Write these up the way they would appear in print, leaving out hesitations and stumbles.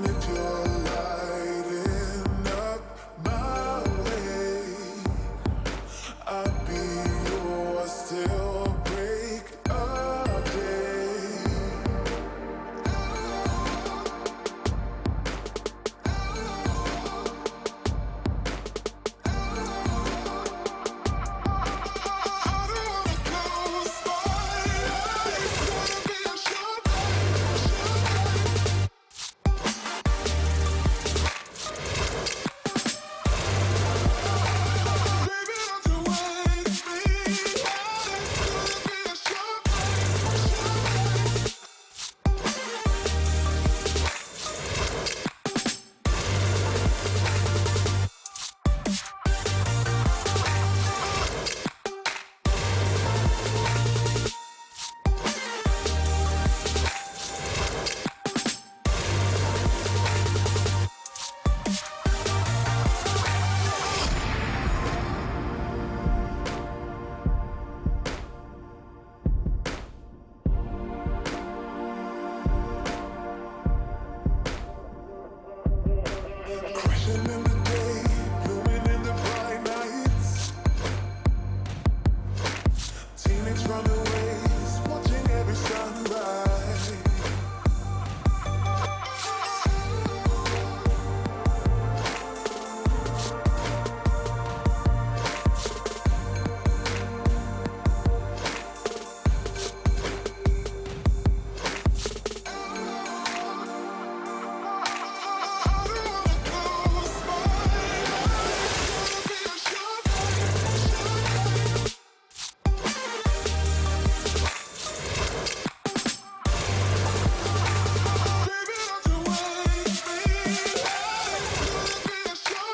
if you're lighting up my way, I'll be yours till break of day. I don't wanna close my eyes, wanna be a shot. Baby, don't you waste me. It's gonna be a shot. Crashing in the day, blooming in the bright nights. Teenage runaways, watching every sunrise. I don't wanna close my eyes, wanna be a shot. Baby, don't you waste me. It's gonna be a shot.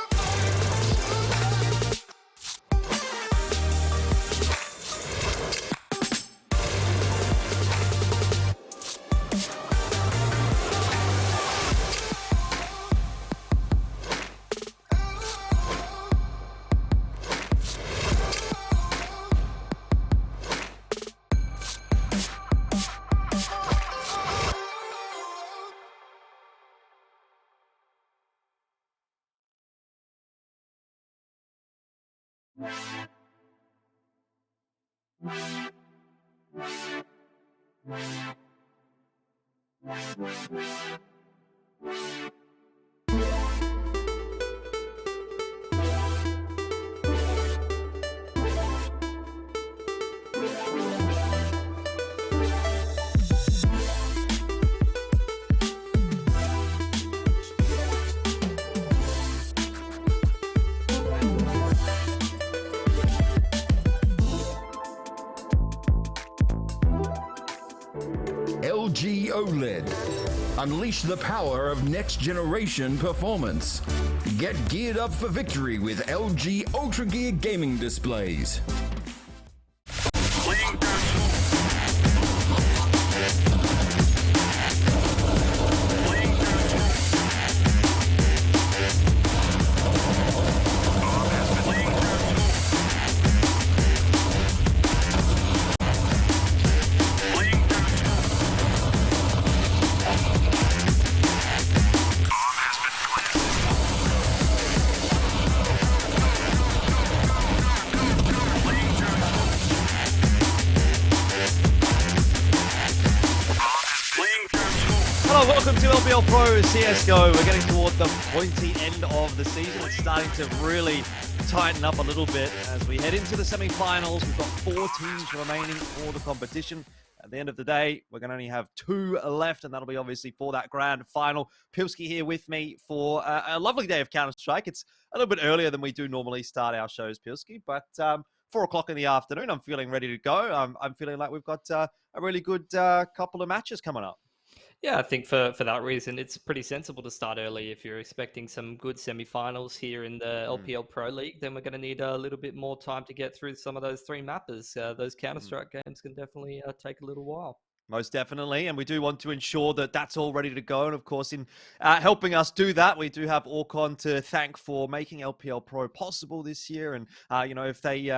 LG OLED. Unleash the power of next generation performance. Get geared up for victory with LG Ultra Gear gaming displays. Hello, welcome to LPL Pro CSGO. We're getting toward the pointy end of the season. It's starting to really tighten up a little bit as we head into the semi-finals. We've got 4 teams remaining for the competition. At the end of the day, we're going to only have 2 left, and that'll be obviously for that grand final. Pilski here with me for a lovely day of Counter-Strike. It's a little bit earlier than we do normally start our shows, Pilski, but 4 o'clock in the afternoon, I'm feeling ready to go. I'm feeling like we've got a really good couple of matches coming up. Yeah, I think for that reason, it's pretty sensible to start early. If you're expecting some good semi-finals here in the LPL Pro League, then we're going to need a little bit more time to get through some of those 3 mappers. Those Counter-Strike games can definitely take a little while. Most definitely, and we do want to ensure that that's all ready to go. And of course, in helping us do that, we do have Orcon to thank for making LPL Pro possible this year. And if they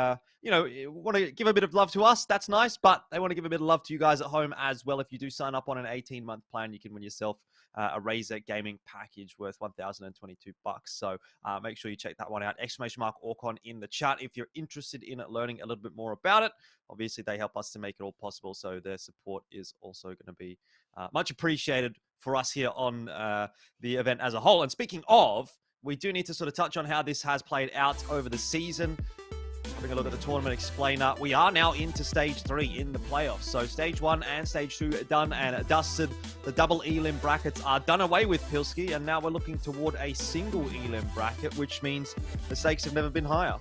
want to give a bit of love to us, that's nice. But they want to give a bit of love to you guys at home as well. If you do sign up on an 18-month plan, you can win yourself a Razer gaming package worth 1,022 bucks. So make sure you check that one out. !Orcon in the chat if you're interested in learning a little bit more about it. Obviously, they help us to make it all possible, so their support is also going to be much appreciated for us here on the event as a whole. And speaking of, we do need to sort of touch on how this has played out over the season. Having a look at the tournament explainer, we are now into stage 3 in the playoffs. So stage 1 and stage 2 are done and dusted. The double elim brackets are done away with, Pilski, and now we're looking toward a single elim bracket, which means the stakes have never been higher.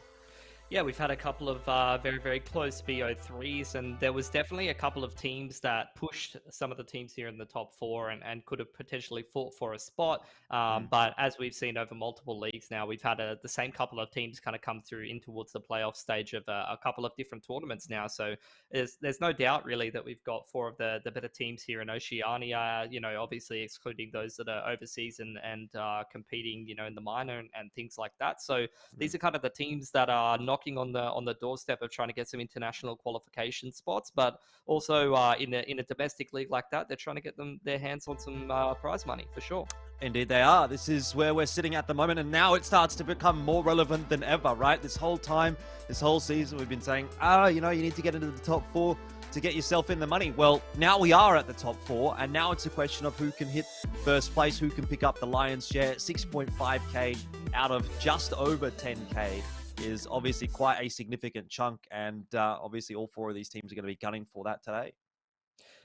Yeah, we've had a couple of very, very close BO3s, and there was definitely a couple of teams that pushed some of the teams here in the top 4 and could have potentially fought for a spot. But as we've seen over multiple leagues now, we've had the same couple of teams kind of come through in towards the playoff stage of a couple of different tournaments now. So there's no doubt really that we've got 4 of the better teams here in Oceania, obviously excluding those that are overseas and competing, in the minor and things like that. So these are kind of the teams that are knocking on the doorstep of trying to get some international qualification spots, but also in a domestic league like that, they're trying to get their hands on some prize money for sure. Indeed they are. This is where we're sitting at the moment, and now it starts to become more relevant than ever, right? This whole time, this whole season, we've been saying, you need to get into the top 4 to get yourself in the money. Well, now we are at the top 4, and now it's a question of who can hit first place, who can pick up the lion's share. 6.5k out of just over 10k is obviously quite a significant chunk, and obviously all 4 of these teams are going to be gunning for that today.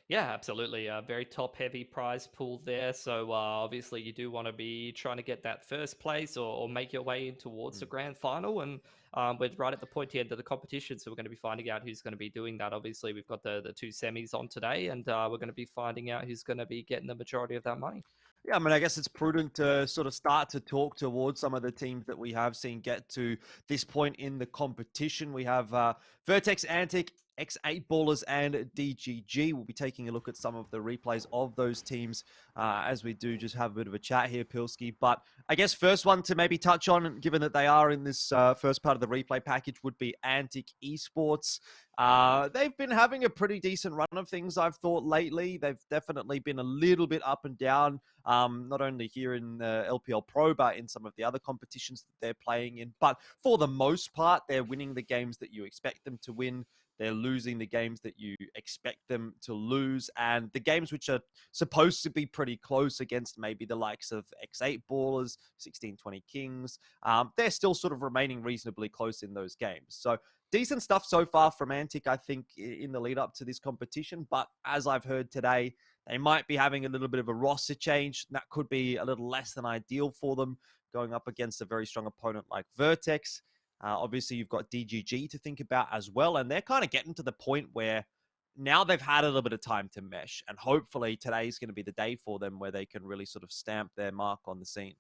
Yeah, absolutely. A very top-heavy prize pool there. So obviously you do want to be trying to get that first place or make your way in towards the grand final. And we're right at the pointy end of the competition, so we're going to be finding out who's going to be doing that. Obviously, we've got the 2 semis on today, and we're going to be finding out who's going to be getting the majority of that money. Yeah, I mean, I guess it's prudent to sort of start to talk towards some of the teams that we have seen get to this point in the competition. We have Vertex, Antic, X8 Ballers, and DGG. We'll be taking a look at some of the replays of those teams as we do just have a bit of a chat here, Pilski. But I guess first one to maybe touch on, given that they are in this first part of the replay package, would be Antic Esports. They've been having a pretty decent run of things, I've thought, lately. They've definitely been a little bit up and down, not only here in the LPL Pro, but in some of the other competitions that they're playing in. But for the most part, they're winning the games that you expect them to win. They're losing the games that you expect them to lose. And the games which are supposed to be pretty close against maybe the likes of X8 Ballers, 1620 Kings, they're still sort of remaining reasonably close in those games. So decent stuff so far from Antic, I think, in the lead up to this competition. But as I've heard today, they might be having a little bit of a roster change. That could be a little less than ideal for them going up against a very strong opponent like Vertex. Obviously, you've got DGG to think about as well. And they're kind of getting to the point where now they've had a little bit of time to mesh. And hopefully today's going to be the day for them where they can really sort of stamp their mark on the scene.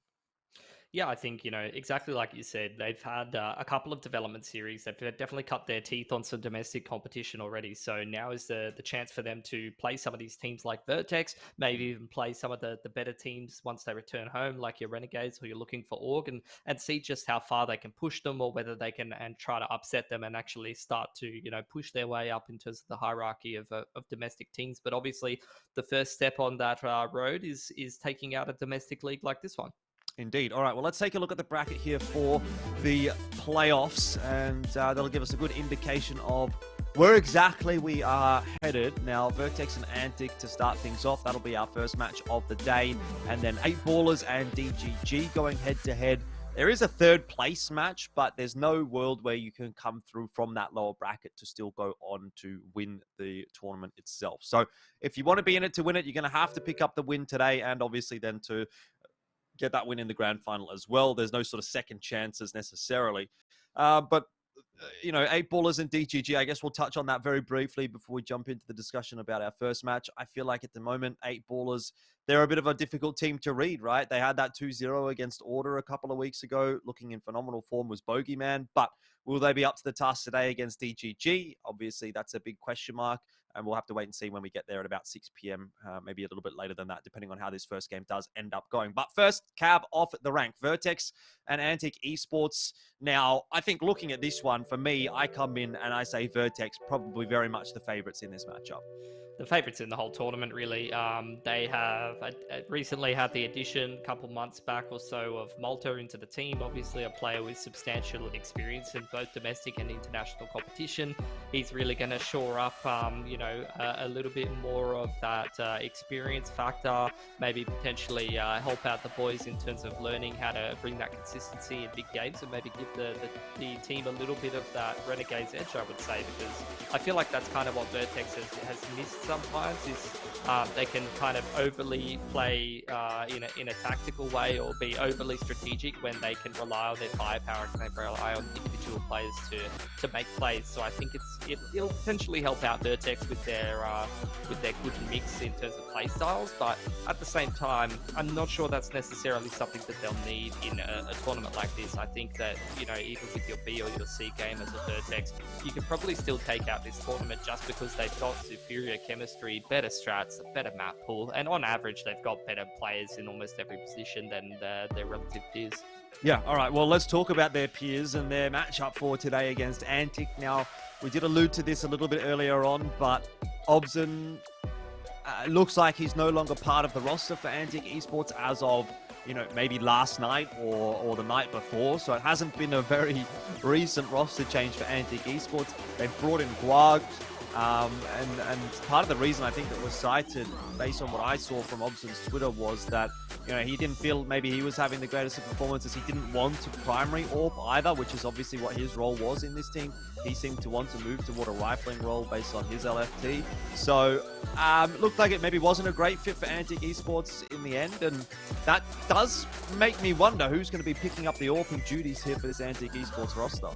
Yeah, I think, exactly like you said, they've had a couple of development series. They've definitely cut their teeth on some domestic competition already. So now is the chance for them to play some of these teams like Vertex, maybe even play some of the better teams once they return home, like your Renegades or you're looking for Org, and see just how far they can push them or whether they can and try to upset them and actually start to, push their way up in terms of the hierarchy of domestic teams. But obviously the first step on that road is taking out a domestic league like this one. Indeed. All right, well, let's take a look at the bracket here for the playoffs, and that'll give us a good indication of where exactly we are headed. Now, Vertex and Antic to start things off. That'll be our first match of the day, and then 8 Ballers and DGG going head-to-head. There is a third place match, but there's no world where you can come through from that lower bracket to still go on to win the tournament itself. So if you want to be in it to win it, you're going to have to pick up the win today, and obviously then to get that win in the grand final as well. There's no sort of second chances necessarily. But 8 Ballers and DGG, I guess we'll touch on that very briefly before we jump into the discussion about our first match. I feel like at the moment, 8 Ballers, they're a bit of a difficult team to read, right? They had that 2-0 against Order a couple of weeks ago. Looking in phenomenal form was Bogeyman, but will they be up to the task today against DGG? Obviously, that's a big question mark, and we'll have to wait and see when we get there at about 6 p.m., maybe a little bit later than that, depending on how this first game does end up going. But first, cab off the rank. Vertex, and Antic Esports. Now, I think looking at this one, for me, I come in and I say Vertex probably very much the favorites in this matchup. The favourites in the whole tournament, really. They have recently had the addition a couple months back or so of Malta into the team. Obviously, a player with substantial experience in both domestic and international competition. He's really going to shore up, a little bit more of that experience factor. Maybe potentially help out the boys in terms of learning how to bring that consistency in big games, and maybe give the team a little bit of that Renegades edge, I would say, because I feel like that's kind of what Vertex has missed sometimes, is they can kind of overly play in a tactical way, or be overly strategic when they can rely on their firepower and they rely on individual players to make plays. So I think it'll potentially help out Vertex with their good mix in terms of play styles, but at the same time, I'm not sure that's necessarily something that they'll need in a tournament like this. I think that, even with your B or your C game as a Vertex, you can probably still take out this tournament just because they've got superior chemistry, better strats, a better map pool, and on average, they've got better players in almost every position than their relative peers. Yeah, all right. Well, let's talk about their peers and their matchup for today against Antic. Now, we did allude to this a little bit earlier on, but Obson looks like he's no longer part of the roster for Antic Esports as of, maybe last night or the night before. So it hasn't been a very recent roster change for Antic Esports. They've brought in Guag. And part of the reason I think that was cited, based on what I saw from Obson's Twitter, was that he didn't feel maybe he was having the greatest of performances. He didn't want to primary AWP either, which is obviously what his role was in this team. He seemed to want to move toward a rifling role based on his LFT. So it looked like it maybe wasn't a great fit for Antic Esports in the end, and that does make me wonder who's going to be picking up the AWPing duties here for this Antic Esports roster.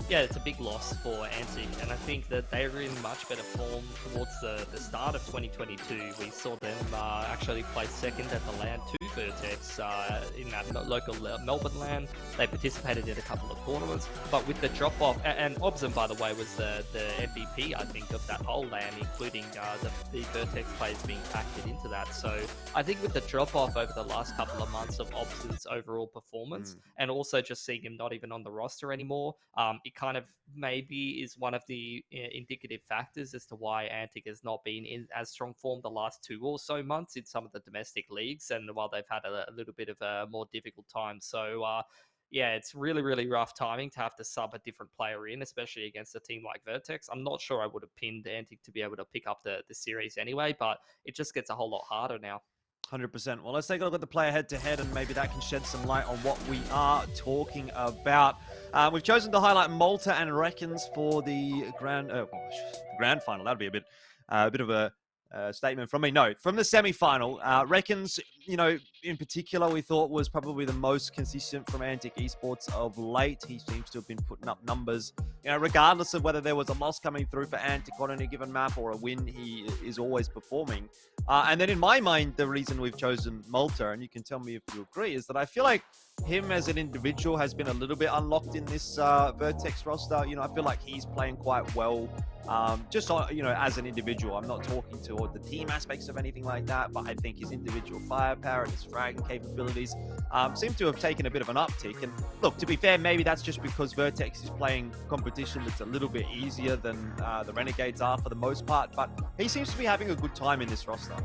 Yeah, it's a big loss for Antic, and I think that they were in much better form towards the start of 2022. We saw them actually place second at the LAN 2 Vertex in that local Melbourne LAN. They participated in a couple of tournaments, but with the drop-off, and Obson, by the way, was the MVP, I think, of that whole LAN, including the Vertex players being factored into that. So I think with the drop-off over the last couple of months of Obson's overall performance, and also just seeing him not even on the roster anymore, it kind of maybe is one of the indicative factors as to why Antic has not been in as strong form the last 2 or so months in some of the domestic leagues, and while they've had a little bit of a more difficult time. So yeah, it's really, really rough timing to have to sub a different player in, especially against a team like Vertex. I'm not sure I would have pinned Antic to be able to pick up the series anyway, but it just gets a whole lot harder now. 100%. Well, let's take a look at the player head-to-head, and maybe that can shed some light on what we are talking about. We've chosen to highlight Malta and Reckons for the grand final. That'd be a bit of a statement from me. No, from the semi-final, Reckons, in particular, we thought was probably the most consistent from Antic Esports of late. He seems to have been putting up numbers, regardless of whether there was a loss coming through for Antic on any given map or a win, he is always performing. And then in my mind, the reason we've chosen Malta, and you can tell me if you agree, is that I feel like him as an individual has been a little bit unlocked in this Vertex roster. I feel like he's playing quite well. Just as an individual. I'm not talking toward the team aspects of anything like that, but I think his individual firepower and his fragging capabilities seem to have taken a bit of an uptick. And look, to be fair, maybe that's just because Vertex is playing competition that's a little bit easier than the Renegades are for the most part, but he seems to be having a good time in this roster.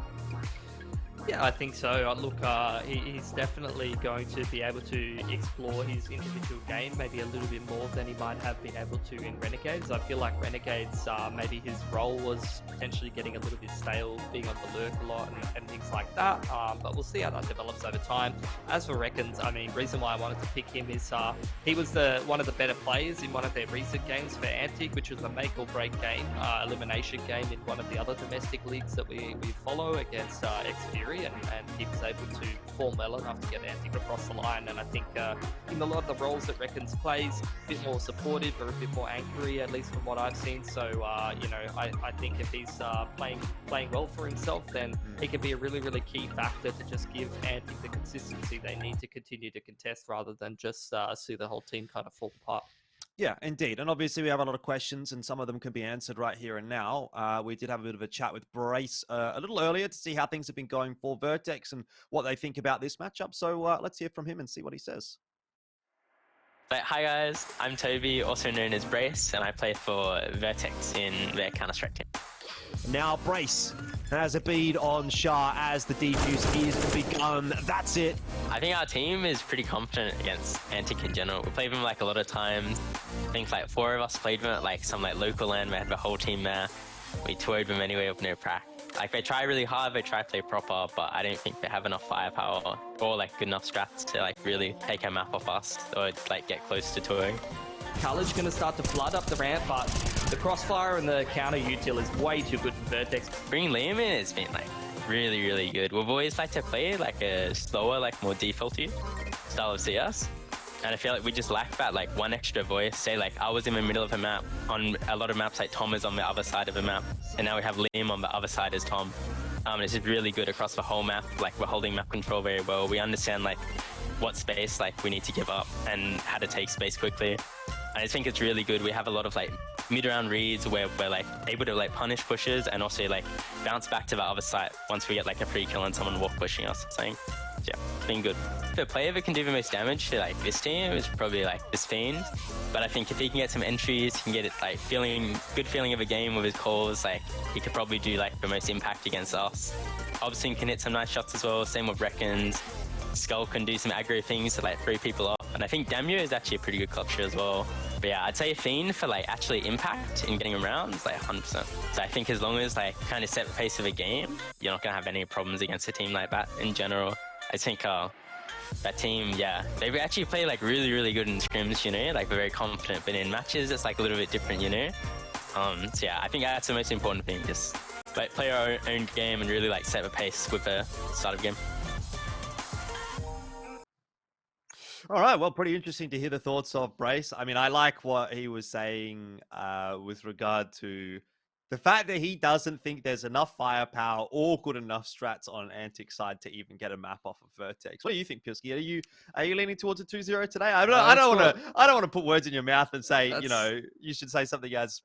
Yeah, I think so. Look, he's definitely going to be able to explore his individual game maybe a little bit more than he might have been able to in Renegades. I feel like Renegades, maybe his role was potentially getting a little bit stale, being on the lurk a lot and things like that. But we'll see how that develops over time. As for Reckons, reason why I wanted to pick him is he was one of the better players in one of their recent games for Antic, which was a make or break game, elimination game in one of the other domestic leagues that we follow against Xperia. And he was able to perform well enough to get Antic across the line. And I think in a lot of the roles that Reckons plays, a bit more supportive or a bit more anchory, at least from what I've seen. So, I think if he's playing well for himself, then he can be a really, really key factor to just give Antic the consistency they need to continue to contest rather than just see the whole team kind of fall apart. Yeah, indeed. And obviously we have a lot of questions and some of them can be answered right here and now. We did have a bit of a chat with Brace a little earlier to see how things have been going for Vertex and what they think about this matchup. So let's hear from him and see what he says. But hi guys, I'm Toby, also known as Brace, and I play for Vertex in their Counter-Strike team. Now Brace has a bead on Shah as the defuse is begun. That's it. I think our team is pretty confident against Antic in general. We played them like a lot of times. I think like 4 of us played them at like some like local land. We had the whole team there. We toured them anyway with no prac. Like they try really hard, they try to play proper, but I don't think they have enough firepower or like good enough strats to like really take a map off us or like get close to touring. College going to start to flood up the ramp, but the crossfire and the counter util is way too good for Vertex. Bringing Liam in has been like really, really good. We've always liked to play like a slower, like more defaulty style of CS. And I feel like we just lack that like one extra voice. Say like I was in the middle of a map. On a lot of maps like Tom is on the other side of the map. And now we have Liam on the other side as Tom. It's just really good across the whole map. Like we're holding map control very well. We understand like what space like we need to give up and how to take space quickly. I think it's really good. We have a lot of like mid-round reads where we're like able to like punish pushes and also like bounce back to the other side once we get like a free kill and someone walk pushing us. So yeah, it's been good. The player that can do the most damage to like this team is probably like this Fiend. But I think if he can get some entries, he can get it like good feeling of a game with his calls, like he could probably do like the most impact against us. Hobson can hit some nice shots as well, same with Reckons. Skull can do some aggro things to like throw people off. And I think Damio is actually a pretty good clutcher as well. But yeah, I'd say Fiend for like actually impact in getting around is like 100%. So I think as long as like kind of set the pace of a game, you're not gonna have any problems against a team like that in general. I think that team, yeah, they actually play like really, really good in scrims, you know, like we're very confident, but in matches it's like a little bit different, you know. So yeah, I think that's the most important thing, just like play our own game and really like set the pace with the start of game. All right, well, pretty interesting to hear the thoughts of Brace. I mean, I like what he was saying with regard to the fact that he doesn't think there's enough firepower or good enough strats on Antic's side to even get a map off of Vertex. What do you think, Pilski? Are you leaning towards a 2-0 today? I don't want to put words in your mouth and say, you know, you should say something as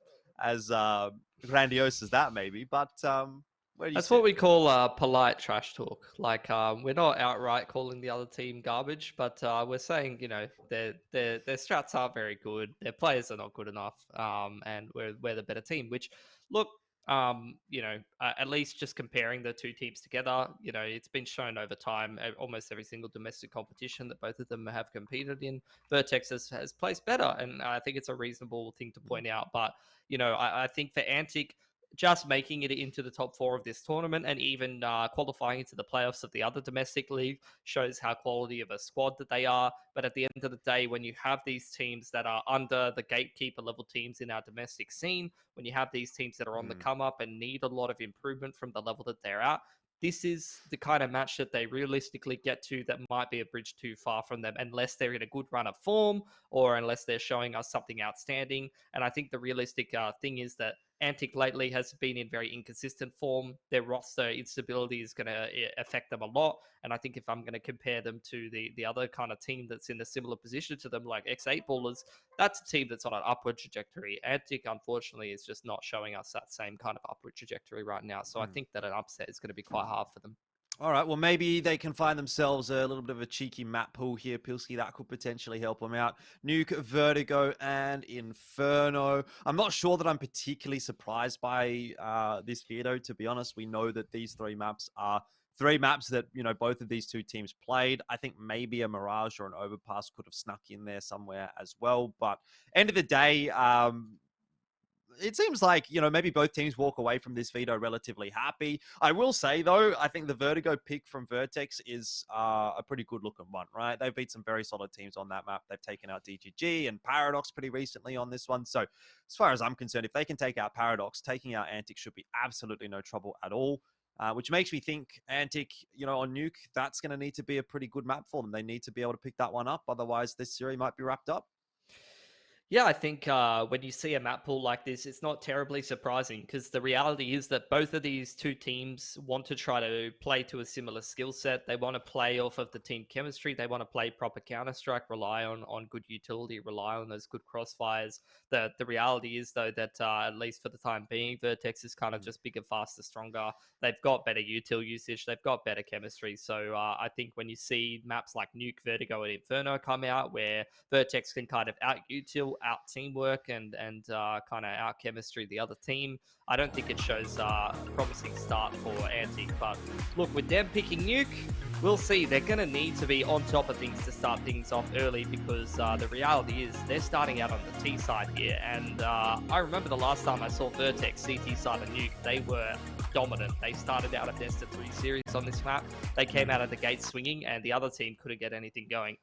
grandiose as that maybe, but That's what we call polite trash talk. Like we're not outright calling the other team garbage, but we're saying, you know, their strats aren't very good, their players are not good enough, and we're the better team. Which, look, you know, at least just comparing the two teams together, you know, it's been shown over time, almost every single domestic competition that both of them have competed in, Vertex has placed better, and I think it's a reasonable thing to point out. But you know, I think for Antic, just making it into the top 4 of this tournament and even qualifying into the playoffs of the other domestic league shows how quality of a squad that they are. But at the end of the day, when you have these teams that are under the gatekeeper level teams in our domestic scene, when you have these teams that are on the come up and need a lot of improvement from the level that they're at, this is the kind of match that they realistically get to that might be a bridge too far from them unless they're in a good run of form or unless they're showing us something outstanding. And I think the realistic thing is that Antic lately has been in very inconsistent form. Their roster instability is going to affect them a lot. And I think if I'm going to compare them to the other kind of team that's in a similar position to them, like X8 Ballers, that's a team that's on an upward trajectory. Antic, unfortunately, is just not showing us that same kind of upward trajectory right now. So I think that an upset is going to be quite hard for them. All right, well, maybe they can find themselves a little bit of a cheeky map pool here, Pilski. That could potentially help them out. Nuke, Vertigo, and Inferno. I'm not sure that I'm particularly surprised by this veto, to be honest. We know that these 3 maps are 3 maps that, you know, both of these 2 teams played. I think maybe a Mirage or an Overpass could have snuck in there somewhere as well. But end of the day, it seems like, you know, maybe both teams walk away from this veto relatively happy. I will say, though, I think the Vertigo pick from Vertex is a pretty good looking one, right? They've beat some very solid teams on that map. They've taken out DGG and Paradox pretty recently on this one. So as far as I'm concerned, if they can take out Paradox, taking out Antic should be absolutely no trouble at all. Which makes me think Antic, you know, on Nuke, that's going to need to be a pretty good map for them. They need to be able to pick that one up. Otherwise, this series might be wrapped up. Yeah, I think when you see a map pool like this, it's not terribly surprising because the reality is that both of these two teams want to try to play to a similar skill set. They want to play off of the team chemistry. They want to play proper Counter-Strike, rely on good utility, rely on those good crossfires. The reality is, though, that at least for the time being, Vertex is kind of just bigger, faster, stronger. They've got better util usage. They've got better chemistry. So I think when you see maps like Nuke, Vertigo, and Inferno come out where Vertex can kind of out-util, out-teamwork, and kind of out-chemistry the other team, I don't think it shows a promising start for Antic. But look, with them picking Nuke, we'll see. They're going to need to be on top of things to start things off early because the reality is they're starting out on the T side here. And I remember the last time I saw Vertex CT side of Nuke, they were dominant. They started out a best of 3 series on this map. They came out of the gate swinging, and the other team couldn't get anything going.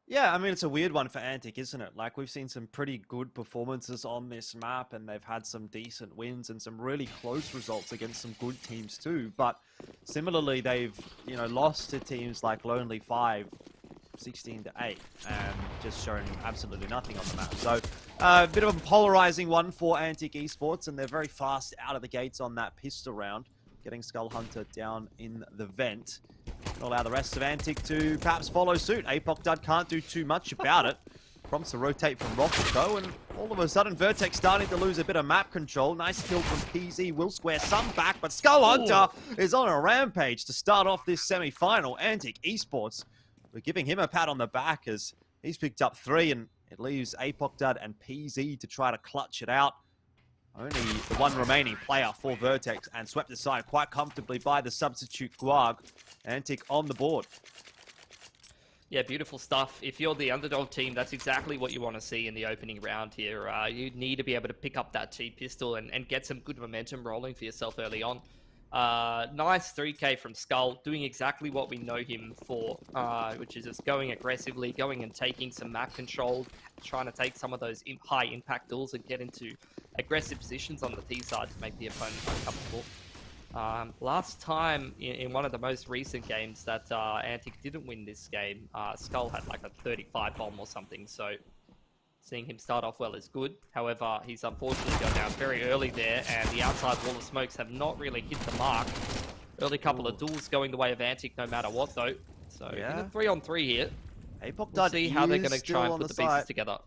Yeah, I mean, it's a weird one for Antic, isn't it? Like, we've seen some pretty good performances on this map, and they've had some decent wins and some really close results against some good teams too. But similarly, they've, lost to teams like Lonely 5, 16-8, and just shown absolutely nothing on the map. So, a bit of a polarizing one for Antic Esports, and they're very fast out of the gates on that pistol round, getting Skull Hunter down in the vent. Allow the rest of Antic to perhaps follow suit. APOC can't do too much about it. Prompts to rotate from Rockco, and all of a sudden Vertex starting to lose a bit of map control. Nice kill from PZ, will square some back, but Skull Hunter is on a rampage to start off this semi-final. Antic Esports, we're giving him a pat on the back as he's picked up 3, and it leaves APOC and PZ to try to clutch it out. Only the one remaining player for Vertex, and swept aside quite comfortably by the substitute Guag. Antic on the board. Yeah, beautiful stuff. If you're the underdog team, that's exactly what you want to see in the opening round here. You need to be able to pick up that T-pistol and get some good momentum rolling for yourself early on. Nice 3K from Skull, doing exactly what we know him for, which is just going aggressively, going and taking some map control, trying to take some of those high impact duels and get into aggressive positions on the T side to make the opponent uncomfortable. Last time in one of the most recent games that Antic didn't win this game, Skull had like a 35 bomb or something, so seeing him start off well is good. However, he's unfortunately gone down very early there, and the outside wall of smokes have not really hit the mark. Early couple of duels going the way of Antic no matter what, though. So, in a 3-on-3 here, we'll see how they're going to try and put the pieces together.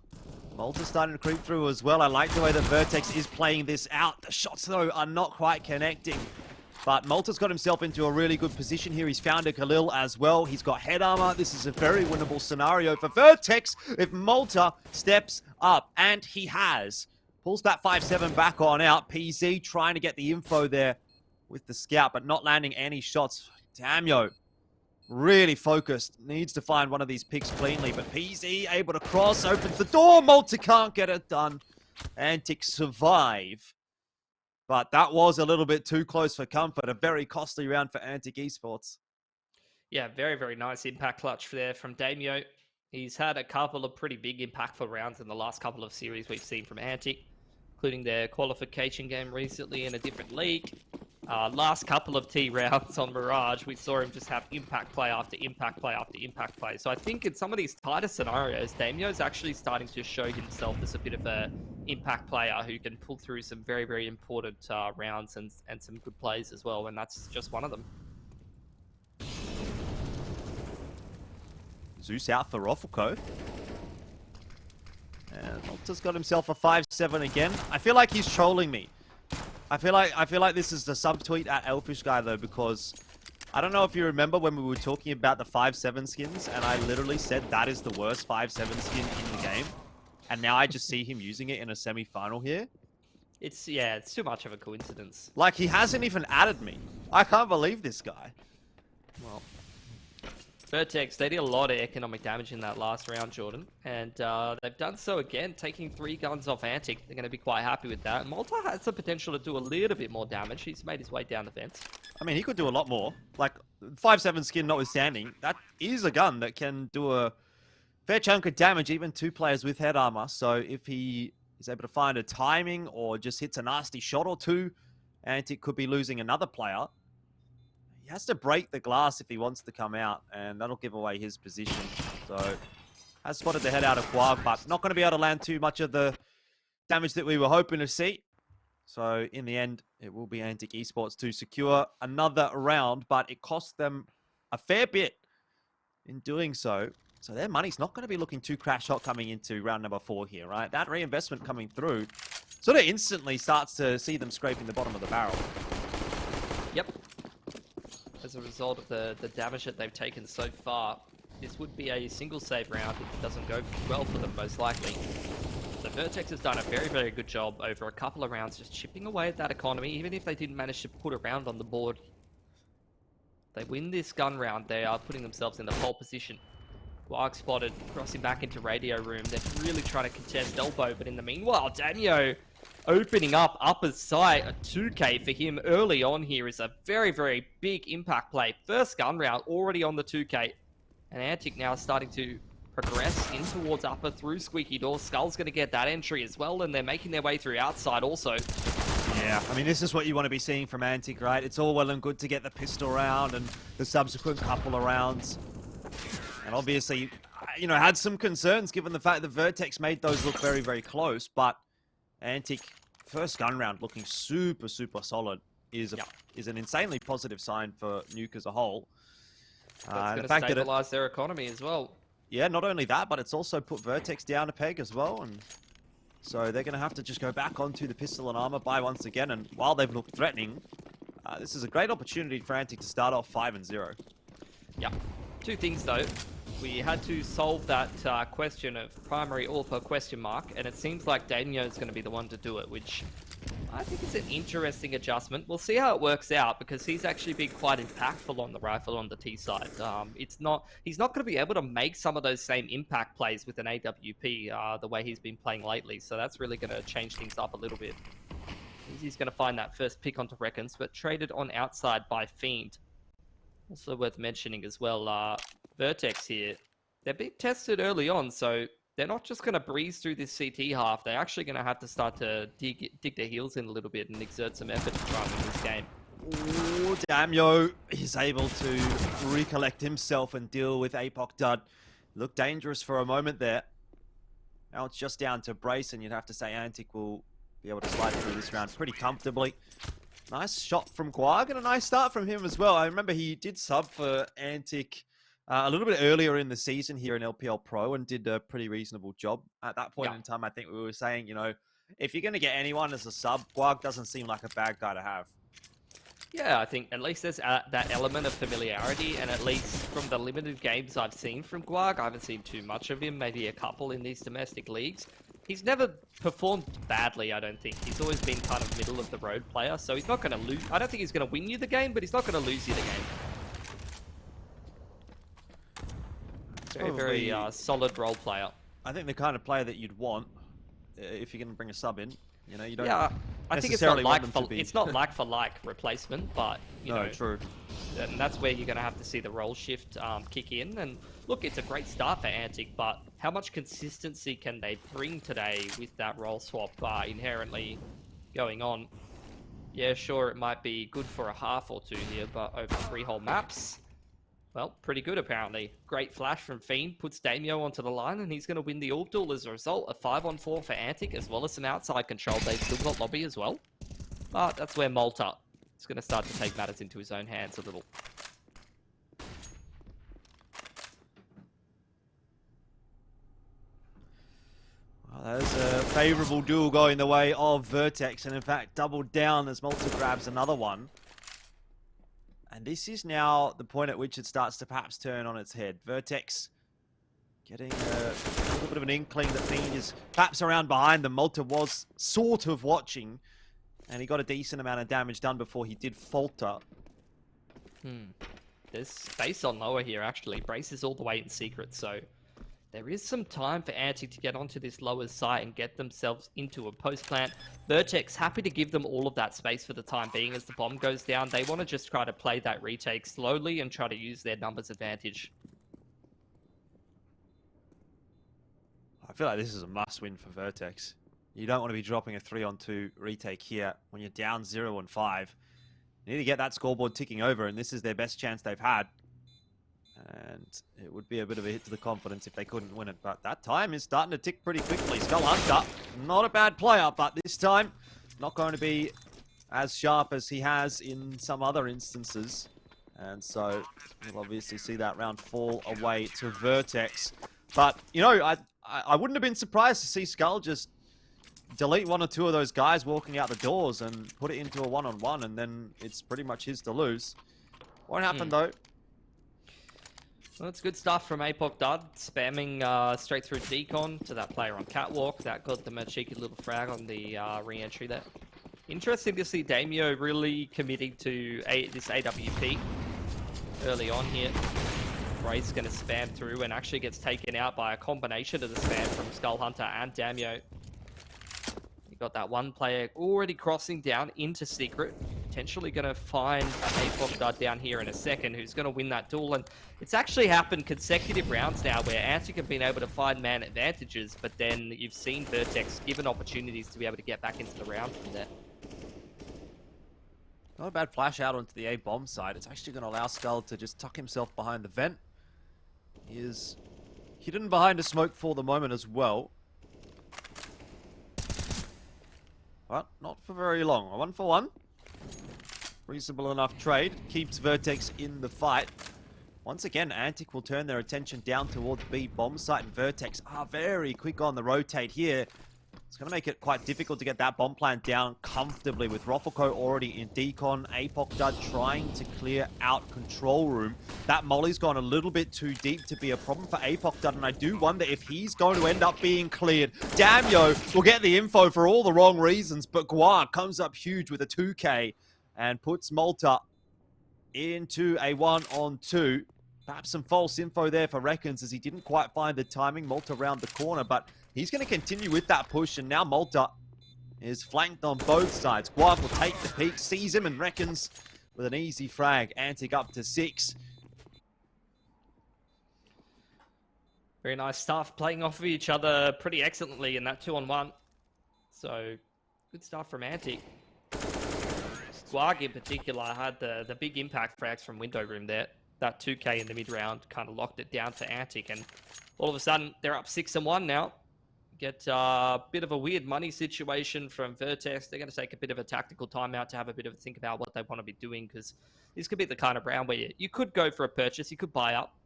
Malta's starting to creep through as well. I like the way that Vertex is playing this out. The shots, though, are not quite connecting. But Malta's got himself into a really good position here. He's found a Khalil as well. He's got head armor. This is a very winnable scenario for Vertex if Malta steps up. And he has. Pulls that 5-7 back on out. PZ trying to get the info there with the scout, but not landing any shots. Damio, really focused. Needs to find one of these picks cleanly, but PZ able to cross, opens the door. Malta can't get it done. Antic survive. But that was a little bit too close for comfort. A very costly round for Antic Esports. Yeah, very, very nice impact clutch there from Damio. He's had a couple of pretty big impactful rounds in the last couple of series we've seen from Antic, including their qualification game recently in a different league. Last couple of T rounds on Mirage, we saw him just have impact play after impact play after impact play. So I think in some of these tighter scenarios, Damio's actually starting to show himself as a bit of a impact player who can pull through some very, very important rounds and some good plays as well, and that's just one of them. Zeus out for Roffleco. And Malta's got himself a 5-7 again. I feel like he's trolling me. I feel like this is the subtweet at Elfish Guy though, because I don't know if you remember when we were talking about the 5-7 skins, and I literally said that is the worst 5-7 skin in the game. And now I just see him using it in a semi-final here. It's too much of a coincidence. Like, he hasn't even added me. I can't believe this guy. Well, Vertex, they did a lot of economic damage in that last round, Jordan. And they've done so again, taking 3 guns off Antic. They're going to be quite happy with that. Malta has the potential to do a little bit more damage. He's made his way down the fence. I mean, he could do a lot more. Like, 5-7 skin notwithstanding, that is a gun that can do a fair chunk of damage, even 2 players with head armor. So if he is able to find a timing or just hits a nasty shot or 2, Antic could be losing another player. He has to break the glass if he wants to come out, and that'll give away his position. So has spotted the head out of Quag, but not going to be able to land too much of the damage that we were hoping to see. So in the end, it will be Antic Esports to secure another round, but it cost them a fair bit in doing so. So their money's not going to be looking too crash hot coming into round number 4 here, right? That reinvestment coming through sort of instantly starts to see them scraping the bottom of the barrel. Yep. As a result of the damage that they've taken so far, this would be a single save round if it doesn't go well for them, most likely. So Vertex has done a very, very good job over a couple of rounds just chipping away at that economy, even if they didn't manage to put a round on the board. If they win this gun round, they are putting themselves in the pole position. Quag spotted, crossing back into radio room. They're really trying to contest elbow, but in the meanwhile, Daniel opening up upper sight. A 2K for him early on here is a very, very big impact play. First gun round already on the 2K. And Antic now starting to progress in towards upper through Squeaky Door. Skull's going to get that entry as well, and they're making their way through outside also. Yeah, I mean, this is what you want to be seeing from Antic, right? It's all well and good to get the pistol round and the subsequent couple of rounds. And obviously, you know, had some concerns given the fact that Vertex made those look very, very close. But Antic, first gun round looking super, super solid is an insanely positive sign for Nuke as a whole. That's going to stabilize their economy as well. Yeah, not only that, but it's also put Vertex down a peg as well. And so they're going to have to just go back onto the pistol and armor buy once again. And while they've looked threatening, this is a great opportunity for Antic to start off 5-0. Yeah. Two things though. We had to solve that question of primary AWP question mark, and it seems like Daniel is going to be the one to do it, which I think is an interesting adjustment. We'll see how it works out, because he's actually been quite impactful on the rifle on the T side. He's not going to be able to make some of those same impact plays with an AWP the way he's been playing lately, so that's really going to change things up a little bit. He's going to find that first pick onto Reckons, but traded on outside by Fiend. Also worth mentioning as well, Vertex here, they're being tested early on, so they're not just going to breeze through this CT half. They're actually going to have to start to dig their heels in a little bit and exert some effort to try and win this game. Ooh, Damyo is able to recollect himself and deal with Apoc Dud. Looked dangerous for a moment there. Now it's just down to Brace, and you'd have to say Antic will be able to slide through this round pretty comfortably. Nice shot from Quag and a nice start from him as well. I remember he did sub for Antic a little bit earlier in the season here in LPL Pro and did a pretty reasonable job. At that point in time, I think we were saying, you know, if you're going to get anyone as a sub, Quag doesn't seem like a bad guy to have. Yeah, I think at least there's that element of familiarity, and at least from the limited games I've seen from Quag, I haven't seen too much of him, maybe a couple in these domestic leagues. He's never performed badly, I don't think. He's always been kind of middle of the road player, so he's not going to lose. I don't think he's going to win you the game, but he's not going to lose you the game. Very solid role player. I think the kind of player that you'd want if you're going to bring a sub in. You know, you don't. Yeah, I think it's not like for like replacement, but you know, true. And that's where you're going to have to see the role shift kick in. And look, it's a great start for Antic, but how much consistency can they bring today with that role swap inherently going on? Yeah, sure, it might be good for a half or two here, but over 3 whole maps, well, pretty good apparently. Great flash from Fiend, puts Damio onto the line, and he's going to win the AWP duel as a result. A 5-on-4 for Antic, as well as some outside control. They've still got lobby as well. But that's where Malta is going to start to take matters into his own hands a little. Well, there's a favourable duel going the way of Vertex, and in fact doubled down as Malta grabs another one. And this is now the point at which it starts to perhaps turn on its head. Vertex getting a little bit of an inkling that Fiend is perhaps around behind them. Malta was sort of watching, and he got a decent amount of damage done before he did falter. There's space on lower here, actually. Brace is all the way in secret, so there is some time for Antic to get onto this lower site and get themselves into a post plant. Vertex happy to give them all of that space for the time being as the bomb goes down. They want to just try to play that retake slowly and try to use their numbers advantage. I feel like this is a must-win for Vertex. You don't want to be dropping a 3-on-2 retake here when you're down 0-5. You need to get that scoreboard ticking over, and this is their best chance they've had. And it would be a bit of a hit to the confidence if they couldn't win it. But that time is starting to tick pretty quickly. Skull Hunter, not a bad player, but this time not going to be as sharp as he has in some other instances. And so we'll obviously see that round fall away to Vertex. But, you know, I wouldn't have been surprised to see Skull just delete one or two of those guys walking out the doors and put it into a one-on-one, and then it's pretty much his to lose. Won't happen, though. Well, it's good stuff from Apoc Dud, spamming straight through Decon to that player on Catwalk. That got them a cheeky little frag on the re-entry there. Interesting to see Damio really committing to this AWP early on here. Brace going to spam through and actually gets taken out by a combination of the spam from Skull Hunter and Damio. You got that one player already crossing down into Secret. Potentially going to find an Apoc Dud down here in a second who's going to win that duel. And it's actually happened consecutive rounds now where Antic have been able to find man advantages, but then you've seen Vertex given opportunities to be able to get back into the round from there. Not a bad flash out onto the A bomb side. It's actually going to allow Skull to just tuck himself behind the vent. He is hidden behind a smoke for the moment as well. But not for very long. A 1-for-1. Reasonable enough trade. Keeps Vertex in the fight. Once again, Antic will turn their attention down towards B bomb site, and Vertex are very quick on the rotate here. It's going to make it quite difficult to get that bomb plant down comfortably with Roffelko already in decon. Apoc Dud trying to clear out control room. That molly's gone a little bit too deep to be a problem for Apoc Dud, and I do wonder if he's going to end up being cleared. Damio will get the info for all the wrong reasons, but Guar comes up huge with a 2K and puts Malta into a 1-on-2. Perhaps some false info there for Reckons as he didn't quite find the timing. Malta around the corner, but he's going to continue with that push, and now Malta is flanked on both sides. Guav will take the peak, sees him, and Reckons with an easy frag. Antic up to 6. Very nice stuff, playing off of each other pretty excellently in that 2-on-1. So, good stuff from Antic. Guag in particular had the big impact frags from window room there. That 2K in the mid-round kind of locked it down for Antic, and all of a sudden they're up 6-1 now. Get a bit of a weird money situation from Vertex. They're going to take a bit of a tactical timeout to have a bit of a think about what they want to be doing, because this could be the kind of round where you could go for a purchase, you could buy up,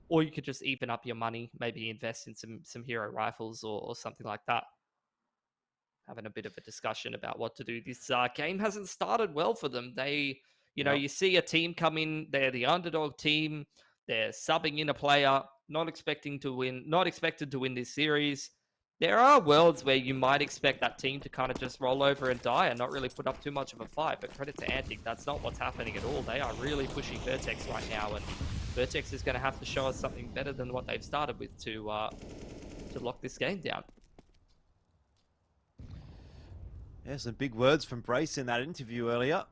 or you could just even up your money, maybe invest in some hero rifles or something like that. Having a bit of a discussion about what to do. This game hasn't started well for them. They, you see a team come in, they're the underdog team, they're subbing in a player, not expected to win this series. There are worlds where you might expect that team to kind of just roll over and die and not really put up too much of a fight, but credit to Antic, that's not what's happening at all. They are really pushing Vertex right now, and Vertex is going to have to show us something better than what they've started with to lock this game down. Yeah, some big words from Brace in that interview earlier.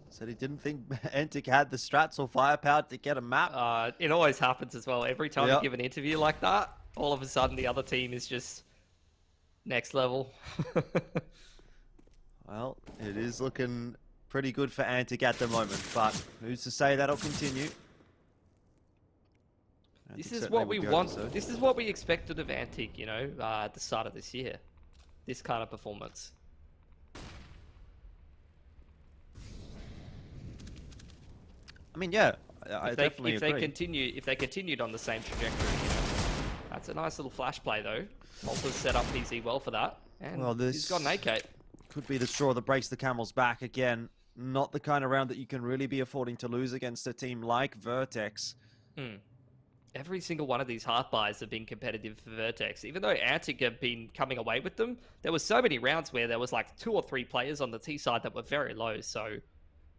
Said he didn't think Antic had the strats or firepower to get a map. It always happens as well. Every time you give an interview like that, all of a sudden the other team is just next level. Well, it is looking pretty good for Antic at the moment, but who's to say that'll continue? This is what we want. This is what we expected of Antic, at the start of this year. This kind of performance. I mean, yeah, I definitely agree. If they continued on the same trajectory, that's a nice little flash play though. Malta's set up PZ well for that, and he's got an AK. Could be the straw that breaks the camel's back again. Not the kind of round that you can really be affording to lose against a team like Vertex. Every single one of these half buys have been competitive for Vertex. Even though Antic have been coming away with them, there was so many rounds where there was like 2 or 3 players on the T side that were very low. So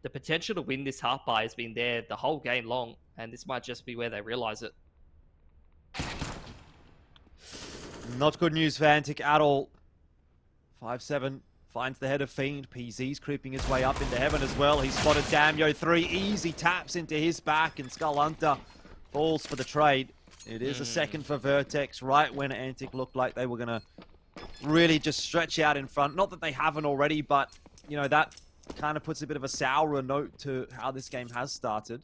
the potential to win this half buy has been there the whole game long, and this might just be where they realize it. Not good news for Antic at all. 5-7 finds the head of Fiend. PZ's creeping his way up into heaven as well. He's spotted Damio. 3 easy taps into his back, and Skull Hunter falls for the trade. It is a second for Vertex, right when Antic looked like they were going to really just stretch out in front. Not that they haven't already, but, that kind of puts a bit of a sour note to how this game has started.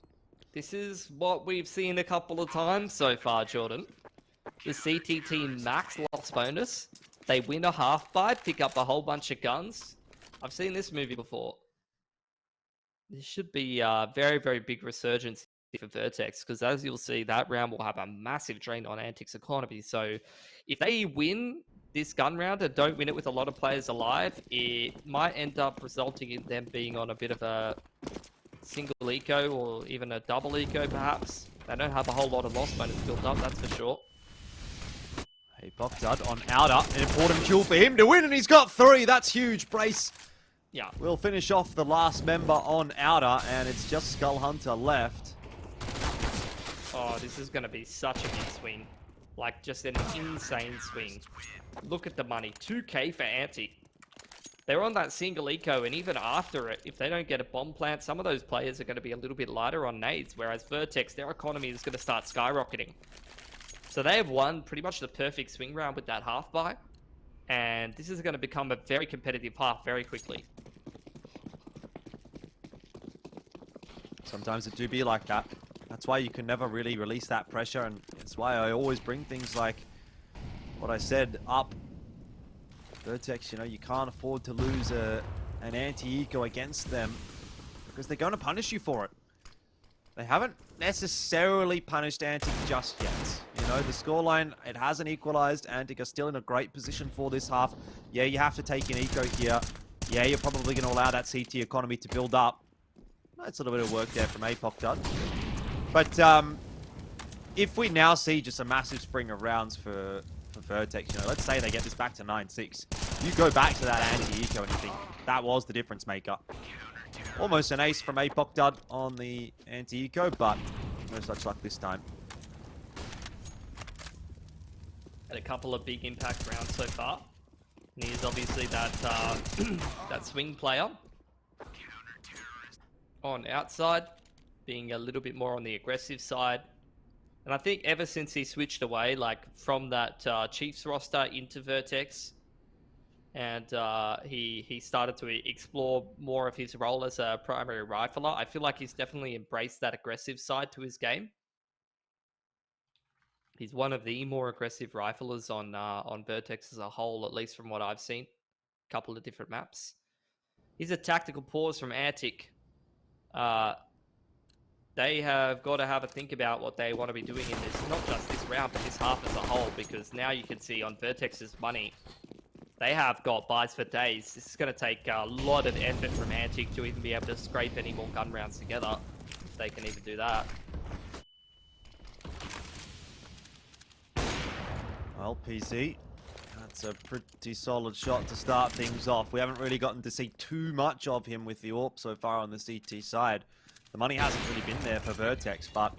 This is what we've seen a couple of times so far, Jordan. The CTT max loss bonus. They win a half buy, pick up a whole bunch of guns. I've seen this movie before. This should be a very, very big resurgence for Vertex, because as you'll see, that round will have a massive drain on Antic's economy. So if they win this gun round and don't win it with a lot of players alive, it might end up resulting in them being on a bit of a single eco or even a double eco perhaps. They don't have a whole lot of loss bonus built up, that's for sure. Hey, Bogdad on Outer, an important kill for him to win, and he's got 3. That's huge. Brace Yeah. will finish off the last member on Outer, and it's just Skull Hunter left. Oh, this is going to be such a big swing. Like, just an insane swing. Look at the money. 2k for Antic. They're on that single eco, and even after it, if they don't get a bomb plant, some of those players are going to be a little bit lighter on nades, whereas Vertex, their economy is going to start skyrocketing. So they have won pretty much the perfect swing round with that half buy, and this is going to become a very competitive half very quickly. Sometimes it do be like that. That's why you can never really release that pressure, and it's why I always bring things like what I said up. Vertex, you know, you can't afford to lose an anti-eco against them because they're going to punish you for it. They haven't necessarily punished Antic just yet. You know, the scoreline, it hasn't equalized. Antic are still in a great position for this half. Yeah, you have to take an eco here. Yeah, you're probably going to allow that CT economy to build up. Nice little bit of work there from Bogdad. But if we now see just a massive spring of rounds for Vertex, you know, let's say they get this back to 9-6. You go back to that anti-eco and you think that was the difference maker. Almost an ace from Bogdad on the anti-eco, but no such luck this time. Had a couple of big impact rounds so far. And he's obviously that that swing player. On outside, being a little bit more on the aggressive side. And I think ever since he switched away, like from that Chiefs roster into Vertex, and he started to explore more of his role as a primary rifler, I feel like he's definitely embraced that aggressive side to his game. He's one of the more aggressive riflers on Vertex as a whole, at least from what I've seen. A couple of different maps. Here's a tactical pause from Antic. They have got to have a think about what they want to be doing in this, not just this round, but this half as a whole, because now you can see on Vertex's money, they have got buys for days. This is going to take a lot of effort from Antic to even be able to scrape any more gun rounds together, if they can even do that. Well, PC, that's a pretty solid shot to start things off. We haven't really gotten to see too much of him with the AWP so far on the CT side. The money hasn't really been there for Vertex, but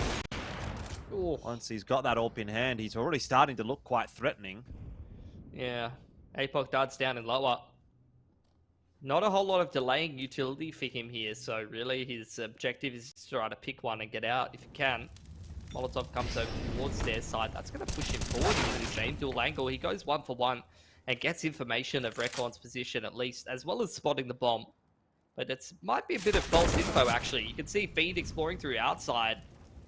once he's got that AWP in hand, he's already starting to look quite threatening. Yeah, Bogdad's down in lower. Not a whole lot of delaying utility for him here, so really his objective is to try to pick one and get out if he can. Molotov comes over towards their side. That's going to push him forward into the same dual angle. He goes 1 for 1 and gets information of Recon's position at least, as well as spotting the bomb. But it might be a bit of false info, actually. You can see Fiend exploring through outside.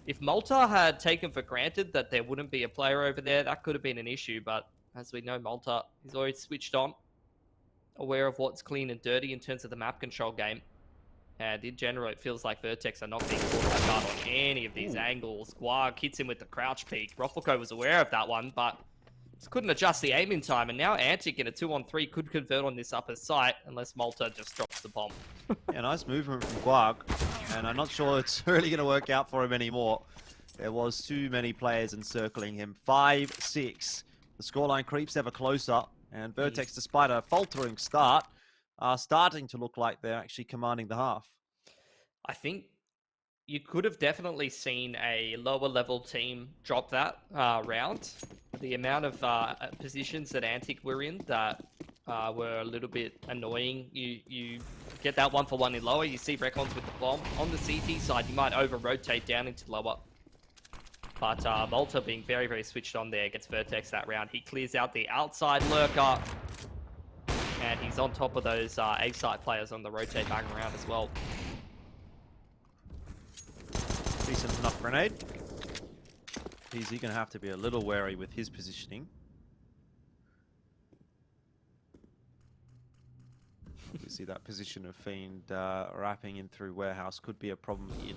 If Malta had taken for granted that there wouldn't be a player over there, that could have been an issue. But as we know, Malta is always switched on, aware of what's clean and dirty in terms of the map control game. And in general, it feels like Vertex are not being caught by guard on any of these angles. Guag hits him with the crouch peek. Roffelko was aware of that one, but just couldn't adjust the aim in time. And now Antic in a 2-on-3 could convert on this upper site unless Malta just drops the bomb. Yeah, nice movement from Guag. And I'm not sure it's really going to work out for him anymore. There was too many players encircling him. 5-6. The scoreline creeps ever closer. And Vertex, despite a faltering start, are starting to look like they're actually commanding the half. I think you could have definitely seen a lower level team drop that round. The amount of positions that Antic were in that were a little bit annoying. You get that 1 for 1 in lower, you see Recons with the bomb. On the CT side, you might over-rotate down into lower. But Malta being very, very switched on there gets Vertex that round. He clears out the outside lurker. And he's on top of those A-side players on the rotate back around as well. Decent enough grenade. PZ gonna have to be a little wary with his positioning. You see that position of Fiend wrapping in through Warehouse could be a problem in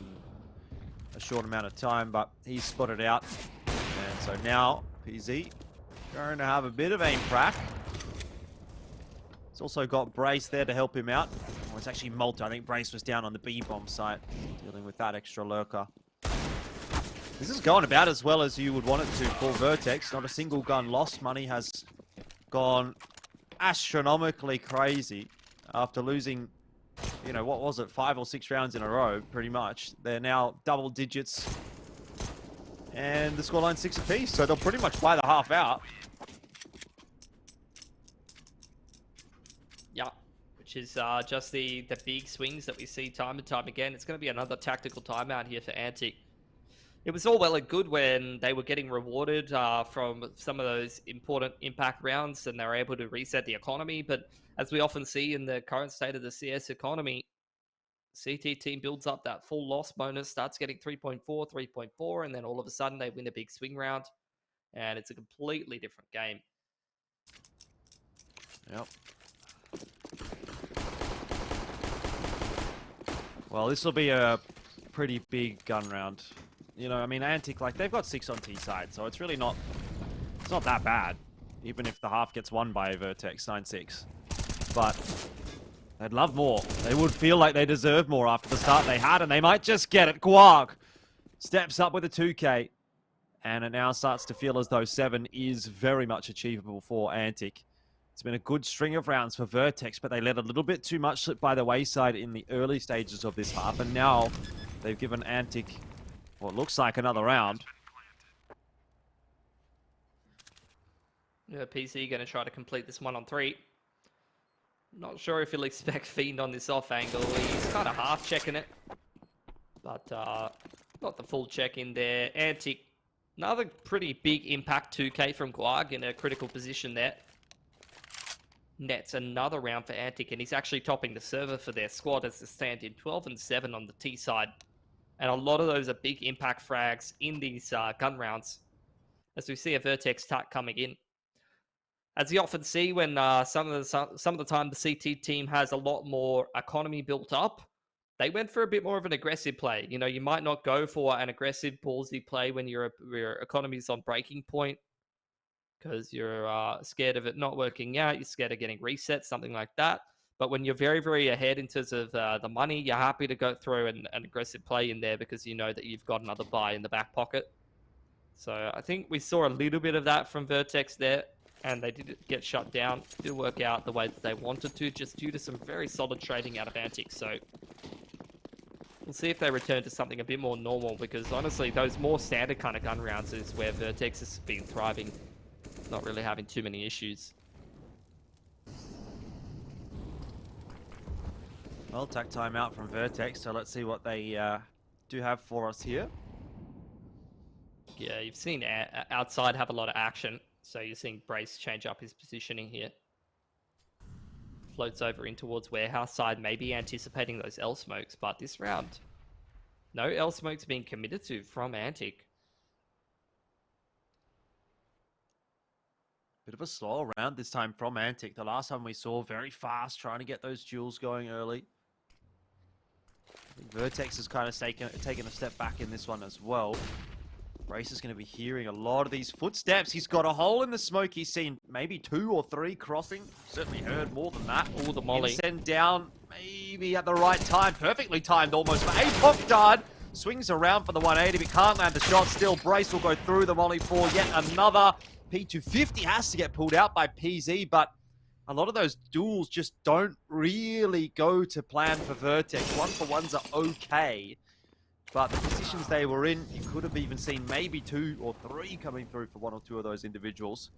a short amount of time, but he's spotted out. And so now PZ going to have a bit of aim crack. He's also got Brace there to help him out. Oh, it's actually Malta. I think Brace was down on the B-bomb site dealing with that extra lurker. This is going about as well as you would want it to for Vertex. Not a single gun lost. Money has gone astronomically crazy after losing, you know, what was it, 5 or 6 rounds in a row, pretty much. They're now double digits. And the scoreline 6 apiece, so they'll pretty much buy the half out. Yeah, which is just the big swings that we see time and time again. It's going to be another tactical timeout here for Antic. It was all well and good when they were getting rewarded from some of those important impact rounds and they were able to reset the economy. But as we often see in the current state of the CS economy, CT team builds up that full loss bonus, starts getting 3.4, 3.4, and then all of a sudden they win a big swing round. And it's a completely different game. Yep. Well, this will be a pretty big gun round. You know, I mean, Antic, like, they've got 6 on T side, so it's really not, it's not that bad. Even if the half gets won by Vertex, 9-6. But they'd love more. They would feel like they deserve more after the start they had, and they might just get it. Guag steps up with a 2K, and it now starts to feel as though 7 is very much achievable for Antic. It's been a good string of rounds for Vertex, but they let a little bit too much slip by the wayside in the early stages of this half, and now they've given Antic what looks like another round. Yeah, PC going to try to complete this 1-on-3. Not sure if he'll expect Fiend on this off angle. He's kind of half checking it, but not the full check in there. Antic, another pretty big impact 2K from Guag in a critical position there. Nets another round for Antic, and he's actually topping the server for their squad as they stand in 12-7 on the T side. And a lot of those are big impact frags in these gun rounds, as we see a Vertex tack coming in. As you often see when some of the time the CT team has a lot more economy built up, they went for a bit more of an aggressive play. You know, you might not go for an aggressive ballsy play when your economy is on breaking point because you're scared of it not working out, you're scared of getting reset, something like that. But when you're very, very ahead in terms of the money, you're happy to go through an aggressive play in there because you know that you've got another buy in the back pocket. So I think we saw a little bit of that from Vertex there, and they did get shut down. Didn't work out the way that they wanted to, just due to some very solid trading out of Antic. So we'll see if they return to something a bit more normal, because honestly, those more standard kind of gun rounds is where Vertex has been thriving, not really having too many issues. Well, tack time out from Vertex, so let's see what they do have for us here. Yeah, you've seen outside have a lot of action, so you're seeing Brace change up his positioning here. Floats over in towards Warehouse side, maybe anticipating those L smokes, but this round, no L smokes being committed to from Antic. Bit of a slower round this time from Antic. The last time we saw very fast, trying to get those duels going early. I think Vertex has kind of taken a step back in this one as well. Brace is going to be hearing a lot of these footsteps. He's got a hole in the smoke. He's seen maybe 2 or 3 crossing. Certainly heard more than that. Oh, the molly. Send down maybe at the right time. Perfectly timed almost. But Apok died. Swings around for the 180, but can't land the shot. Still, Brace will go through the molly for yet another. P250 has to get pulled out by PZ, but a lot of those duels just don't really go to plan for Vertex. 1-for-1s are okay, but the positions they were in, you could have even seen maybe 2 or 3 coming through for 1 or 2 of those individuals.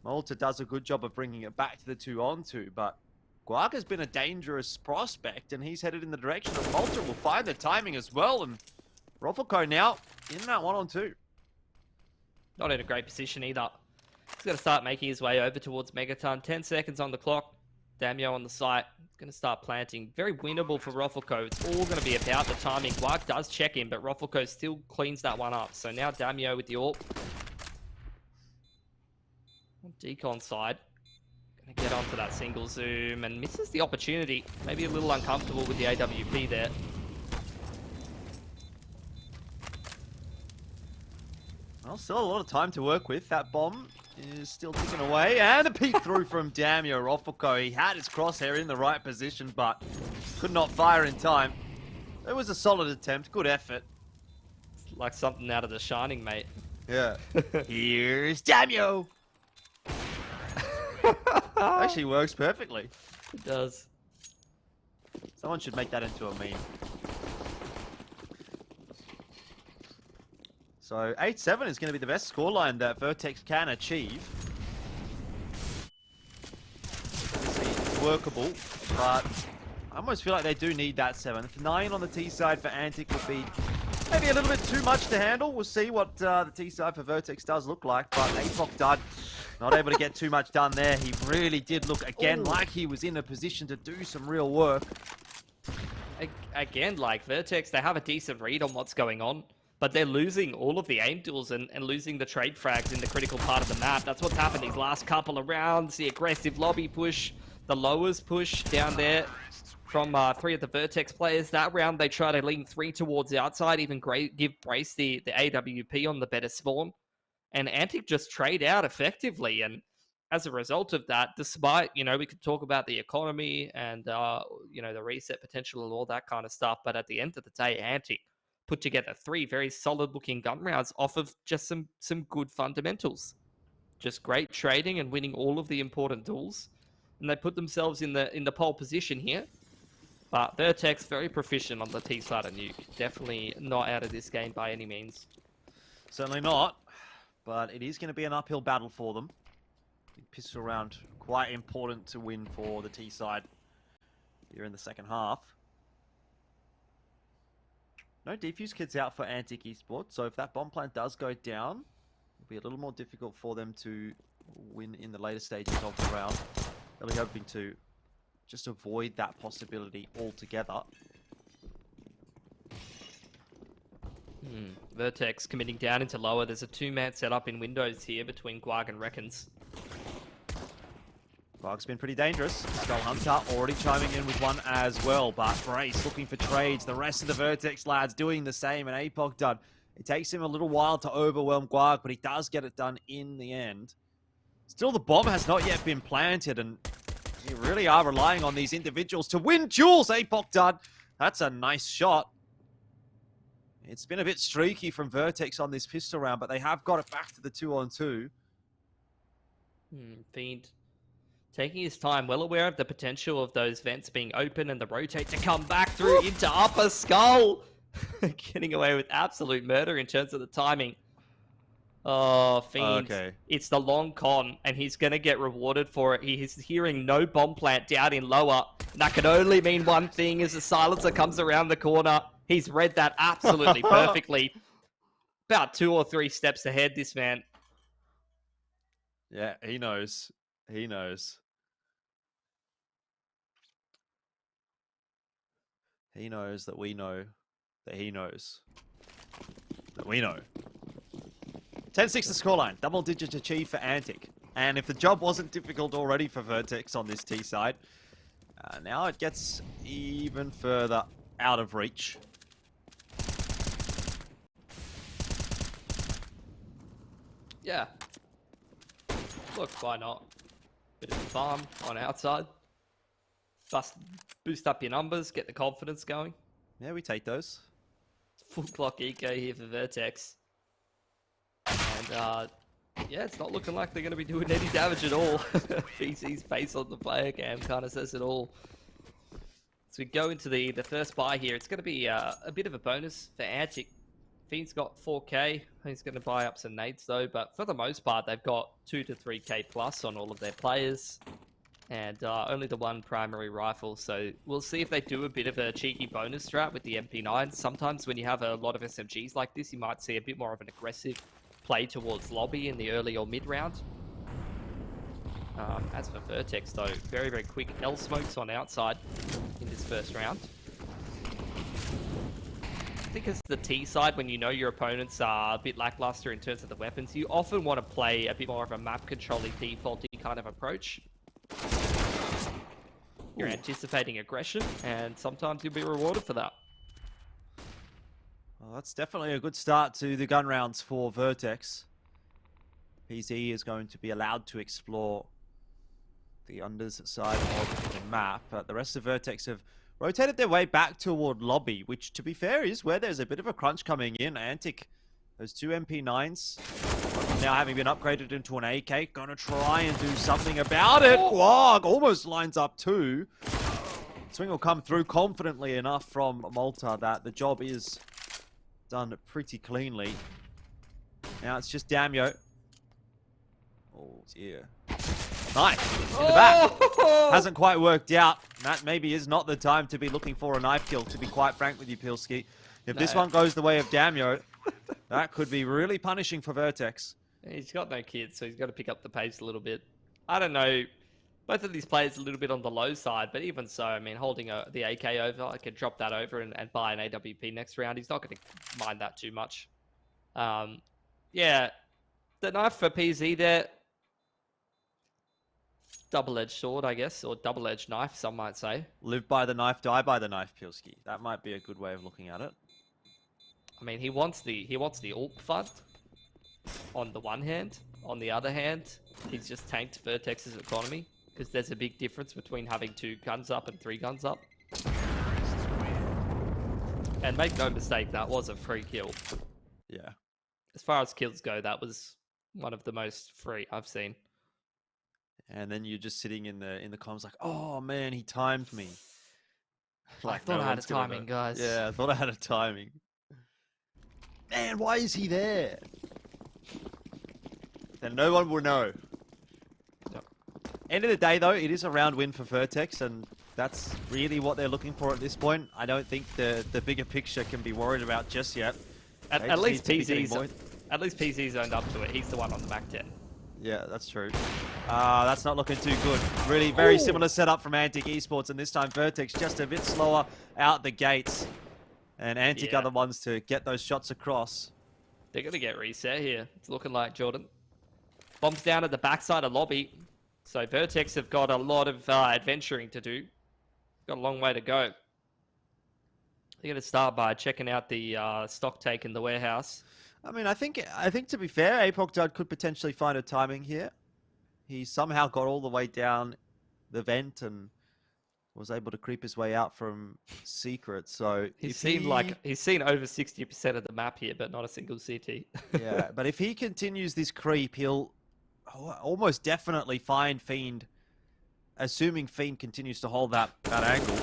Malta does a good job of bringing it back to the 2-on-2, but Guag has been a dangerous prospect, and he's headed in the direction of Malta. Will find the timing as well, and Roffelko now in that 1-on-2. Not in a great position either. He's got to start making his way over towards Megaton. 10 seconds on the clock. Damio on the site. Going to start planting. Very winnable for Roffelko. It's all going to be about the timing. Guark does check in, but Roffelko still cleans that one up. So now Damio with the AWP. On Decon side. Going to get onto that single zoom and misses the opportunity. Maybe a little uncomfortable with the AWP there. Well, still a lot of time to work with. That bomb is still ticking away. And a peek through from Damio Roffelko. He had his crosshair in the right position, but could not fire in time. It was a solid attempt. Good effort. It's like something out of The Shining, mate. Yeah. Here's Damio. Actually works perfectly. It does. Someone should make that into a meme. So 8-7 is going to be the best scoreline that Vertex can achieve. It's workable, but I almost feel like they do need that 7. 9 on the T side for Antic would be maybe a little bit too much to handle. We'll see what the T side for Vertex does look like, but APOC Dud not able to get too much done there. He really did look again like he was in a position to do some real work. Again, like Vertex, they have a decent read on what's going on. But they're losing all of the aim duels and losing the trade frags in the critical part of the map. That's what's happened these last couple of rounds. The aggressive lobby push, the lowers push down there from 3 of the Vertex players. That round, they try to lean 3 towards the outside, even give Brace the AWP on the better spawn. And Antic just trade out effectively. And as a result of that, despite, you know, we could talk about the economy and, you know, the reset potential and all that kind of stuff. But at the end of the day, Antic put together 3 very solid-looking gun rounds off of just some good fundamentals. Just great trading and winning all of the important duels. And they put themselves in the pole position here. But Vertex, very proficient on the T side of Nuke. Definitely not out of this game by any means. Certainly not, but it is going to be an uphill battle for them. The pistol round, quite important to win for the T side here in the second half. No defuse kits out for Antic Esports, so if that bomb plant does go down, it'll be a little more difficult for them to win in the later stages of the round. Really hoping to just avoid that possibility altogether. Vertex committing down into lower. There's a 2-man setup in windows here between Guag and Reckons. Guag's been pretty dangerous. Skull Hunter already chiming in with one as well, but Brace looking for trades. The rest of the Vertex lads doing the same, and APOC done. It takes him a little while to overwhelm Guag, but he does get it done in the end. Still, the bomb has not yet been planted, and you really are relying on these individuals to win duels, APOC done. That's a nice shot. It's been a bit streaky from Vertex on this pistol round, but they have got it back to the 2-on-2. Fiend taking his time, well aware of the potential of those vents being open and the rotate to come back through into upper skull. Getting away with absolute murder in terms of the timing. Oh, Fiend. Okay. It's the long con, and he's going to get rewarded for it. He is hearing no bomb plant down in lower. And that can only mean one thing as the silencer comes around the corner. He's read that absolutely perfectly. About 2 or 3 steps ahead, this man. Yeah, he knows. He knows. He knows that we know that he knows that we know. 10-6 the scoreline. Double digit achieved for Antic. And if the job wasn't difficult already for Vertex on this T side, now it gets even further out of reach. Yeah. Look, why not? Bit of a farm on outside. Boost up your numbers, get the confidence going. Yeah, we take those. Full clock eco here for Vertex. And, yeah, it's not looking like they're going to be doing any damage at all. VC's face on the player cam kind of says it all. So we go into the first buy here. It's going to be a bit of a bonus for Antic. Fiend's got 4k. He's going to buy up some nades though, but for the most part, they've got 2 to 3k plus on all of their players. And only the 1 primary rifle, so we'll see if they do a bit of a cheeky bonus strat with the MP9. Sometimes when you have a lot of SMGs like this, you might see a bit more of an aggressive play towards lobby in the early or mid round. As for Vertex, though, very, very quick L smokes on outside in this first round. I think it's the T side, when you know your opponents are a bit lackluster in terms of the weapons, you often want to play a bit more of a map controlling defaulty kind of approach. You're anticipating aggression, and sometimes you'll be rewarded for that. Well, that's definitely a good start to the gun rounds for Vertex. PZ is going to be allowed to explore the unders side of the map, but the rest of Vertex have rotated their way back toward lobby, which, to be fair, is where there's a bit of a crunch coming in. Antic, those two MP9s, now having been upgraded into an AK, gonna try and do something about it. Guag almost lines up too. Swing will come through confidently enough from Malta that the job is done pretty cleanly. Now it's just Damio. Oh dear. Knife in the back. Hasn't quite worked out. That maybe is not the time to be looking for a knife kill, to be quite frank with you, Pilski. If this one goes the way of Damio, that could be really punishing for Vertex. He's got no kids, so he's got to pick up the pace a little bit. I don't know. Both of these players a little bit on the low side, but even so, I mean, holding the AK over, I could drop that over and buy an AWP next round. He's not going to mind that too much. Yeah, the knife for PZ there. Double-edged sword, I guess, or double-edged knife, some might say. Live by the knife, die by the knife, Pilski. That might be a good way of looking at it. I mean, he wants the AWP FUD on the one hand. On the other hand, he's just tanked Vertex's economy, because there's a big difference between having 2 guns up and 3 guns up. And make no mistake, that was a free kill. Yeah. As far as kills go, that was one of the most free I've seen. And then you're just sitting in the comms like, oh man, he timed me. I thought I had a timing, guys. Yeah, I thought I had a timing. Man, why is he there? Then no one will know. Yep. End of the day, though, it is a round win for Vertex, and that's really what they're looking for at this point. I don't think the bigger picture can be worried about just yet. At least PZ's owned up to it. He's the one on the Mac 10. Yeah, that's true. That's not looking too good. Really very similar setup from Antic Esports, and this time Vertex just a bit slower out the gates. And Antic are the ones to get those shots across. They're going to get reset here. It's looking like, Jordan. Bombs down at the backside of lobby. So Vertex have got a lot of adventuring to do. Got a long way to go. They're going to start by checking out the stock take in the warehouse. I mean, I think to be fair, Apoc Dud could potentially find a timing here. He somehow got all the way down the vent and was able to creep his way out from Secret. So he's seen over 60% of the map here, but not a single CT. Yeah, but if he continues this creep, he'll almost definitely find Fiend, assuming Fiend continues to hold that angle.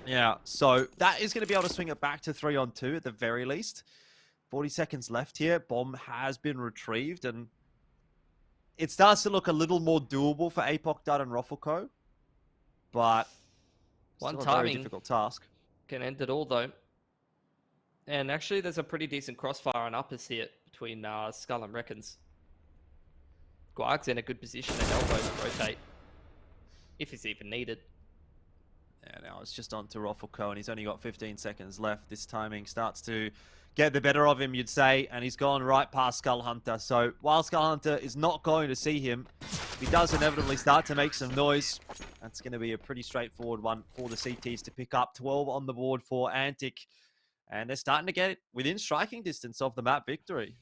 Yeah, so that is going to be able to swing it back to 3-on-2 at the very least. 40 seconds left here. Bomb has been retrieved, and it starts to look a little more doable for Apoc Dud and Ruffleco, but one still a very timing difficult task. Can end it all, though. And actually, there's a pretty decent crossfire on uppers here between Skull and Reckons. Guag's in a good position and elbows to rotate, if it's even needed. Yeah, now it's just on to Ruffleco, and he's only got 15 seconds left. This timing starts to get the better of him, you'd say, and he's gone right past Skull Hunter. So while Skull Hunter is not going to see him, he does inevitably start to make some noise. That's going to be a pretty straightforward one for the CTs to pick up. 12 on the board for Antic, and they're starting to get it within striking distance of the map victory.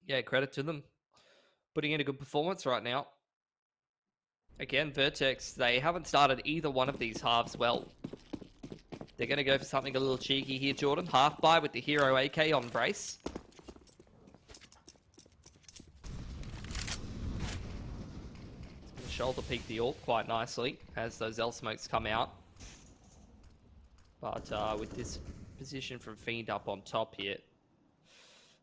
Yeah, credit to them. Putting in a good performance right now. Again, Vertex, they haven't started either one of these halves well. They're going to go for something a little cheeky here, Jordan. Half buy with the Hero AK on Brace. Shoulder peek the AWP quite nicely as those L smokes come out. But with this position from Fiend up on top here.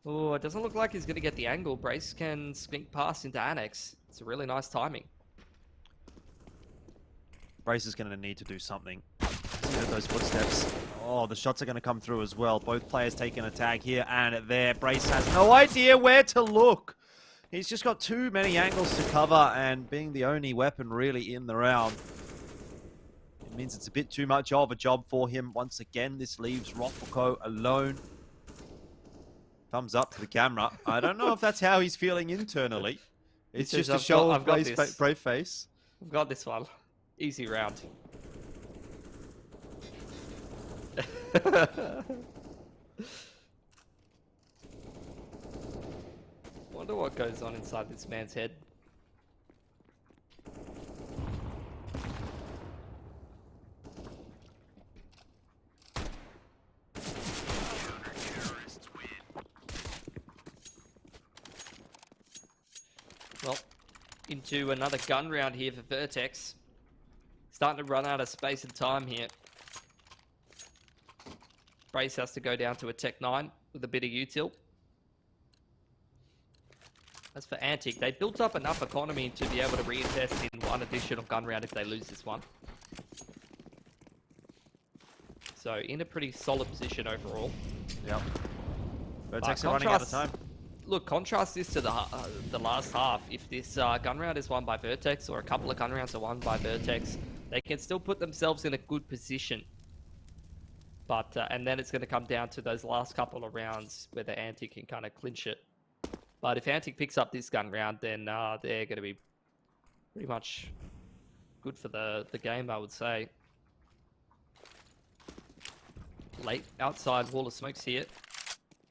Oh, it doesn't look like he's going to get the angle. Brace can skink past into Annex. It's a really nice timing. Brace is going to need to do something. Those footsteps. Oh, the shots are going to come through as well. Both players taking a tag here and there. Brace has no idea where to look. He's just got too many angles to cover, and being the only weapon really in the round, it means it's a bit too much of a job for him. Once again, this leaves Rofoko alone. Thumbs up to the camera. I don't know if that's how he's feeling internally. It's just a show of brave face. We've got this one. Easy round. Wonder what goes on inside this man's head. Well, into another gun round here for Vertex. Starting to run out of space and time here. Brace has to go down to a Tech 9 with a bit of util. As for Antic, they built up enough economy to be able to reinvest in one additional gun round if they lose this one. So in a pretty solid position overall. Yep. Vertex are running out of time. Look, contrast this to the last half. If this gun round is won by Vertex, or a couple of gun rounds are won by Vertex, they can still put themselves in a good position. But and then it's going to come down to those last couple of rounds where the Antic can kind of clinch it. But if Antic picks up this gun round, then they're going to be pretty much good for the game, I would say. Late outside wall of smokes here.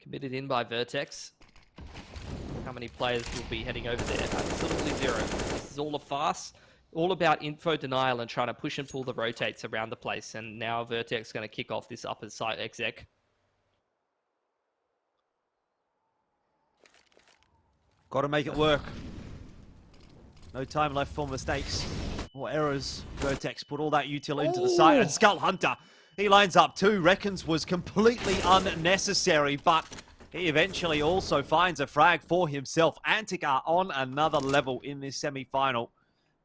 Committed in by Vertex. How many players will be heading over there? Absolutely zero. This is all a farce. All about info denial and trying to push and pull the rotates around the place. And now Vertex is going to kick off this upper site exec. Got to make it work. No time left for mistakes or errors. Vertex put all that util into the site, and Skull Hunter, he lines up too. Reckons was completely unnecessary, but he eventually also finds a frag for himself. Antic are on another level in this semi-final,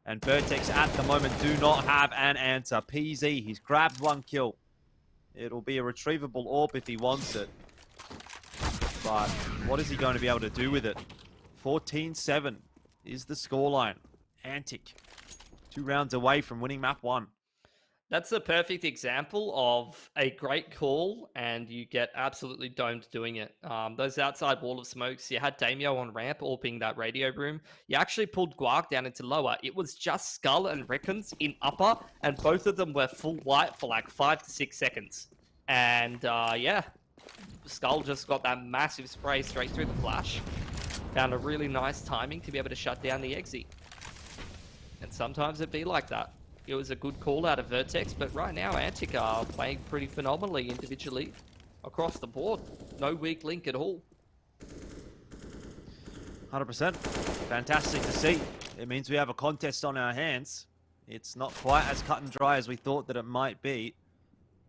and Vertex at the moment do not have an answer. PZ, he's grabbed one kill. It'll be a retrievable orb if he wants it, but what is he going to be able to do with it? 14-7 is the scoreline. Antic, 2 rounds away from winning map 1. That's a perfect example of a great call, and you get absolutely domed doing it. Those outside wall of smokes, you had Damio on ramp, orping that radio room. You actually pulled Guark down into lower. It was just Skull and Reckons in upper, and both of them were full white for like 5 to 6 seconds. And yeah, Skull just got that massive spray straight through the flash. Found a really nice timing to be able to shut down the exit. And sometimes it'd be like that. It was a good call out of Vertex, but right now Antic are playing pretty phenomenally individually across the board. No weak link at all. 100%. Fantastic to see. It means we have a contest on our hands. It's not quite as cut and dry as we thought that it might be.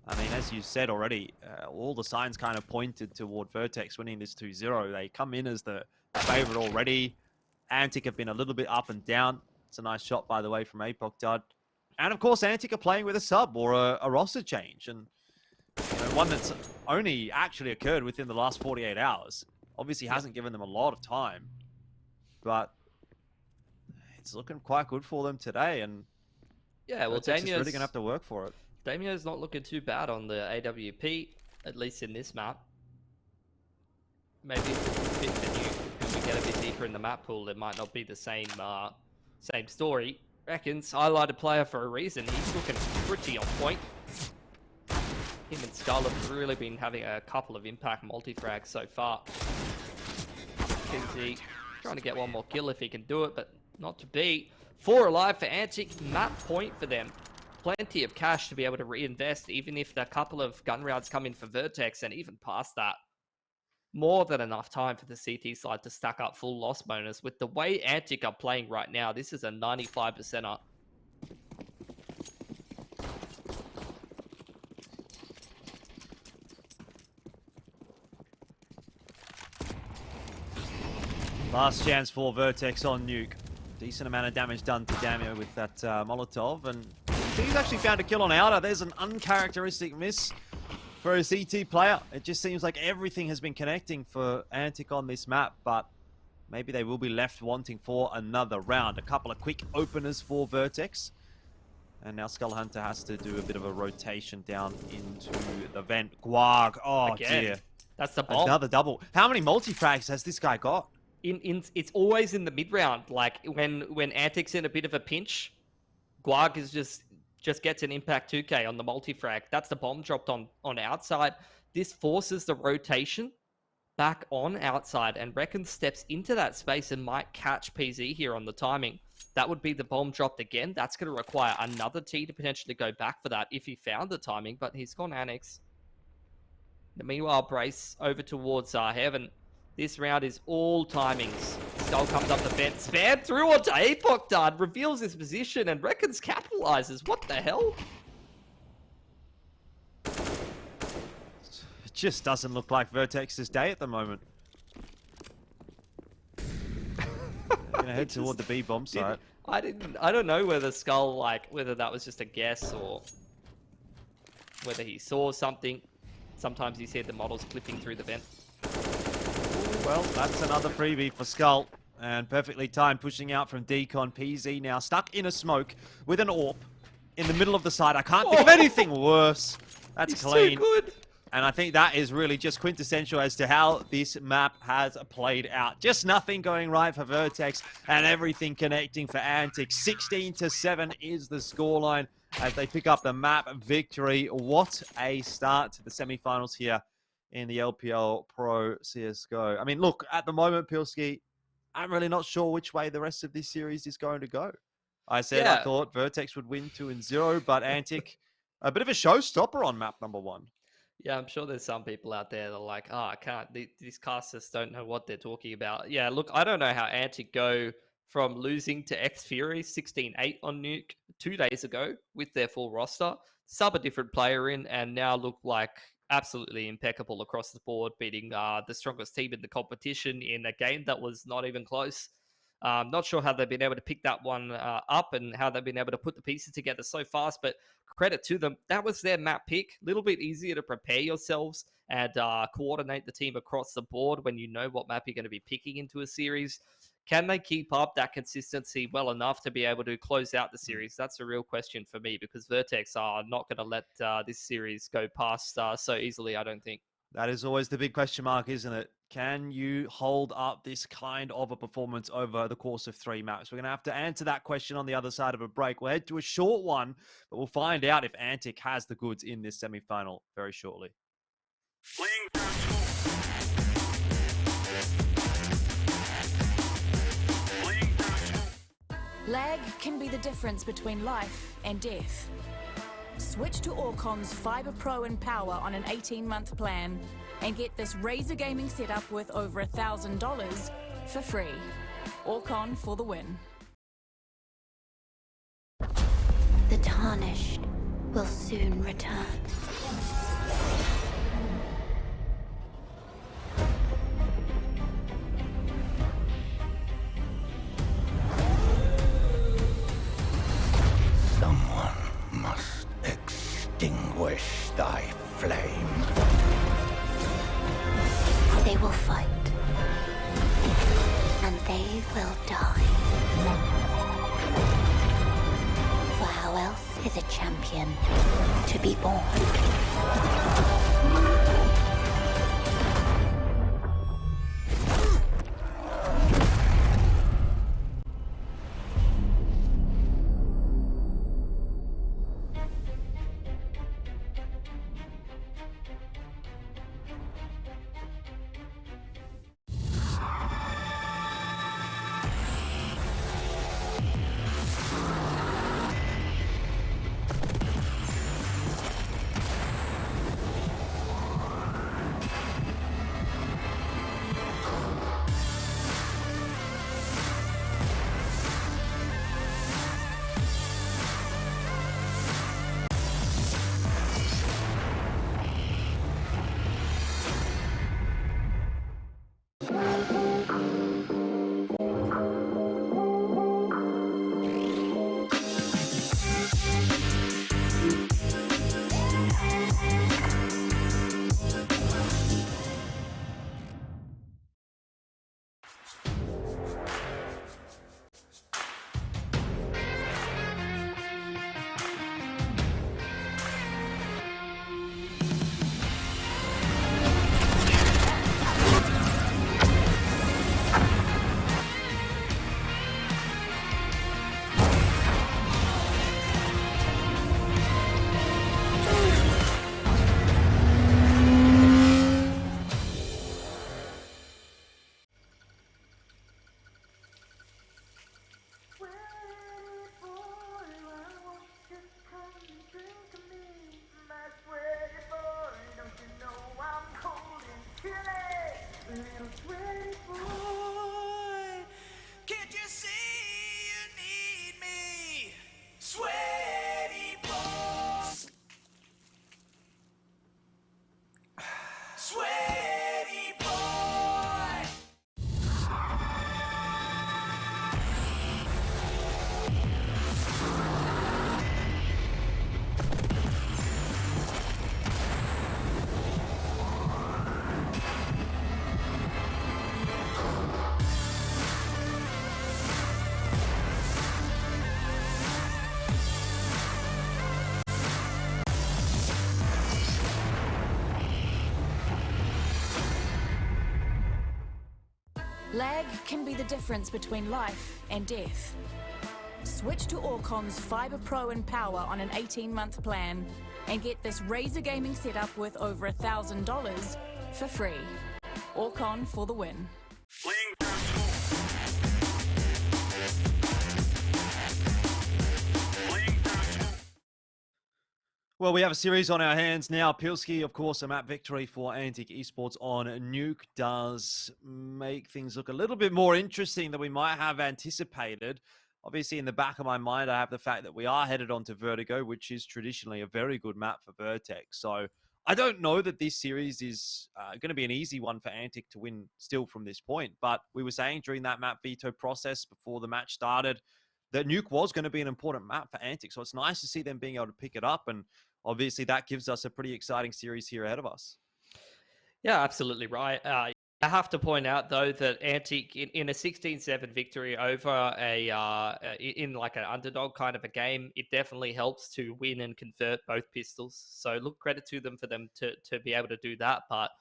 I mean, as you said already, all the signs kind of pointed toward Vertex winning this 2-0. They come in as the favorite already. Antic have been a little bit up and down. It's a nice shot, by the way, from Apoc Dud. And of course, Antic are playing with a sub or a roster change, and you know, one that's only actually occurred within the last 48 hours. Obviously hasn't given them a lot of time, but it's looking quite good for them today. And yeah, well, Damio's really gonna have to work for it. Damio's not looking too bad on the AWP, at least in this map. Maybe if it's a bit for new, and we get a bit deeper in the map pool, it might not be the same same story. Reckons, highlighted player for a reason. He's looking pretty on point. Him and Skull have really been having a couple of impact multi-frags so far. Kinsey trying to get one more kill if he can do it, but not to be. 4 alive for Antic, map point for them. Plenty of cash to be able to reinvest, even if a couple of gun rounds come in for Vertex, and even past that. More than enough time for the CT side to stack up full loss bonus. With the way Antic are playing right now, this is a 95%er. Last chance for Vertex on Nuke. Decent amount of damage done to Damio with that Molotov, and he's actually found a kill on Outer. There's an uncharacteristic miss for a CT player. It just seems like everything has been connecting for Antic on this map, but maybe they will be left wanting for another round. A couple of quick openers for Vertex. And now Skull Hunter has to do a bit of a rotation down into the vent. Guag, oh Again, dear. that's the bomb. Another double. How many multi-frags has this guy got? It's always in the mid round. Like when Antic's in a bit of a pinch, Guag is just gets an impact 2k on the multi-frag. That's the bomb dropped on outside. This forces the rotation back on outside, and Reckon steps into that space and might catch PZ here on the timing. That would be the bomb dropped again. That's going to require another T to potentially go back for that if he found the timing, but he's gone Annex. Meanwhile, Brace over towards Heaven. This round is all timings. Skull comes up the fence, spam through onto Apoc Dart, reveals his position, and Reckons capitalizes. What the hell? It just doesn't look like Vertex's day at the moment. Gonna head toward the B bomb site. I don't know whether Skull, whether that was just a guess or whether he saw something. Sometimes you see the models clipping through the vent. Well, that's another freebie for Skull. And perfectly timed, pushing out from Decon. PZ now stuck in a smoke with an AWP in the middle of the site. I can't think of anything worse. That's He's clean. too good. And I think that is really just quintessential as to how this map has played out. Just nothing going right for Vertex and everything connecting for Antic. 16-7 is the scoreline as they pick up the map victory. What a start to the semifinals here in the LPL Pro CSGO. I mean, look, at the moment, Pilski, I'm really not sure which way the rest of this series is going to go. I said I thought Vertex would win 2-0, but Antic, a bit of a showstopper on map number 1. Yeah, I'm sure there's some people out there that are like, I can't, these casters don't know what they're talking about. Yeah, look, I don't know how Antic go from losing to X Fury 16-8 on Nuke 2 days ago with their full roster, sub a different player in, and now look like absolutely impeccable across the board, beating the strongest team in the competition in a game that was not even close. Not sure how they've been able to pick that one up and how they've been able to put the pieces together so fast, but credit to them. That was their map pick. A little bit easier to prepare yourselves and coordinate the team across the board when you know what map you're going to be picking into a series. Can they keep up that consistency well enough to be able to close out the series? That's a real question for me, because Vertex are not going to let this series go past so easily, I don't think. That is always the big question mark, isn't it? Can you hold up this kind of a performance over the course of 3 maps? We're going to have to answer that question on the other side of a break. We'll head to a short one, but we'll find out if Antic has the goods in this semi-final very shortly. Lag can be the difference between life and death. Switch to Orcon's Fiber Pro and Power on an 18-month plan and get this Razer gaming setup worth over $1,000 for free. Orcon for the win. The Tarnished will soon return. Someone must extinguish thy flame. They will fight. And they will die. For how else is a champion to be born? Lag can be the difference between life and death. Switch to Orcon's Fibre Pro and Power on an 18-month plan and get this Razer gaming setup worth over $1,000 for free. Orcon for the win. Well, we have a series on our hands now. Pilski, of course, a map victory for Antic Esports on Nuke does make things look a little bit more interesting than we might have anticipated. Obviously, in the back of my mind, I have the fact that we are headed on to Vertigo, which is traditionally a very good map for Vertex. So I don't know that this series is going to be an easy one for Antic to win still from this point. But we were saying during that map veto process before the match started that Nuke was going to be an important map for Antic. So it's nice to see them being able to pick it up. And obviously that gives us a pretty exciting series here ahead of us. Yeah, absolutely right. I have to point out though that Antic in a 16-7 victory over in like an underdog kind of a game, it definitely helps to win and convert both pistols. So look, credit to them for them to be able to do that. But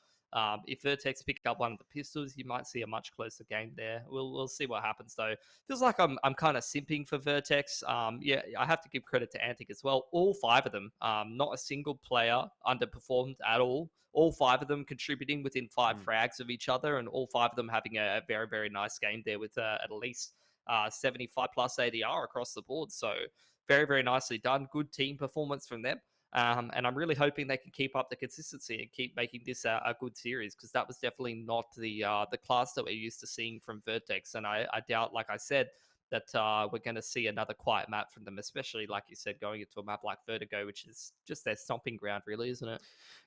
if Vertex pick up one of the pistols, you might see a much closer game there. We'll see what happens though. Feels like I'm kind of simping for Vertex. Yeah, I have to give credit to Antic as well. All 5 of them, not a single player underperformed at all. All 5 of them contributing within 5 frags of each other, and all 5 of them having a very, very nice game there with at least 75 plus ADR across the board. So very, very nicely done. Good team performance from them. And I'm really hoping they can keep up the consistency and keep making this a good series, because that was definitely not the class that we're used to seeing from Vertex. And I doubt, like I said, that we're going to see another quiet map from them, especially, like you said, going into a map like Vertigo, which is just their stomping ground, really, isn't it?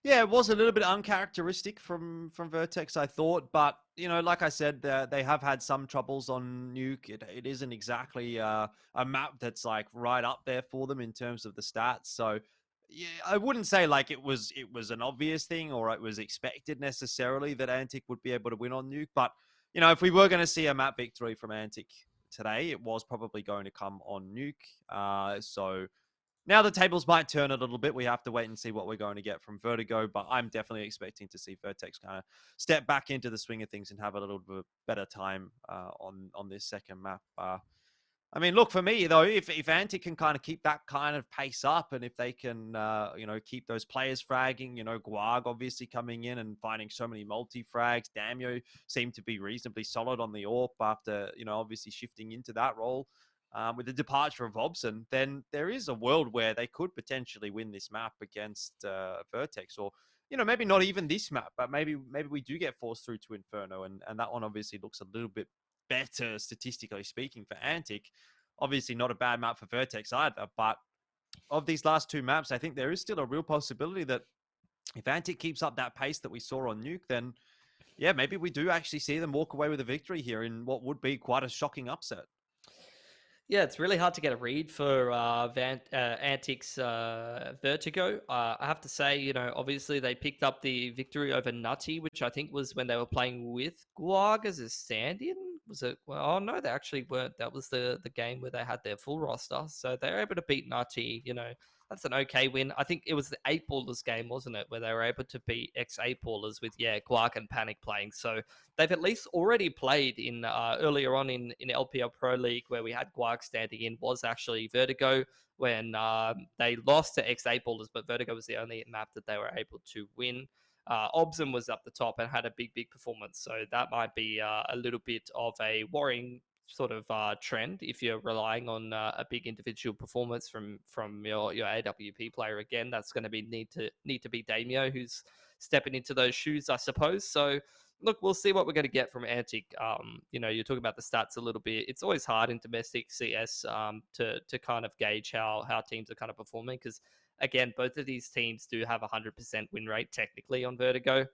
Yeah, it was a little bit uncharacteristic from Vertex, I thought. But, you know, like I said, they have had some troubles on Nuke. It isn't exactly a map that's like right up there for them in terms of the stats. So yeah, I wouldn't say like it was an obvious thing or it was expected necessarily that Antic would be able to win on Nuke. But, you know, if we were going to see a map victory from Antic today, it was probably going to come on Nuke. So now the tables might turn a little bit. We have to wait and see what we're going to get from Vertigo, but I'm definitely expecting to see Vertex kind of step back into the swing of things and have a little bit better time on this second map. I mean, look, for me, though, if Antic can kind of keep that kind of pace up, and if they can, you know, keep those players fragging, you know, Guag obviously coming in and finding so many multi-frags. Damio seemed to be reasonably solid on the AWP after, you know, obviously shifting into that role. With the departure of Hobson, then there is a world where they could potentially win this map against Vertex, or, you know, maybe not even this map, but maybe we do get forced through to Inferno, and that one obviously looks a little bit better statistically speaking for Antic. Obviously not a bad map for Vertex either, but of these last 2 maps, I think there is still a real possibility that if Antic keeps up that pace that we saw on Nuke, then yeah, maybe we do actually see them walk away with a victory here in what would be quite a shocking upset. Yeah, it's really hard to get a read for Antic's Vertigo. I have to say, you know, obviously they picked up the victory over Nutty, which I think was when they were playing with Guag as a stand-in. Was it? Well, oh no, they actually weren't. That was the game where they had their full roster, so they were able to beat Nutty. You know, that's an okay win. I think it was the 8-ballers game, wasn't it, where they were able to beat ex-8-ballers with Guag and Panic playing. So they've at least already played in earlier on in LPL Pro League, where we had Guag standing in, was actually Vertigo when they lost to ex-8-ballers, but Vertigo was the only map that they were able to win. Obson was up the top and had a big performance, so that might be a little bit of a worrying sort of trend if you're relying on a big individual performance from your AWP player. Again, that's going to be need to be Damio, who's stepping into those shoes, I suppose. So look, we'll see what we're going to get from Antic. You know, you're talking about the stats a little bit. It's always hard in domestic CS to kind of gauge how teams are kind of performing, because again, both of these teams do have 100% win rate technically on Vertigo,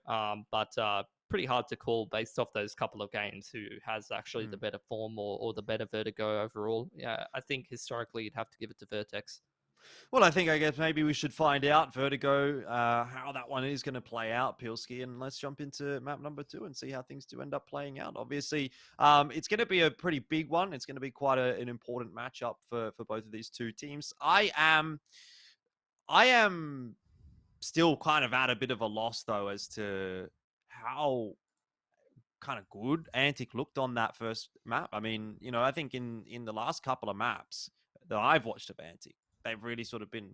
but pretty hard to call based off those couple of games who has actually the better form or the better Vertigo overall. Yeah, I think historically you'd have to give it to Vertex. Well, I guess maybe we should find out Vertigo, how that one is going to play out, Pilski, and let's jump into map number 2 and see how things do end up playing out. Obviously, it's going to be a pretty big one. It's going to be quite an important matchup for both of these 2 teams. I am still kind of at a bit of a loss, though, as to how kind of good Antic looked on that first map. I mean, you know, I think in the last couple of maps that I've watched of Antic, they've really sort of been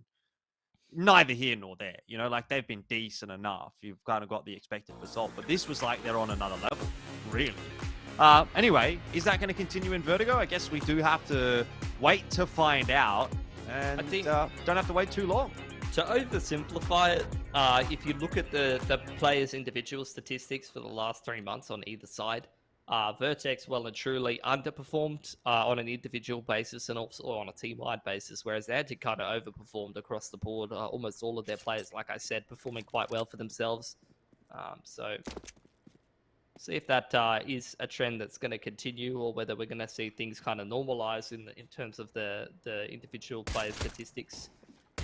neither here nor there. You know, like they've been decent enough. You've kind of got the expected result, but this was like they're on another level, really. Anyway, is that going to continue in Vertigo? I guess we do have to wait to find out, and I think don't have to wait too long. To oversimplify it, if you look at the players' individual statistics for the last 3 months on either side, Vertex well and truly underperformed on an individual basis and also on a team-wide basis, whereas Antic kind of overperformed across the board. Almost all of their players, like I said, performing quite well for themselves. So see if that is a trend that's going to continue, or whether we're going to see things kind of normalize in terms of the individual player statistics.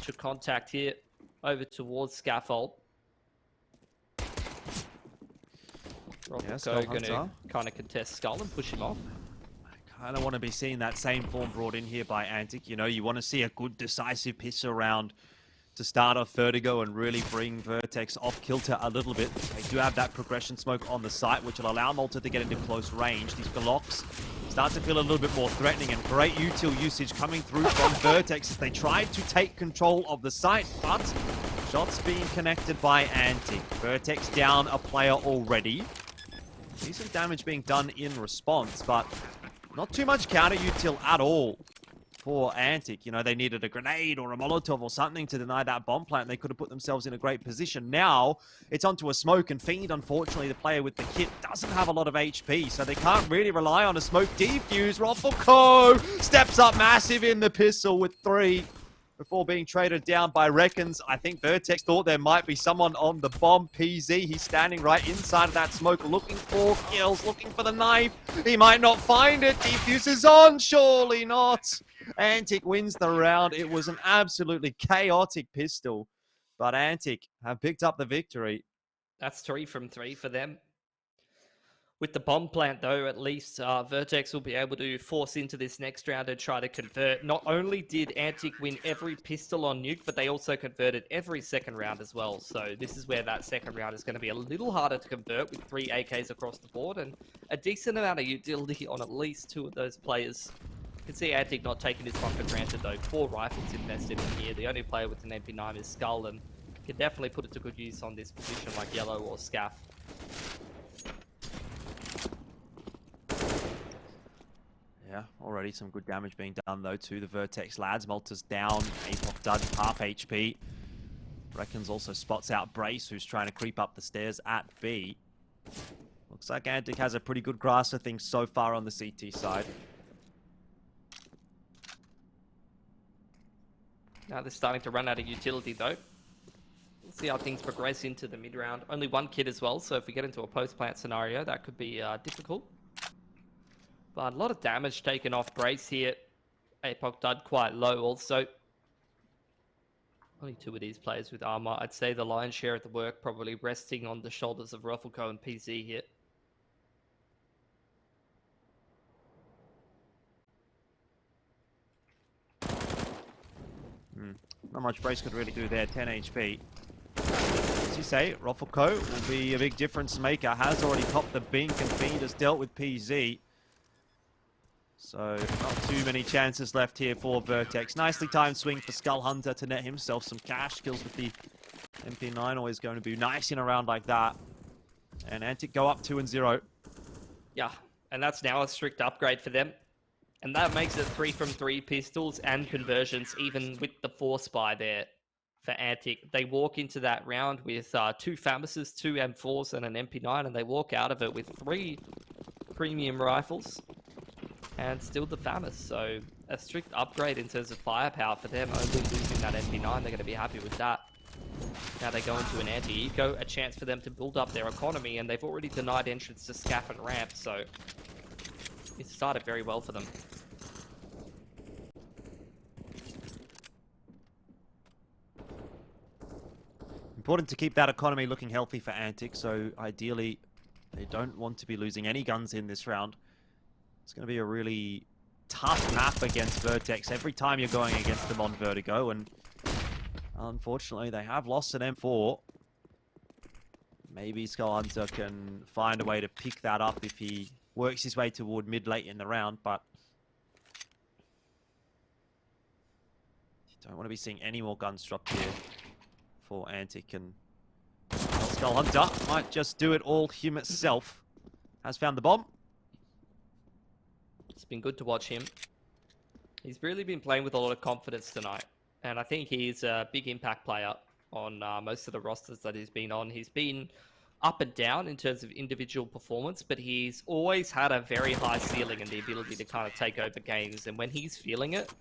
Should contact here over towards Scaffold. Robco going to kind of contest Skull and push him off. I kind of want to be seeing that same form brought in here by Antic. You know, you want to see a good decisive pistol round to start off Vertigo and really bring Vertex off kilter a little bit. They do have that progression smoke on the site, which will allow Malta to get into close range. These Glocks start to feel a little bit more threatening, and great util usage coming through from Vertex as they tried to take control of the site, but shots being connected by Antic. Vertex down a player already. Decent damage being done in response, but not too much counter util at all for Antic. You know, they needed a grenade or a Molotov or something to deny that bomb plant. They could have put themselves in a great position. Now, it's onto a smoke, and Fiend, unfortunately, the player with the kit, doesn't have a lot of HP, so they can't really rely on a smoke defuse. Roffelco steps up massive in the pistol with 3 before being traded down by Reckons. I think Vertex thought there might be someone on the bomb. PZ, he's standing right inside of that smoke, looking for kills, looking for the knife. He might not find it. Defuse is on, surely not. Antic wins the round. It was an absolutely chaotic pistol, but Antic have picked up the victory. That's 3 from 3 for them. With the bomb plant, though, at least Vertex will be able to force into this next round and try to convert. Not only did Antic win every pistol on nuke, but they also converted every second round as well. So this is where that second round is going to be a little harder to convert, with 3 AKs across the board and a decent amount of utility on at least 2 of those players. You can see Antic not taking this one for granted, though. 4 rifles invested in here. The only player with an MP9 is Skull, and can definitely put it to good use on this position like Yellow or Scaff. Yeah, already some good damage being done, though, to the Vertex lads. Malta's down, Apoc done, half HP. Reckons also spots out Brace, who's trying to creep up the stairs at B. Looks like Antic has a pretty good grasp of things so far on the CT side. Now they're starting to run out of utility, though. We'll see how things progress into the mid-round. Only 1 kid as well, so if we get into a post-plant scenario, that could be difficult. But a lot of damage taken off Brace here. Apoc dud quite low also. Only 2 of these players with armor. I'd say the lion's share of the work probably resting on the shoulders of Roffelco and PZ here. Not much Brace could really do there, 10 HP. As you say, Roffelco will be a big difference maker. Has already popped the Bink, and Fiend has dealt with PZ. So, not too many chances left here for Vertex. Nicely timed swing for Skull Hunter to net himself some cash. Kills with the MP9, always going to be nice in a round like that. And Antic go up 2-0. Yeah, and that's now a strict upgrade for them. And that makes it 3 from 3 pistols and conversions, even with the 4 spy there for Antic. They walk into that round with 2 Famises, 2 M4s, and an MP9, and they walk out of it with 3 premium rifles and still the Famis. So a strict upgrade in terms of firepower for them. Only losing that MP9, they're going to be happy with that. Now they go into an anti-eco, a chance for them to build up their economy, and they've already denied entrance to Scaff and Ramp, so it started very well for them. Important to keep that economy looking healthy for Antic, so ideally they don't want to be losing any guns in this round. It's going to be a really tough map against Vertex every time you're going against them on Vertigo, and unfortunately they have lost an M4. Maybe Skull Hunter can find a way to pick that up if he works his way toward mid-late in the round, but don't want to be seeing any more guns dropped here for Antic, and Skull Hunter might just do it all himself. Has found the bomb. It's been good to watch him. He's really been playing with a lot of confidence tonight, and I think he's a big impact player on most of the rosters that he's been on. He's been up and down in terms of individual performance, but he's always had a very high ceiling and the ability to kind of take over games. And when he's feeling it,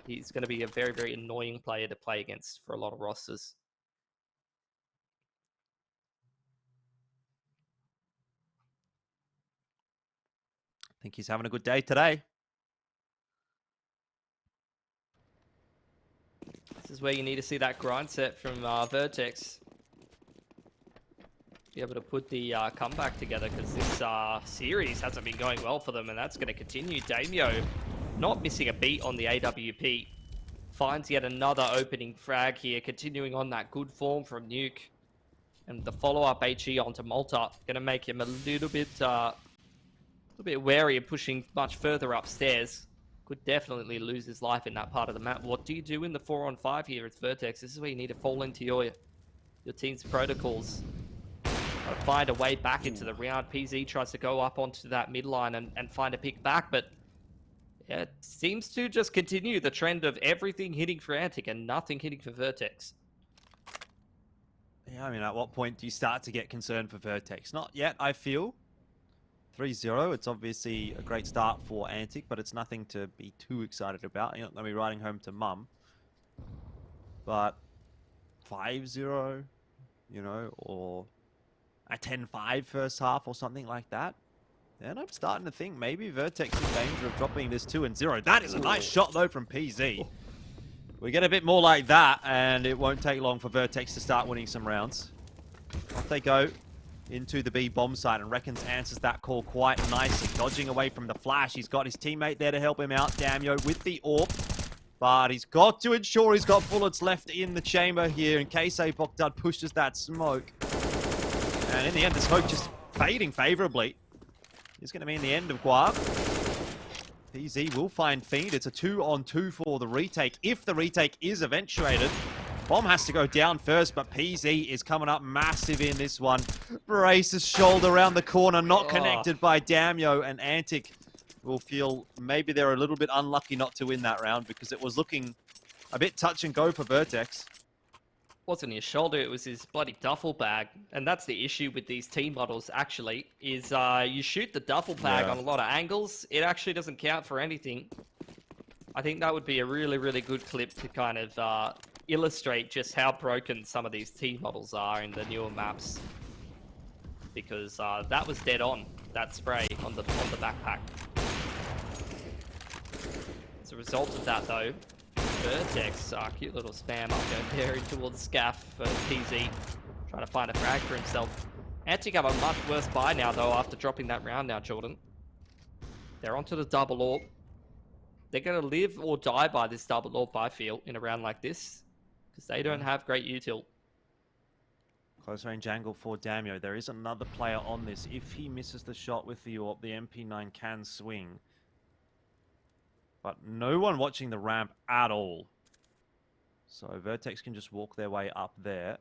he's going to be a very, very annoying player to play against for a lot of rosters. I think he's having a good day today. This is where you need to see that grind set from Vertex. Be able to put the comeback together, because this series hasn't been going well for them, and that's going to continue. Damio not missing a beat on the AWP. Finds yet another opening frag here, continuing on that good form from Nuke. And the follow-up HE onto Malta, going to make him a little bit wary of pushing much further upstairs. Could definitely lose his life in that part of the map. What do you do in the 4-on-5 here at Vertex? This is where you need to fall into your team's protocols. Find a way back into the round. PZ tries to go up onto that midline and find a pick back, but yeah, it seems to just continue the trend of everything hitting for Antic and nothing hitting for Vertex. Yeah, I mean, at what point do you start to get concerned for Vertex? Not yet, I feel. 3-0, it's obviously a great start for Antic, but it's nothing to be too excited about. You're not going to be riding home to mum. But 5-0, you know, or a 10-5 first half or something like that, then I'm starting to think maybe Vertex is in danger of dropping this 2-0. That is a nice shot, though, from PZ. We get a bit more like that, and it won't take long for Vertex to start winning some rounds. Off they go into the B bomb site, and Reckons answers that call quite nicely, dodging away from the flash. He's got his teammate there to help him out, Damio, with the AWP. But he's got to ensure he's got bullets left in the chamber here in case Bogdad pushes that smoke. And in the end, the smoke just fading favorably. It's going to be in the end of Guap. PZ will find Fiend. It's a 2-on-2 for the retake, if the retake is eventuated. Bomb has to go down first, but PZ is coming up massive in this one. Braces shoulder around the corner, not connected by Damio, and Antic will feel maybe they're a little bit unlucky not to win that round, because it was looking a bit touch and go for Vertex. Wasn't his shoulder, it was his bloody duffel bag. And that's the issue with these team models, actually, is you shoot the duffel bag on a lot of angles, it actually doesn't count for anything. I think that would be a really, really good clip to kind of illustrate just how broken some of these team models are in the newer maps. Because that was dead on, that spray on the backpack. As a result of that, though, Vertex, cute little spam up going there towards Scaff for PZ, trying to find a frag for himself. Antic have a much worse buy now, though, after dropping that round now, Jordan. They're onto the double AWP. They're going to live or die by this double AWP, I feel, in a round like this, because they don't have great util. Close range angle for Damio. There is another player on this. If he misses the shot with the AWP, the MP9 can swing. But no one watching the ramp at all. So Vertex can just walk their way up there.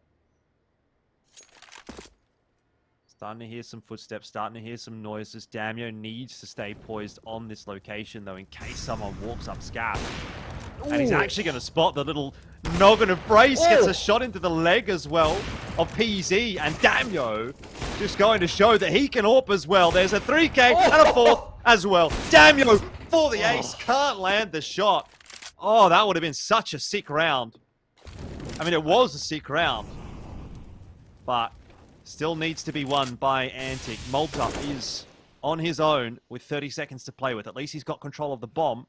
Starting to hear some footsteps, starting to hear some noises. Damio needs to stay poised on this location, though, in case someone walks up Scaff. And he's actually going to spot the little noggin of Brace. Gets a shot into the leg as well of PZ. And Damio just going to show that he can AWP as well. There's a 3K and a 4th as well. Damio for the ace. Can't land the shot. Oh, that would have been such a sick round. I mean, it was a sick round. But still needs to be won by Antic. Malta is on his own with 30 seconds to play with. At least he's got control of the bomb.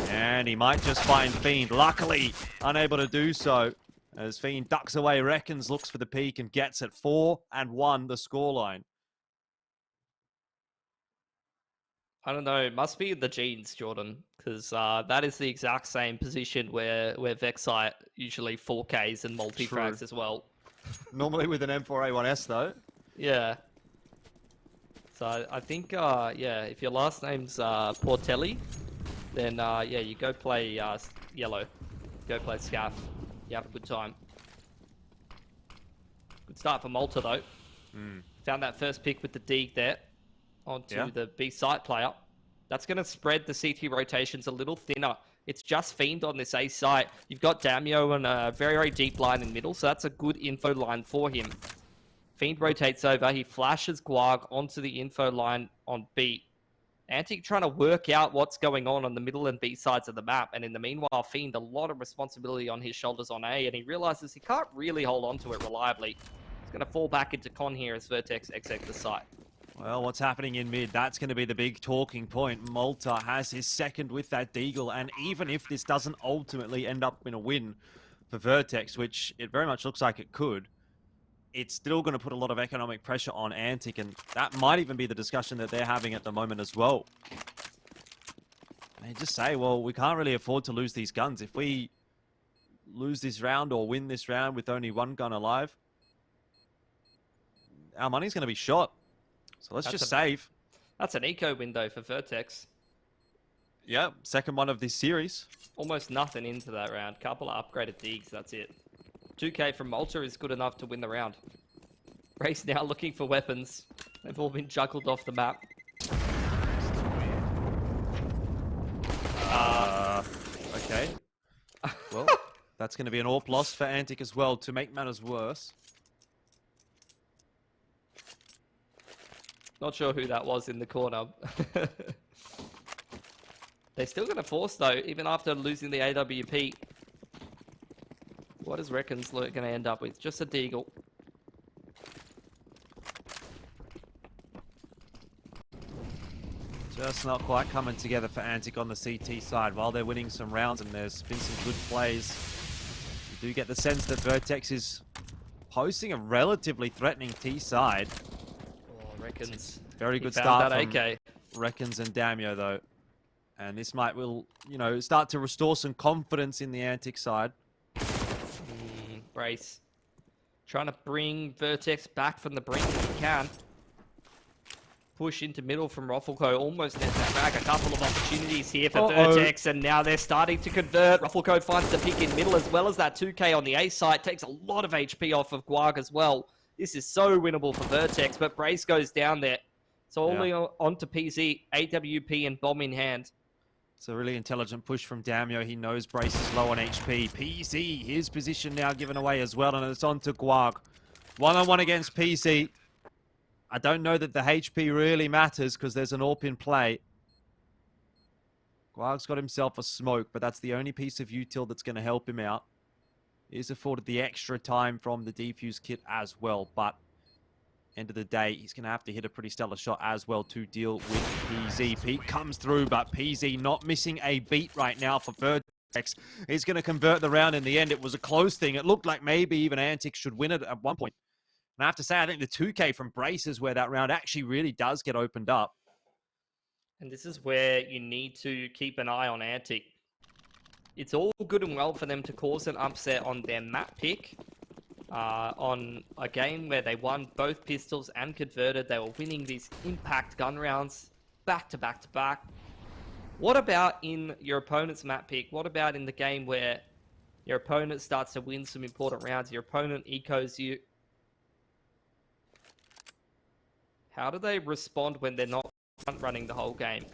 And he might just find Fiend. Luckily, unable to do so. As Fiend ducks away, Reckons, looks for the peak and gets it. 4-1 the scoreline. I don't know, it must be the genes, Jordan, because that is the exact same position where Vexite usually 4Ks and multi-frags as well. Normally with an M4A1S, though. Yeah. So I think, yeah, if your last name's Portelli, then yeah, you go play yellow. Go play Scaff. You have a good time. Good start for Malta, though. Found that first pick with the Deeg there onto the B site player. That's going to spread the CT rotations a little thinner. It's just Fiend on this A site. You've got Damio on a very, very deep line in middle, so that's a good info line for him. Fiend rotates over. He flashes Guag onto the info line on B. Antic trying to work out what's going on the middle and B sides of the map. And in the meanwhile, Fiend, a lot of responsibility on his shoulders on A. And he realizes he can't really hold on to it reliably. He's going to fall back into con here as Vertex exits the site. Well, what's happening in mid? That's going to be the big talking point. Malta has his second with that Deagle. And even if this doesn't ultimately end up in a win for Vertex, which it very much looks like it could, it's still going to put a lot of economic pressure on Antic, and that might even be the discussion that they're having at the moment as well. And they just say, well, we can't really afford to lose these guns. If we lose this round or win this round with only one gun alive, our money's going to be shot. So let's just save. That's an eco window for Vertex. Yeah, second one of this series. Almost nothing into that round. Couple of upgraded Deegs, that's it. 2k from Malta is good enough to win the round. Race now looking for weapons. They've all been juggled off the map. Okay. Well, that's going to be an AWP loss for Antic as well to make matters worse. Not sure who that was in the corner. They're still going to force though, even after losing the AWP. What is Reckons going to end up with? Just a Deagle. Just not quite coming together for Antic on the CT side. While they're winning some rounds and there's been some good plays, you do get the sense that Vertex is posting a relatively threatening T side. Oh, Reckons. Very good He start found that from AK. Reckons and Damio though. And this will, you know, start to restore some confidence in the Antic side. Brace. Trying to bring Vertex back from the brink if he can. Push into middle from Ruffleco. Almost nets that back. A couple of opportunities here for Vertex, and now they're starting to convert. Ruffleco finds the pick in middle as well as that 2k on the A site. Takes a lot of HP off of Guag as well. This is so winnable for Vertex, but Brace goes down there. So only on to PZ, AWP and bomb in hand. It's a really intelligent push from Damio. He knows Brace is low on HP. PZ, his position now given away as well, and it's on to Guag. One-on-one against PZ. I don't know that the HP really matters because there's an AWP in play. Guag's got himself a smoke, but that's the only piece of util that's going to help him out. He's afforded the extra time from the defuse kit as well, but end of the day, he's going to have to hit a pretty stellar shot as well to deal with PZ. Pete comes through, but PZ not missing a beat right now for Vertex. He's going to convert the round in the end. It was a close thing. It looked like maybe even Antic should win it at one point. And I have to say, I think the 2k from Brace is where that round actually really does get opened up. And this is where you need to keep an eye on Antic. It's all good and well for them to cause an upset on their map pick. On a game where they won both pistols and converted. They were winning these impact gun rounds back to back to back. What about in your opponent's map pick? What about in the game where your opponent starts to win some important rounds? Your opponent ecos you. How do they respond when they're not front running the whole game?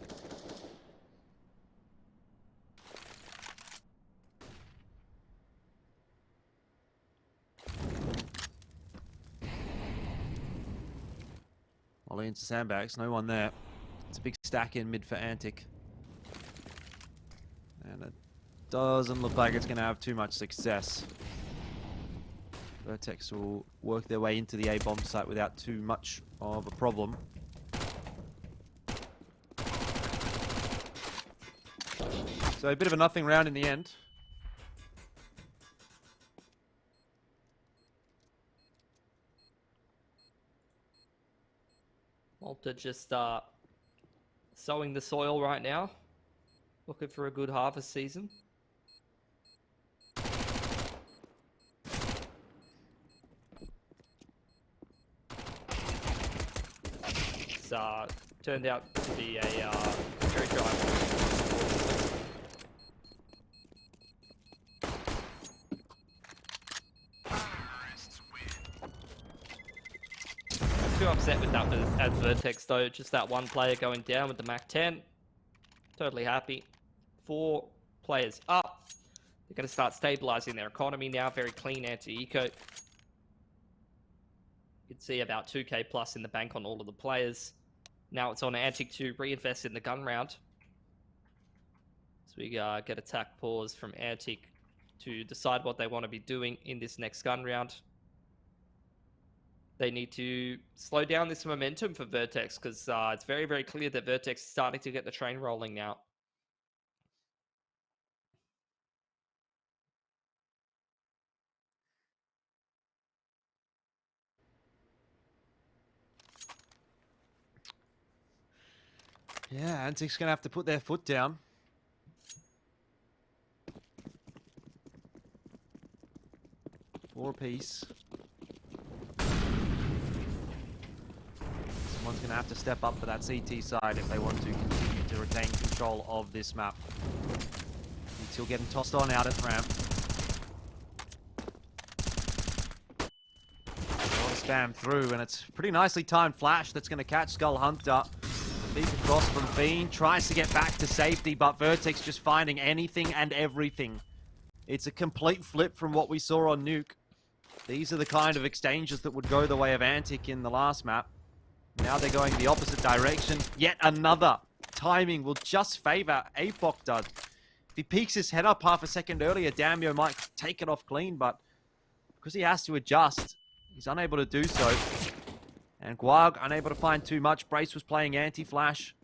Ollie into sandbags, no one there. It's a big stack in mid for Antic. And it doesn't look like it's going to have too much success. Vertex will work their way into the A-bomb site without too much of a problem. So a bit of a nothing round in the end. Malta just sowing the soil right now. Looking for a good harvest season. turned out to be a very dry one. Not too upset with that as Vertex though, just that one player going down with the Mac 10. Totally happy. 4 players up. They're going to start stabilizing their economy now. Very clean anti-eco. You can see about 2k plus in the bank on all of the players. Now it's on Antic to reinvest in the gun round. So we get attack pause from Antic to decide what they want to be doing in this next gun round. They need to slow down this momentum for Vertex because it's very, very clear that Vertex is starting to get the train rolling now. Yeah, Antic's going to have to put their foot down. Four apiece. Someone's going to have to step up for that CT side if they want to continue to retain control of this map. Until getting tossed on out at ramp. Spam through, and it's pretty nicely timed flash that's going to catch Skull Hunter. Deep across from Fiend, tries to get back to safety, but Vertex just finding anything and everything. It's a complete flip from what we saw on Nuke. These are the kind of exchanges that would go the way of Antic in the last map. Now they're going the opposite direction. Yet another timing will just favor APOC Dud. If he peeks his head up half a second earlier, Damio might take it off clean, but because he has to adjust, he's unable to do so. And Guag unable to find too much. Brace was playing anti-flash.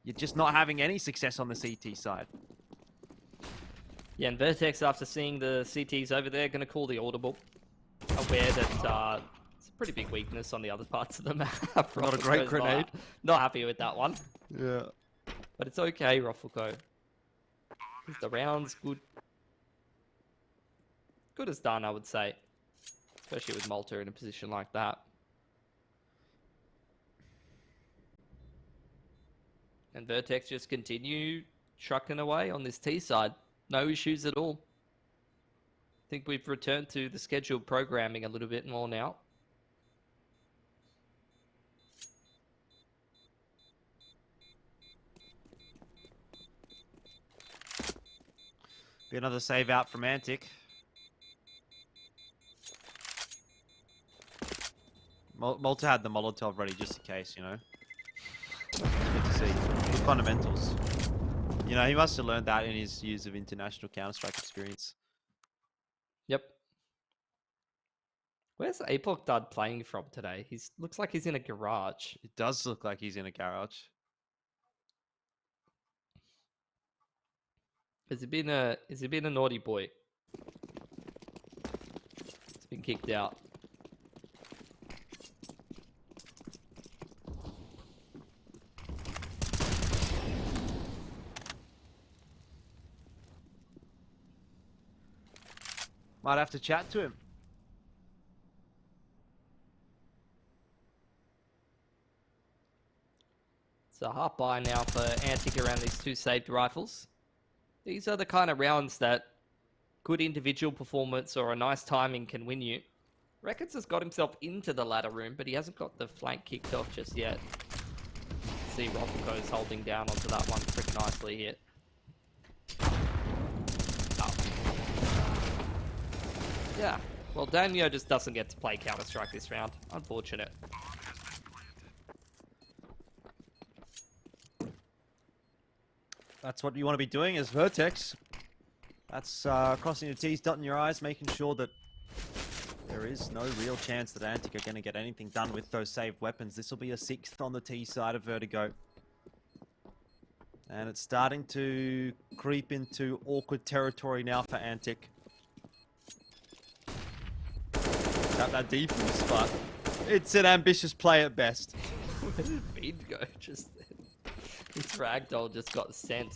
You're just not having any success on the CT side. Yeah, and Vertex, after seeing the CTs over there, going to call the audible. Aware that it's a pretty big weakness on the other parts of the map. Not a great grenade. Not happy with that one. Yeah. But it's okay, Ruffleco. The round's good. Good as done, I would say. Especially with Malta in a position like that. And Vertex just continue trucking away on this T side. No issues at all. I think we've returned to the scheduled programming a little bit more now. Be another save out from Antic. Malta had the Molotov ready just in case, you know. It's good to see. Good fundamentals. You know, he must have learned that in his years of international Counter-Strike experience. Yep. Where's APOC Dud playing from today? He looks like he's in a garage. It does look like he's in a garage. Has he been a naughty boy? He's been kicked out. Might have to chat to him. It's a hard buy now for Antic around these 2 saved rifles. These are the kind of rounds that good individual performance or a nice timing can win you. Records has got himself into the ladder room, but he hasn't got the flank kicked off just yet. See Rocco's holding down onto that one pretty nicely here. Yeah, well, Daniel just doesn't get to play Counter-Strike this round. Unfortunate. That's what you want to be doing as Vertex. That's crossing your T's, dotting your I's, making sure that there is no real chance that Antic are going to get anything done with those saved weapons. This will be a 6th on the T side of Vertigo. And it's starting to creep into awkward territory now for Antic. Tap that defense, but it's an ambitious play at best. Where did Feed go? Just his ragdoll just got sent.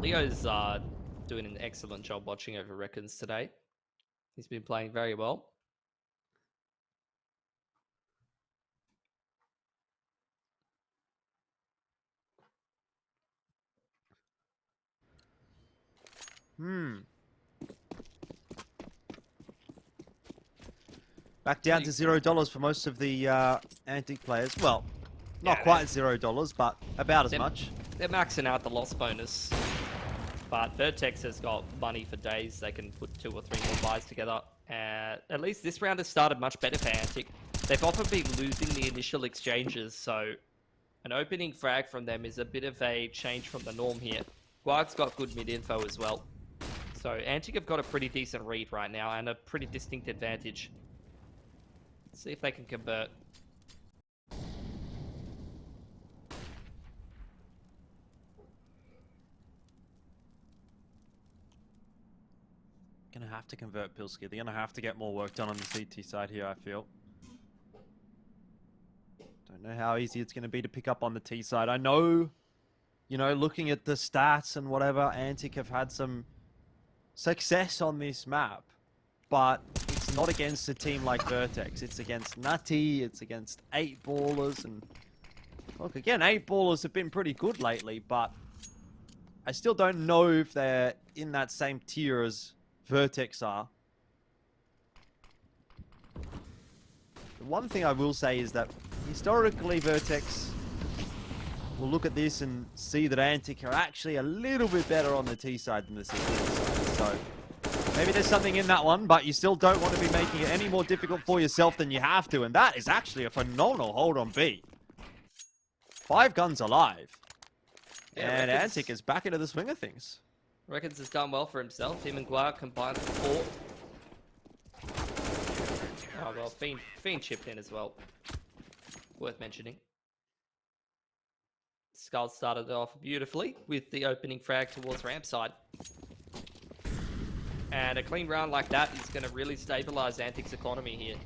Leo's doing an excellent job watching over Reckons today. He's been playing very well. Back down to $0 for most of the Antic players. Well, not quite $0, but about as much. They're maxing out the loss bonus. But Vertex has got money for days. They can put 2 or 3 more buys together. At least this round has started much better for Antic. They've often been losing the initial exchanges, so an opening frag from them is a bit of a change from the norm here. Guark's got good mid-info as well. So Antic have got a pretty decent read right now and a pretty distinct advantage. Let's see if they can convert. Gonna have to convert Pilski. They're gonna have to get more work done on the CT side here, I feel. Don't know how easy it's gonna be to pick up on the T side. I know, you know, looking at the stats and whatever, Antic have had some success on this map, but it's not against a team like Vertex. It's against Nutty, it's against 8-ballers, and look, again, 8-ballers have been pretty good lately, but I still don't know if they're in that same tier as Vertex are. The one thing I will say is that historically Vertex will look at this and see that Antic are actually a little bit better on the T side than the CT side. So maybe there's something in that one, but you still don't want to be making it any more difficult for yourself than you have to. And that is actually a phenomenal hold on B. 5 guns alive. Yeah, and Antic is back into the swing of things. Reckons has done well for himself. Him and Guark combined for 4. Oh, well, Fiend chipped in as well. Worth mentioning. Skull started off beautifully with the opening frag towards ramp side. And a clean round like that is going to really stabilize Antic's economy here.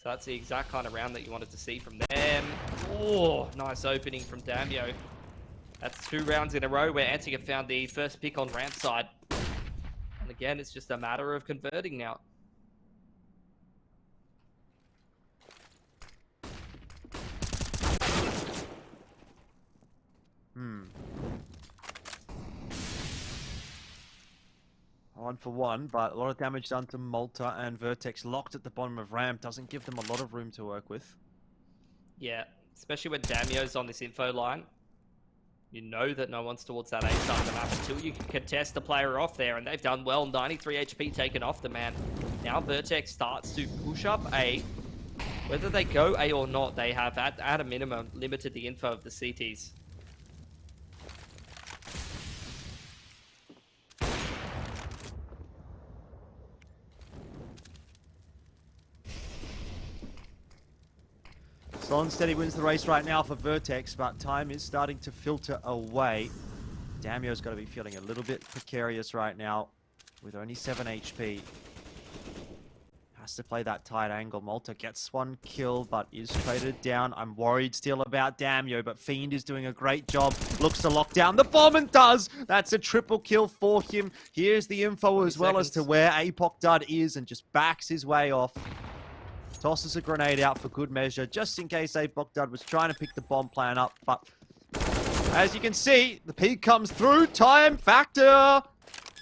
So that's the exact kind of round that you wanted to see from them. Oh, nice opening from Damio. That's 2 rounds in a row where Antic have found the first pick on ramp side. And again, it's just a matter of converting now. One for one, but a lot of damage done to Malta, and Vertex locked at the bottom of ramp. Doesn't give them a lot of room to work with. Yeah, especially when Damio's on this info line. You know that no one's towards that A side of the map until you can contest the player off there, and they've done well. 93 HP taken off the man. Now Vertex starts to push up A. Whether they go A or not, they have, at a minimum, limited the info of the CTs. Slow and steady wins the race right now for Vertex, but time is starting to filter away. Damio's got to be feeling a little bit precarious right now with only 7 HP. Has to play that tight angle. Malta gets 1 kill, but is traded down. I'm worried still about Damio, but Fiend is doing a great job. Looks to lock down the bomb and does. That's a triple kill for him. Here's the info as well as to where Apoc Dud is and just backs his way off. Tosses a grenade out for good measure, just in case Apoc Dud was trying to pick the bomb plan up. But as you can see, the peak comes through. Time factor.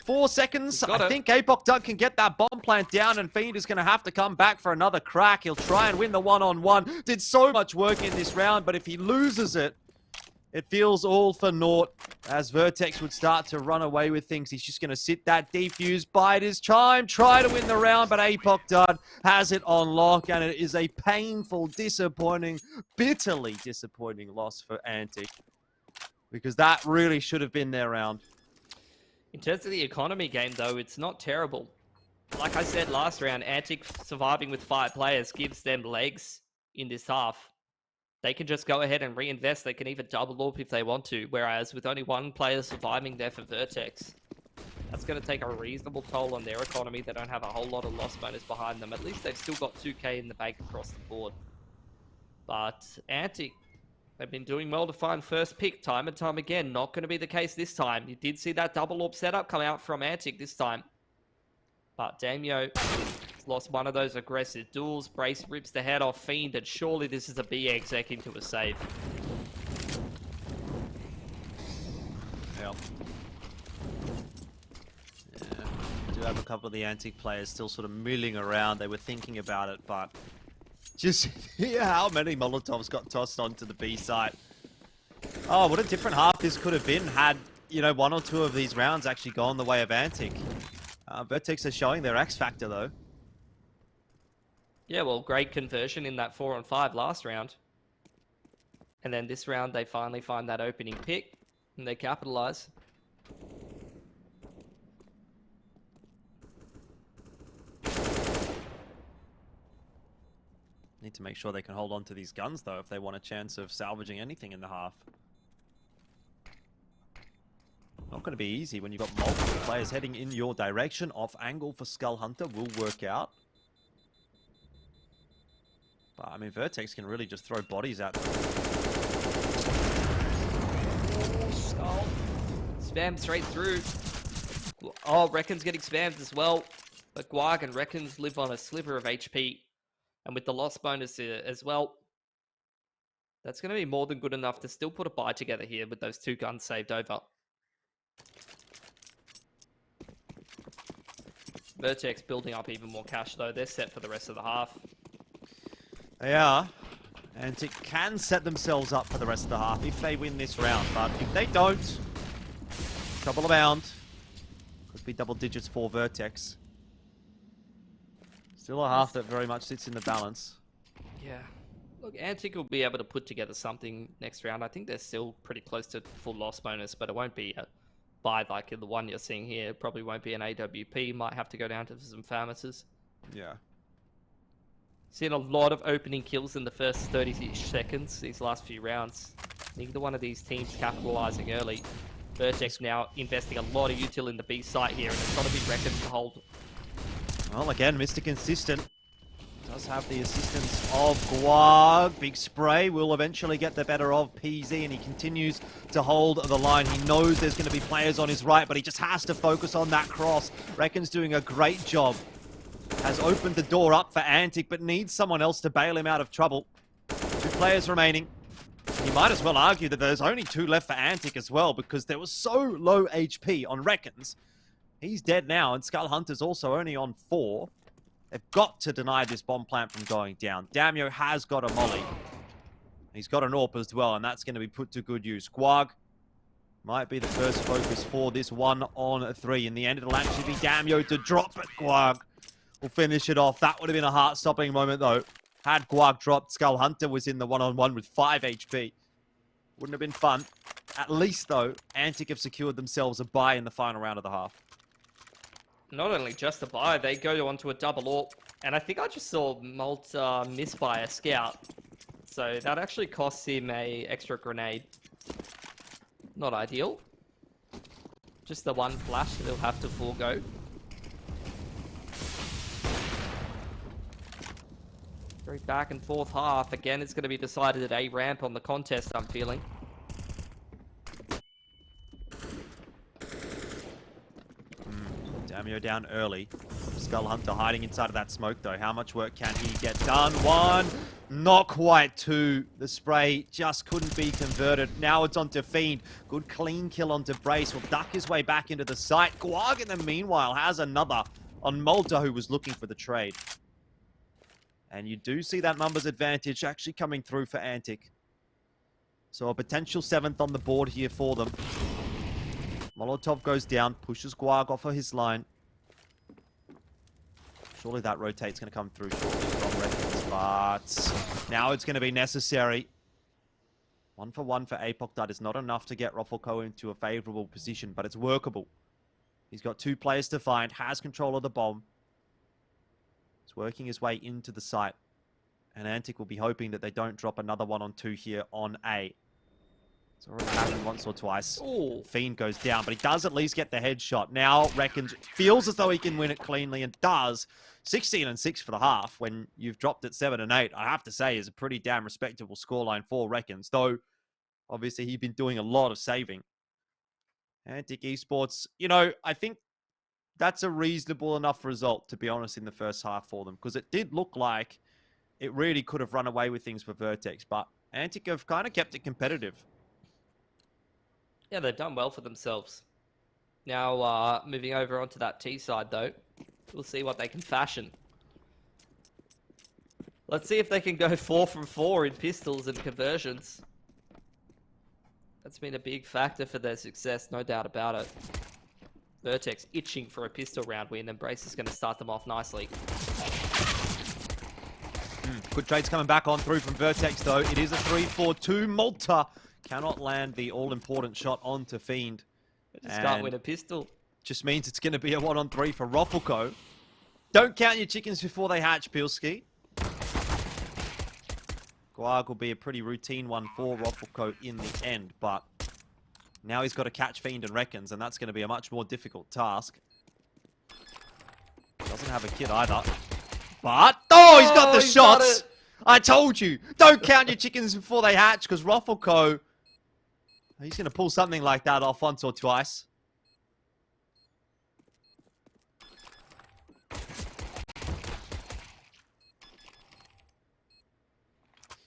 4 seconds. I think Apoc Dud can get that bomb plant down, and Fiend is going to have to come back for another crack. He'll try and win the one-on-one. Did so much work in this round, but if he loses it, it feels all for naught, as Vertex would start to run away with things. He's just going to sit that defuse, bide his time, try to win the round, but Apoc Dud has it on lock, and it is a painful, disappointing, bitterly disappointing loss for Antic, because that really should have been their round. In terms of the economy game, though, it's not terrible. Like I said last round, Antic surviving with 5 players gives them legs in this half. They can just go ahead and reinvest. They can even double up if they want to. Whereas with only 1 player surviving there for Vertex, that's going to take a reasonable toll on their economy. They don't have a whole lot of loss bonus behind them. At least they've still got 2k in the bank across the board. But Antic, they've been doing well to find first pick time and time again. Not going to be the case this time. You did see that double AWP setup come out from Antic this time. But Damio lost one of those aggressive duels. Brace rips the head off Fiend, and surely this is a B exec into a save. Yeah. We do have a couple of the Antic players still sort of milling around. They were thinking about it, but just how many Molotovs got tossed onto the B site. Oh, what a different half this could have been had, you know, one or two of these rounds actually gone the way of Antic. Vertex are showing their X factor though. Yeah, well, great conversion in that 4-on-5 last round. And then this round, they finally find that opening pick, and they capitalize. Need to make sure they can hold on to these guns though if they want a chance of salvaging anything in the half. Not going to be easy when you've got multiple players heading in your direction. Off angle for Skull Hunter will work out. But, I mean, Vertex can really just throw bodies at them. Oh, Skull. Spam straight through. Oh, Reckon's getting spammed as well. But Guag and Reckons live on a sliver of HP. And with the loss bonus as well, that's going to be more than good enough to still put a buy together here with those two guns saved over. Vertex building up even more cash though. They're set for the rest of the half. They are. And it can set themselves up for the rest of the half if they win this round. But if they don't, trouble abound. Could be double digits for Vertex. Still a half that very much sits in the balance. Yeah. Look, Antic will be able to put together something next round. I think they're still pretty close to full loss bonus, but it won't be a buy like the one you're seeing here. It probably won't be an AWP. Might have to go down to some Famises. Yeah. Seen a lot of opening kills in the first 30 seconds these last few rounds. Neither one of these teams capitalizing early. Vertex now investing a lot of util in the B site here, and it's got to be reckoned to hold. Well, again, Mr. Consistent does have the assistance of Guag. Big spray will eventually get the better of PZ, and he continues to hold the line. He knows there's going to be players on his right, but he just has to focus on that cross. Reckon's doing a great job. Has opened the door up for Antic, but needs someone else to bail him out of trouble. 2 players remaining. You might as well argue that there's only 2 left for Antic as well, because there was so low HP on Reckons. He's dead now, and Skull Hunter's also only on 4. They've got to deny this bomb plant from going down. Damio has got a molly. He's got an AWP as well, and that's going to be put to good use. Guag might be the first focus for this 1-on-3. In the end, it'll actually be Damio to drop it. Guag will finish it off. That would have been a heart-stopping moment, though. Had Guag dropped, Skull Hunter was in the 1-on-1 with 5 HP. Wouldn't have been fun. At least, though, Antic have secured themselves a bye in the final round of the half. Not only just a buy, they go onto a double AWP. And I think I just saw Malta miss by a scout. So that actually costs him a extra grenade. Not ideal. Just the one flash that he'll have to forego. Very back and forth half. Again, it's going to be decided at A ramp on the contest, I'm feeling. Damio down early. Skull Hunter hiding inside of that smoke, though. How much work can he get done? 1, not quite 2. The spray just couldn't be converted. Now it's onto Fiend. Good clean kill onto Brace. Will duck his way back into the site. Guag, in the meanwhile, has another on Malta, who was looking for the trade. And you do see that numbers advantage actually coming through for Antic. So a potential 7th on the board here for them. Molotov goes down, pushes Guag off of his line. Surely that rotate's going to come through shortly from Reckons, but now it's going to be necessary. 1 for 1 for Apoc. That is not enough to get Roffelko into a favorable position, but it's workable. He's got 2 players to find, has control of the bomb. He's working his way into the site. And Antic will be hoping that they don't drop another 1-on-2 here on A. It's already happened once or twice. Ooh. Fiend goes down, but he does at least get the headshot. Now Reckons feels as though he can win it cleanly and does. 16-6 for the half when you've dropped it 7-8. I have to say is a pretty damn respectable scoreline for Reckons, though obviously he's been doing a lot of saving. Antic Esports, you know, I think that's a reasonable enough result, to be honest, in the first half for them. Because it did look like it really could have run away with things for Vertex. But Antic have kind of kept it competitive. Yeah, they've done well for themselves. Now, moving over onto that T side, though, we'll see what they can fashion. Let's see if they can go 4 from 4 in pistols and conversions. That's been a big factor for their success, no doubt about it. Vertex itching for a pistol round win, and Brace is going to start them off nicely. Good trades coming back on through from Vertex, though. It is a 3-4-2. Malta cannot land the all-important shot onto Fiend. Just start with a pistol. Just means it's going to be a 1-on-3 for Ruffleco. Don't count your chickens before they hatch, Pilski. Guag will be a pretty routine one for Ruffleco in the end, but now he's got to catch Fiend and Reckons, and that's going to be a much more difficult task. Doesn't have a kid either. But, oh, he's got the shots! I told you, don't count your chickens before they hatch, because Ruffleco, he's going to pull something like that off once or twice.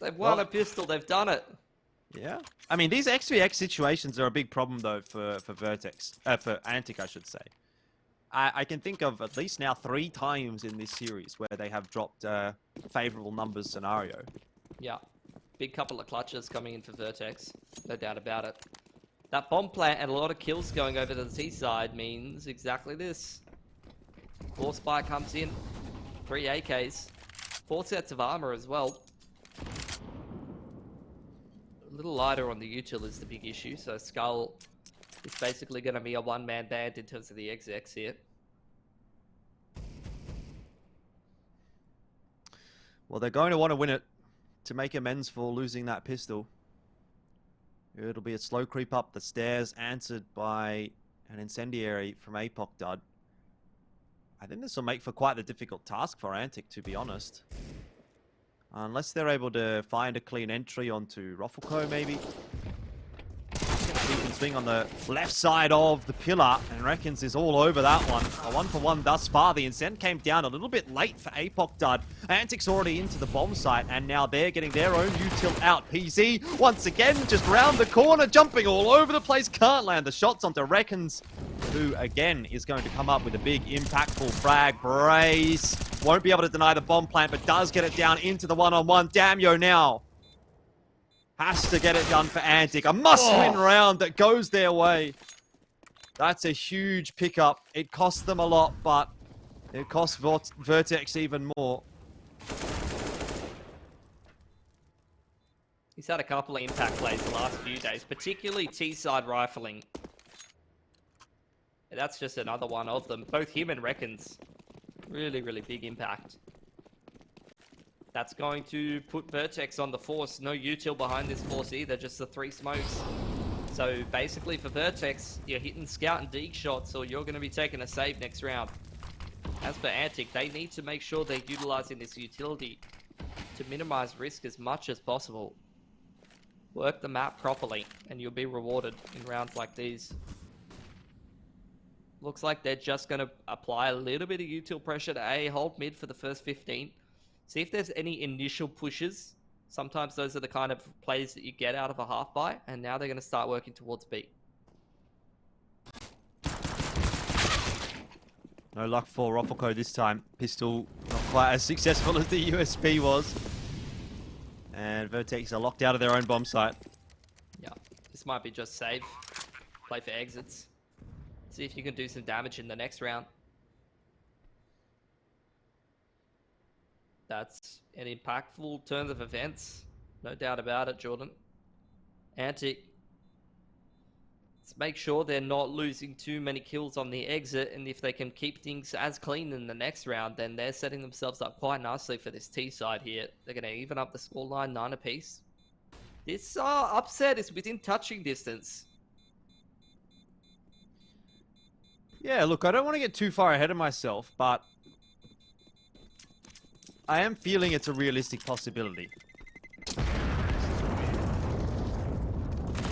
They've won a pistol, they've done it. Yeah. I mean, these X3X situations are a big problem, though, for Vertex. For Antic, I should say. I can think of at least now 3 times in this series where they have dropped favorable numbers scenario. Yeah. Big couple of clutches coming in for Vertex. No doubt about it. That bomb plant and a lot of kills going over to the T side means exactly this. 4 Spy comes in. 3 AKs. 4 sets of armor as well. A little lighter on the util is the big issue, so Skull is basically going to be a one-man band in terms of the XX here. Well, they're going to want to win it to make amends for losing that pistol. It'll be a slow creep up the stairs, answered by an incendiary from Apoc Dud. I think this will make for quite a difficult task for Antic, to be honest. Unless they're able to find a clean entry onto Ruffleco, maybe. He can swing on the left side of the pillar, and Reckons is all over that one. A 1-for-1 thus far. The incend came down a little bit late for Apoc Dud. Antic's already into the bomb site, and now they're getting their own util out. PZ, once again, just round the corner, jumping all over the place. Can't land the shots onto Reckons, who, again, is going to come up with a big, impactful frag. Brace won't be able to deny the bomb plant, but does get it down into the one-on-one. Damio now has to get it done for Antic. A must-win round that goes their way. That's a huge pickup. It cost them a lot, but it cost Vertex even more. He's had a couple of impact plays the last few days, particularly T-side rifling. That's just another one of them. Both him and Reckons. Really, really big impact. That's going to put Vertex on the force. No util behind this force either, just the 3 smokes. So basically for Vertex, you're hitting scout and deke shots, or you're going to be taking a save next round. As for Antic, they need to make sure they're utilizing this utility to minimize risk as much as possible. Work the map properly, and you'll be rewarded in rounds like these. Looks like they're just going to apply a little bit of util pressure to A, hold mid for the first 15. See if there's any initial pushes. Sometimes those are the kind of plays that you get out of a half buy, and now they're going to start working towards B. No luck for Ruffleco this time. Pistol not quite as successful as the USP was. And Vertex are locked out of their own bomb site. Yeah, this might be just save. Play for exits. See if you can do some damage in the next round. That's an impactful turn of events. No doubt about it, Jordan. Antic. Let's make sure they're not losing too many kills on the exit, and if they can keep things as clean in the next round, then they're setting themselves up quite nicely for this T side here. They're going to even up the scoreline 9 apiece. This upset is within touching distance. Yeah, look, I don't want to get too far ahead of myself, but I am feeling it's a realistic possibility.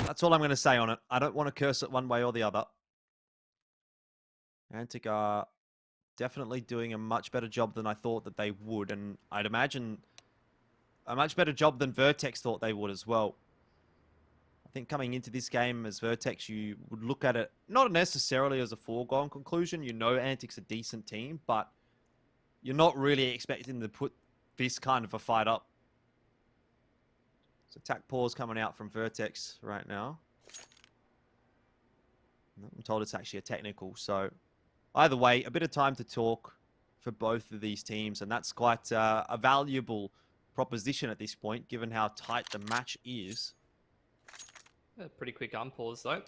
That's all I'm going to say on it. I don't want to curse it one way or the other. Antic are definitely doing a much better job than I thought that they would, and I'd imagine a much better job than Vertex thought they would as well. I think coming into this game as Vertex, you would look at it not necessarily as a foregone conclusion. You know Antic's a decent team, but you're not really expecting to put this kind of a fight up. So attack pause coming out from Vertex right now. I'm told it's actually a technical, so either way, a bit of time to talk for both of these teams, and that's quite a valuable proposition at this point, given how tight the match is. A pretty quick unpause though.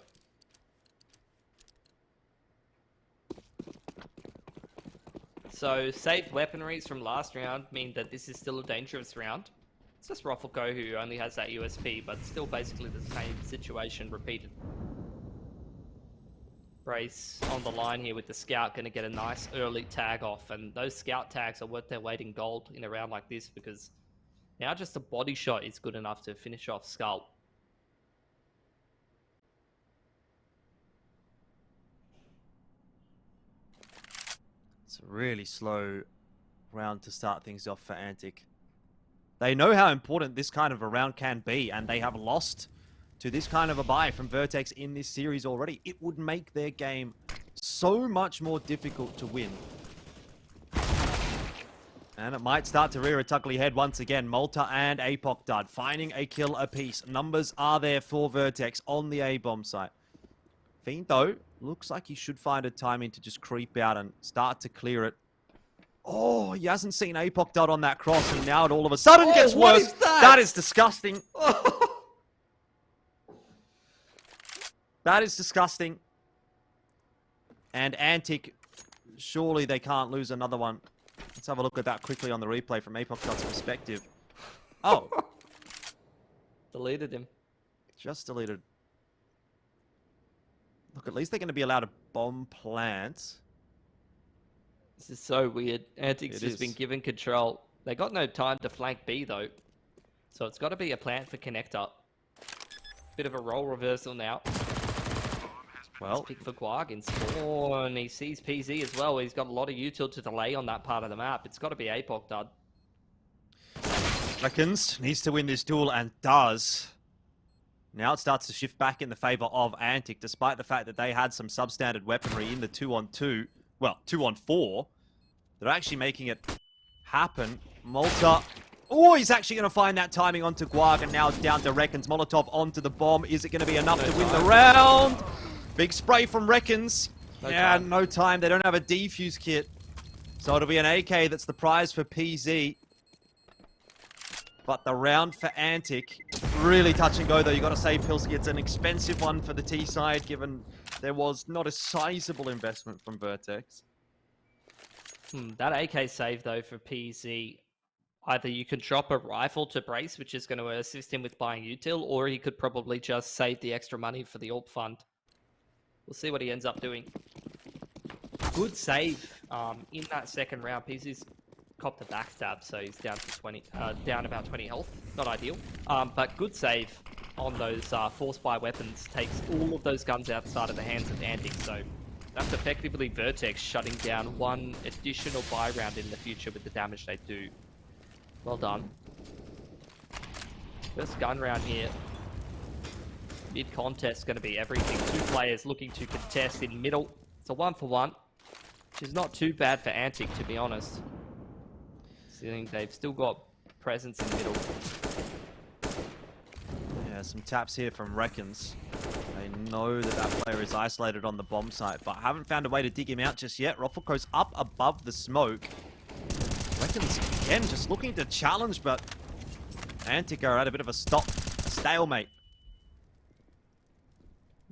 So saved weaponries from last round mean that this is still a dangerous round. It's just Ruffleco who only has that USP, but still basically the same situation repeated. Brace on the line here with the Scout, going to get a nice early tag off, and those Scout tags are worth their weight in gold in a round like this, because now just a body shot is good enough to finish off Skull. It's a really slow round to start things off for Antic. They know how important this kind of a round can be, and they have lost to this kind of a buy from Vertex in this series already. It would make their game so much more difficult to win. And it might start to rear its ugly head once again. Malta and Apoc Dud finding a kill apiece. Numbers are there for Vertex on the A-bomb site. Fiend, though, looks like he should find a timing to just creep out and start to clear it. Oh, he hasn't seen Apoc Dud on that cross, and now it all of a sudden gets what worse. is that? That is disgusting. That is disgusting. And Antic, surely they can't lose another one. Let's have a look at that quickly on the replay from Apoc Dud's perspective. Oh. Deleted him. Just deleted. Look, at least they're going to be allowed to bomb plant. This is so weird. Antic's It just is. been given control. They got no time to flank B though. So it's got to be a plant for connector. Bit of a role reversal now. Well, Pick for Guag in spawn. He sees PZ as well. He's got a lot of util to delay on that part of the map. It's got to be Apoc Dud. Reckons needs to win this duel and does. Now it starts to shift back in the favor of Antic, despite the fact that they had some substandard weaponry in the 2-on-2. Well, 2-on-4. They're actually making it happen. Malta. Oh, he's actually going to find that timing onto Guag, and now it's down to Reckons. Molotov onto the bomb. Is it going to be enough to win the round? Big spray from Reckons. No time. They don't have a defuse kit. So it'll be an AK that's the prize for PZ. But the round for Antic, really touch and go though. You got to say, Pilsky, it's an expensive one for the T side, given there was not a sizable investment from Vertex. That AK save though for PZ. Either you could drop a rifle to Brace, which is going to assist him with buying util, or he could probably just save the extra money for the AWP fund. We'll see what he ends up doing. Good save in that second round. PZ's copped a backstab, so he's down to 20, down about 20 health. Not ideal, but good save on those force buy weapons. Takes all of those guns outside of the hands of Antic, so that's effectively Vertex shutting down one additional buy round in the future with the damage they do. Well done. First gun round here. Mid-contest going to be everything. Two players looking to contest in middle. It's a 1-for-1, which is not too bad for Antic, to be honest. Seeing they've still got presence in middle. Yeah, some taps here from Reckons. They know that that player is isolated on the bomb site, but haven't found a way to dig him out just yet. Ruffleco's up above the smoke. Reckons, again, just looking to challenge, but Antic are at a bit of a stalemate.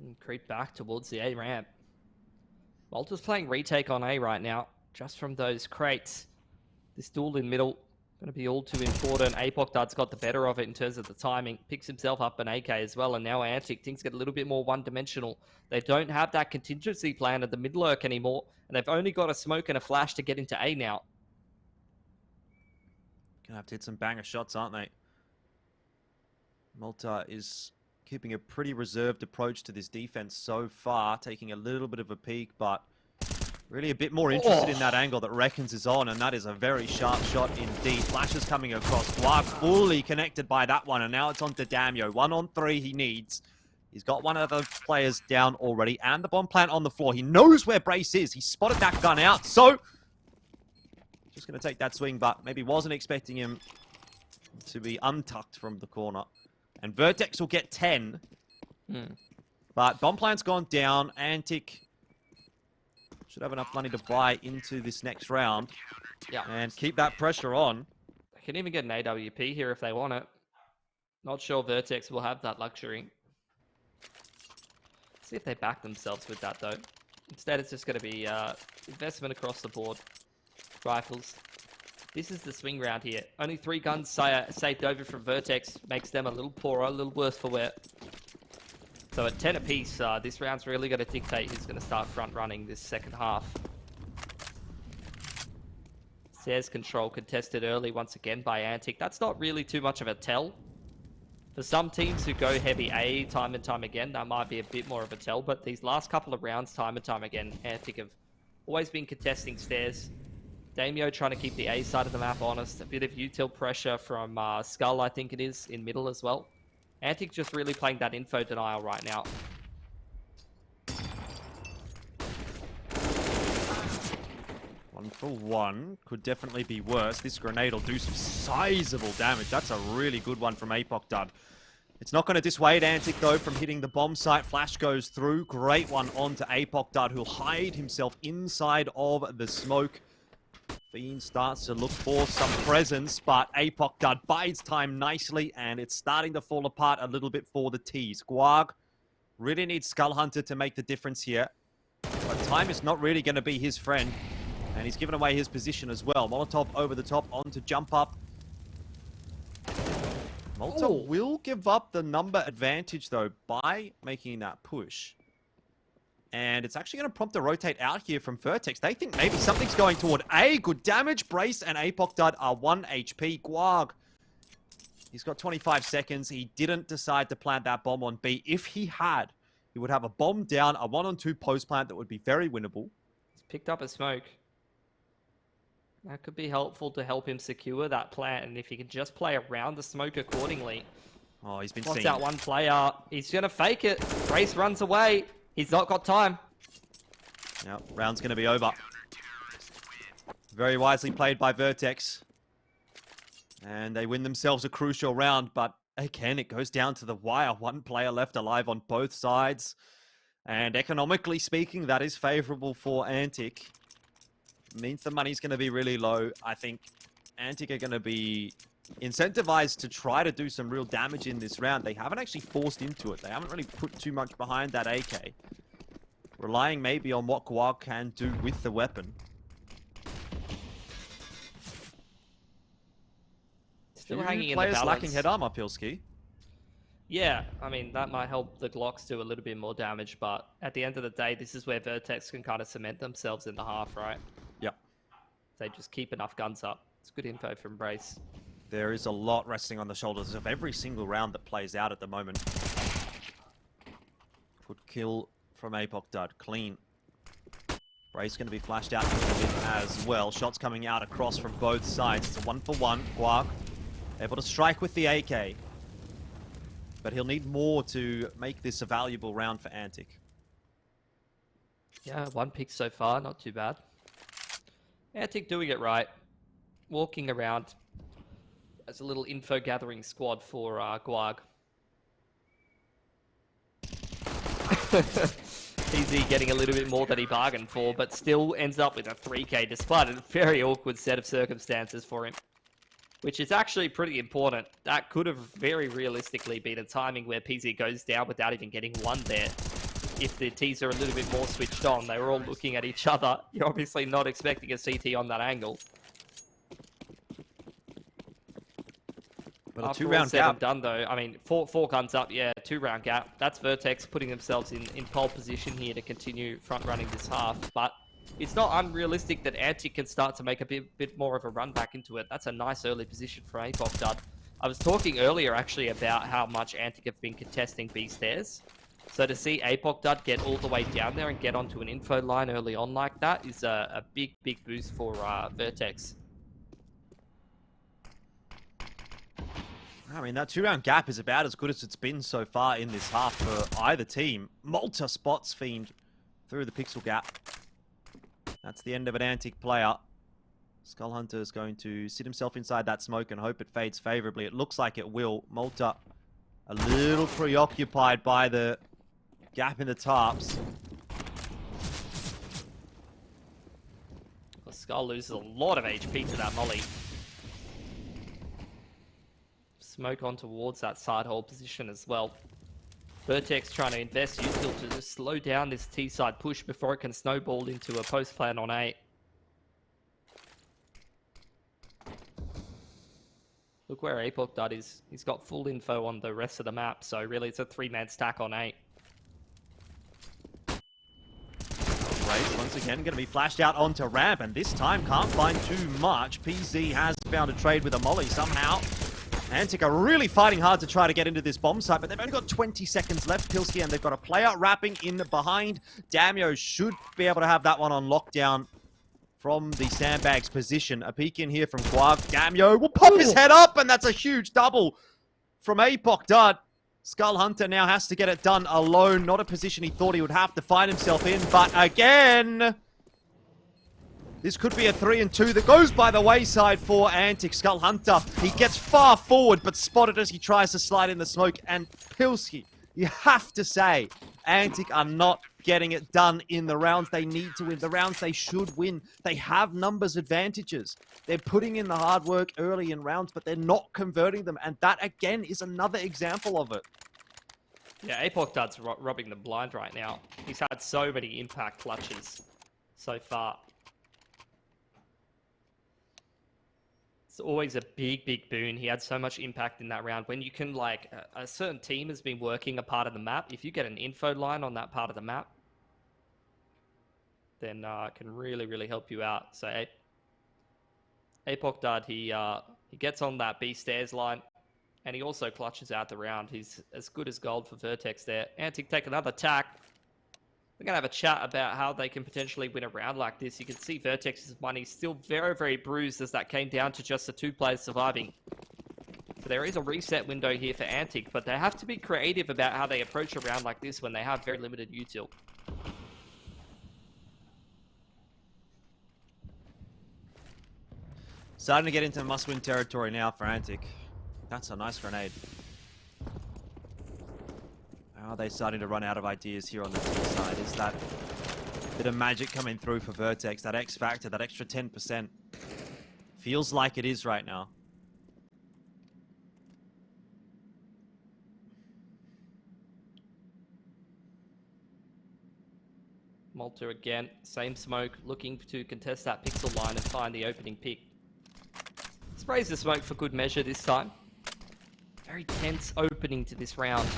And creep back towards the A ramp. Malta's playing retake on A right now, just from those crates. This duel in middle, going to be all too important. Apoc Dud's got the better of it in terms of the timing. Picks himself up an AK as well, and now Antic, things get a little bit more one-dimensional. They don't have that contingency plan at the mid-lurk anymore, and they've only got a smoke and a flash to get into A now. Gonna have to hit some banger shots, aren't they? Malta is keeping a pretty reserved approach to this defense so far, taking a little bit of a peek, but Really a bit more interested in that angle that Reckons is on, and that is a very sharp shot indeed. Flashes coming across. Guag fully connected by that one, and now it's on to Damio. 1-on-3 he needs. He's got one of the players down already, and the bomb plant on the floor. He knows where Brace is. He spotted that gun out, so just going to take that swing, but maybe wasn't expecting him to be untucked from the corner. And Vertex will get 10. But bomb plant's gone down. Antic should have enough money to buy into this next round. Yeah. And keep that pressure on. They can even get an AWP here if they want it. Not sure Vertex will have that luxury. See if they back themselves with that, though. Instead, it's just going to be investment across the board. Rifles. This is the swing round here. Only 3 guns saved over from Vertex. Makes them a little poorer, a little worse for wear. So at 10 apiece, this round's really going to dictate who's going to start front running this second half. Stairs control contested early once again by Antic. That's not really too much of a tell. For some teams who go heavy A time and time again, that might be a bit more of a tell. But these last couple of rounds, time and time again, Antic have always been contesting stairs. Damio trying to keep the A side of the map honest. A bit of util pressure from Skull, I think it is, in middle as well. Antic just really playing that info denial right now. One for one. Could definitely be worse. This grenade will do some sizable damage. That's a really good one from Apoc Dud. It's not going to dissuade Antic, though, from hitting the bomb site. Flash goes through. Great one onto Apoc Dud, who'll hide himself inside of the smoke. Fiend starts to look for some presence, but Apoc Dud bides time nicely, and it's starting to fall apart a little bit for the T's. Guag really needs Skull Hunter to make the difference here, but time is not really going to be his friend, and he's given away his position as well. Molotov over the top onto jump up. Molotov will give up the number advantage, though, by making that push. And it's actually going to prompt a rotate out here from Vertex. They think maybe something's going toward A. Good damage. Brace and Apoc Dud are 1 HP. Guag, he's got 25 seconds. He didn't decide to plant that bomb on B. If he had, he would have a bomb down, a 1-on-2 post plant that would be very winnable. He's picked up a smoke. That could be helpful to help him secure that plant. And if he can just play around the smoke accordingly. Oh, he's been Wants seen. out one player. He's going to fake it. Brace runs away. He's not got time. Now, round's going to be over. Very wisely played by Vertex. And they win themselves a crucial round, but again, it goes down to the wire. 1 player left alive on both sides. And economically speaking, that is favorable for Antic. Means the money's going to be really low. I think Antic are going to be incentivized to try to do some real damage in this round. They haven't actually forced into it. They haven't really put too much behind that AK. Relying maybe on what Guag can do with the weapon. Still hanging in the players balance. lacking head armor, Pilski. Yeah, I mean, that might help the Glocks do a little bit more damage, but at the end of the day, this is where Vertex can kind of cement themselves in the half, right? Yep. They just keep enough guns up. It's good info from Brace. There is a lot resting on the shoulders of every single round that plays out at the moment. Good kill from Apoc Dud. Clean. Brace going to be flashed out as well. Shots coming out across from both sides. It's a 1-for-1. Guag able to strike with the AK. But he'll need more to make this a valuable round for Antic. Yeah, 1 pick so far. Not too bad. Antic doing it right. Walking around as a little info gathering squad for Guag. PZ getting a little bit more than he bargained for, but still ends up with a 3k despite a very awkward set of circumstances for him. Which is actually pretty important. That could have very realistically been a timing where PZ goes down without even getting 1 there. If the T's are a little bit more switched on, they were all looking at each other. You're obviously not expecting a CT on that angle. But a After 2-round all said gap. and done, though, I mean, four guns up, yeah, 2-round gap. That's Vertex putting themselves in pole position here to continue front running this half. But it's not unrealistic that Antic can start to make a bit more of a run back into it. That's a nice early position for Apoc Dud. I was talking earlier actually about how much Antic have been contesting B stairs. So to see Apocdud get all the way down there and get onto an info line early on like that is a big, big boost for Vertex. I mean, that 2-round gap is about as good as it's been so far in this half for either team. Malta spots Fiend through the pixel gap. That's the end of an Antic player. Skull Hunter is going to sit himself inside that smoke and hope it fades favorably. It looks like it will. Malta a little preoccupied by the gap in the tarps. Well, Skull loses a lot of HP to that molly. Smoke on towards that side hole position as well. Vertex trying to invest util to just slow down this T-side push before it can snowball into a post plan on A. Look where Apocdud is. He's got full info on the rest of the map, so really it's a 3-man stack on A. Race once again going to be flashed out onto ramp, and this time can't find too much. PZ has found a trade with a molly somehow. Antic are really fighting hard to try to get into this bomb site, but they've only got 20 seconds left, Pilsky, and they've got a player wrapping in behind. Damio should be able to have that one on lockdown from the sandbags position. A peek in here from Guav. Damio will pop his head up, and that's a huge double from Apocdud. Skull Hunter now has to get it done alone. Not a position he thought he would have to find himself in, but again, this could be a 3-2 that goes by the wayside for Antic. Skull Hunter, he gets far forward, but spotted as he tries to slide in the smoke. And Pilsky, you have to say, Antic are not getting it done in the rounds they need to win. The rounds they should win. They have numbers advantages. They're putting in the hard work early in rounds, but they're not converting them. And that, again, is another example of it. Yeah, Apocdud's robbing them blind right now. He's had so many impact clutches so far. It's always a big, big boon. He had so much impact in that round. When you can, like, a certain team has been working a part of the map. If you get an info line on that part of the map, then it can really, really help you out. So Apocdud, he gets on that B stairs line, and he also clutches out the round. He's as good as gold for Vertex there. Antic take another tack. We're going to have a chat about how they can potentially win a round like this. You can see Vertex's money still very, very bruised as that came down to just the 2 players surviving. So there is a reset window here for Antic, but they have to be creative about how they approach a round like this when they have very limited util. Starting to get into must-win territory now for Antic. That's a nice grenade. Are they starting to run out of ideas here on the T side? Is that bit of magic coming through for Vertex? That X factor, that extra 10%. Feels like it is right now. Malta again, same smoke, looking to contest that pixel line and find the opening pick. Sprays the smoke for good measure this time. Very tense opening to this round.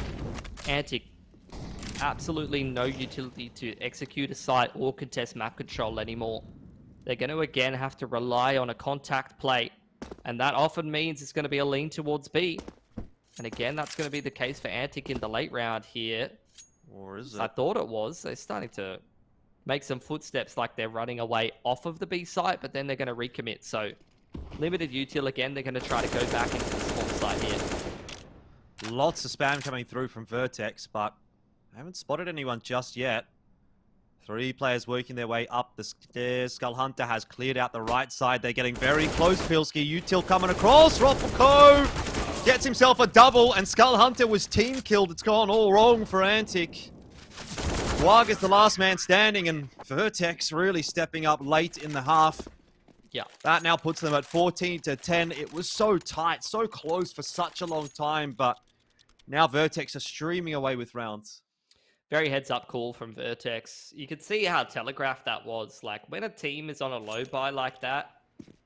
Antic, absolutely no utility to execute a site or contest map control anymore. They're going to again have to rely on a contact play, and that often means it's going to be a lean towards B. And again, that's going to be the case for Antic in the late round here. Or is it? I thought it was. They're starting to make some footsteps like they're running away off of the B site, but then they're going to recommit. So limited util again. They're going to try to go back into the small site here. Lots of spam coming through from Vertex, but I haven't spotted anyone just yet. 3 players working their way up the stairs. Skull Hunter has cleared out the right side. They're getting very close, Pilsky. Util coming across. Roppelko gets himself a double, and Skull Hunter was team killed. It's gone all wrong for Antic. Wag is the last man standing, and Vertex really stepping up late in the half. Yeah. That now puts them at 14-10. It was so tight, so close for such a long time, but now Vertex are streaming away with rounds. Very heads-up call from Vertex. You could see how telegraphed that was. Like, when a team is on a low buy like that,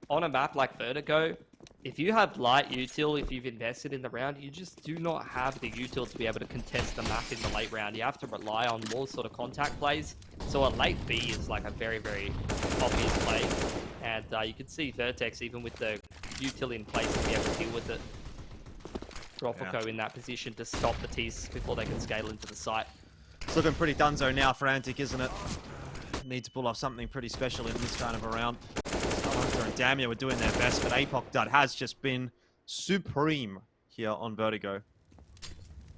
on a map like Vertigo, if you have light util, if you've invested in the round, you just do not have the util to be able to contest the map in the late round. You have to rely on more sort of contact plays. So a late B is like a very, very obvious play. And you can see Vertex, even with the util in place, to be able to deal with it. Roppelko in that position to stop the T's before they can scale into the site. It's looking pretty dunzo now for Antic, isn't it? Need to pull off something pretty special in this kind of a round. Hunter and Damia were doing their best, but Apoc Dud has just been supreme here on Vertigo.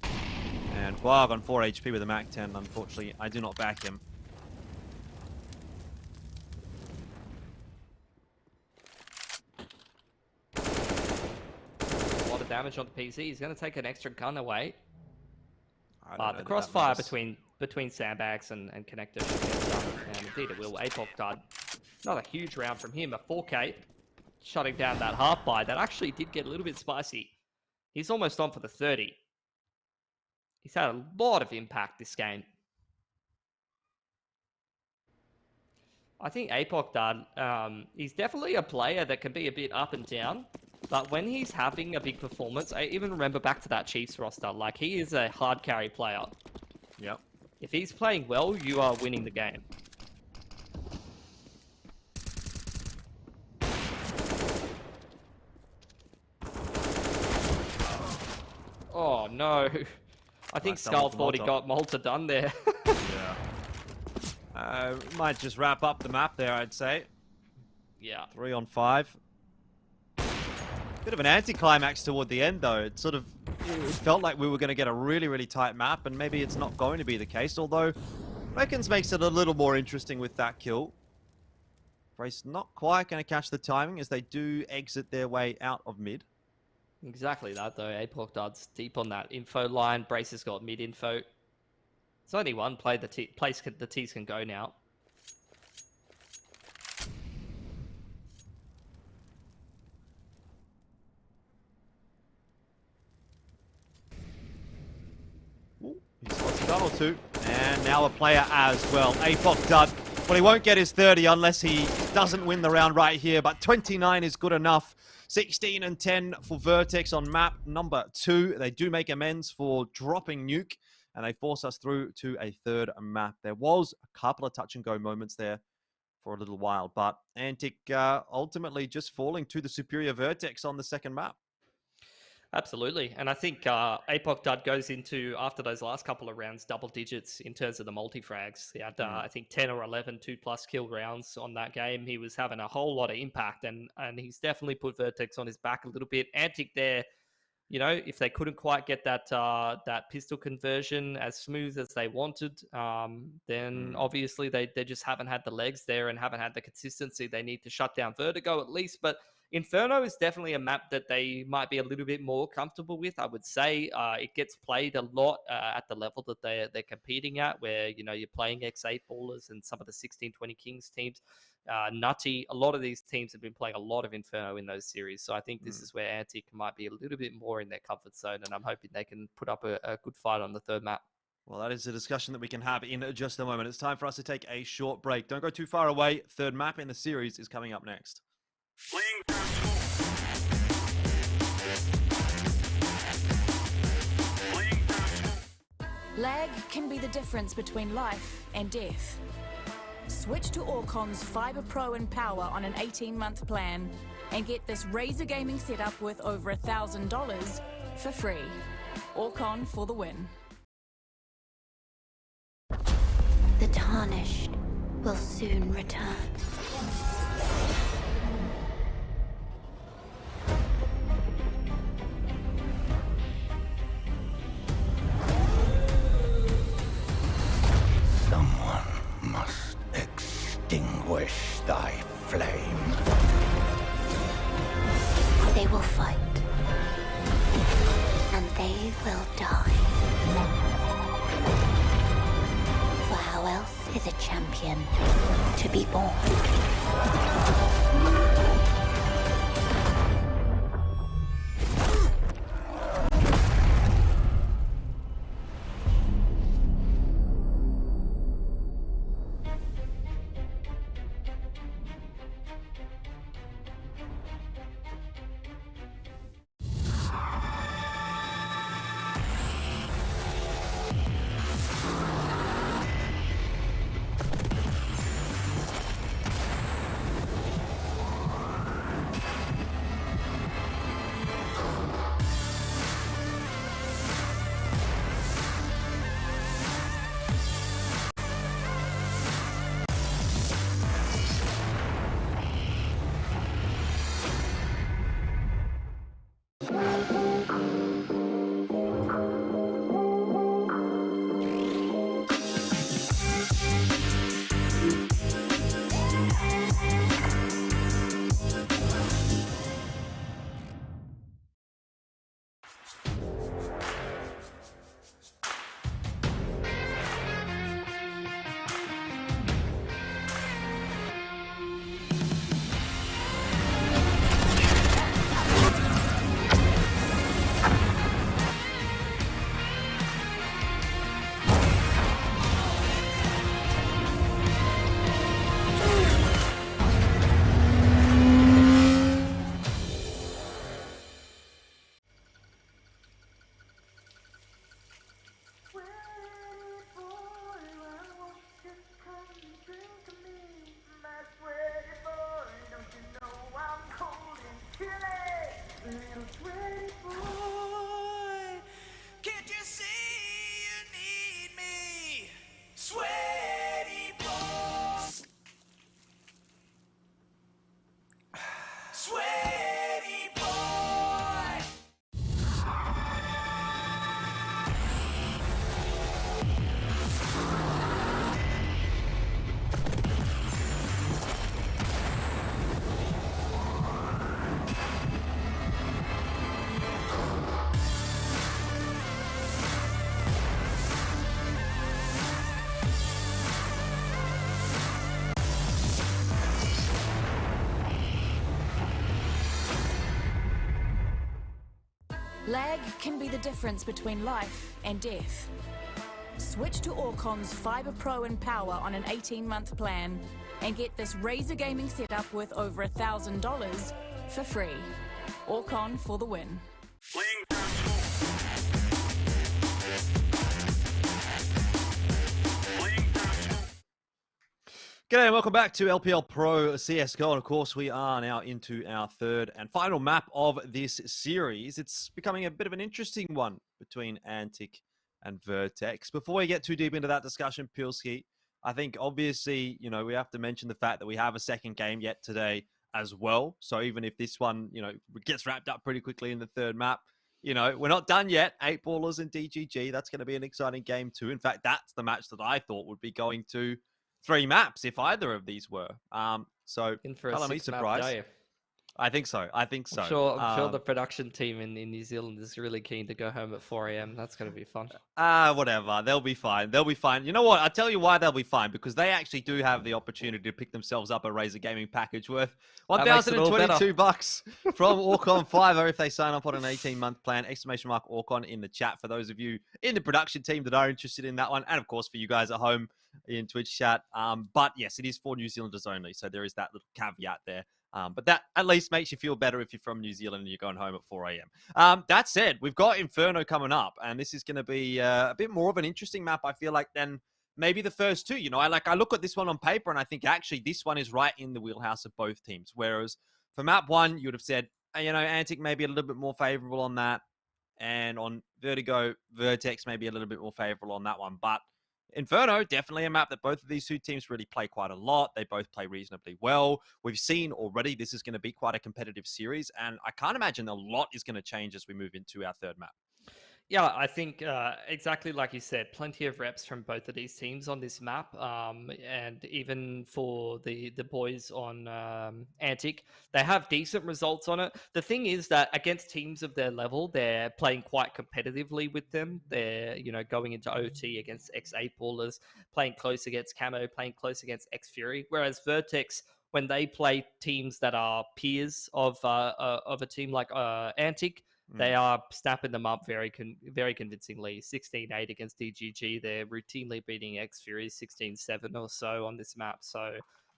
And Quag on 4 HP with a Mac 10. Unfortunately, I do not back him. A lot of damage on the PC. He's going to take an extra gun away. The that crossfire matters. between sandbags and connector should get done. And indeed it will. Apoc Dud. Not a huge round from him. A 4K. Shutting down that half buy. That actually did get a little bit spicy. He's almost on for the 30. He's had a lot of impact this game. I think Apoc Dud, he's definitely a player that can be a bit up and down. But when he's having a big performance, I even remember back to that Chiefs roster, like he is a hard carry player. Yep. If he's playing well, you are winning the game. Oh no. I think Skull thought he got Malta done there. Yeah. Might just wrap up the map there, I'd say. Yeah. 3 on 5. Bit of an anticlimax toward the end, though. It felt like we were going to get a really, really tight map, and maybe it's not going to be the case, although Reckons makes it a little more interesting with that kill. Brace not quite going to catch the timing as they do exit their way out of mid. Exactly that, though. Apoc Dud's deep on that info line. Brace has got mid info. It's only one play. The T's can go now. He's got a gun or two. And now a player as well. Apoc Dud. Well, he won't get his 30 unless he doesn't win the round right here. But 29 is good enough. 16 and 10 for Vertex on map number 2. They do make amends for dropping Nuke. And they force us through to a third map. There was a couple of touch and go moments there for a little while. But Antic ultimately just falling to the superior Vertex on the second map. Absolutely. And I think Apoc Dud goes into, after those last couple of rounds, double digits in terms of the multi-frags. He had, I think, 10 or 11 2+ kill rounds on that game. He was having a whole lot of impact, and he's definitely put Vertex on his back a little bit. Antic there, you know, if they couldn't quite get that pistol conversion as smooth as they wanted, then obviously they just haven't had the legs there and haven't had the consistency they need to shut down Vertigo at least. But Inferno is definitely a map that they might be a little bit more comfortable with, I would say. It gets played a lot at the level that they're competing at, where, you know, you're playing X8 ballers and some of the 16-20 Kings teams. Nutty, a lot of these teams have been playing a lot of Inferno in those series. So I think this is where Antic might be a little bit more in their comfort zone, and I'm hoping they can put up a good fight on the third map. Well, that is a discussion that we can have in just a moment. It's time for us to take a short break. Don't go too far away. Third map in the series is coming up next. Lag can be the difference between life and death. Switch to Orcon's Fiber Pro and Power on an 18-month plan and get this Razer gaming setup worth over $1,000 for free. Orcon for the win. The Tarnished will soon return. Someone must extinguish thy flame. They will fight. And they will die. For how else is a champion to be born? Lag can be the difference between life and death. Switch to Orcon's Fibre Pro and Power on an 18-month plan and get this Razer gaming setup worth over $1,000 for free. Orcon for the win. G'day and welcome back to LPL Pro CSGO, and of course we are now into our third and final map of this series. It's becoming a bit of an interesting one between Antic and Vertex. Before we get too deep into that discussion, Pilski, I think obviously, we have to mention the fact that we have a second game yet today as well. So even if this one, gets wrapped up pretty quickly in the third map, we're not done yet. 8 Ballers and DGG, that's going to be an exciting game too. In fact, that's the match that I thought would be going to 3 maps if either of these were. So In for a color me 6-map surprised. day. I think so. I'm sure the production team in New Zealand is really keen to go home at 4 a.m. That's going to be fun. Whatever. They'll be fine. They'll be fine. You know what? I'll tell you why they'll be fine. Because they actually do have the opportunity to pick themselves up a Razer gaming package worth $1,022 from Orcon Fiverr if they sign up on an 18-month plan. !Orcon in the chat for those of you in the production team that are interested in that one. And of course, for you guys at home in Twitch chat. But yes, it is for New Zealanders only. So there is that little caveat there. But that at least makes you feel better if you're from New Zealand and you're going home at 4 a.m. That said, we've got Inferno coming up, and this is going to be a bit more of an interesting map, I feel like, than maybe the first two. I look at this one on paper, and I think actually this one is right in the wheelhouse of both teams. Whereas for map one, you would have said, Antic maybe a little bit more favorable on that, and on Vertigo, Vertex maybe a little bit more favorable on that one. But Inferno, definitely a map that both of these two teams really play quite a lot. They both play reasonably well. We've seen already this is going to be quite a competitive series, and I can't imagine a lot is going to change as we move into our third map. Yeah, I think exactly like you said, plenty of reps from both of these teams on this map. And even for the boys on Antic, they have decent results on it. The thing is that against teams of their level, they're playing quite competitively with them. They're, going into OT against X8 Ballers, playing close against Camo, playing close against X Fury. Whereas Vertex, when they play teams that are peers of a team like Antic, they are snapping them up very convincingly. 16-8 against DGG. They're routinely beating X Fury 16-7 or so on this map. So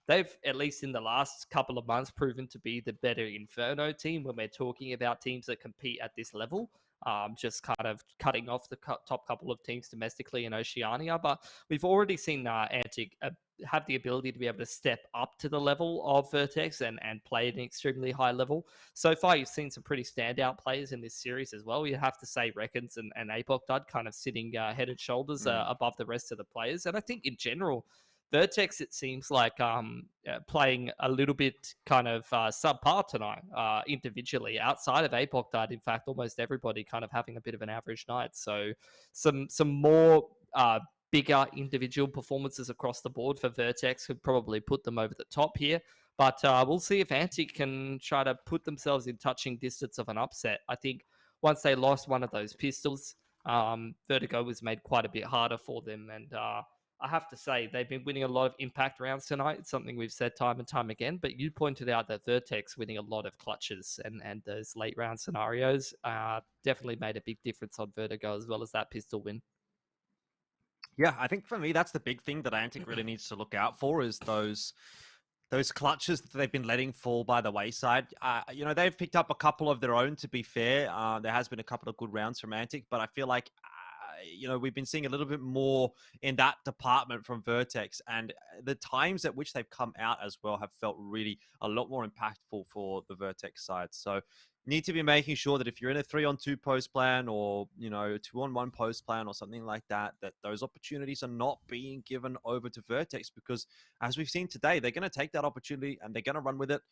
they've, at least in the last couple of months, proven to be the better Inferno team when we're talking about teams that compete at this level. Just kind of cutting off the top couple of teams domestically in Oceania. But we've already seen Antic have the ability to be able to step up to the level of Vertex and play at an extremely high level. So far, you've seen some pretty standout players in this series as well. You have to say Reckons and Apok Dud kind of sitting head and shoulders above the rest of the players. And I think in general, Vertex, it seems like playing a little bit kind of subpar tonight individually. Outside of Apoc Dad, in fact, almost everybody kind of having a bit of an average night. So some more bigger individual performances across the board for Vertex could probably put them over the top here. But we'll see if Antic can try to put themselves in touching distance of an upset. I think once they lost one of those pistols, Vertigo was made quite a bit harder for them. And I have to say, they've been winning a lot of impact rounds tonight. It's something we've said time and time again. But you pointed out that Vertex winning a lot of clutches and those late round scenarios definitely made a big difference on Vertigo, as well as that pistol win. Yeah, I think for me, that's the big thing that Antic really needs to look out for is those clutches that they've been letting fall by the wayside. They've picked up a couple of their own, to be fair. There has been a couple of good rounds from Antic, but I feel like, we've been seeing a little bit more in that department from Vertex, and the times at which they've come out as well have felt really a lot more impactful for the Vertex side. So need to be making sure that if you're in a 3-on-2 post plan or, 2-on-1 post plan or something like that, that those opportunities are not being given over to Vertex, because as we've seen today, they're going to take that opportunity and they're going to run with it.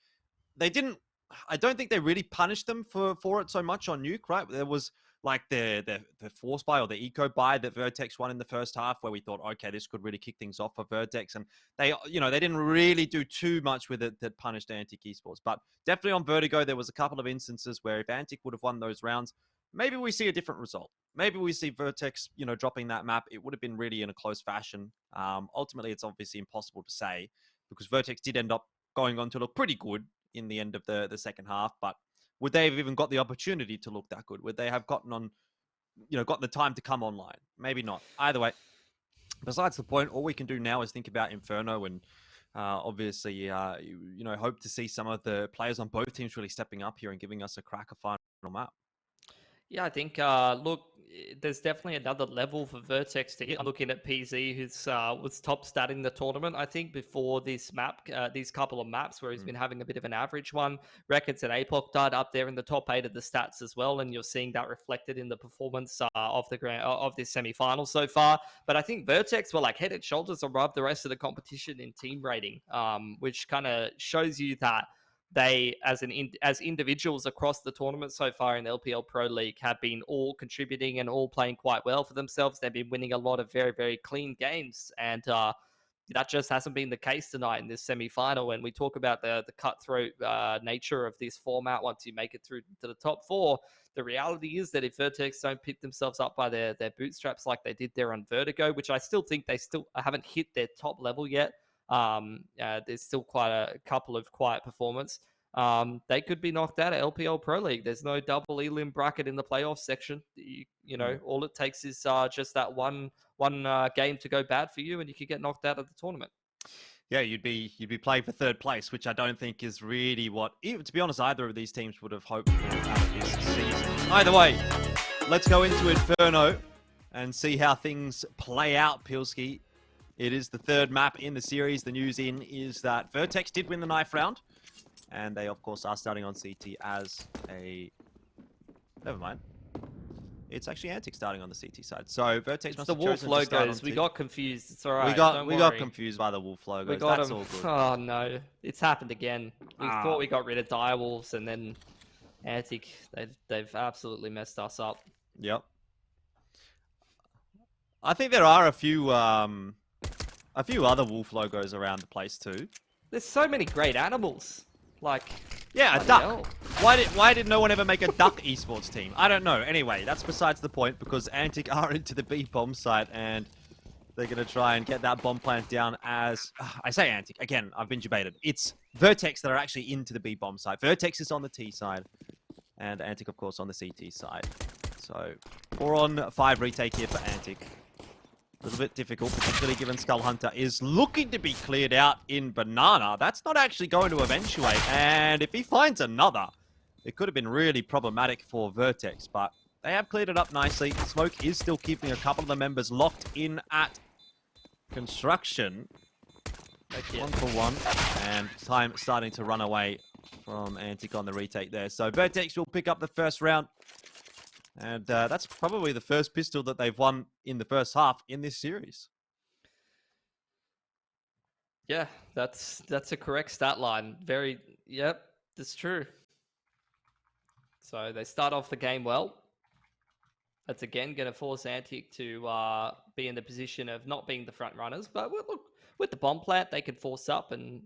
I don't think they really punished them for it so much on Nuke, right? There was like the force buy or the eco buy that Vertex won in the first half, where we thought, okay, this could really kick things off for Vertex, and they didn't really do too much with it that punished Antic Esports. But definitely on Vertigo, there was a couple of instances where if Antic would have won those rounds, maybe we see a different result. Maybe we see Vertex, dropping that map. It would have been really in a close fashion. Ultimately, it's obviously impossible to say, because Vertex did end up going on to look pretty good in the end of the second half, but would they have even got the opportunity to look that good? Would they have got the time to come online? Maybe not. Either way, besides the point, all we can do now is think about Inferno and obviously, hope to see some of the players on both teams really stepping up here and giving us a cracker final map. Yeah, I think, there's definitely another level for Vertex to hit. I'm looking at PZ, who's was top stat in the tournament, I think, before this map, these couple of maps where he's been having a bit of an average one. Records and Apoc died up there in the top 8 of the stats as well, and you're seeing that reflected in the performance of this semi-final so far. But I think Vertex were like head and shoulders above the rest of the competition in team rating, which kind of shows you that they, as individuals across the tournament so far in LPL Pro League, have been all contributing and all playing quite well for themselves. They've been winning a lot of very, very clean games, and that just hasn't been the case tonight in this semi-final. When we talk about the cutthroat nature of this format, once you make it through to the top 4, the reality is that if Vertex don't pick themselves up by their bootstraps like they did there on Vertigo, which I still think they still haven't hit their top level yet, there's still quite a couple of quiet performance. They could be knocked out of LPL Pro League. There's no double elim bracket in the playoff section. All it takes is just that one game to go bad for you, and you could get knocked out of the tournament. Yeah, you'd be playing for third place, which I don't think is really what, even to be honest, either of these teams would have hoped for out of this season. Either way, let's go into Inferno and see how things play out, Pilski. It is the third map in the series. The news is that Vertex did win the knife round, and they, of course, are starting on CT as a... Never mind. It's actually Antic starting on the CT side. So Vertex must have chosen to start on We got confused. It's all right. We got confused by the wolf logos. That's all good. Oh, no. It's happened again. We thought we got rid of direwolves, and then Antic, they've absolutely messed us up. Yep. I think there are a few other wolf logos around the place too. There's so many great animals. Like, yeah, a duck. Why did no one ever make a duck esports team? I don't know. Anyway, that's besides the point, because Antic are into the B bomb site, and they're going to try and get that bomb plant down as... I say Antic. Again, I've been debated. It's Vertex that are actually into the B bomb site. Vertex is on the T side, and Antic, of course, on the CT side. So, 4-on-5 retake here for Antic. A little bit difficult, particularly given Skull Hunter is looking to be cleared out in Banana. That's not actually going to eventuate. And if he finds another, it could have been really problematic for Vertex. But they have cleared it up nicely. Smoke is still keeping a couple of the members locked in at construction. 1-for-1. And time starting to run away from Antic on the retake there. So Vertex will pick up the first round. And that's probably the first pistol that they've won in the first half in this series. Yeah, that's a correct stat line. Yep, that's true. So they start off the game well. That's again going to force Antic to be in the position of not being the front runners. But look, with the bomb plant, they could force up and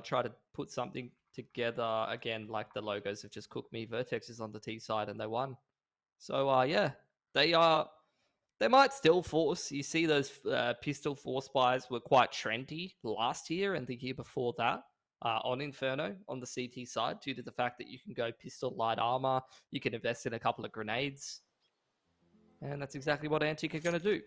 try to put something together. Again, like the logos have just cooked me. Vertex is on the T side and they won. So yeah, they might still force. You see those pistol force buys were quite trendy last year and the year before that on Inferno on the CT side due to the fact that you can go pistol light armor, you can invest in a couple of grenades, and that's exactly what Antic are going to do.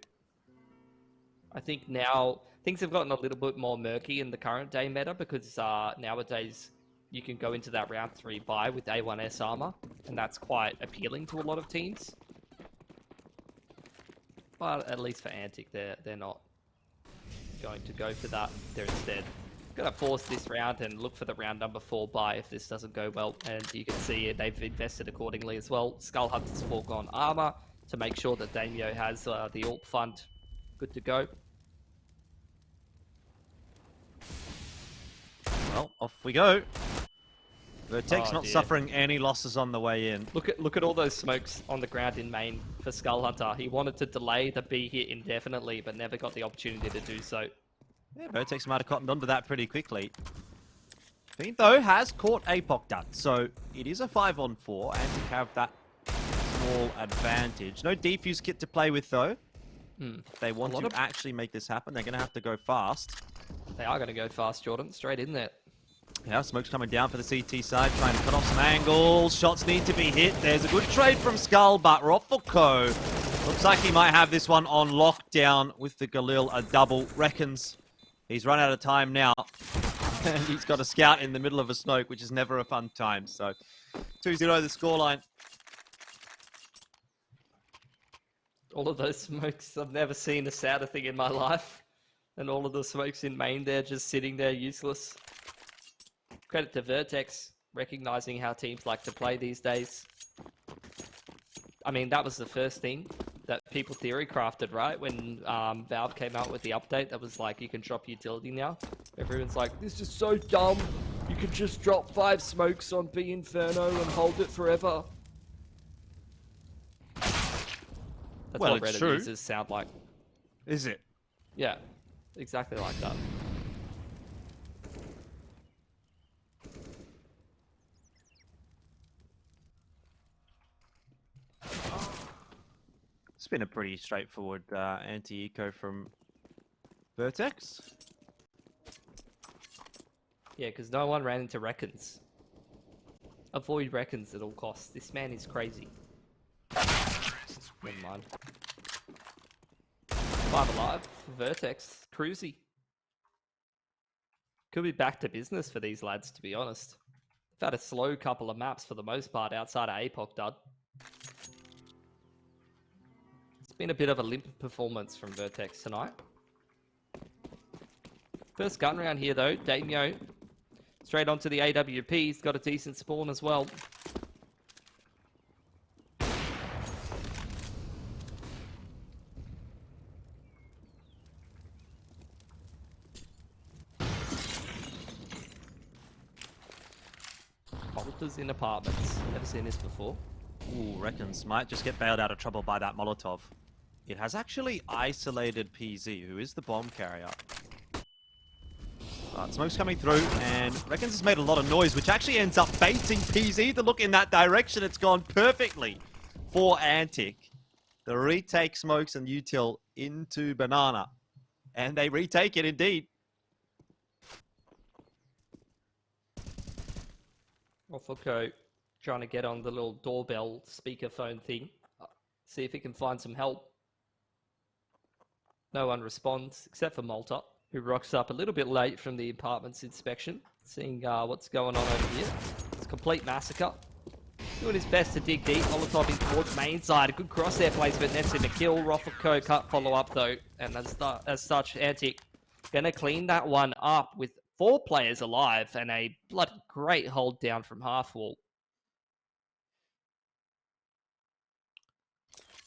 I think now things have gotten a little bit more murky in the current day meta because nowadays you can go into that round 3 buy with A1S armor, and that's quite appealing to a lot of teams. But at least for Antic, they're not going to go for that. They're instead going to force this round and look for the round number 4 buy if this doesn't go well. And you can see they've invested accordingly as well. Skull Hunter's foregone armor to make sure that Damio has the AWP fund good to go. Well, off we go. Vertex not suffering any losses on the way in. Look at all those smokes on the ground in main for Skull Hunter. He wanted to delay the B hit indefinitely, but never got the opportunity to do so. Yeah, Vertex might have cottoned onto that pretty quickly. Fiend, though, has caught APOC done, so it is a 5-on-4, and to have that small advantage. No defuse kit to play with, though. If they want to actually make this happen, they're going to have to go fast. They are going to go fast, Jordan. Straight in there. Yeah, smoke's coming down for the CT side, trying to cut off some angles. Shots need to be hit. There's a good trade from Skull, but Rofoko looks like he might have this one on lockdown with the Galil. A double reckons. He's run out of time now. And he's got a scout in the middle of a smoke, which is never a fun time. So 2-0 the scoreline. All of those smokes, I've never seen a sadder thing in my life. And all of the smokes in main there, just sitting there useless. Credit to Vertex, recognizing how teams like to play these days. I mean, that was the first thing that people theory crafted, right? When Valve came out with the update that was like, you can drop utility now. Everyone's like, this is so dumb. You can just drop 5 smokes on B Inferno and hold it forever. That's Well, what it's Reddit true. users sound like. Is it? Yeah, exactly like that. It's been a pretty straightforward anti-eco from Vertex. Yeah, because no one ran into Reckons. Avoid Reckons at all costs. This man is crazy. Never mind. 5 alive for Vertex. Cruisy. Could be back to business for these lads, to be honest. They've had a slow couple of maps for the most part outside of APOC dud. It's been a bit of a limp performance from Vertex tonight. First gun round here though, Damio straight onto the AWP. He's got a decent spawn as well. Bolters in apartments. Never seen this before. Ooh, Reckons might just get bailed out of trouble by that Molotov. It has actually isolated PZ, who is the bomb carrier. Smoke's coming through, and Reckons has made a lot of noise, which actually ends up baiting PZ to look in that direction. It's gone perfectly for Antic. The retake smokes and util into Banana. And they retake it indeed. Rofoko trying to get on the little doorbell speakerphone thing. See if he can find some help. No one responds, except for Malta, who rocks up a little bit late from the apartment's inspection, seeing what's going on over here. It's a complete massacre. Doing his best to dig deep. Molotov in towards main side. A good crosshair placement. Nets him a kill. Rofoko can't follow up though. And as such, Antic gonna clean that one up with 4 players alive and a bloody great hold down from half wall.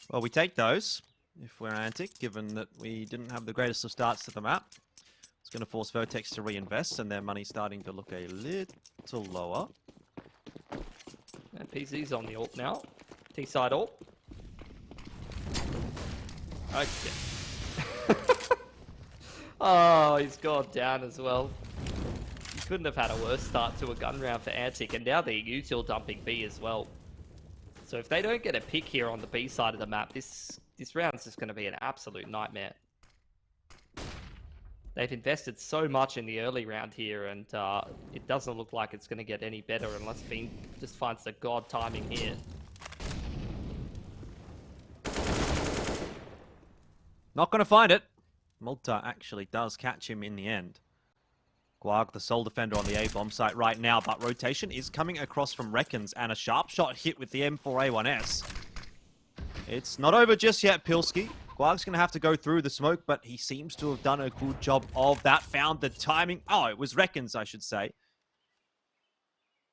Well, we take those if we're Antic, given that we didn't have the greatest of starts to the map. going to force Vertex to reinvest, and their money's starting to look a little lower. And PZ's on the ult now. T-side ult. Okay. Oh, he's gone down as well. You couldn't have had a worse start to a gun round for Antic, and now they're util dumping B as well. So if they don't get a pick here on the B side of the map, this round's just going to be an absolute nightmare. They've invested so much in the early round here, and it doesn't look like it's going to get any better unless Fiend just finds the god timing here. Not going to find it. Malta actually does catch him in the end. Guag, the sole defender on the A-bomb site right now, but rotation is coming across from Reckons, and a sharp shot hit with the M4A1S. It's not over just yet, Pilski. Guag's going to have to go through the smoke, but he seems to have done a good job of that. Found the timing. Oh, it was Reckons, I should say.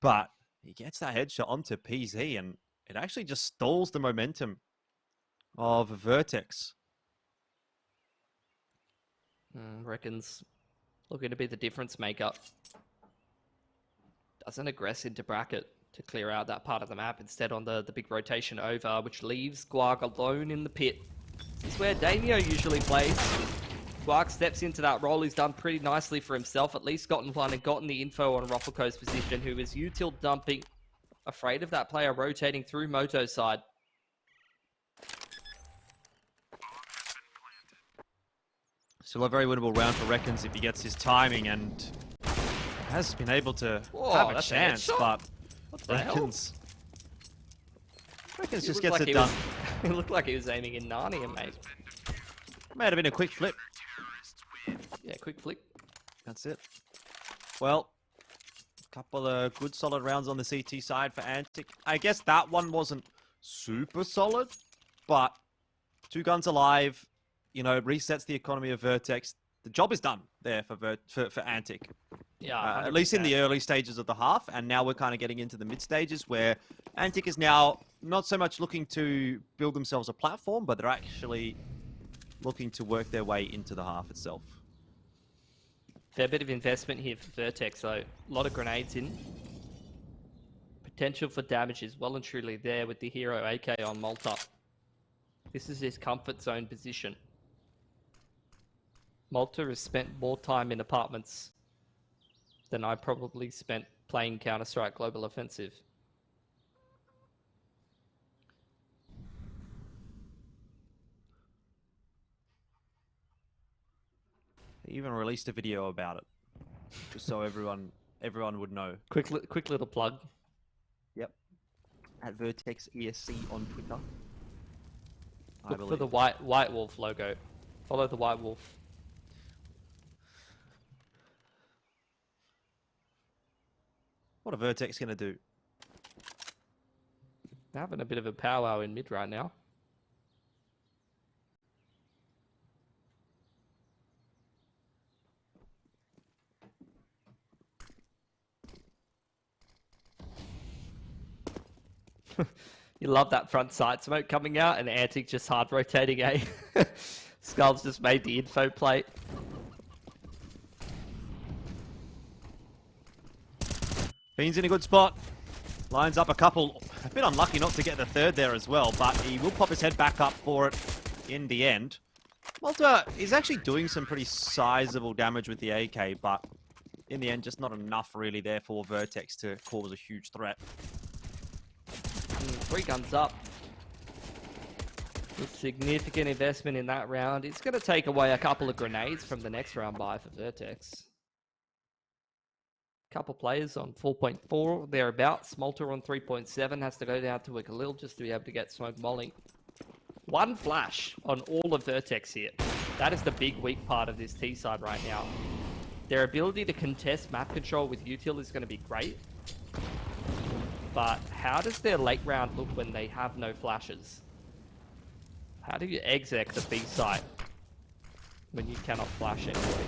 But he gets that headshot onto PZ, and it actually just stalls the momentum of Vertex. Reckons looking to be the difference maker. Doesn't aggress into bracket to clear out that part of the map. Instead on the big rotation over, which leaves Guag alone in the pit. This is where Damio usually plays. Guag steps into that role. He's done pretty nicely for himself. At least gotten one and gotten the info on Roffelko's position, who is util dumping. Afraid of that player rotating through Moto's side. Still a very winnable round for Reckons if he gets his timing, and has been able to have a chance, but Reckons just gets it done. It looked like he was aiming in Narnia, mate. Might have been a quick flip. Yeah, quick flick. That's it. Well, a couple of good solid rounds on the CT side for Antic. I guess that one wasn't super solid, but 2 guns alive, you know, resets the economy of Vertex. The job is done there for Antic. Yeah, at least in the early stages of the half, and now we're kind of getting into the mid stages where Antic is now not so much looking to build themselves a platform, but they're actually looking to work their way into the half itself. Fair bit of investment here for Vertex, though. A lot of grenades in. Potential for damage is well and truly there with the hero AK on Malta. This is his comfort zone position. Malta has spent more time in apartments than I probably spent playing Counter-Strike Global Offensive. They even released a video about it, just so everyone would know. Quick little plug. Yep. At Vertex ESC on Twitter. Look for the White Wolf logo. Follow the White Wolf. What are Vertex going to do? They're having a bit of a powwow in mid right now. You love that front side smoke coming out, and Antic just hard rotating A. Skull's just made the info plate. Fiend's in a good spot. Lines up a couple. A bit unlucky not to get the third there as well, but he will pop his head back up for it in the end. Malta is actually doing some pretty sizable damage with the AK, but in the end, just not enough really there for Vertex to cause a huge threat. 3 guns up. With significant investment in that round. It's going to take away a couple of grenades from the next round buy for Vertex. Couple players on 4.4 thereabouts. Malta on 3.7 has to go down to a Khalil just to be able to get smoke molly. 1 flash on all of Vertex here. That is the big weak part of this T side right now. Their ability to contest map control with util is going to be great. But how does their late round look when they have no flashes? How do you exec the B site when you cannot flash anybody?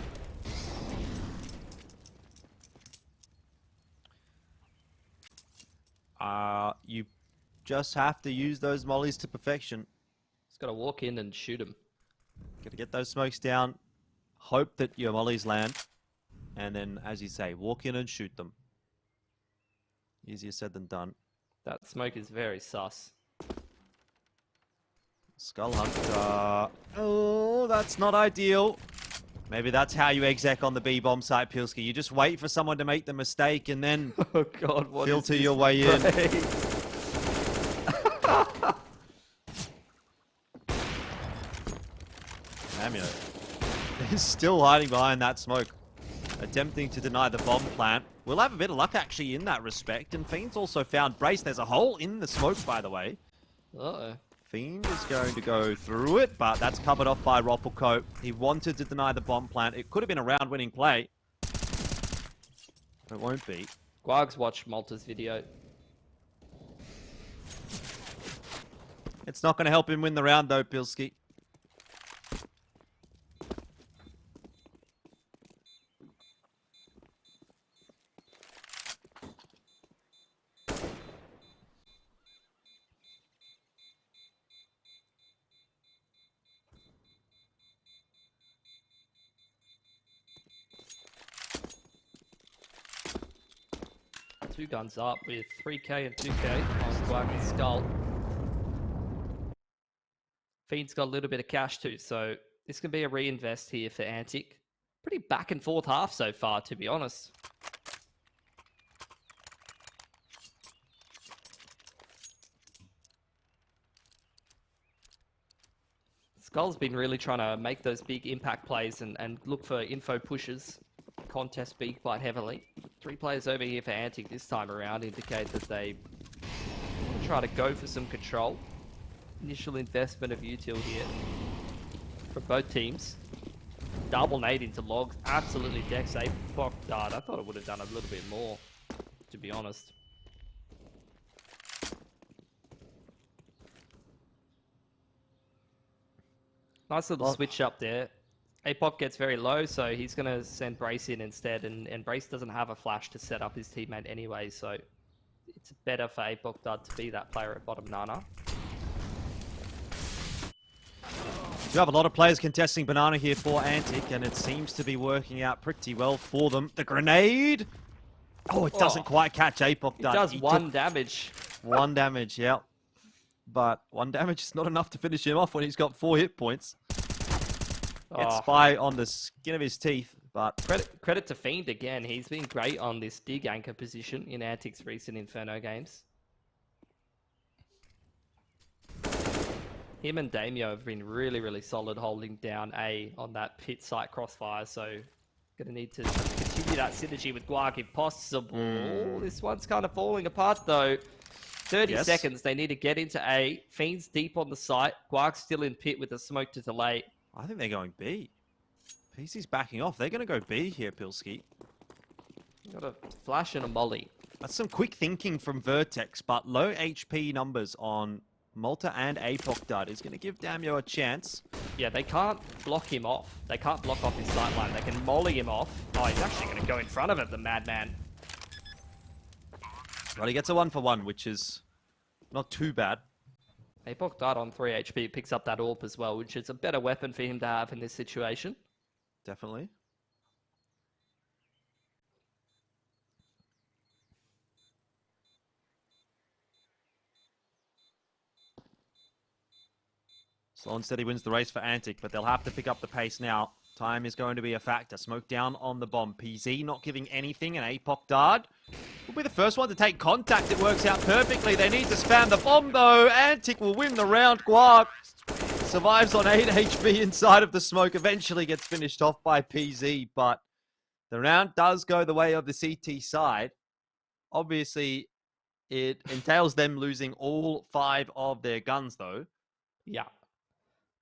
You just have to use those mollies to perfection. Just got to walk in and shoot him. Got to get those smokes down. hope that your mollies land, and then, as you say, walk in and shoot them. Easier said than done. That smoke is very sus. Skull Hunter. Oh, that's not ideal. Maybe that's how you exec on the B-bomb site, Pilski. You just wait for someone to make the mistake and then Oh God, what filter is your way in. Amio is still hiding behind that smoke, attempting to deny the bomb plant. We'll have a bit of luck actually in that respect. And Fiend's also found Brace. There's a hole in the smoke, by the way. Uh-oh. Fiend is going to go through it, but that's covered off by Roppelcoat. He wanted to deny the bomb plant. It could have been a round-winning play. It won't be. Guag's watched Malta's video. It's not going to help him win the round, though, Pilski. Two guns up with 3k and 2k on Guag's skull. Fiend's got a little bit of cash too, so this can be a reinvest here for Antic. Pretty back and forth half so far, to be honest. Skull's been really trying to make those big impact plays and look for info pushes. Contest big quite heavily. 3 players over here for Antic this time around indicate that they want to try to go for some control. Initial investment of util here for both teams. Double nade into logs. Absolutely decks a block dart. I thought it would have done a little bit more, to be honest. Nice little switch up there. Apoc gets very low, so he's going to send Brace in instead, and Brace doesn't have a flash to set up his teammate anyway, so it's better for Apoc Dud to be that player at bottom Nana. You have a lot of players contesting Banana here for Antic, and it seems to be working out pretty well for them. The grenade! Oh, it doesn't quite catch Apoc Dud. It does 1 damage. 1 damage, yeah. But 1 damage is not enough to finish him off when he's got 4 hit points. Gets Spy on the skin of his teeth, but... Credit to Fiend again. He's been great on this dig anchor position in Antic's recent Inferno games. Him and Damio have been really, really solid holding down A on that pit site crossfire, so gonna need to continue that synergy with Guag if possible. This one's kind of falling apart though. 30 seconds, they need to get into A. Fiend's deep on the site. Guag's still in pit with a smoke to delay. I think they're going B. PC's backing off. They're going to go B here, Pilski. Got a flash and a molly. That's some quick thinking from Vertex, but low HP numbers on Malta and Apoc Dud is going to give Damio a chance. Yeah, they can't block him off. They can't block off his sight line. They can molly him off. Oh, he's actually going to go in front of it, the madman. But he gets a 1-for-1, which is not too bad. Apoc Dud on 3 HP picks up that AWP as well, which is a better weapon for him to have in this situation. Definitely. Slow and steady wins the race for Antic, but they'll have to pick up the pace now. Time is going to be a factor. Smoke down on the bomb. PZ not giving anything, and Apoc Dud will be the first one to take contact. It works out perfectly. They need to spam the bomb, though. Antic will win the round. Guag survives on 8 HP inside of the smoke. Eventually gets finished off by PZ, but the round does go the way of the CT side. Obviously, it entails them losing all 5 of their guns, though. Yeah.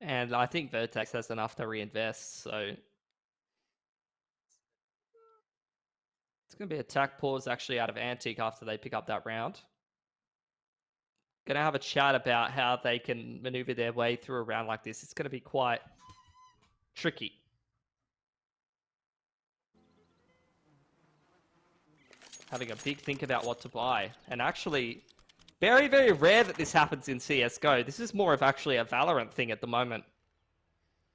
And I think Vertex has enough to reinvest, so it's going to be attack pause actually out of Antic after they pick up that round. Going to have a chat about how they can maneuver their way through a round like this. It's going to be quite tricky. Having a big think about what to buy. And actually, very, very rare that this happens in CSGO. This is more of actually a Valorant thing at the moment.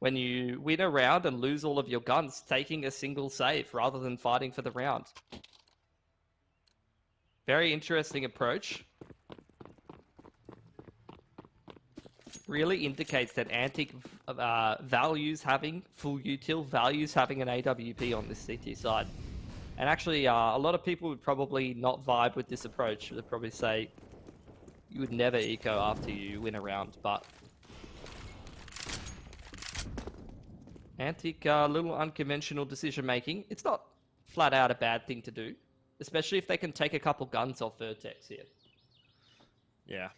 when you win a round and lose all of your guns, taking a single save rather than fighting for the round. Very interesting approach. Really indicates that Antic values having full util, values having an AWP on this CT side. And actually, a lot of people would probably not vibe with this approach. They'd probably say you would never eco after you win a round, but Antic, little unconventional decision making. It's not flat out a bad thing to do, especially if they can take a couple guns off Vertex here. Yeah.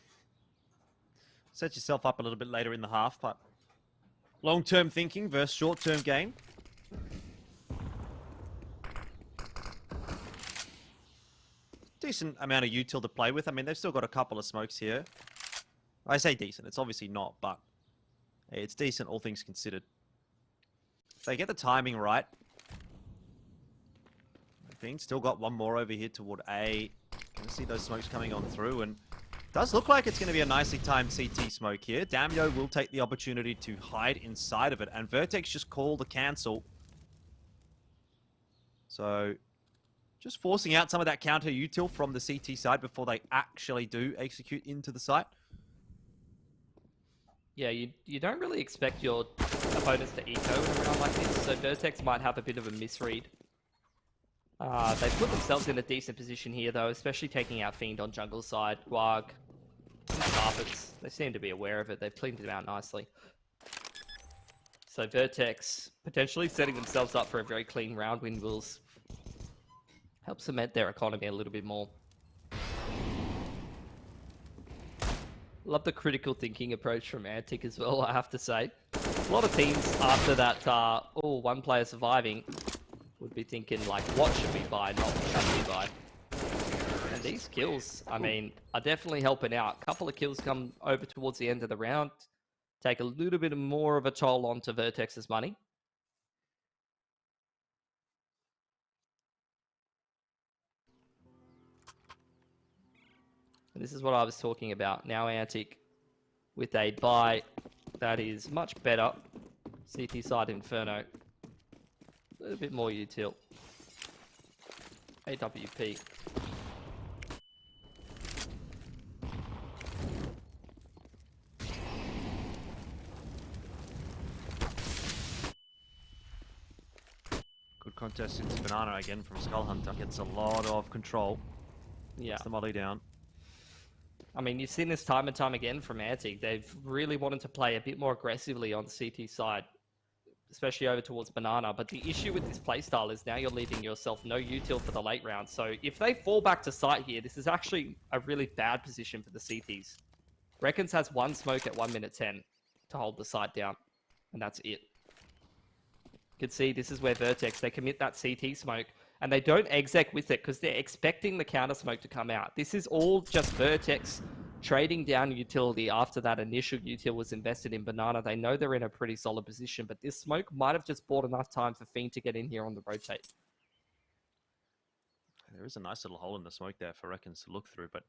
Set yourself up a little bit later in the half, but long-term thinking versus short-term game. Decent amount of util to play with. I mean, they've still got a couple of smokes here. I say decent. It's obviously not, but it's decent, all things considered. If they get the timing right. I think still got one more over here toward A. Can see those smokes coming on through, and does look like it's going to be a nicely timed CT smoke here. Damio will take the opportunity to hide inside of it, and Vertex just called a cancel. So just forcing out some of that counter util from the CT side before they actually do execute into the site. Yeah, you don't really expect your opponents to eco in a round like this, so Vertex might have a bit of a misread. They put themselves in a decent position here, though, especially taking out Fiend on jungle side. Guag, and Carpets, they seem to be aware of it. They've cleaned it out nicely. So Vertex potentially setting themselves up for a very clean round win will help cement their economy a little bit more. Love the critical thinking approach from Antic as well, I have to say. A lot of teams after that, one player surviving, would be thinking, like, what should we buy, not what should we buy. And these kills, I mean, are definitely helping out. A couple of kills come over towards the end of the round, take a little bit more of a toll onto Vertex's money. And this is what I was talking about. Now Antic with a buy that is much better. CT side Inferno. A little bit more util. AWP. Good contest into Banana again from Skull Hunter. Gets a lot of control. Yeah. Gets the molly down. I mean, you've seen this time and time again from Antic. They've really wanted to play a bit more aggressively on the CT side, especially over towards Banana. But the issue with this playstyle is now you're leaving yourself no util for the late round. So if they fall back to site here, this is actually a really bad position for the CTs. Reckons has one smoke at 1 minute 10 to hold the site down, and that's it. You can see this is where Vertex, they commit that CT smoke, and they don't exec with it because they're expecting the counter smoke to come out. This is all just Vertex trading down utility after that initial util was invested in Banana. They know they're in a pretty solid position, but this smoke might have just bought enough time for Fiend to get in here on the rotate. There is a nice little hole in the smoke there for Reckons to look through, but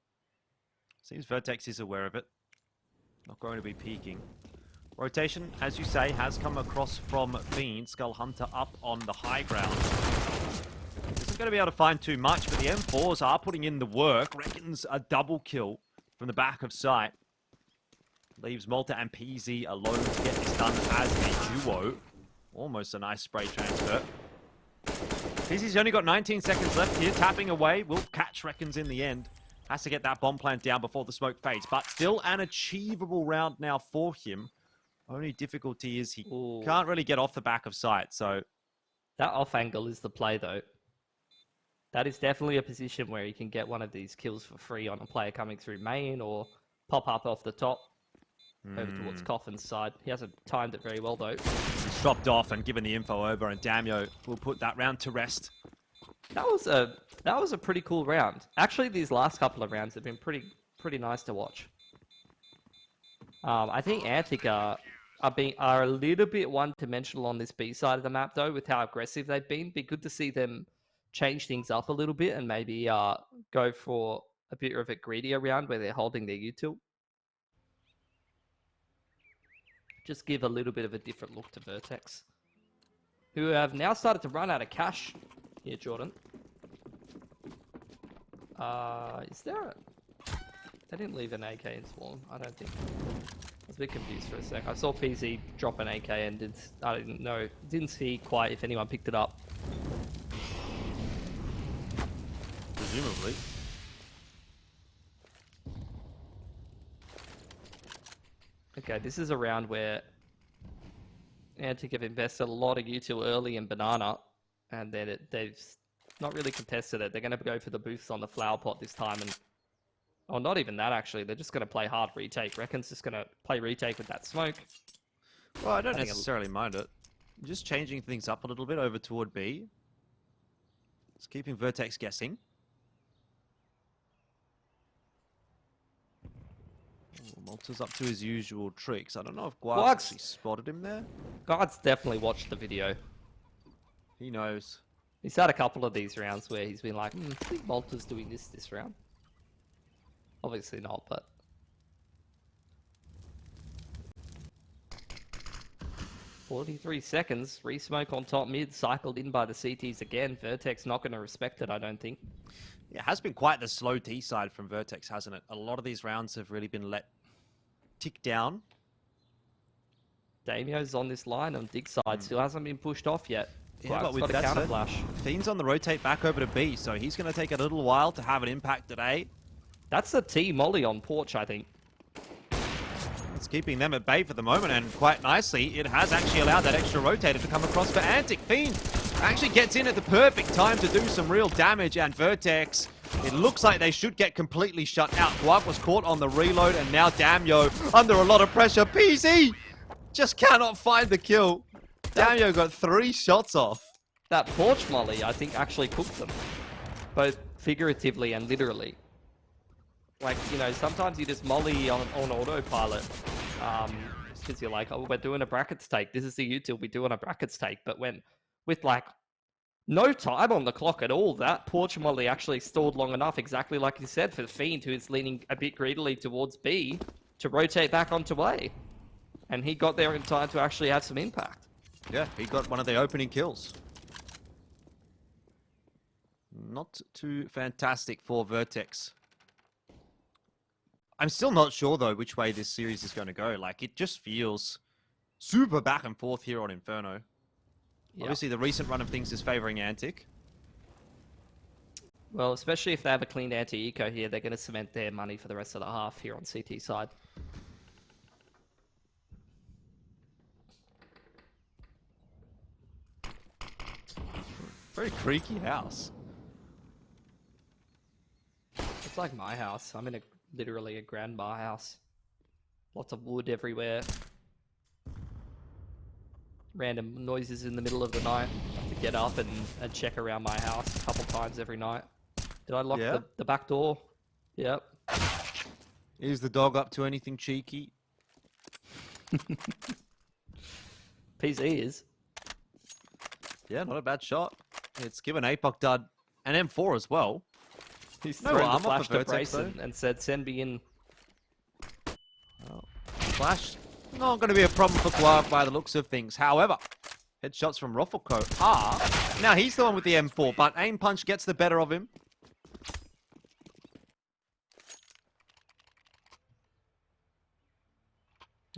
seems Vertex is aware of it. Not going to be peeking. Rotation, as you say, has come across from Fiend. Skull Hunter up on the high ground. Isn't going to be able to find too much, but the M4s are putting in the work. Reckons a double kill from the back of sight. Leaves Malta and PZ alone to get this done as a duo. Almost a nice spray transfer. PZ's only got 19 seconds left here, tapping away. Will catch Reckons in the end. Has to get that bomb plant down before the smoke fades, but still an achievable round now for him. Only difficulty is he can't really get off the back of sight, so... That off angle is the play, though. That is definitely a position where you can get one of these kills for free on a player coming through main or pop up off the top over towards Coffin's side. He hasn't timed it very well, though. He's dropped off and given the info over, and Damio will put that round to rest. That was a pretty cool round. Actually, these last couple of rounds have been pretty nice to watch. I think Antic are a little bit one-dimensional on this B side of the map, though, with how aggressive they've been. Be good to see them change things up a little bit and maybe go for a bit of a greedier round where they're holding their util. just give a little bit of a different look to Vertex, who have now started to run out of cash here, Jordan. Is there a... They didn't leave an AK in spawn, I don't think. I was a bit confused for a sec. I saw PZ drop an AK and I didn't know, didn't see quite if anyone picked it up. Presumably. Okay, this is a round where Antic have invested a lot of util early in Banana, and then they've not really contested it. They're going to go for the boosts on the flower pot this time, and oh, not even that actually. They're just going to play hard retake. Reckon's just going to play retake with that smoke. Well, I don't necessarily mind it. Just changing things up a little bit over toward B. It's keeping Vertex guessing. Malta's up to his usual tricks. I don't know if Guards actually spotted him there. Guards definitely watched the video. He knows. He's had a couple of these rounds where he's been like, I think Malta's doing this round. Obviously not, but... 43 seconds. Resmoke on top mid. Cycled in by the CTs again. Vertex not going to respect it, I don't think. Yeah, it has been quite the slow T side from Vertex, hasn't it? A lot of these rounds have really been let tick down. Damio's on this line on dig side. Still hasn't been pushed off yet. Yeah, but with got a that counter said, flash. Fiend's on the rotate back over to B, so he's going to take a little while to have an impact at A. That's a T molly on Porch, I think. It's keeping them at bay for the moment, and quite nicely, it has actually allowed that extra rotator to come across for Antic. Fiend actually gets in at the perfect time to do some real damage, and Vertex, it looks like they should get completely shut out. Guap was caught on the reload, and now Damio under a lot of pressure. PZ just cannot find the kill. Damio got 3 shots off. That Porch molly, I think, actually cooked them. Both figuratively and literally. Like, you know, sometimes you just molly on autopilot. Because you're like, oh, we're doing a brackets take. This is the util we do on a brackets take. But when, with like, no time on the clock at all, that Porch molly actually stalled long enough, exactly like you said, for Fiend, who is leaning a bit greedily towards B, to rotate back onto A. And he got there in time to actually have some impact. Yeah, he got one of the opening kills. Not too fantastic for Vertex. I'm still not sure, though, which way this series is going to go. Like, it just feels super back and forth here on Inferno. Yeah. Obviously, the recent run of things is favoring Antic. Well, especially if they have a clean anti-eco here, they're going to cement their money for the rest of the half here on CT side. Very creaky house. It's like my house. I'm in literally a grandma house. Lots of wood everywhere. Random noises in the middle of the night. I have to get up and check around my house a couple times every night. Did I lock the back door? Yep. Is the dog up to anything cheeky? PZ is. Yeah, not a bad shot. It's given APOC dud and M4 as well. He's no thrown armor the flash for to Vertex, Brayson and said, send me in. Well, flash, not going to be a problem for Guark by the looks of things. However, headshots from Roffelko are... Now he's the one with the M4, but aim punch gets the better of him.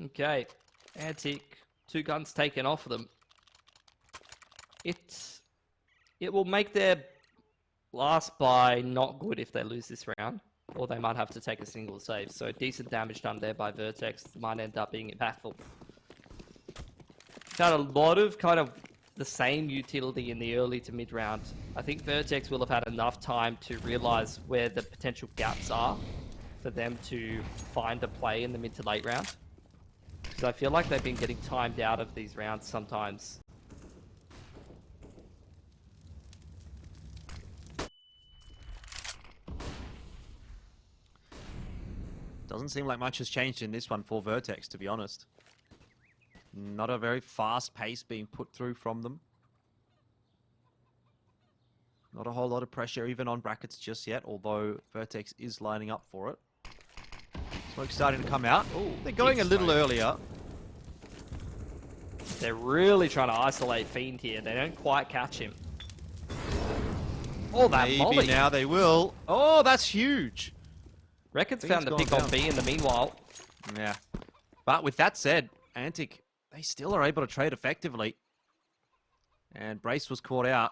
Okay, Antic, 2 guns taken off of them. It will make their last buy not good if they lose this round, or they might have to take a single save. So decent damage done there by Vertex might end up being impactful. Had a lot of kind of the same utility in the early to mid round. I think Vertex will have had enough time to realize where the potential gaps are for them to find a play in the mid to late round. Because I feel like they've been getting timed out of these rounds sometimes. Doesn't seem like much has changed in this one for Vertex, to be honest. Not a very fast pace being put through from them. Not a whole lot of pressure even on brackets just yet, although Vertex is lining up for it. Smoke starting to come out. Ooh, they're going a little earlier. They're really trying to isolate Fiend here. They don't quite catch him. Oh, that Maybe molly. now they will. Oh, that's huge. Records Fiend's found the gone pick on down. B in the meanwhile. Yeah. But with that said, Antic, they still are able to trade effectively. And Brace was caught out.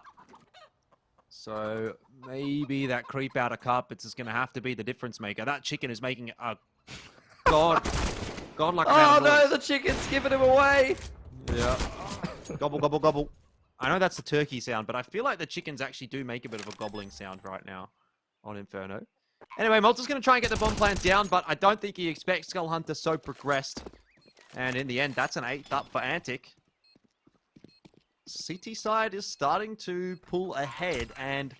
So maybe that creep out of carpets is going to have to be the difference maker. That chicken is making a godlike Oh amount of no, noise. the chicken's giving him away. Yeah. Gobble, gobble, gobble. I know that's the turkey sound, but I feel like the chickens actually do make a bit of a gobbling sound right now on Inferno. Anyway, Malta's going to try and get the bomb plant down, but I don't think he expects Skull Hunter so progressed. And in the end, that's an 8th up for Antic. CT side is starting to pull ahead, and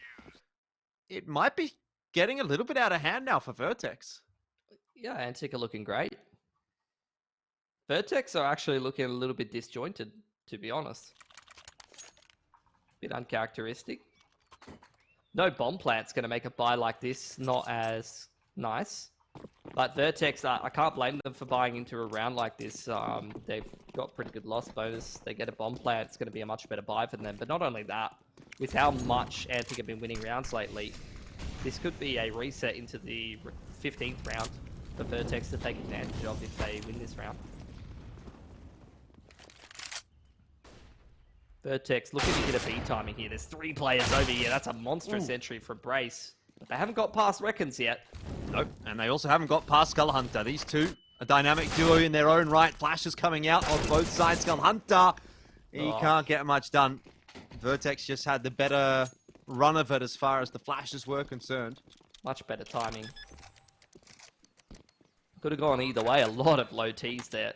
it might be getting a little bit out of hand now for Vertex. Yeah, Antic are looking great. Vertex are actually looking a little bit disjointed, to be honest. Bit uncharacteristic. No bomb plant's going to make a buy like this not as nice. But Vertex, I can't blame them for buying into a round like this. They've got pretty good loss bonus. They get a bomb plant, it's going to be a much better buy for them. But not only that, with how much Antic have been winning rounds lately, this could be a reset into the 15th round for Vertex to take advantage of if they win this round. Vertex looking to hit a B timing here. There's 3 players over here. That's a monstrous entry for Brace. But they haven't got past Reckons yet. Nope. And they also haven't got past Skull Hunter. These two, a dynamic duo in their own right. Flashes coming out on both sides. Skull Hunter, he can't get much done. Vertex just had the better run of it as far as the flashes were concerned. Much better timing. Could have gone either way. A lot of low Ts there.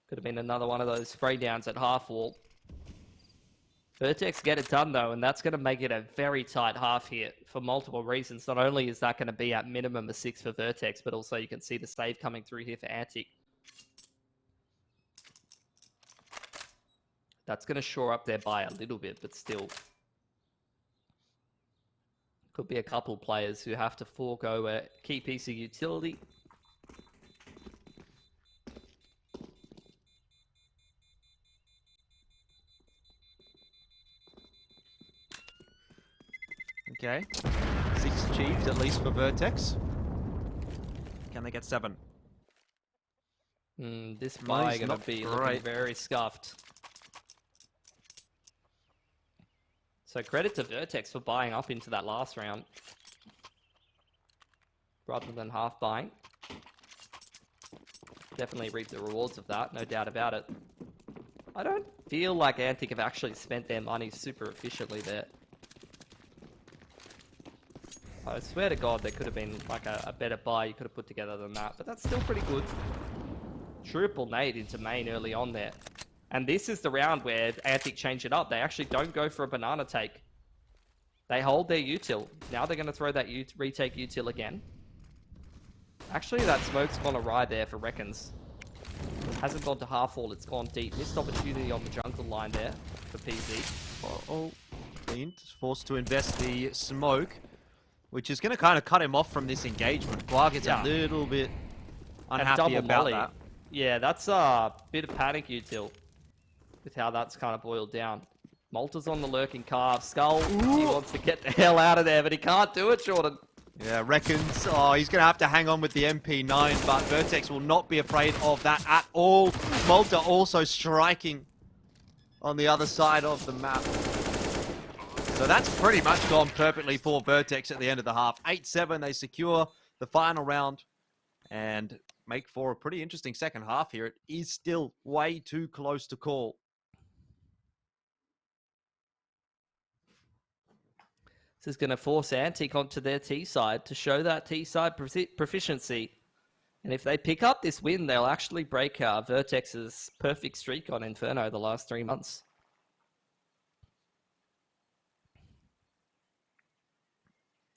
Could have been another one of those spray downs at half wall. Vertex get it done though, and that's going to make it a very tight half here for multiple reasons. Not only is that going to be at minimum a 6 for Vertex, but also you can see the save coming through here for Antic. That's going to shore up their buy a little bit, but still. Could be a couple players who have to forego a key piece of utility. Okay. 6 achieved, at least for Vertex. Can they get 7? This buy Money's going not to be great. looking very scuffed. So credit to Vertex for buying up into that last round. Rather than half buying. Definitely reap the rewards of that, no doubt about it. I don't feel like Antic have actually spent their money super efficiently there. I swear to God, there could have been like a better buy you could have put together than that, but that's still pretty good. Triple nade into main early on there. And this is the round where Antic change it up. They actually don't go for a banana take. They hold their util. Now they're going to throw that retake util again. Actually, that smoke's gone awry there for Reckons. Hasn't gone to half wall, it's gone deep. Missed opportunity on the jungle line there for PZ. Oh, Fiend is forced to invest the smoke, which is going to kind of cut him off from this engagement. Guar gets a little bit unhappy double about molly. that. Yeah, that's a bit of panic util with how that's kind of boiled down. Malta's on the lurking calf. Skull, he wants to get the hell out of there, but he can't do it, Jordan. Yeah, Reckons, oh, he's going to have to hang on with the MP9, but Vertex will not be afraid of that at all. Malta also striking on the other side of the map. So that's pretty much gone perfectly for Vertex at the end of the half. 8-7, they secure the final round and make for a pretty interesting second half here. It is still way too close to call. This is going to force Antic onto their T side to show that T side proficiency. And if they pick up this win, they'll actually break Vertex's perfect streak on Inferno the last 3 months.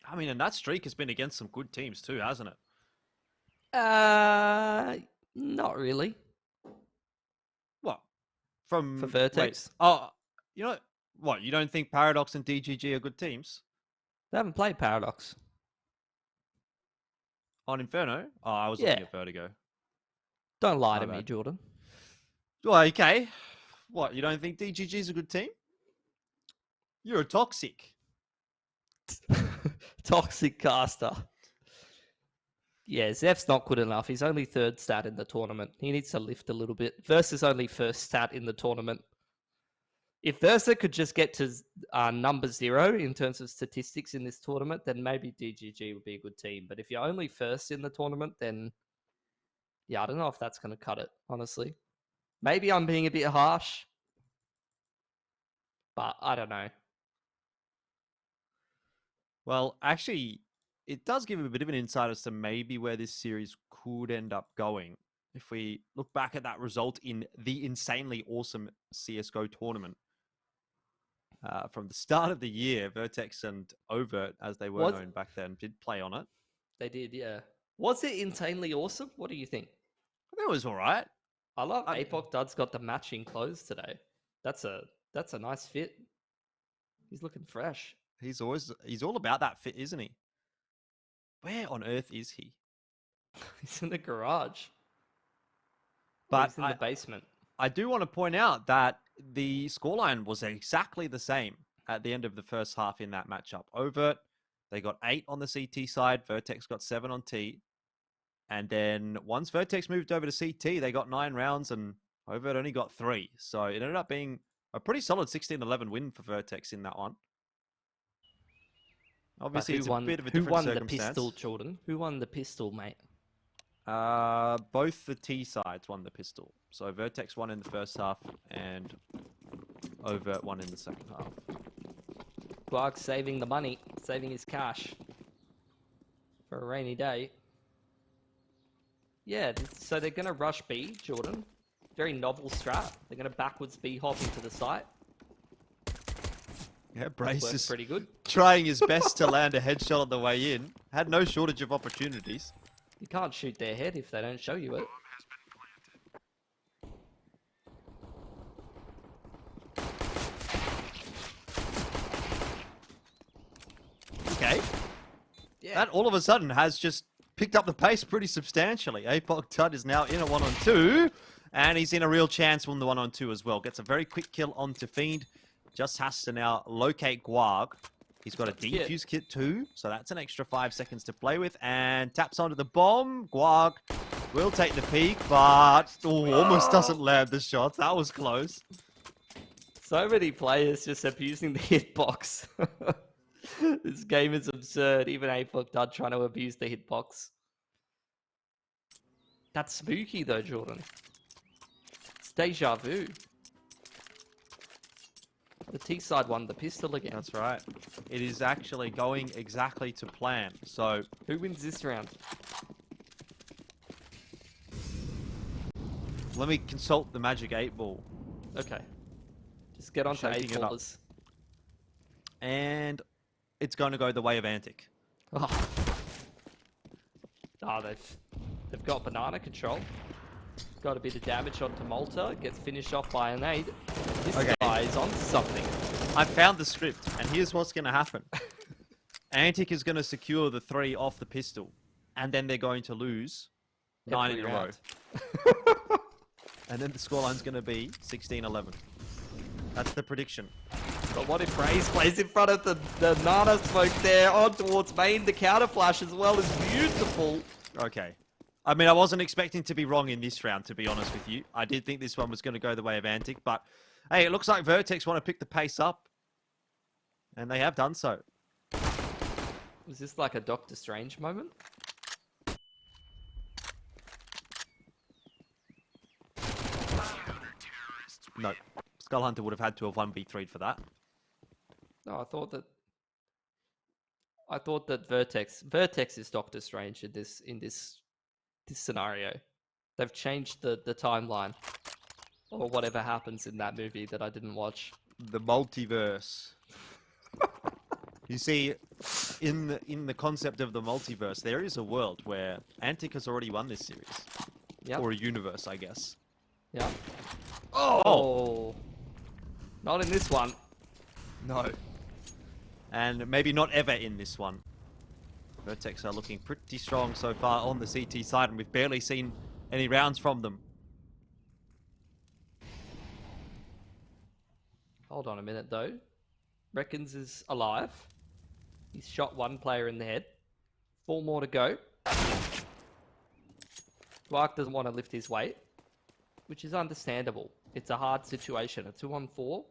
I mean, and that streak has been against some good teams too, hasn't it? Not really. What? For Vertex? Wait, oh, you know, what? You don't think Paradox and DGG are good teams? They haven't played Paradox. On Inferno? Oh, I was looking at Vertigo. Don't lie My to me, bad. Jordan. Well, okay. What, you don't think DGG's a good team? You're a toxic. Toxic caster. Yeah, Zeph's not good enough. He's only third stat in the tournament. He needs to lift a little bit. Versus only first stat in the tournament. If Versa could just get to number 0 in terms of statistics in this tournament, then maybe DGG would be a good team. But if you're only first in the tournament, then yeah, I don't know if that's going to cut it, honestly. Maybe I'm being a bit harsh, but I don't know. Well, actually, it does give a bit of an insight as to maybe where this series could end up going. If we look back at that result in the insanely awesome CSGO tournament. From the start of the year, Vertex and Overt, as they were known back then, did play on it. They did, yeah. Was it insanely awesome? What do you think? I think it was all right. I love Apoc Dud's got the matching clothes today. That's a nice fit. He's looking fresh. He's all about that fit, isn't he? Where on earth is he? He's in the garage. But he's in the basement. I do want to point out that the scoreline was exactly the same at the end of the first half in that matchup. Overt, they got 8 on the CT side. Vertex got 7 on T. And then once Vertex moved over to CT, they got 9 rounds and Overt only got 3. So it ended up being a pretty solid 16-11 win for Vertex in that one. Obviously, it's a bit of a different circumstance. Who won the pistol, Jordan? Who won the pistol, mate? Both the T sides won the pistol. So Vertex won in the first half and Overt won in the second half. Guarg saving the money, saving his cash for a rainy day. Yeah, so they're going to rush B, Jordan. Very novel strat. They're going to backwards B hop into the site. Yeah, Brace is pretty good. Trying his best to land a headshot on the way in. Had no shortage of opportunities. You can't shoot their head if they don't show you it. Okay. Yeah. That all of a sudden has just picked up the pace pretty substantially. Apoc Dud is now in a 1-on-2, and he's in a real chance from the 1-on-2 as well. Gets a very quick kill onto Fiend. Just has to now locate Guarg. He's got a defuse kit too, so that's an extra 5 seconds to play with, and taps onto the bomb. Guarg will take the peek, but almost doesn't land the shot. That was close. So many players just abusing the hitbox. This game is absurd. Even Apoc Dud trying to abuse the hitbox. That's spooky though, Jordan. It's deja vu. The T side won the pistol again. That's right. It is actually going exactly to plan. So who wins this round? Let me consult the Magic 8 Ball. Okay. Just get on to 8 ballers. And it's going to go the way of Antic. Oh, they've got banana control. Got a bit of damage onto Malta. Gets finished off by an 8. This guy is on something. I found the script, and here's what's going to happen. Antic is going to secure the 3 off the pistol, and then they're going to lose 9 in a row. And then the scoreline's going to be 16-11. That's the prediction. But what if Braze plays in front of the Nana smoke there on towards main? The counter flash as well is beautiful. Okay. I mean, I wasn't expecting to be wrong in this round, to be honest with you. I did think this one was going to go the way of Antic, but hey, it looks like Vertex want to pick the pace up. And they have done so. Was this like a Doctor Strange moment? No. Skull Hunter would have had to have 1v3'd for that. No, I thought that Vertex is Doctor Strange in this scenario. They've changed the timeline or whatever happens in that movie that I didn't watch. The multiverse. You see, in the concept of the multiverse, there is a world where Antic has already won this series. Yep. Or a universe, I guess. Yeah. Oh! Not in this one. No. And maybe not ever in this one. Vertex are looking pretty strong so far on the CT side, and we've barely seen any rounds from them. Hold on a minute, though. Reckons is alive. He's shot one player in the head. 4 more to go. Clark doesn't want to lift his weight, which is understandable. It's a hard situation. A 2-on-4.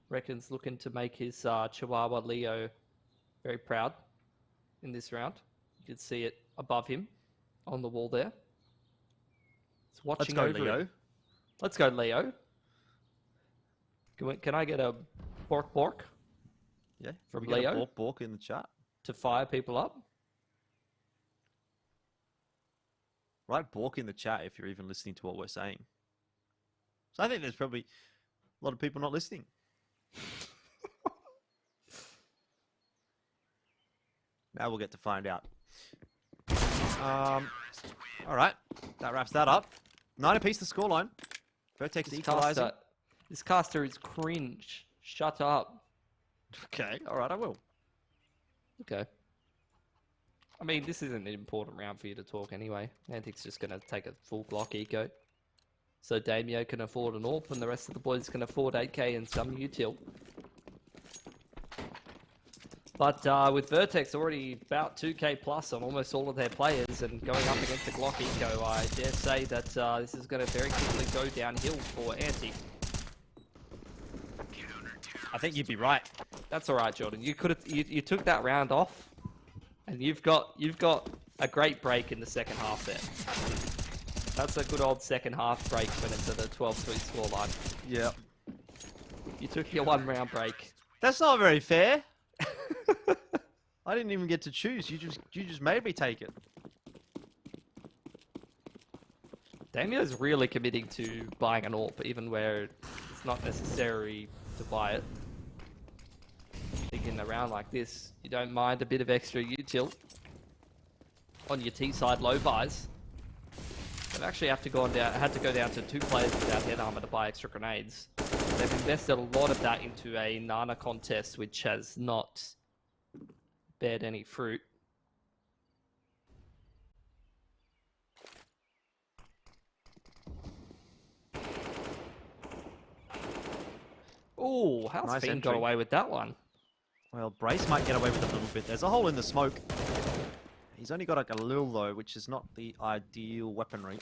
Reckons looking to make his Chihuahua Leo very proud in this round. You can see it above him on the wall there. It's watching Let's go, over Leo. him. Let's go, Leo. Can I get a bork Yeah, from we get a Leo bork in the chat. to fire people up? Write bork in the chat if you're even listening to what we're saying. So I think there's probably a lot of people not listening. Now we'll get to find out. All right, that wraps that up. 9 apiece the scoreline. Vertex equalizing. This caster is cringe. Shut up. Okay, all right, I will. Okay. I mean, this isn't an important round for you to talk anyway. Antic's just going to take a full Glock eco. So Damio can afford an AWP and the rest of the boys can afford 8k and some util. But with Vertex already about 2k plus on almost all of their players and going up against the Glock eco, I dare say that this is going to very quickly go downhill for Antic. I think you'd be right. That's all right, Jordan. You could have you took that round off, and you've got a great break in the second half there. That's a good old second half break when it's at a 12-3 scoreline. Yeah. You took your 1 round break. That's not very fair. I didn't even get to choose. You just made me take it. Damio's really committing to buying an AWP, even where it's not necessary to buy it. I think in a round like this, you don't mind a bit of extra util on your T side low buys. They've actually had to go down to 2 players without head armor to buy extra grenades. They've invested a lot of that into a Nana contest, which has not bared any fruit. Oh, how's Nice Fiend entry. got away with that one? Well, Brace might get away with it a little bit. There's a hole in the smoke. He's only got like a lil though, which is not the ideal weaponry.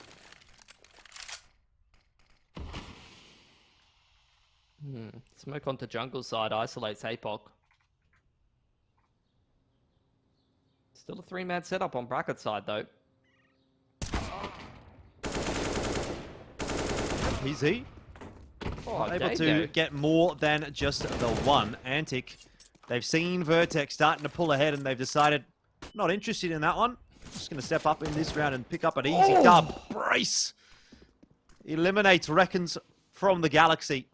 Smoke onto jungle side isolates APOC. Still a 3-man setup on bracket side though. Easy. Oh, Able there to you go. get more than just the one. Antic, they've seen Vertex starting to pull ahead and they've decided, not interested in that one. Just going to step up in this round and pick up an easy dub. Brace eliminates Reckons from the Galaxy.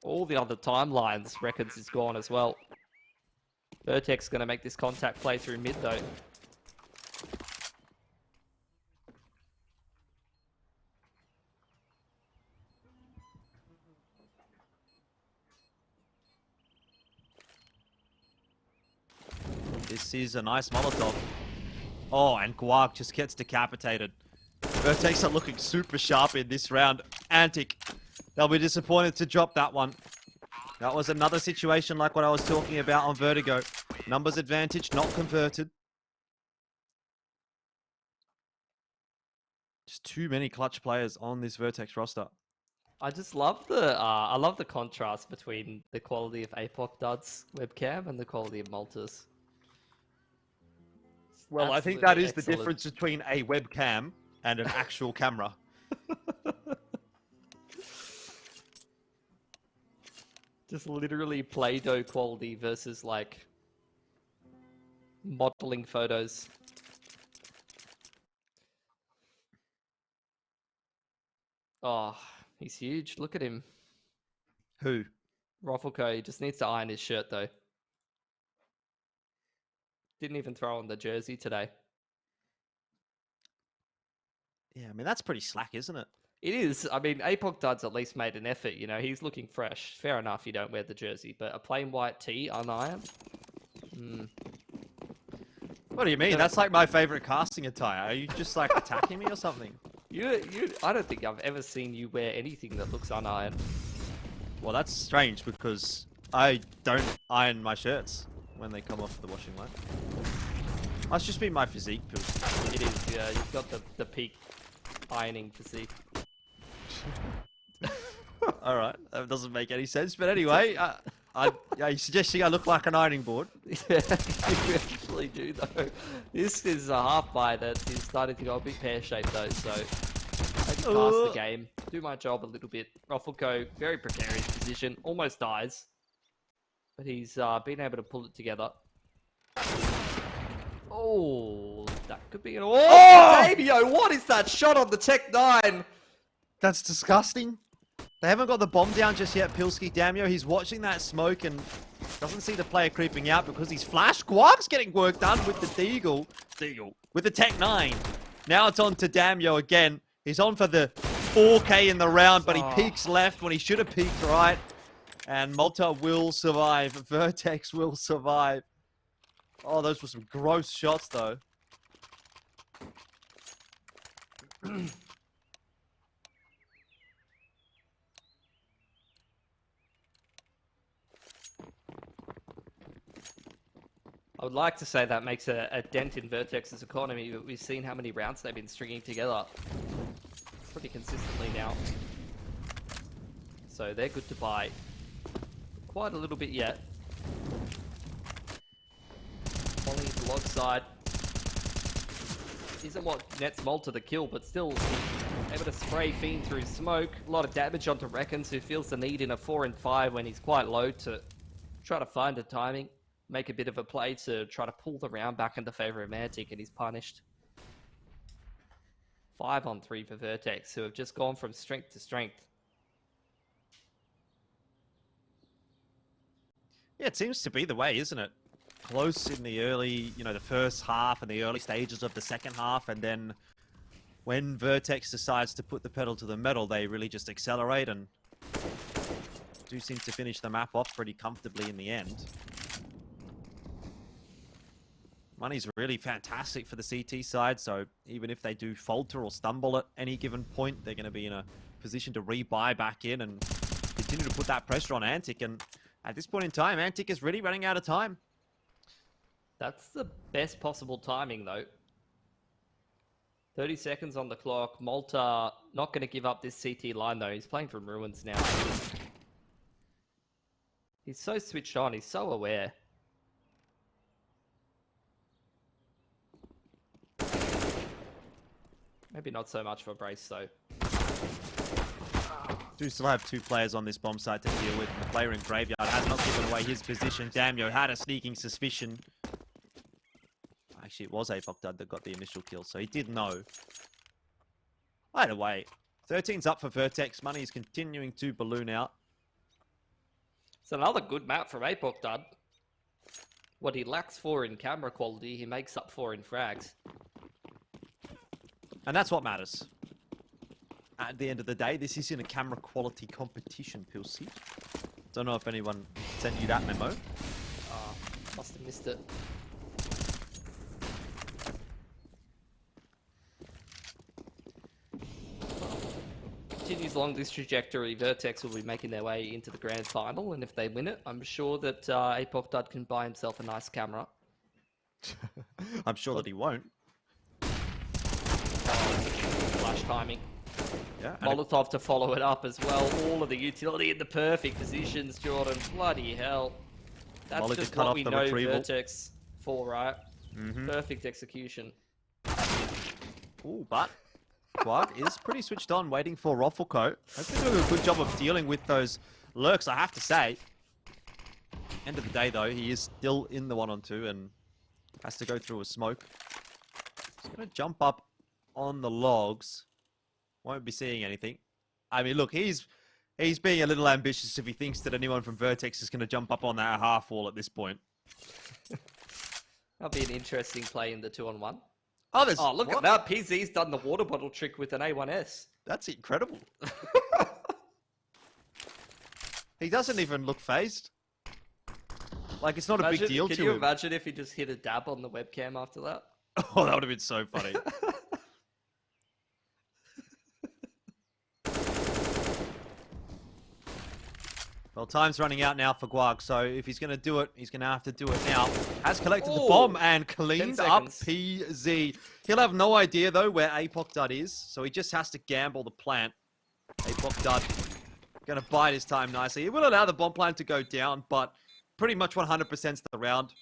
All the other timelines records is gone as well. Vertex going to make this contact play through mid though. This is a nice Molotov. Oh, and Guark just gets decapitated. Vertex are looking super sharp in this round. Antic, they'll be disappointed to drop that one. That was another situation like what I was talking about on Vertigo. Numbers advantage, not converted. Just too many clutch players on this Vertex roster. I just love the contrast between the quality of APOC Dud's webcam and the quality of Malta's. Well, I think that Absolutely is the excellent. difference between a webcam and an actual camera. Just literally Play-Doh quality versus like modeling photos. Oh, he's huge. Look at him. Who? Roffelko, he just needs to iron his shirt though. Didn't even throw on the jersey today. Yeah, I mean, that's pretty slack, isn't it? It is. I mean, APOC Dud's at least made an effort. You know, he's looking fresh. Fair enough, you don't wear the jersey, but a plain white tee unironed. What do you mean? That's like my favorite casting attire. Are you just like attacking me or something? I don't think I've ever seen you wear anything that looks unironed. Well, that's strange because I don't iron my shirts when they come off the washing line. Must just be my physique, Pils. It is, yeah. You've got the peak ironing physique. All right, that doesn't make any sense. But anyway, are you suggesting I look like an ironing board? Yeah, you actually do, though. This is a half buy that is starting to go a bit pear-shaped, though, so I can pass the game, do my job a little bit. Roffelko, very precarious position, almost dies, but he's been able to pull it together. Oh, that could be an... Oh, Damio, what is that shot on the Tech 9? That's disgusting. They haven't got the bomb down just yet, Pilski. Damio, he's watching that smoke and doesn't see the player creeping out because he's flashed. Guag's getting work done with the Deagle. With the Tech 9. Now it's on to Damio again. He's on for the 4K in the round, but he peeks left when he should have peeked right. And Malta will survive. Vertex will survive. Oh, those were some gross shots, though. I would like to say that makes a dent in Vertex's economy, but we've seen how many rounds they've been stringing together pretty consistently now. So they're good to buy. Quite a little bit yet. Falling into log side. Isn't what nets Malta the kill, but still able to spray Fiend through smoke. A lot of damage onto Reckons, who feels the need in a 4 and 5 when he's quite low to try to find a timing. Make a bit of a play to try to pull the round back into favor of Mantic, and he's punished. 5 on 3 for Vertex, who have just gone from strength to strength. Yeah, it seems to be the way, isn't it? Close in the early, the first half and the early stages of the second half, and then when Vertex decides to put the pedal to the metal, they really just accelerate and do seem to finish the map off pretty comfortably in the end. Money's really fantastic for the CT side, so even if they do falter or stumble at any given point, they're going to be in a position to rebuy back in and continue to put that pressure on Antic. And at this point in time, Antic is really running out of time. That's the best possible timing, though. 30 seconds on the clock. Malta not going to give up this CT line, though. He's playing from Ruins now. He's so switched on. He's so aware. Maybe not so much for Brace, though. Do still have 2 players on this bomb site to deal with. And the player in Graveyard has not given away his position. Damio had a sneaking suspicion. Actually, it was Apocdud that got the initial kill, so he did know. Either way, 13's up for Vertex. Money is continuing to balloon out. It's another good map from Apocdud. What he lacks for in camera quality, he makes up for in frags. And that's what matters. At the end of the day, this isn't a camera quality competition, Pilsy. Don't know if anyone sent you that memo. Must have missed it. Continues along this trajectory, Vertex will be making their way into the grand final, and if they win it, I'm sure that Apocdud can buy himself a nice camera. I'm sure that he won't. Flash timing. Yeah. Molotov to follow it up as well. All of the utility in the perfect positions, Jordan. Bloody hell. That's Molly just cut what off we the know retrieval. Vertex for, right? Mm-hmm. Perfect execution. Ooh, but Guag is pretty switched on, waiting for Roffelko. Has been doing a good job of dealing with those lurks, I have to say. End of the day, though, he is still in the 1-on-2 and has to go through a smoke. He's going to jump up on the logs. Won't be seeing anything. I mean, look, he's being a little ambitious if he thinks that anyone from Vertex is going to jump up on that half wall at this point. That'll be an interesting play in the 2-on-1. Oh, look at that. PZ's done the water bottle trick with an A1S. That's incredible. He doesn't even look phased. Like, it's not a big deal Can to you him. imagine if he just hit a dab on the webcam after that? Oh, that would have been so funny. Well, time's running out now for Guag, so if he's going to do it, he's going to have to do it now. Has collected the bomb and cleaned up PZ. He'll have no idea, though, where Apoc Dud is, so he just has to gamble the plant. Apoc Dud going to bide his time nicely. He will allow the bomb plant to go down, but pretty much 100%'s the round.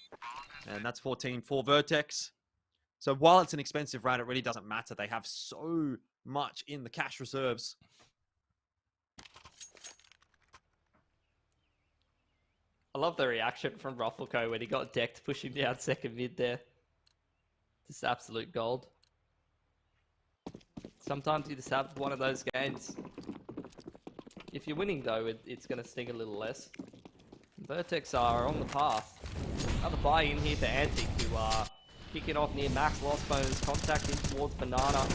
And that's 14 for Vertex. So while it's an expensive round, it really doesn't matter. They have so much in the cash reserves. I love the reaction from Ruffleco when he got decked pushing down second mid there. Just absolute gold. Sometimes you just have one of those games. If you're winning though, it's going to sting a little less. Vertex are on the path. Another buy-in here for Antic, who are kicking off near max loss bonus, contacting towards Banana.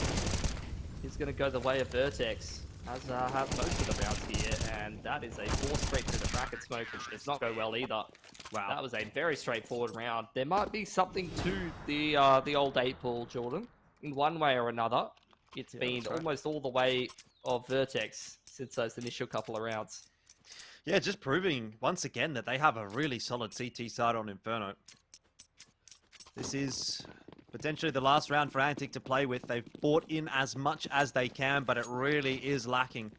He's going to go the way of Vertex, as have most of the rounds here, and that is a 4 straight to the bracket smoke, which does not go well either. Wow. That was a very straightforward round. There might be something to the old 8-ball, Jordan. In one way or another, it's been almost all the way of Vertex since those initial couple of rounds. Yeah, just proving once again that they have a really solid CT side on Inferno. This is potentially the last round for Antic to play with. They've bought in as much as they can, but it really is lacking.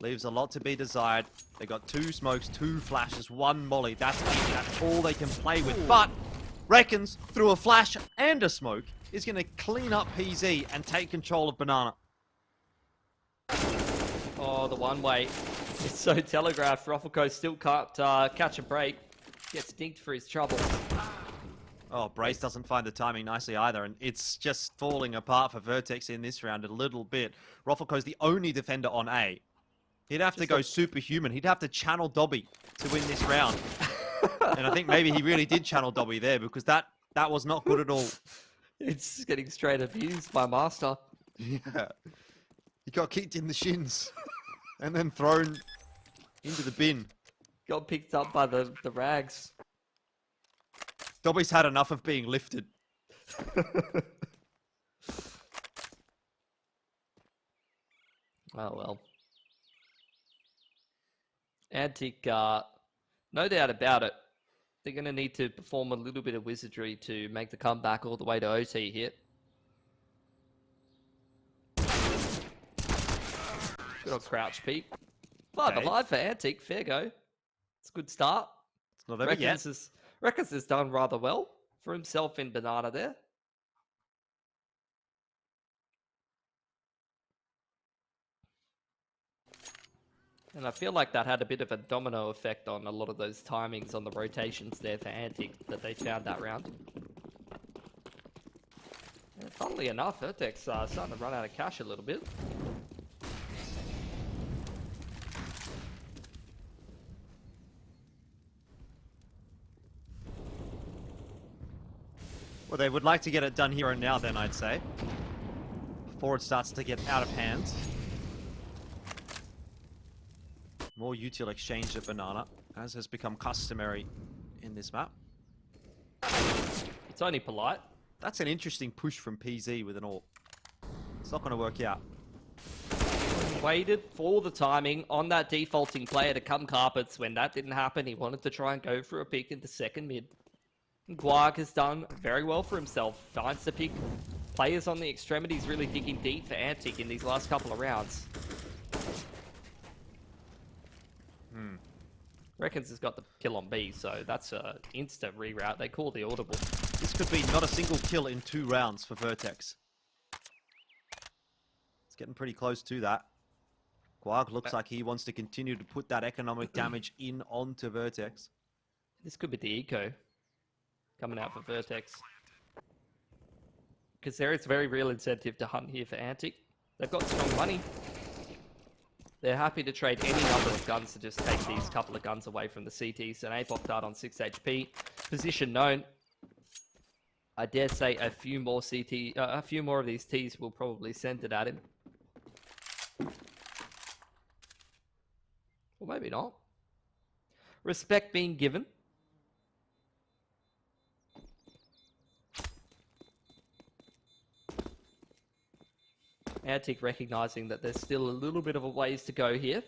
Leaves a lot to be desired. They got 2 smokes, 2 flashes, 1 molly. That's it. That's all they can play with. But Reckons, through a flash and a smoke, is going to clean up PZ and take control of Banana. Oh, the one way. It's so telegraphed. Ruffleco still can't catch a break. Gets dinked for his trouble. Oh, Brace doesn't find the timing nicely either, and it's just falling apart for Vertex in this round a little bit. Ruffleco's the only defender on A. He'd have to go superhuman. He'd have to channel Dobby to win this round. And I think maybe he really did channel Dobby there, because that was not good at all. It's getting straight abused by Master. Yeah. He got kicked in the shins and then thrown into the bin. Got picked up by the rags. Dobby's had enough of being lifted. Oh, well. Antic, no doubt about it. They're going to need to perform a little bit of wizardry to make the comeback all the way to OT here. Good old crouch peek. But alive for Antic. Fair go. It's a good start. It's not over yet. Reckons has done rather well for himself in Banana there. And I feel like that had a bit of a domino effect on a lot of those timings on the rotations there for Antic that they found that round. And funnily enough, Vertex starting to run out of cash a little bit. Well, they would like to get it done here and now then, I'd say. Before it starts to get out of hand. More util exchange at Banana, as has become customary in this map. It's only polite. That's an interesting push from PZ with an AWP. It's not going to work out. Waited for the timing on that defaulting player to come carpets. When that didn't happen, he wanted to try and go for a pick into second mid. Guag has done very well for himself. Finds to pick players on the extremities, really digging deep for Antic in these last couple of rounds. Reckons has got the kill on B, so that's a insta reroute. They call the audible. This could be not a single kill in 2 rounds for Vertex. It's getting pretty close to that. Guag looks like he wants to continue to put that economic damage in onto Vertex. This could be the eco coming out for Vertex. Because there is very real incentive to hunt here for Antic. They've got strong money. They're happy to trade any number of guns to just take these couple of guns away from the CTs. An Apoc dart on 6 HP. Position known. I dare say a few more of these Ts will probably send it at him. Or maybe not. Respect being given. Antic recognizing that there's still a little bit of a ways to go here.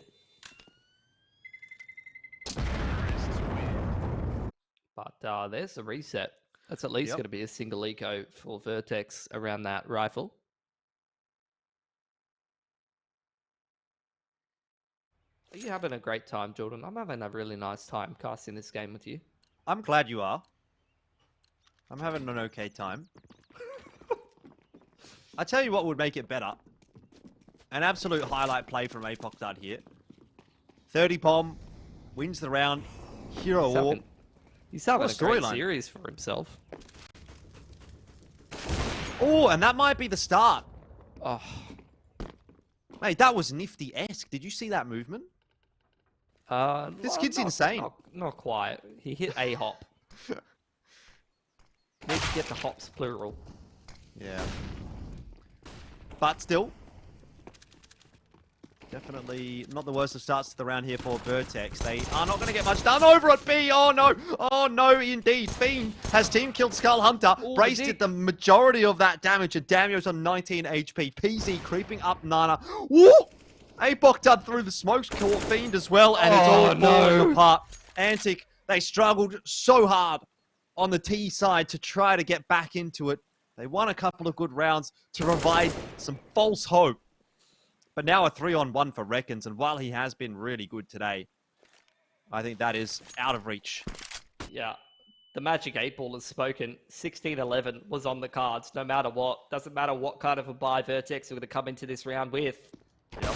But there's the reset. That's at least Yep. going to be a single eco for Vertex around that rifle. Are you having a great time, Jordan? I'm having a really nice time casting this game with you. I'm glad you are. I'm having an okay time. I tell you what would make it better. An absolute highlight play from Apocdad here. 30 bomb, wins the round, hero war. He's having What a a great storyline. series for himself. Oh, and that might be the start. Oh, Mate, that was nifty-esque. Did you see that movement? This kid's insane. Not quite. He hit a hop. Need to get the hops plural. Yeah. But still, definitely not the worst of starts to the round here for Vertex. They are not going to get much done over at B. Oh, no. Oh, no, indeed. Fiend has team killed Skull Hunter. Ooh, Brace indeed. did the majority of that damage, and Damio's on 19 HP. PZ creeping up Nana. Woo! Apok done through the smokes, caught Fiend as well, and it's all falling apart. Antic, they struggled so hard on the T side to try to get back into it. They won a couple of good rounds to provide some false hope. But now a 3-on-1 for Reckons, and while he has been really good today, I think that is out of reach. Yeah. The Magic 8 Ball has spoken. 16-11 was on the cards, no matter what. Doesn't matter what kind of a buy Vertex are going to come into this round with. Yep.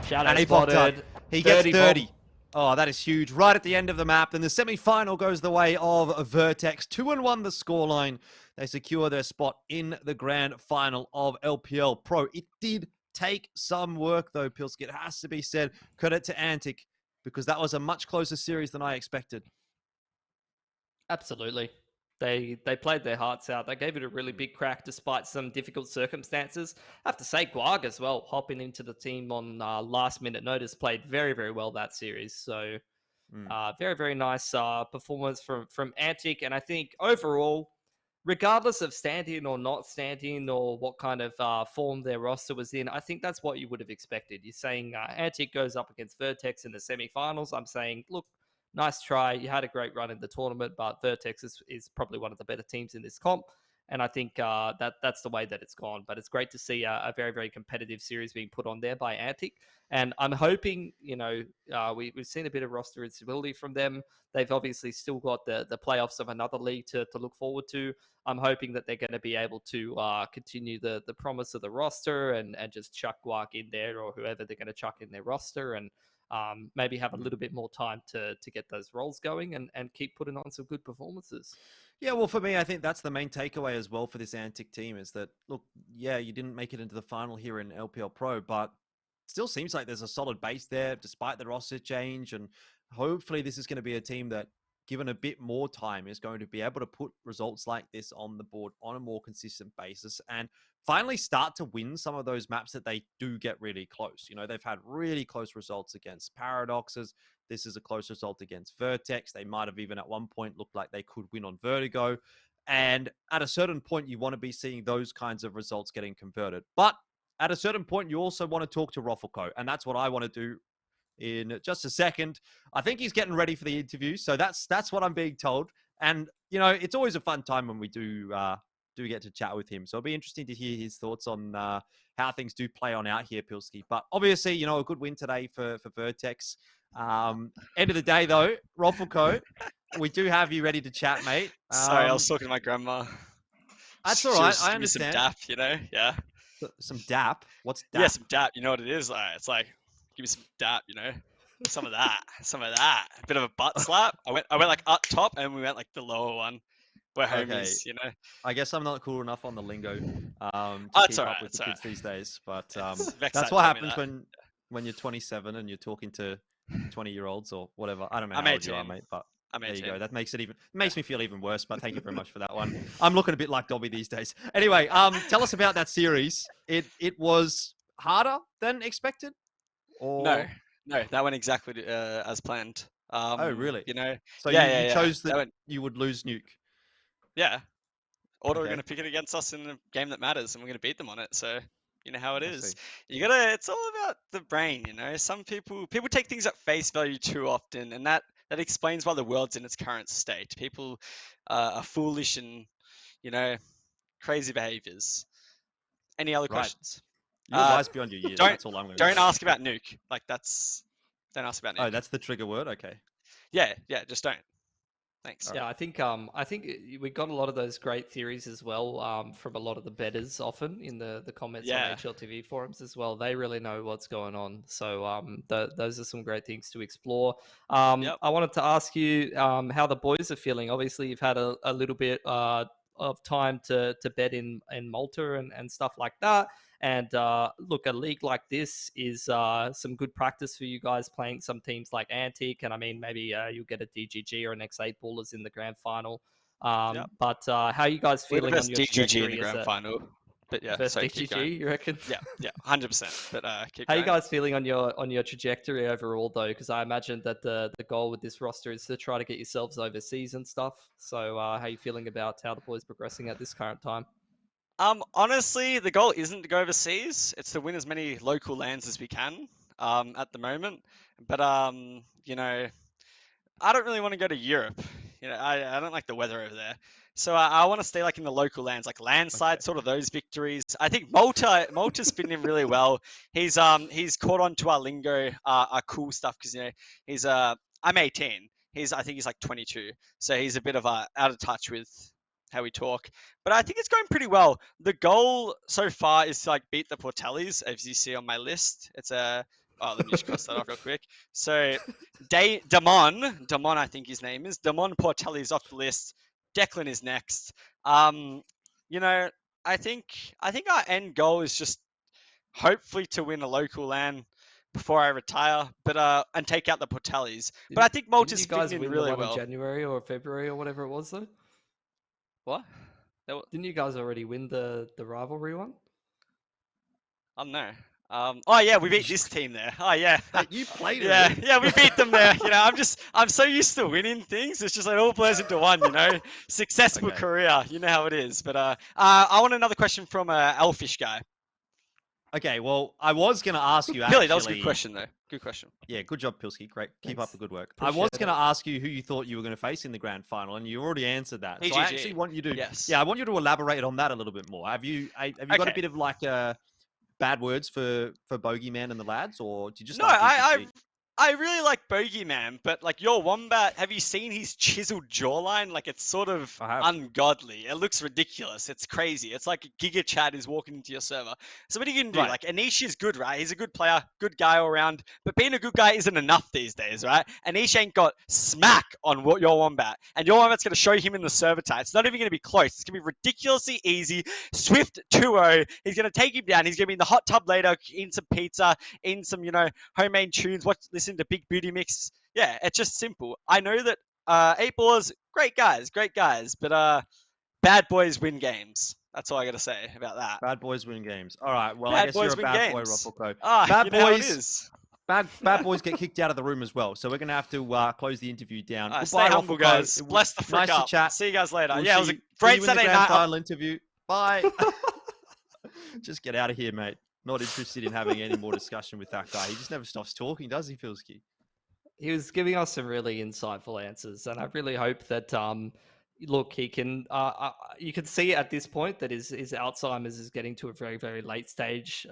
Shadow And spotted. he gets 30. bomb. Oh, that is huge. Right at the end of the map. Then the semi-final goes the way of Vertex. 2-1 the scoreline. They secure their spot in the grand final of LPL Pro. It did take some work, though, Pilski. It has to be said. Credit to Antic, because that was a much closer series than I expected. Absolutely. They played their hearts out. They gave it a really big crack despite some difficult circumstances. I have to say, Guag as well, hopping into the team on last minute notice, played very, very well that series. So very, very nice performance from Antic. And I think overall, regardless of stand-in or not stand-in or what kind of form their roster was in, I think that's what you would have expected. You're saying Antic goes up against Vertex in the semi-finals. I'm saying, look, nice try. You had a great run in the tournament, but Vertex is probably one of the better teams in this comp. And I think that's the way that it's gone. But it's great to see a very, very competitive series being put on there by Antic. And I'm hoping, we've seen a bit of roster instability from them. They've obviously still got the playoffs of another league to look forward to. I'm hoping that they're going to be able to continue the promise of the roster and just chuck Guak in there or whoever they're going to chuck in their roster and maybe have a little bit more time to get those roles going and keep putting on some good performances. Yeah, well, for me, I think that's the main takeaway as well for this Antic team is that, look, yeah, you didn't make it into the final here in LPL Pro, but it still seems like there's a solid base there despite the roster change. And hopefully this is going to be a team that, given a bit more time, is going to be able to put results like this on the board on a more consistent basis and finally start to win some of those maps that they do get really close. They've had really close results against Paradoxes. This is a close result against Vertex. They might have even at one point looked like they could win on Vertigo. And at a certain point, you want to be seeing those kinds of results getting converted. But at a certain point, you also want to talk to Roffelco. And that's what I want to do in just a second. I think he's getting ready for the interview. So that's what I'm being told. And, it's always a fun time when we do get to chat with him. So it'll be interesting to hear his thoughts on how things do play on out here, Pilski. But obviously, a good win today for Vertex. End of the day, though, Roffelco, we do have you ready to chat, mate. Sorry, I was talking to my grandma. That's She all right. was I giving me some understand. dap, yeah. Some dap? What's dap? Yeah, some dap. You know what it is? It's like, give me some dap, some of that, A bit of a butt slap. I went like up top, and we went like the lower one. We're homies, I guess I'm not cool enough on the lingo to it's keep all up right, with it's the all kids these days. But Vexite that's what told me happens that. when you're 27 and you're talking to 20-year-olds or whatever. I don't know I'm how old you are, 18. mate, but I'm there you 18. go. That makes me feel even worse. But thank you very much for that one. I'm looking a bit like Dobby these days. Anyway, tell us about that series. It was harder than expected. Or... No, that went exactly as planned. Oh, really? So yeah, you chose that went, you would lose Nuke. yeah. Auto are Okay. going to pick it against us in a game that matters, and we're going to beat them on it. So You know how it I is. see. You gotta. It's all about the brain. Some people take things at face value too often, and that explains why the world's in its current state. People are foolish and you know crazy behaviors. Any other Right. questions? You're Uh, wise beyond your years. don't That's all I'm going to don't say. ask about nuke. Like that's don't ask about Oh, nuke. that's the trigger word. Okay. Yeah, just don't. Thanks. All Yeah, I think we got a lot of those great theories as well from a lot of the betters often in the comments on Yeah. HLTV forums as well. They really know what's going on, so those are some great things to explore. Yep. I wanted to ask you how the boys are feeling. Obviously, you've had a little bit of time to bet in Malta and stuff like that. And look, a league like this is some good practice for you guys playing some teams like Antique. And I mean, maybe you'll get a DGG or an X8 Ballers in the grand final. Yep. But how are you guys We're the feeling on best your DGG in the trajectory as grand a final. But yeah, first sorry, keep going. DGG, you reckon? Yeah, 100%. But keep How are you going. guys feeling on your trajectory overall, though? Because I imagine that the goal with this roster is to try to get yourselves overseas and stuff. So how are you feeling about how the boys progressing at this current time? Honestly, the goal isn't to go overseas. It's to win as many local lands as we can. At the moment, but I don't really want to go to Europe. I don't like the weather over there. So I want to stay like in the local lands, like landslide, Okay. sort of those victories. I think Malta's fitting in really well. He's caught on to our lingo, our cool stuff because he's I'm 18. I think he's like 22, so he's a bit of out of touch with how we talk. But I think it's going pretty well. The goal so far is to like beat the Portellis, as you see on my list. It's a let me just cross that off real quick. So Damon, I think his name is. Damon Portelli is off the list. Declan is next. Um, you know, I think our end goal is just hopefully to win a local LAN before I retire, but and take out the Portellis. But I think Didn't Malta's you fitting guys in win the really one in well. January or February or whatever it was, though? What? Didn't you guys already win the rivalry one? I don't know. Oh yeah, we beat this team there. Oh yeah, Mate, you played in yeah, it. yeah, we beat them there. I'm so used to winning things. It's just like all blurs into one. Successful Okay. career. You know how it is. But I want another question from Elfish guy. Okay. Well, I was going to ask you Billy, that was a good actually. question though. Good question. Yeah, good job, Pilski. Great. Keep up Thanks. the good work. I Appreciate was going to it. ask you who you thought you were going to face in the grand final, and you already answered that. So I actually BGG. want you to, Yes. yeah, I want you to elaborate on that a little bit more. Have you got a Okay. bit of like bad words for Bogeyman and the lads, or do you just No, like I DGG? I really like Bogeyman, but like your Wombat, have you seen his chiseled jawline? Like it's sort of I have. ungodly. It looks ridiculous. It's crazy. It's like Giga Chad is walking into your server. So what are you gonna do? Right. Like Anish is good, right? He's a good player, good guy all around. But being a good guy isn't enough these days, right? Anish ain't got smack on what your Wombat, and your Wombat's gonna show him in the server tie. It's not even gonna be close. It's gonna be ridiculously easy. Swift 2-0. He's gonna take him down. He's gonna be in the hot tub later, eating some pizza, in some homemade tunes, listen to Big Booty Mix. Yeah, it's just simple. I know that 8 Ballers, great guys, but bad boys win games. That's all I got to say about that. Bad boys win games. All right. Well, I Bad guess boys you're a win bad boy, games. Ruffleco. Ah, Bad you know how it boys. is. Bad boys get kicked out of the room as well. So we're gonna have to close the interview down. Stay Goodbye, humble, Ruffleco. guys. It was Bless the frick nice to up. chat. See you guys later. We'll yeah, it was see a you great in the Saturday grand night. final interview. Bye. Just get out of here, mate. Not interested in having any more discussion with that guy. He just never stops talking, does he, Filski? He was giving us some really insightful answers, and I really hope that look, he can. You can see at this point that his Alzheimer's is getting to a very, very late stage.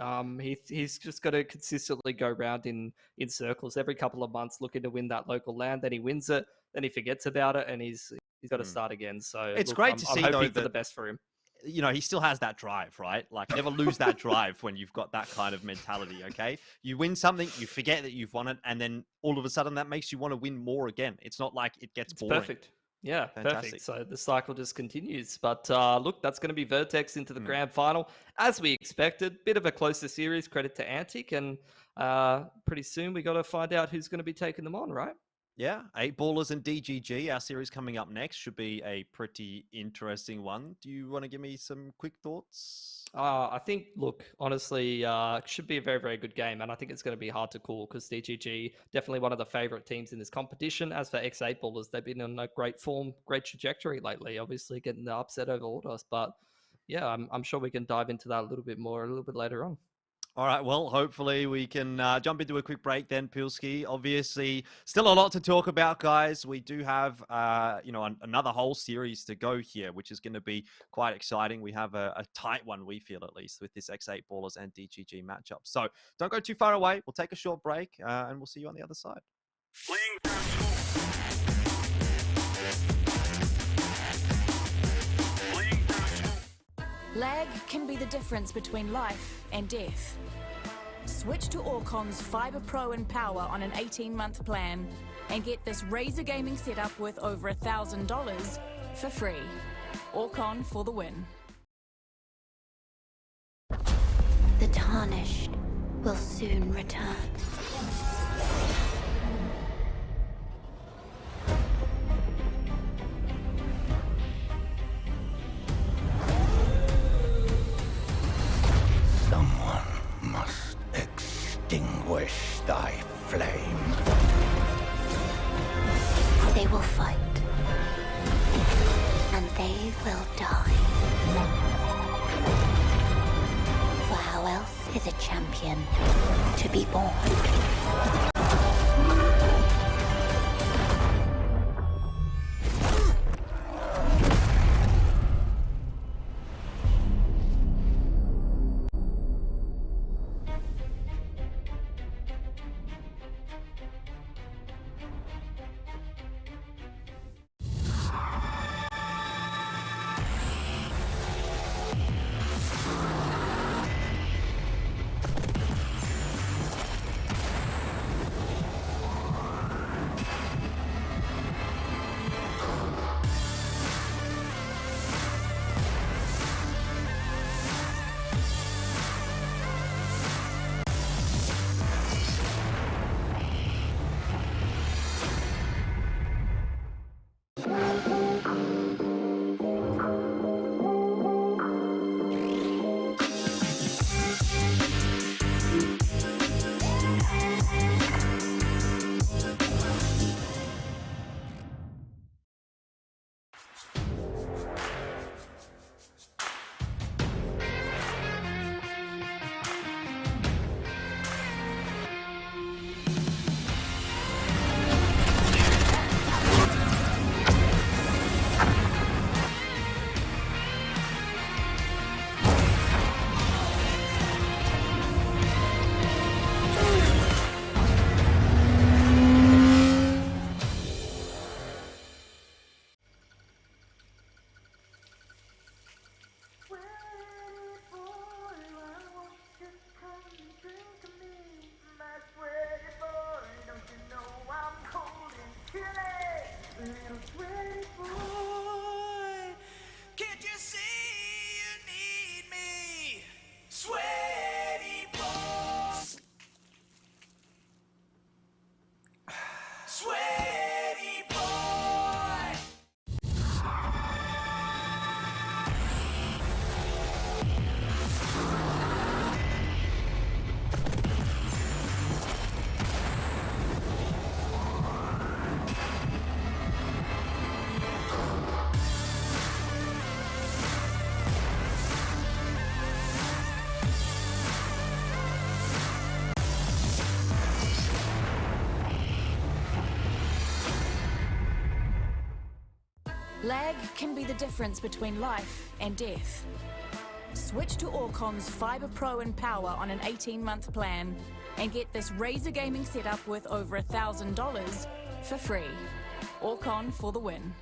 He's just got to consistently go round in circles every couple of months, looking to win that local land. Then he wins it, then he forgets about it, and he's got to start again. So It's look, great to I'm see, hoping though, for the that best for him. he still has that drive, right? Like, never lose that drive when you've got that kind of mentality, okay? You win something, you forget that you've won it, and then all of a sudden that makes you want to win more again. It's not like it gets boring. Perfect. Yeah, Fantastic. perfect. So the cycle just continues. But look, that's going to be Vertex into the grand final. As we expected, bit of a closer series, credit to Antic. And pretty soon we got to find out who's going to be taking them on, right? Yeah, 8Ballers and DGG, our series coming up next, should be a pretty interesting one. Do you want to give me some quick thoughts? I think, look, honestly, should be a very, very good game. And I think it's going to be hard to call because DGG, definitely one of the favorite teams in this competition. As for X8 Ballers, they've been on a great form, great trajectory lately, obviously getting the upset over Autos. But yeah, I'm sure we can dive into that a little bit more a little bit later on. All right, well, hopefully we can jump into a quick break then, Pilski. Obviously, still a lot to talk about, guys. We do have, another whole series to go here, which is going to be quite exciting. We have a tight one, we feel at least, with this X8 Ballers and DGG matchup. So don't go too far away. We'll take a short break, and we'll see you on the other side. Lag can be the difference between life and death. Switch to Orcon's Fiber Pro and Power on an 18-month plan and get this Razer gaming setup worth over $1,000 for free. Orcon for the win. The Tarnished will soon return. Someone must extinguish thy flame. They will fight. And they will die. For how else is a champion to be born? Lag can be the difference between life and death. Switch to Orcon's Fiber Pro and Power on an 18-month plan and get this Razer gaming setup worth over $1,000 for free. Orcon for the win.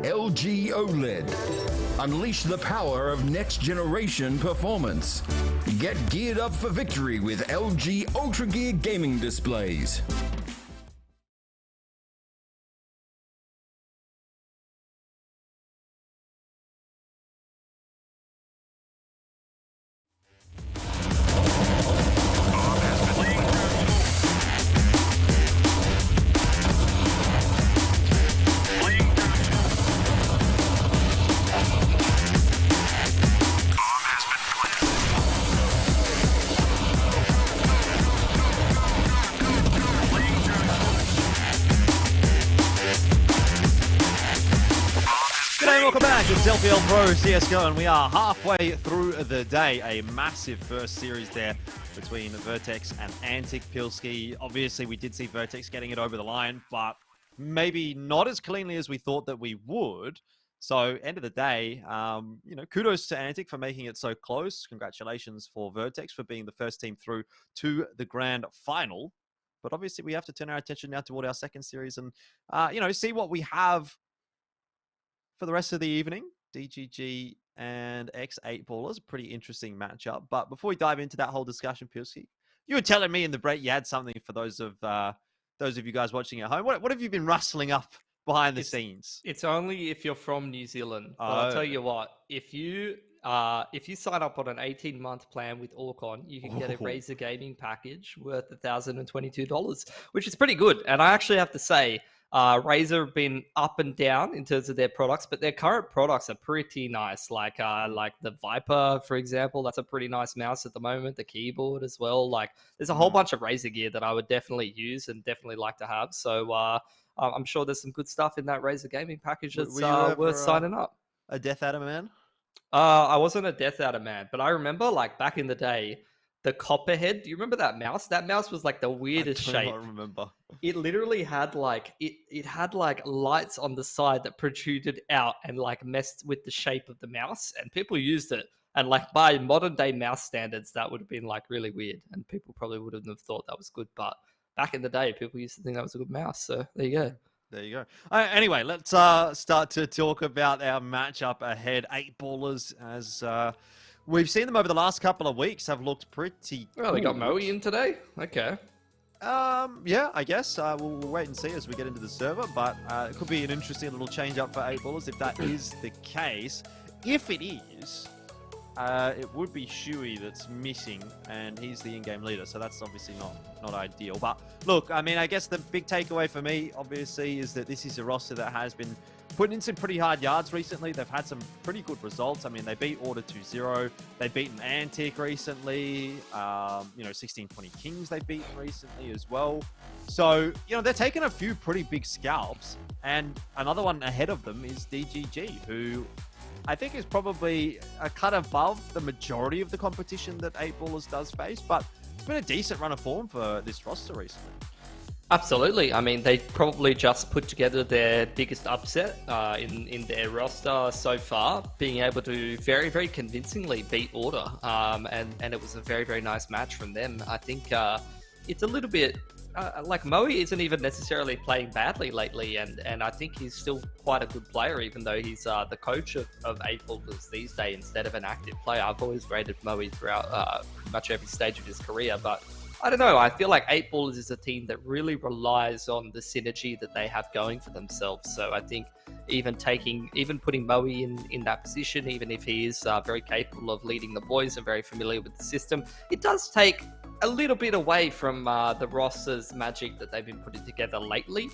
LG OLED. Unleash the power of next-generation performance. Get geared up for victory with LG Ultra Gear gaming displays. Welcome back. It's LPL Pro CSGO, and we are halfway through the day. A massive first series there between Vertex and Antic Pilski. Obviously, we did see Vertex getting it over the line, but maybe not as cleanly as we thought that we would. So, end of the day, kudos to Antic for making it so close. Congratulations for Vertex for being the first team through to the grand final. But obviously, we have to turn our attention now toward our second series and, see what we have for the rest of the evening. DGG and X8 Ballers, a pretty interesting matchup. But before we dive into that whole discussion, Pilski, you were telling me in the break you had something for those of you guys watching at home. What have you been rustling up behind the scenes? It's only if you're from New Zealand. But I'll tell you what, if you sign up on an 18-month plan with Orcon, you can get a Razer gaming package worth $1,022, which is pretty good. And I actually have to say, Razer have been up and down in terms of their products, but their current products are pretty nice. Like the Viper, for example, that's a pretty nice mouse at the moment. The keyboard as well. Like, there's a whole bunch of Razer gear that I would definitely use and definitely like to have. So I'm sure there's some good stuff in that Razer gaming package that's worth signing up. A Death Adder man? I wasn't a Death Adder man, but I remember like back in the day, the Copperhead. Do you remember that mouse? That mouse was like the weirdest shape. I remember. It literally had like it had like lights on the side that protruded out and like messed with the shape of the mouse, and people used it. And like by modern day mouse standards, that would have been like really weird, and people probably wouldn't have thought that was good. But back in the day, people used to think that was a good mouse. So there you go. There you go. Anyway, let's start to talk about our matchup ahead. 8 Ballers, as we've seen them over the last couple of weeks, have looked pretty Well, they got Moe in today? Okay. Yeah, I guess. We'll wait and see as we get into the server, but it could be an interesting little change up for 8 Ballers if that is the case. If it is, it would be Shuey that's missing, and he's the in-game leader, so that's obviously not ideal. But look, I mean, I guess the big takeaway for me, obviously, is that this is a roster that has been putting in some pretty hard yards recently. They've had some pretty good results. I mean, they beat Order 2-0. They've beaten Antic recently. 1620 Kings they beat recently as well. So, they're taking a few pretty big scalps. And another one ahead of them is DGG, who I think is probably a cut above the majority of the competition that 8 Ballers does face. But it's been a decent run of form for this roster recently. Absolutely. I mean, they probably just put together their biggest upset in their roster so far, being able to very, very convincingly beat Order. And it was a very, very nice match from them. I think it's a little bit like Moe isn't even necessarily playing badly lately, and I think he's still quite a good player, even though he's the coach of 8 Ballers these days instead of an active player. I've always rated Moe throughout pretty much every stage of his career, but I don't know. I feel like 8 Ballers is a team that really relies on the synergy that they have going for themselves. So I think even putting Moe in that position, even if he is very capable of leading the boys and very familiar with the system, it does take a little bit away from the roster's magic that they've been putting together lately.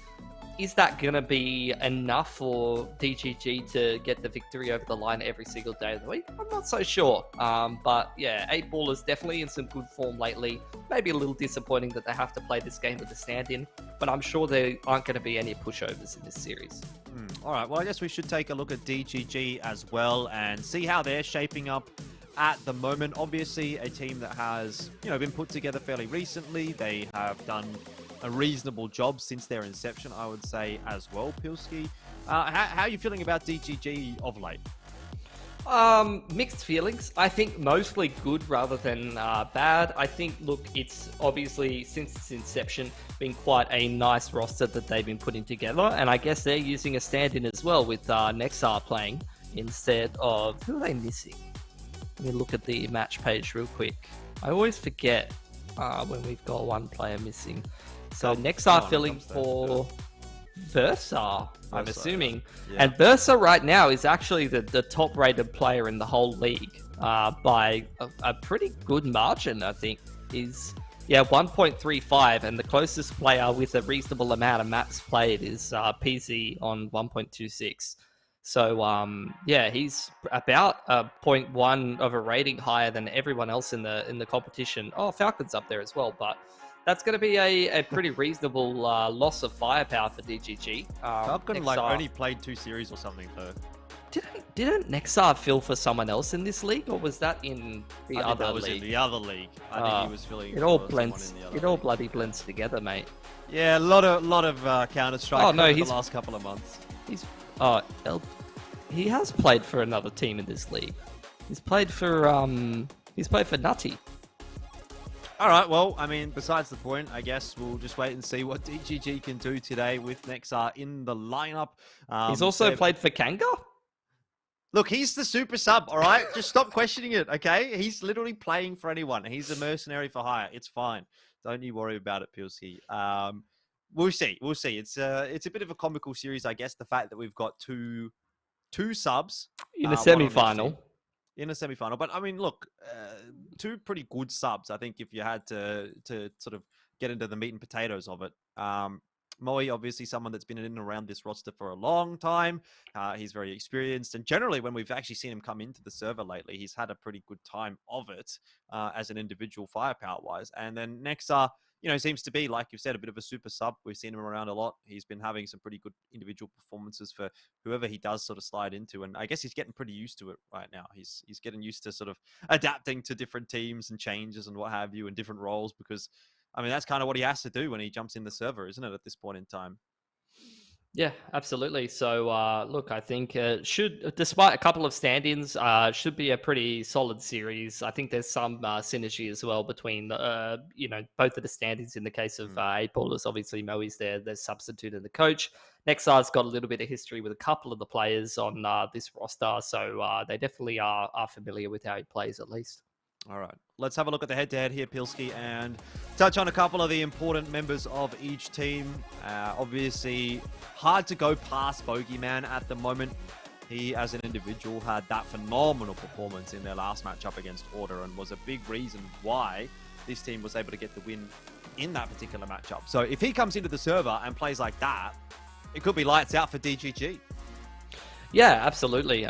Is that going to be enough for DGG to get the victory over the line every single day of the week? I'm not so sure. But yeah, 8 Ballers definitely in some good form lately. Maybe a little disappointing that they have to play this game with a stand-in, but I'm sure there aren't going to be any pushovers in this series. All right, well, I guess we should take a look at DGG as well and see how they're shaping up at the moment. Obviously, a team that has, been put together fairly recently. They have done a reasonable job since their inception, I would say, as well, Pilski. How are you feeling about DGG of late? Mixed feelings. I think mostly good rather than bad. I think, look, it's obviously since its inception been quite a nice roster that they've been putting together, and I guess they're using a stand-in as well with Nexar playing instead of who are they missing? Let me look at the match page real quick. I always forget when we've got one player missing. So Nexar filling for Versa, I'm assuming. Yeah. And Versa right now is actually the top-rated player in the whole league by a pretty good margin, I think. Is 1.35, and the closest player with a reasonable amount of maps played is PZ on 1.26. So he's about a 0.1 of a rating higher than everyone else in the competition. Oh, Falcon's up there as well, but that's going to be a pretty reasonable loss of firepower for DGG. Falcon Nexar, only played 2 series or something though. Didn't Nexar fill for someone else in this league, or was that in the I think other that was league? in the other league. I think he was filling. It all for blends. someone in the other It all league. bloody blends together, mate. Yeah, a lot of Counter Strike Oh, no, over the he's- last couple of months. He has played for another team in this league. He's played for Nutty. All right, well, I mean, besides the point, I guess we'll just wait and see what DGG can do today with Nexar in the lineup. He's also they've- played for Kanga. Look, he's the super sub, all right? Just stop questioning it, okay? He's literally playing for anyone. He's a mercenary for hire. It's fine. Don't you worry about it, Pilsky. We'll see. We'll see. It's a bit of a comical series, I guess, the fact that we've got two subs In a one on each semi-final. team. In a semi-final. But, I mean, look, 2 pretty good subs, I think, if you had to sort of get into the meat and potatoes of it. Moe, obviously someone that's been in and around this roster for a long time. He's very experienced. And generally, when we've actually seen him come into the server lately, he's had a pretty good time of it as an individual firepower-wise. And then Nexar, seems to be, like you've said, a bit of a super sub. We've seen him around a lot. He's been having some pretty good individual performances for whoever he does sort of slide into. And I guess he's getting pretty used to it right now. He's getting used to sort of adapting to different teams and changes and what have you and different roles because, I mean, that's kind of what he has to do when he jumps in the server, isn't it, at this point in time? Yeah, absolutely. So, look, I think despite a couple of stand-ins, should be a pretty solid series. I think there's some synergy as well between, both of the stand-ins. In the case of 8ballers, obviously Moe's their substitute and the coach. Nexar's got a little bit of history with a couple of the players on this roster, so they definitely are familiar with how he plays at least. All right, let's have a look at the head-to-head here, Pilsky, and touch on a couple of the important members of each team. Obviously, hard to go past Bogeyman at the moment. He, as an individual, had that phenomenal performance in their last matchup against Order and was a big reason why this team was able to get the win in that particular matchup. So if he comes into the server and plays like that, it could be lights out for DGG. Yeah, absolutely.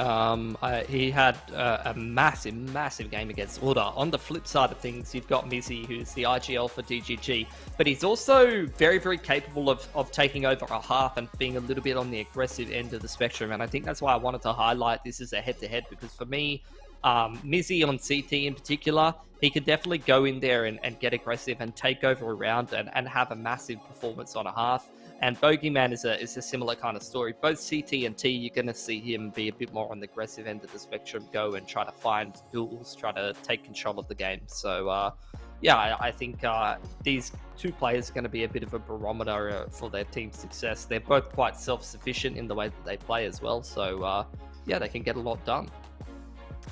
He had a massive game against Order. On the flip side of things, you've got Mizzy, who's the IGL for DGG, but he's also very, very capable of taking over a half and being a little bit on the aggressive end of the spectrum. And I think that's why I wanted to highlight this as a head-to-head, because for me, Mizzy on CT in particular, he could definitely go in there and get aggressive and take over a round and have a massive performance on a half. And Bogeyman is a similar kind of story. Both CT and T, you're going to see him be a bit more on the aggressive end of the spectrum, go and try to find duels, try to take control of the game. So, I think these 2 players are going to be a bit of a barometer for their team's success. They're both quite self-sufficient in the way that they play as well. So, they can get a lot done.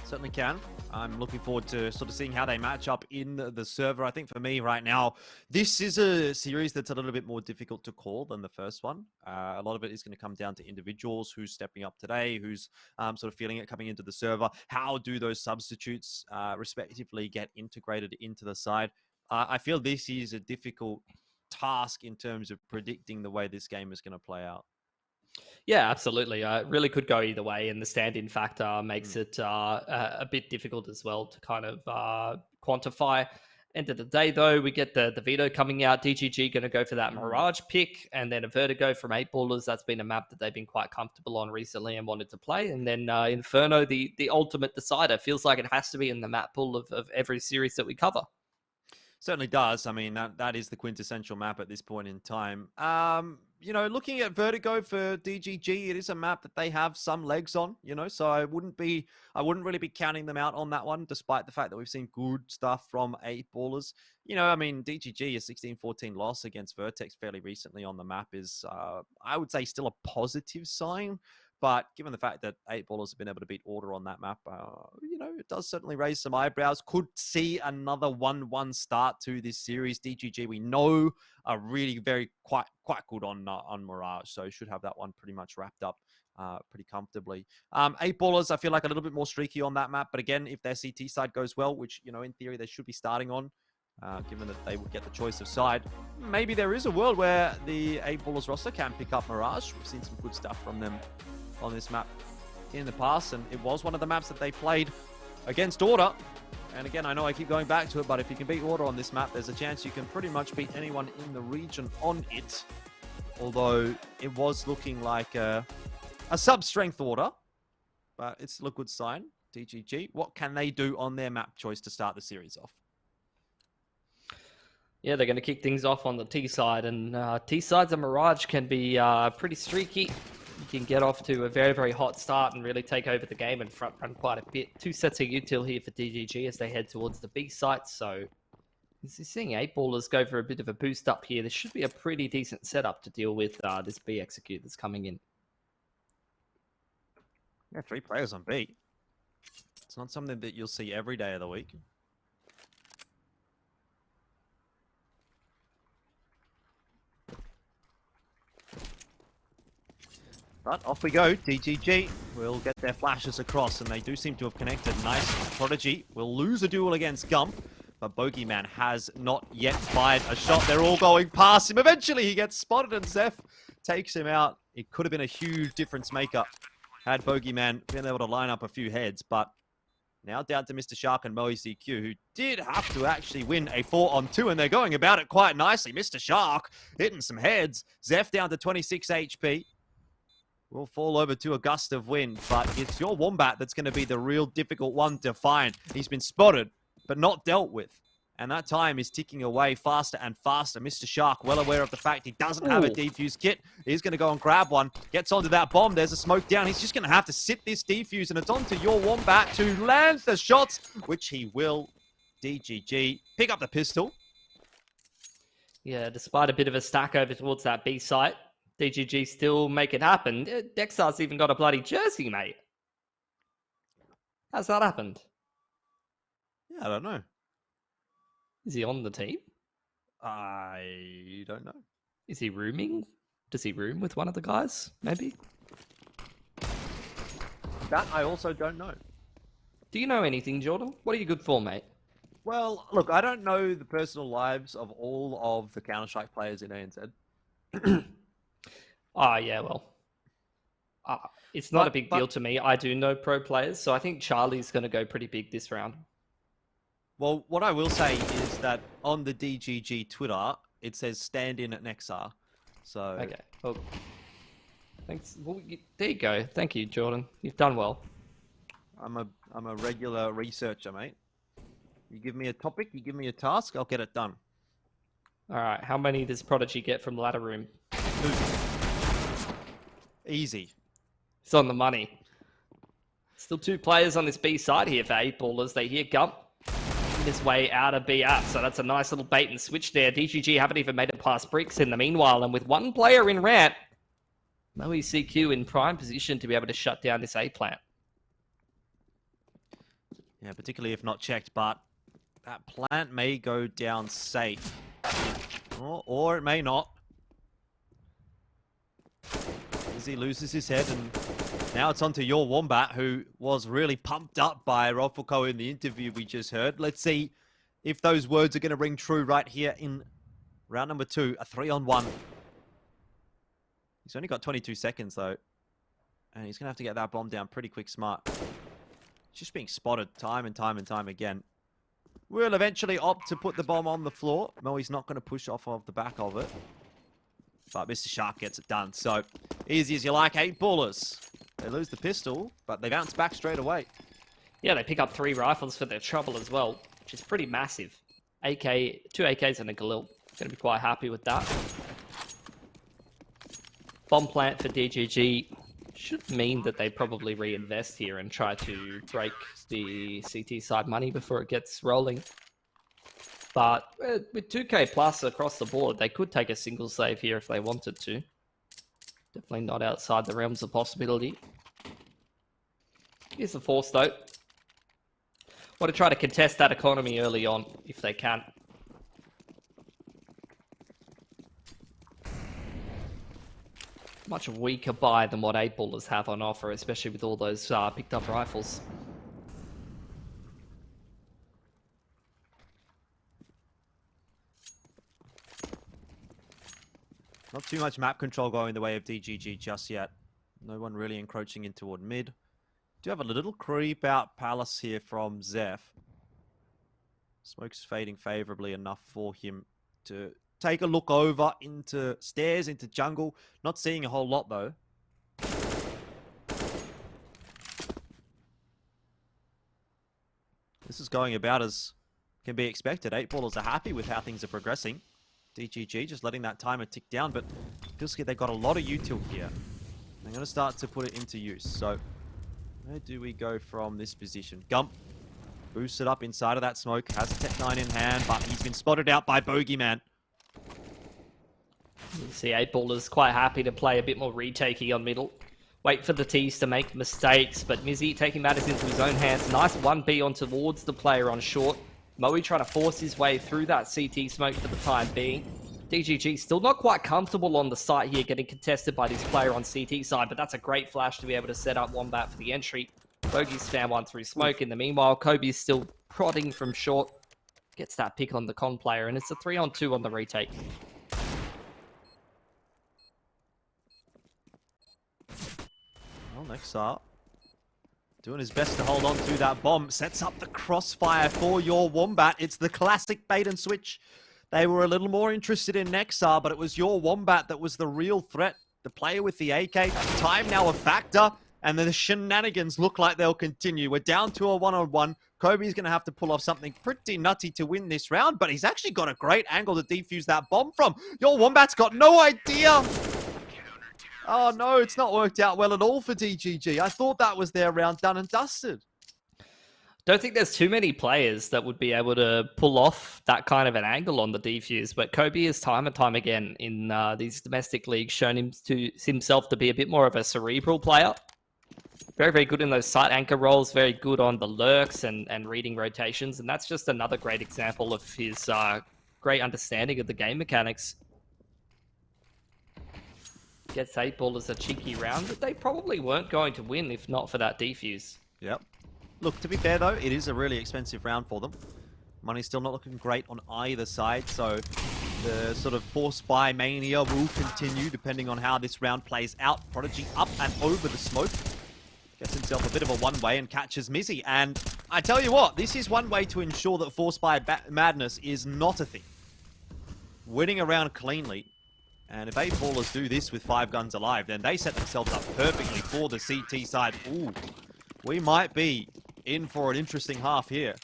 Certainly can. I'm looking forward to sort of seeing how they match up in the server. I think for me right now, this is a series that's a little bit more difficult to call than the first one. A lot of it is going to come down to individuals, who's stepping up today, who's sort of feeling it coming into the server. How do those substitutes respectively get integrated into the side? I feel this is a difficult task in terms of predicting the way this game is going to play out. Yeah, absolutely. It really could go either way, and the stand-in factor makes it a bit difficult as well to kind of quantify. End of the day, though, we get the veto coming out. DGG going to go for that Mirage pick, and then a Vertigo from 8ballers. That's been a map that they've been quite comfortable on recently and wanted to play. And then Inferno, the ultimate decider. Feels like it has to be in the map pool of every series that we cover. Certainly does. I mean, that is the quintessential map at this point in time. you know, looking at Vertigo for DGG, it is a map that they have some legs on, you know, so I wouldn't really be counting them out on that one, despite the fact that we've seen good stuff from 8ballers. You know, I mean, DGG, a 16-14 loss against Vertex fairly recently on the map is, I would say, still a positive sign. But given the fact that 8ballers have been able to beat Order on that map, you know, it does certainly raise some eyebrows. Could see another 1-1 start to this series. DGG, we know, are really quite good on Mirage, so should have that one pretty much wrapped up pretty comfortably. 8ballers, I feel like a little bit more streaky on that map, but again, if their CT side goes well, which, you know, in theory they should be starting on, given that they would get the choice of side, maybe there is a world where the 8ballers roster can pick up Mirage. We've seen some good stuff from them on this map in the past, and it was one of the maps that they played against Order. And again, I know I keep going back to it, but if you can beat Order on this map, there's a chance you can pretty much beat anyone in the region on it. Although it was looking like a sub-strength Order, but it's still a good sign. DGG, what can they do on their map choice to start the series off? Yeah, they're going to kick things off on the T side, and T sides of Mirage can be pretty streaky. You can get off to a very, very hot start and really take over the game and front run quite a bit. 2 sets of util here for DGG as they head towards the B site. So seeing 8ballers go for a bit of a boost up here, this should be a pretty decent setup to deal with this B execute that's coming in. Yeah, 3 players on B. It's not something that you'll see every day of the week. But off we go. DGG will get their flashes across, and they do seem to have connected. Nice. Prodigy will lose a duel against Gump, but Bogeyman has not yet fired a shot. They're all going past him. Eventually, he gets spotted, and Zeph takes him out. It could have been a huge difference maker had Bogeyman been able to line up a few heads, but now down to Mr. Shark and Moe CQ, who did have to actually win a 4-on-2, and they're going about it quite nicely. Mr. Shark hitting some heads. Zeph down to 26 HP. Will fall over to a gust of wind, but it's your Wombat that's going to be the real difficult one to find. He's been spotted, but not dealt with. And that time is ticking away faster and faster. Mr. Shark, well aware of the fact he doesn't have a defuse kit. He's going to go and grab one. Gets onto that bomb. There's a smoke down. He's just going to have to sit this defuse, and it's onto your Wombat to land the shots, which he will. DGG pick up the pistol. Yeah, despite a bit of a stack over towards that B site, DGG still make it happen. Dexar's even got a bloody jersey, mate. How's that happened? Yeah, I don't know. Is he on the team? I don't know. Is he rooming? Does he room with one of the guys, maybe? That I also don't know. Do you know anything, Jordan? What are you good for, mate? Well, look, I don't know the personal lives of all of the Counter-Strike players in ANZ. Yeah, well. It's not a big deal to me. I do know pro players, so I think Charlie's going to go pretty big this round. Well, what I will say is that on the DGG Twitter, it says stand in at Nexar. So okay. Well, thanks. Well, there you go. Thank you, Jordan. You've done well. I'm a regular researcher, mate. You give me a topic, you give me a task, I'll get it done. All right. How many does Prodigy get from ladder room? 2. Easy. It's on the money. Still 2 players on this B side here for 8ballers. They hear Gump his way out of BF, so that's a nice little bait and switch there. DGG haven't even made it past bricks in the meanwhile, and with 1 player in ramp, Moe CQ in prime position to be able to shut down this A plant. Yeah, particularly if not checked, but that plant may go down safe. Or it may not. He loses his head, and now it's onto your Wombat, who was really pumped up by Rofuko in the interview we just heard. Let's see if those words are going to ring true right here in round number 2, a 3-on-1. He's only got 22 seconds, though, and he's going to have to get that bomb down pretty quick smart. Just being spotted time and time and time again. Will eventually opt to put the bomb on the floor. Moe's not going to push off of the back of it. But Mr. Shark gets it done. So, easy as you like, 8ballers. They lose the pistol, but they bounce back straight away. Yeah, they pick up 3 rifles for their trouble as well, which is pretty massive. 2 AKs and a Galil. Going to be quite happy with that. bomb plant for DGG should mean that they probably reinvest here and try to break the CT side money before it gets rolling. But with 2k plus across the board, they could take a single save here if they wanted to. Definitely not outside the realms of possibility. Here's the force though. Want to try to contest that economy early on if they can. Much weaker buy than what 8-ballers have on offer, especially with all those picked up rifles. Not too much map control going the way of DGG just yet. No one really encroaching in toward mid. Do have a little creep out Palace here from Zeph. Smoke's fading favorably enough for him to take a look over into stairs, into jungle. Not seeing a whole lot though. This is going about as can be expected. 8-ballers are happy with how things are progressing. DGG just letting that timer tick down, but feels like they've got a lot of util here. They're going to start to put it into use. So where do we go from this position? Gump boosted up inside of that smoke, has a Tech 9 in hand, but he's been spotted out by Bogeyman. You see 8-ballers quite happy to play a bit more retakey on middle. Wait for the T's to make mistakes, but Mizzy taking matters into his own hands. Nice 1B on towards the player on short. Moe trying to force his way through that CT smoke for the time being. DGG still not quite comfortable on the site here, getting contested by this player on CT side, but that's a great flash to be able to set up Wombat for the entry. Bogey's found one through smoke. In the meanwhile, Kobe's still prodding from short. Gets that pick on the con player, and it's a 3-on-2 on the retake. Well, next up, doing his best to hold on to that bomb. Sets up the crossfire for your Wombat. It's the classic bait and switch. They were a little more interested in Nexar, but it was your Wombat that was the real threat. The player with the AK. Time now a factor, and the shenanigans look like they'll continue. We're down to a one-on-one. Kobe's going to have to pull off something pretty nutty to win this round, but he's actually got a great angle to defuse that bomb from. Your Wombat's got no idea. Oh no, it's not worked out well at all for DGG. I thought that was their round done and dusted. Don't think there's too many players that would be able to pull off that kind of an angle on the defuse, but Kobe has time and time again in these domestic leagues shown himself to be a bit more of a cerebral player. Very, very good in those site anchor roles, very good on the lurks and reading rotations, and that's just another great example of his great understanding of the game mechanics. Gets 8-ballers a cheeky round that they probably weren't going to win if not for that defuse. Yep. Look, to be fair though, it is a really expensive round for them. Money's still not looking great on either side, so the sort of force buy mania will continue depending on how this round plays out. Prodigy up and over the smoke. Gets himself a bit of a one-way and catches Mizzy. And I tell you what, this is one way to ensure that force buy madness is not a thing. Winning a round cleanly. And if 8-ballers do this with 5 guns alive, then they set themselves up perfectly for the CT side. Ooh, we might be in for an interesting half here.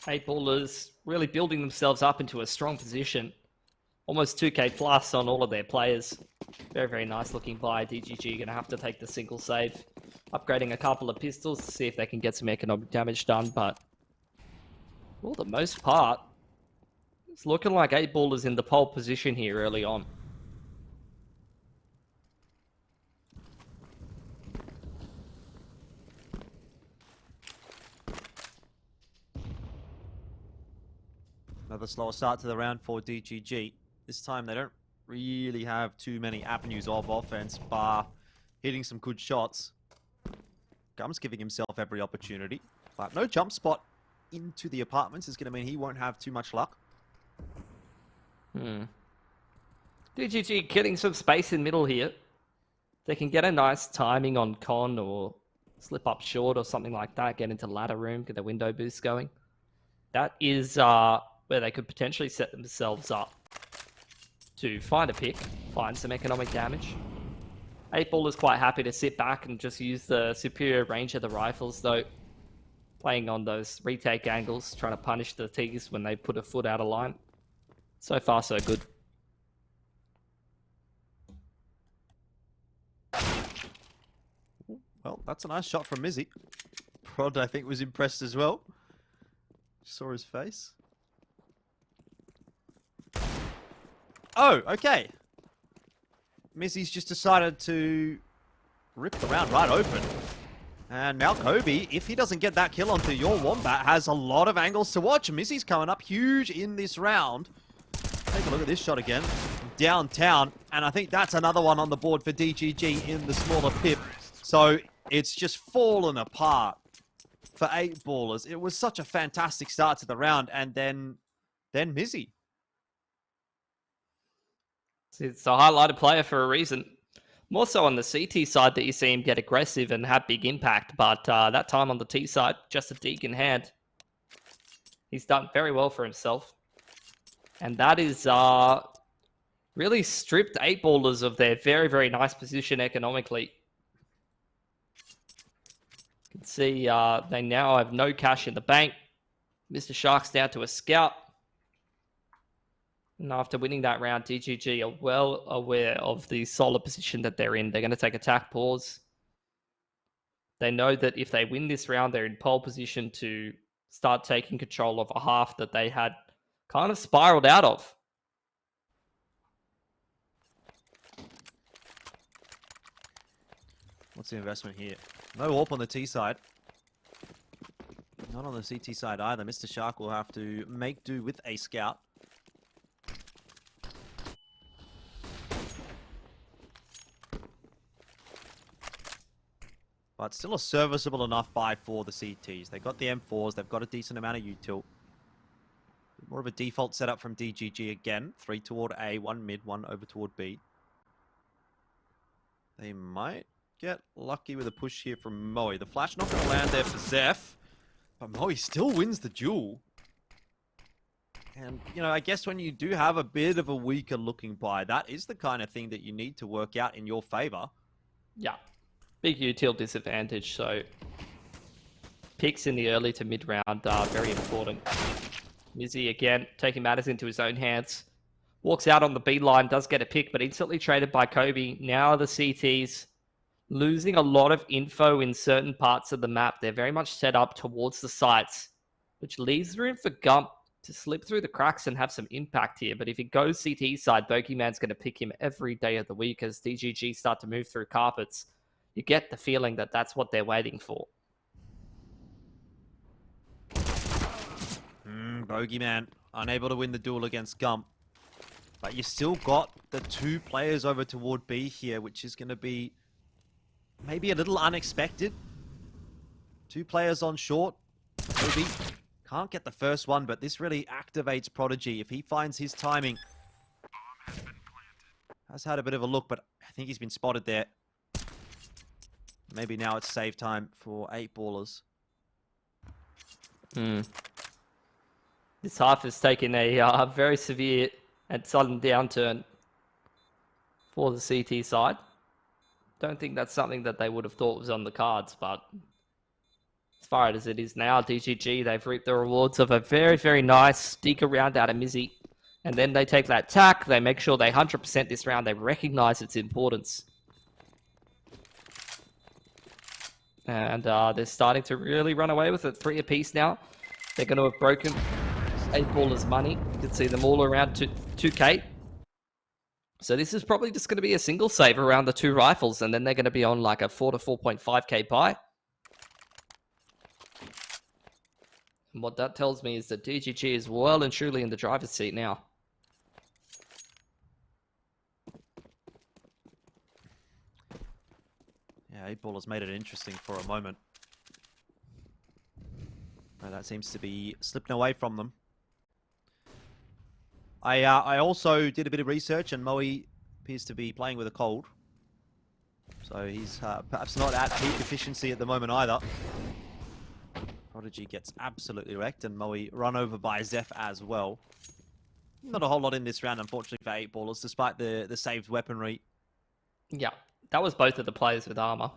Eight ballers really building themselves up into a strong position. Almost 2k plus on all of their players. Very, very nice looking buy. DGG going to have to take the single save. Upgrading a couple of pistols to see if they can get some economic damage done, but for the most part, it's looking like 8-ballers in the pole position here early on. Another slower start to the round for DGG. This time they don't really have too many avenues of offense, bar hitting some good shots. Gum's giving himself every opportunity, but no jump spot into the apartments is going to mean he won't have too much luck. DGG getting some space in middle here. They can get a nice timing on con or slip up short or something like that, get into ladder room, get the window boost going. That is where they could potentially set themselves up to find a pick, find some economic damage. 8-ballers quite happy to sit back and just use the superior range of the rifles, though. playing on those retake angles, trying to punish the Tigers when they put a foot out of line. So far, so good. Well, that's a nice shot from Mizzy. Prod, I think, was impressed as well. Saw his face. Oh, okay. Mizzy's just decided to rip the round right open. And Malkobe, if he doesn't get that kill onto your Wombat, has a lot of angles to watch. Mizzy's coming up huge in this round. Take a look at this shot again. Downtown. And I think that's another one on the board for DGG in the smaller pip. So it's just fallen apart for 8ballers. It was such a fantastic start to the round. And then Mizzy. It's a highlighted player for a reason. More so on the CT side that you see him get aggressive and have big impact. But that time on the T side, just a deke in hand. He's done very well for himself. And that is really stripped 8ballers of their very, very nice position economically. You can see they now have no cash in the bank. Mr. Shark's down to a scout. And after winning that round, DGG are well aware of the solid position that they're in. They're going to take attack pause. They know that if they win this round, they're in pole position to start taking control of a half that they had kind of spiraled out of. What's the investment here? No AWP on the T side. Not on the CT side either. Mr. Shark will have to make do with a scout. But still a serviceable enough buy for the CTs. They've got the M4s. They've got a decent amount of util. More of a default setup from DGG again. 3 toward A, 1 mid, 1 over toward B. They might get lucky with a push here from Moe. The flash not going to land there for Zeph. But Moe still wins the duel. And, you know, I guess when you do have a bit of a weaker looking buy, that is the kind of thing that you need to work out in your favor. Yeah. Big util disadvantage, so picks in the early to mid round are very important. Mizzy again taking matters into his own hands. Walks out on the B line, does get a pick, but instantly traded by Kobe. Now the CTs losing a lot of info in certain parts of the map. They're very much set up towards the sites, which leaves room for Gump to slip through the cracks and have some impact here. But if he goes CT side, Bogeyman's going to pick him every day of the week as DGG start to move through carpets. You get the feeling that that's what they're waiting for. Bogeyman unable to win the duel against Gump. But you still got the 2 players over toward B here, which is going to be maybe a little unexpected. 2 players on short. Maybe can't get the first one, but this really activates Prodigy. If he finds his timing. Has had a bit of a look, but I think he's been spotted there. Maybe now it's save time for 8ballers. This half has taken a very severe and sudden downturn for the CT side. Don't think that's something that they would have thought was on the cards, but as far as it is now, DGG, they've reaped the rewards of a very, very nice deke round out of Mizzy. And then they take that tack, they make sure they 100% this round, they recognize its importance. And they're starting to really run away with it. 3 apiece now. They're going to have broken 8ballers' money. You can see them all around 2K. So this is probably just going to be a single save around the 2 rifles, and then they're going to be on like a 4 to 4.5k buy. And what that tells me is that DGG is well and truly in the driver's seat now. Yeah, 8ballers made it interesting for a moment. But that seems to be slipping away from them. I also did a bit of research, and Moe appears to be playing with a cold. So he's perhaps not at peak efficiency at the moment either. Prodigy gets absolutely wrecked, and Moe run over by Zeph as well. Not a whole lot in this round, unfortunately, for 8ballers, despite the saved weaponry. Yeah, that was both of the players with armor.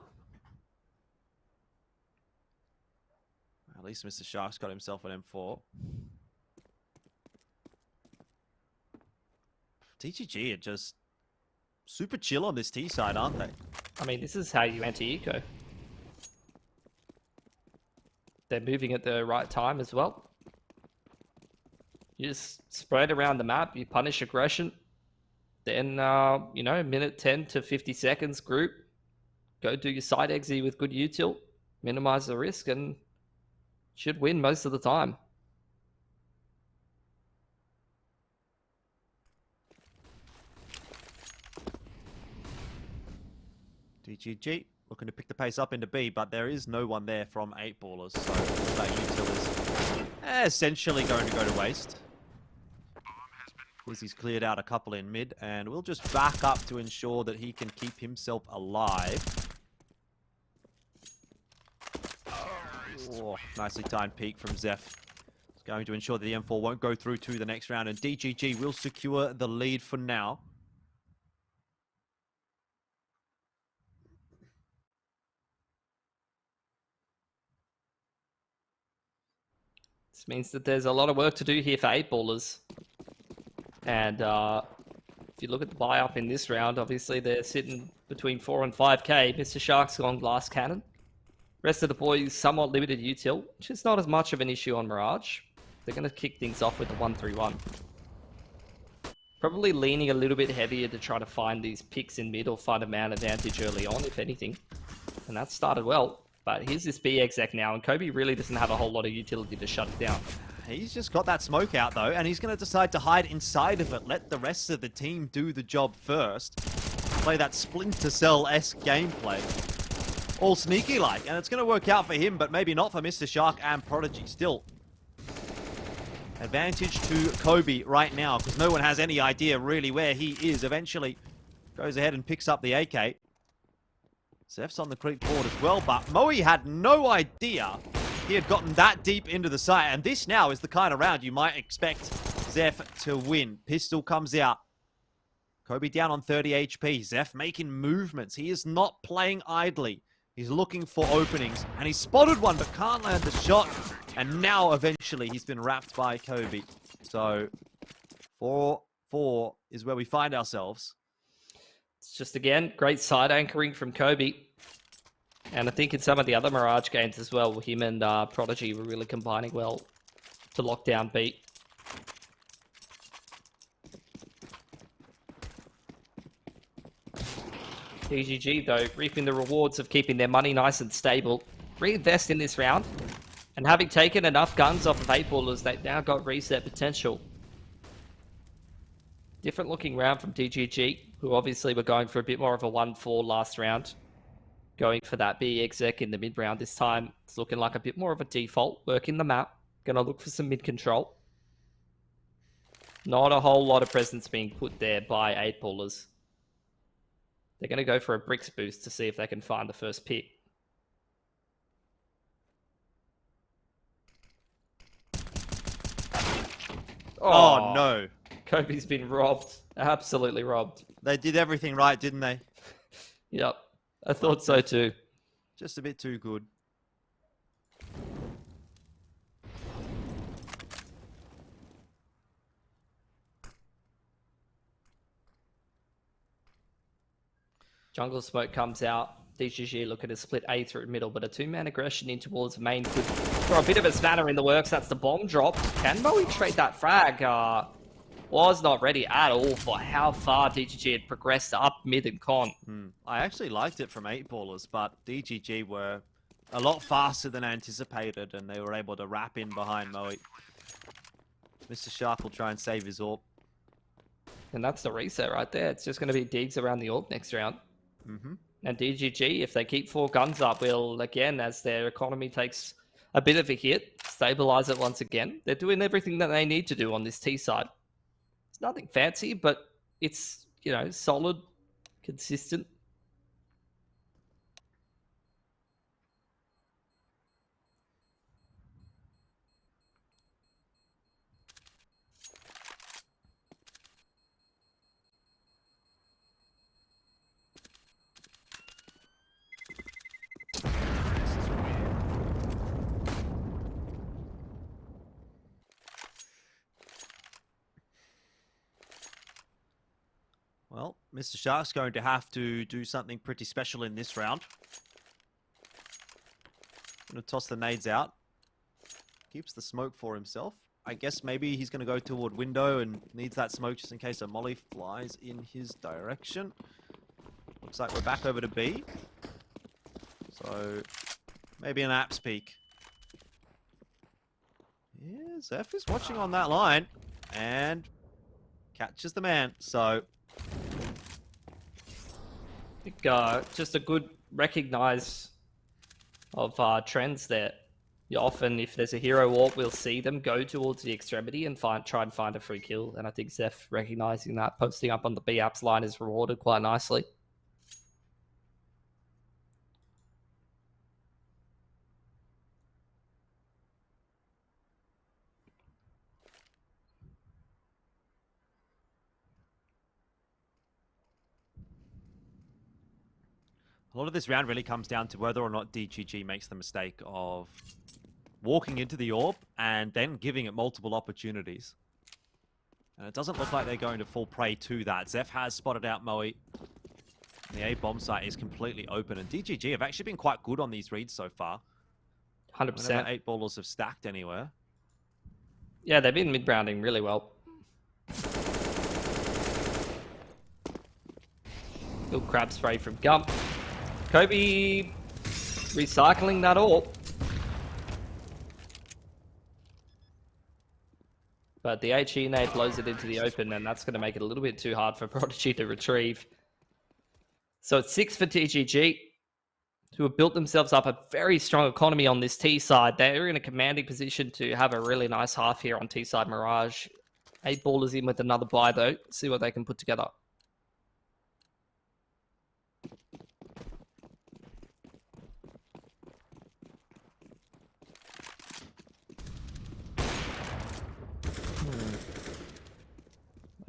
At least Mr. Shark's got himself an M4. TGG are just super chill on this T side, aren't they? I mean, this is how you anti-eco. They're moving at the right time as well. You just spread around the map, you punish aggression. Then, you know, minute 10 to 50 seconds group. Go do your side exi with good util. Minimize the risk and should win most of the time. DGG looking to pick the pace up into B, but there is no one there from 8ballers, so that util is essentially going to go to waste. He's cleared out a couple in mid, and we'll just back up to ensure that he can keep himself alive. Oh, nicely timed peek from Zeph. It's going to ensure that the M4 won't go through to the next round, and DGG will secure the lead for now. This means that there's a lot of work to do here for 8ballers. And if you look at the buy up in this round, obviously they're sitting between 4 and 5k. Mr. Shark's gone glass cannon. Rest of the boys somewhat limited util, which is not as much of an issue on Mirage. They're going to kick things off with the 1-3-1. Probably leaning a little bit heavier to try to find these picks in mid or find a man advantage early on, if anything. And that started well. But here's this B exec now, and Kobe really doesn't have a whole lot of utility to shut it down. He's just got that smoke out, though, and he's going to decide to hide inside of it. Let the rest of the team do the job first. Play that Splinter Cell-esque gameplay. All sneaky-like, and it's going to work out for him, but maybe not for Mr. Shark and Prodigy. Still, advantage to Kobe right now, because no one has any idea really where he is. Eventually goes ahead and picks up the AK. Zeph's on the creep forward as well, but Moe had no idea he had gotten that deep into the site, and this now is the kind of round you might expect Zeph to win. Pistol comes out. Kobe down on 30 HP. Zeph making movements. He is not playing idly. He's looking for openings, and he spotted one, but can't land the shot. And now, eventually, he's been wrapped by Kobe. So, 4-4 is where we find ourselves. It's just, again, great side anchoring from Kobe. And I think in some of the other Mirage games as well, him and Prodigy were really combining well to lock down B. DGG, though, reaping the rewards of keeping their money nice and stable. Reinvest in this round. And having taken enough guns off of 8ballers, they've now got reset potential. Different looking round from DGG, who obviously were going for a bit more of a 1-4 last round. Going for that B exec in the mid round this time. It's looking like a bit more of a default. Working the map. Gonna look for some mid control. Not a whole lot of presence being put there by 8ballers. They're gonna go for a bricks boost to see if they can find the first pick. Oh no. Kobe's been robbed. Absolutely robbed. They did everything right, didn't they? Yep. I thought so too. Just a bit too good. Jungle smoke comes out. DGG looking to split A through middle, but a two-man aggression in towards main could throw a bit of a spanner in the works. That's the bomb drop. Can Moe trade that frag? Was not ready at all for how far DGG had progressed up mid and con. I actually liked it from 8ballers, but DGG were a lot faster than anticipated, and they were able to wrap in behind Moe. Mr. Shark will try and save his AWP. And that's the reset right there. It's just going to be digs around the AWP next round. And DGG, if they keep 4 guns up, will, again, as their economy takes a bit of a hit, stabilize it once again. They're doing everything that they need to do on this T side. It's nothing fancy, but it's, you know, solid, consistent. Well, Mr. Shark's going to have to do something pretty special in this round. Going to toss the nades out. Keeps the smoke for himself. I guess maybe he's going to go toward window and needs that smoke just in case a molly flies in his direction. Looks like we're back over to B. So, maybe an apps peek. Yeah, Zeph is watching on that line. And catches the man. So, I think, just a good recognize of trends there. You often, if there's a hero warp, we'll see them go towards the extremity and try and find a free kill. And I think Zeph recognizing that, posting up on the B apps line is rewarded quite nicely. a lot of this round really comes down to whether or not DGG makes the mistake of walking into the orb and then giving it multiple opportunities. And it doesn't look like they're going to fall prey to that. Zeph has spotted out Moe. The A bomb site is completely open, and DGG have actually been quite good on these reads so far. 100%. Whenever 8 ballers have stacked anywhere. Yeah, they've been mid-rounding really well. Good crab spray from Gump. Kobe recycling that orb. But the HE nade blows it into the open, and that's going to make it a little bit too hard for Prodigy to retrieve. So it's 6 for TGG, who have built themselves up a very strong economy on this T side. They're in a commanding position to have a really nice half here on T side Mirage. 8 ballers in with another buy though. See what they can put together.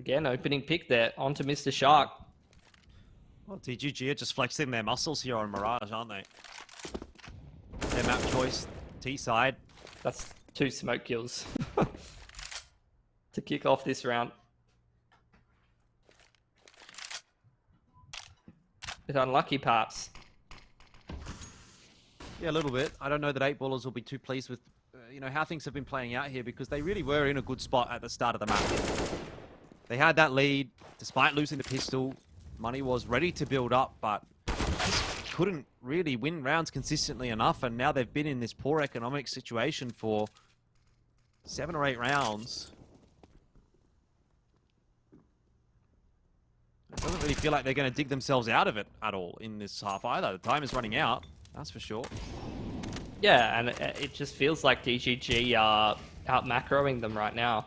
Again, opening pick there onto Mr. Shark. Well, TGG are just flexing their muscles here on Mirage, aren't they? Their map choice, T side. That's 2 smoke kills to kick off this round. Bit unlucky, perhaps. Yeah, a little bit. I don't know that 8 ballers will be too pleased with, how things have been playing out here, because they really were in a good spot at the start of the map. They had that lead, despite losing the pistol. Money was ready to build up, but just couldn't really win rounds consistently enough, and now they've been in this poor economic situation for 7 or 8 rounds. It doesn't really feel like they're going to dig themselves out of it at all in this half either. The time is running out, that's for sure. Yeah, and it just feels like DGG are out macroing them right now.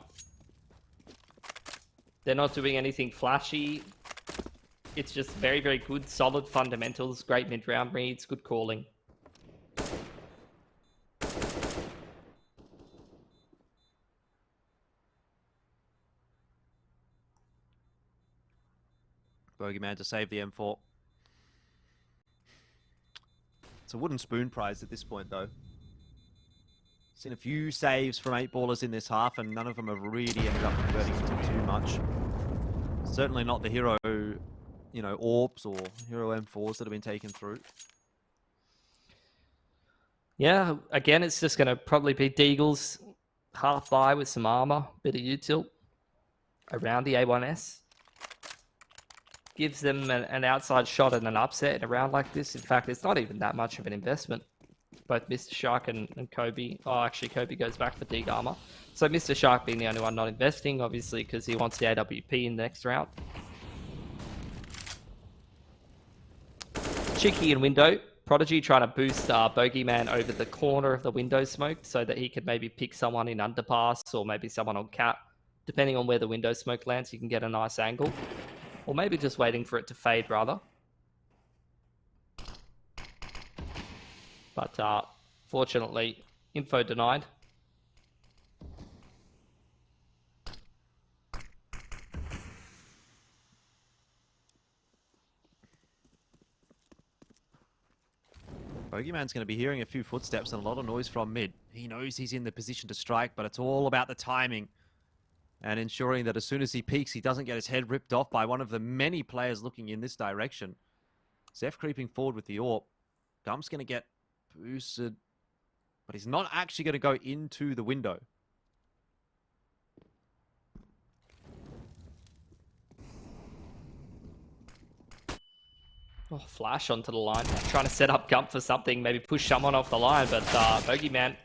They're not doing anything flashy. It's just very, very good, solid fundamentals, great mid-round reads, good calling. Bogeyman to save the M4. It's a wooden spoon prize at this point, though. Seen a few saves from 8 ballers in this half, and none of them have really ended up converting into too much. Certainly not the hero, orbs or hero M4s that have been taken through. Yeah, again, it's just going to probably be Deagle's half buy with some armor, bit of util around the A1S. Gives them an outside shot and an upset in a round like this. In fact, it's not even that much of an investment. Both Mr. Shark and Kobe. Oh, actually, Kobe goes back for Deag armor. So Mr. Shark being the only one not investing, obviously, because he wants the AWP in the next round. Cheeky in window. Prodigy trying to boost Bogeyman over the corner of the window smoke so that he could maybe pick someone in underpass or maybe someone on cap. Depending on where the window smoke lands, you can get a nice angle. Or maybe just waiting for it to fade, rather. But fortunately, info denied. Bogeyman's going to be hearing a few footsteps and a lot of noise from mid. He knows he's in the position to strike, but it's all about the timing. and ensuring that as soon as he peeks, he doesn't get his head ripped off by one of the many players looking in this direction. Zeph creeping forward with the AWP. Gump's going to get boosted, but he's not actually going to go into the window. Oh, flash onto the line. Trying to set up Gump for something, maybe push someone off the line, but Bogeyman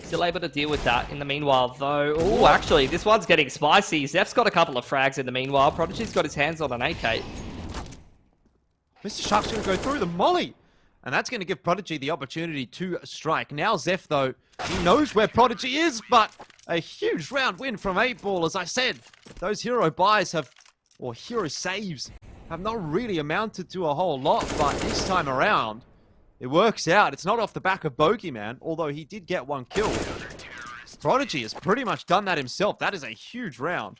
still able to deal with that. In the meanwhile, though... Oh, actually, this one's getting spicy. Zeph's got a couple of frags in the meanwhile. Prodigy's got his hands on an AK. Mr. Shark's going to go through the molly. And that's going to give Prodigy the opportunity to strike. Now Zeph, though, he knows where Prodigy is, but a huge round win from 8ball. As I said, those hero buys have, or hero saves, have not really amounted to a whole lot, but this time around, it works out. It's not off the back of Bogeyman, although he did get one kill. Prodigy has pretty much done that himself. That is a huge round.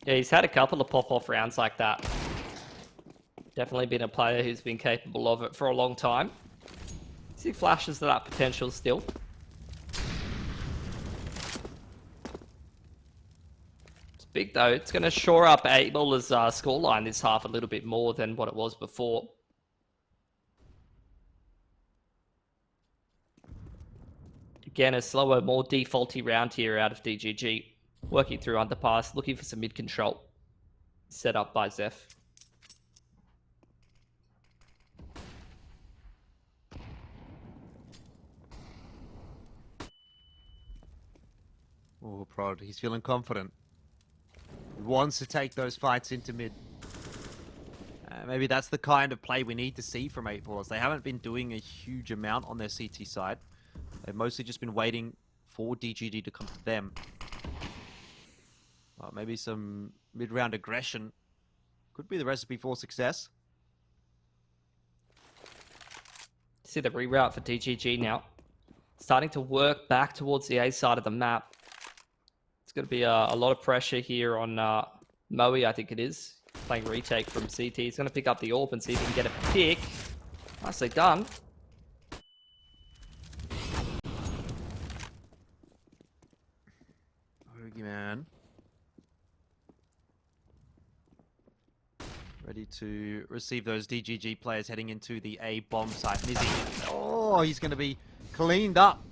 Yeah, he's had a couple of pop-off rounds like that. Definitely been a player who's been capable of it for a long time. See flashes of that potential still. It's big though. It's going to shore up 8ball's scoreline this half a little bit more than what it was before. Again, a slower, more defaulty round here out of DGG. Working through underpass, looking for some mid control. Set up by Zeph. Oh, Prod, he's feeling confident. He wants to take those fights into mid. Maybe that's the kind of play we need to see from 8ball. They haven't been doing a huge amount on their CT side. They've mostly just been waiting for DGG to come to them. Maybe some mid-round aggression could be the recipe for success. See the reroute for DGG now. Starting to work back towards the A side of the map. It's going to be a lot of pressure here on Moe, I think it is. Playing retake from CT. He's going to pick up the AWP and see if he can get a pick. Nicely done. Bogeyman. Ready to receive those DGG players heading into the A bomb site. Mizzy. Oh, he's going to be cleaned up.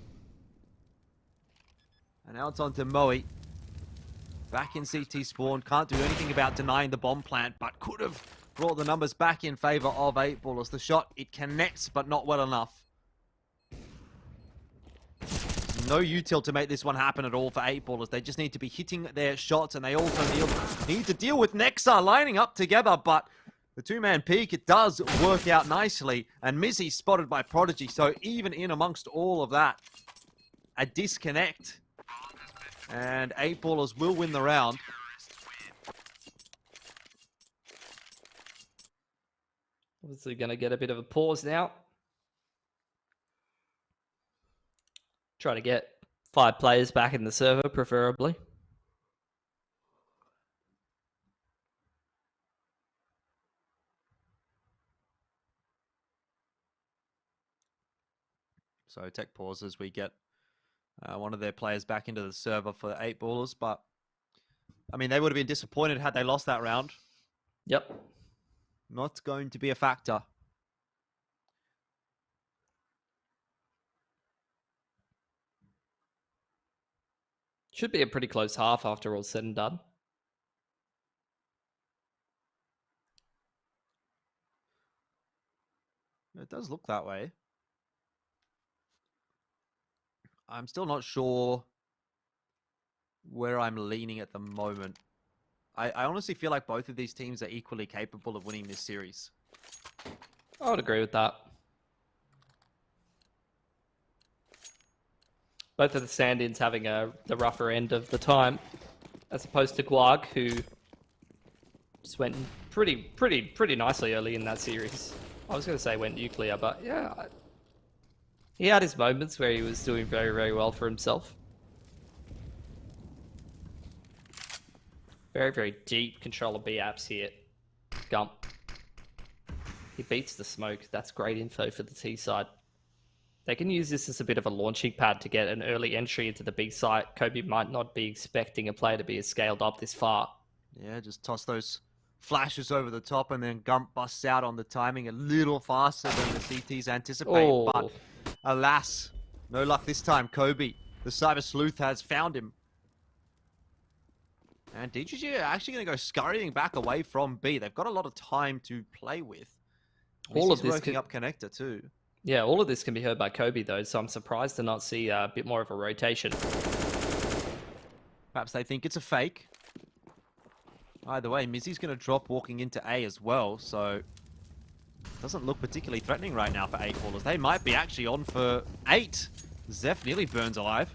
And now it's on to Moe. Back in CT spawn. Can't do anything about denying the bomb plant, but could have brought the numbers back in favor of 8ball. As the shot, it connects, but not well enough. No util to make this one happen at all for 8ballers. They just need to be hitting their shots, and they also need to deal with Nexa lining up together, but the two-man peak, it does work out nicely, and Mizzy spotted by Prodigy, so even in amongst all of that, a disconnect, and 8ballers will win the round. Obviously going to get a bit of a pause now. Try to get 5 players back in the server, preferably. So tech pauses, we get one of their players back into the server for 8ballers, but I mean, they would have been disappointed had they lost that round. Yep. Not going to be a factor. Should be a pretty close half after all's said and done. It does look that way. I'm still not sure where I'm leaning at the moment. I honestly feel like both of these teams are equally capable of winning this series. I would agree with that. Both of the stand-ins having the rougher end of the time, as opposed to Guag, who just went pretty nicely early in that series. I was going to say went nuclear, but yeah, he had his moments where he was doing very, very well for himself. Very, very deep control of B apps here. Gump. He beats the smoke. That's great info for the T side. They can use this as a bit of a launching pad to get an early entry into the big site. Kobe might not be expecting a player to be scaled up this far. Yeah, just toss those flashes over the top, and then Gump busts out on the timing a little faster than the CTs anticipate. Oh. But alas, no luck this time. Kobe, the Cyber Sleuth, has found him. And DGG are actually going to go scurrying back away from B. They've got a lot of time to play with. All of Missy's this working up connector too. Yeah, all of this can be heard by Kobe, though, so I'm surprised to not see a bit more of a rotation. Perhaps they think it's a fake. Either way, Mizzy's going to drop walking into A as well, so doesn't look particularly threatening right now for 8ballers. They might be actually on for 8. Zeph nearly burns alive.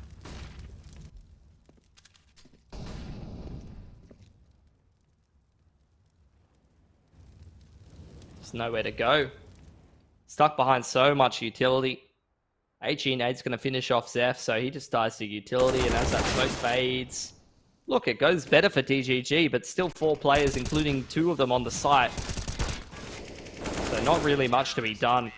There's nowhere to go. Stuck behind so much utility. HE8's going to finish off Zeph, so he just dies to utility, and as that smoke fades... Look, it goes better for DGG, but still 4 players, including 2 of them on the site. So not really much to be done.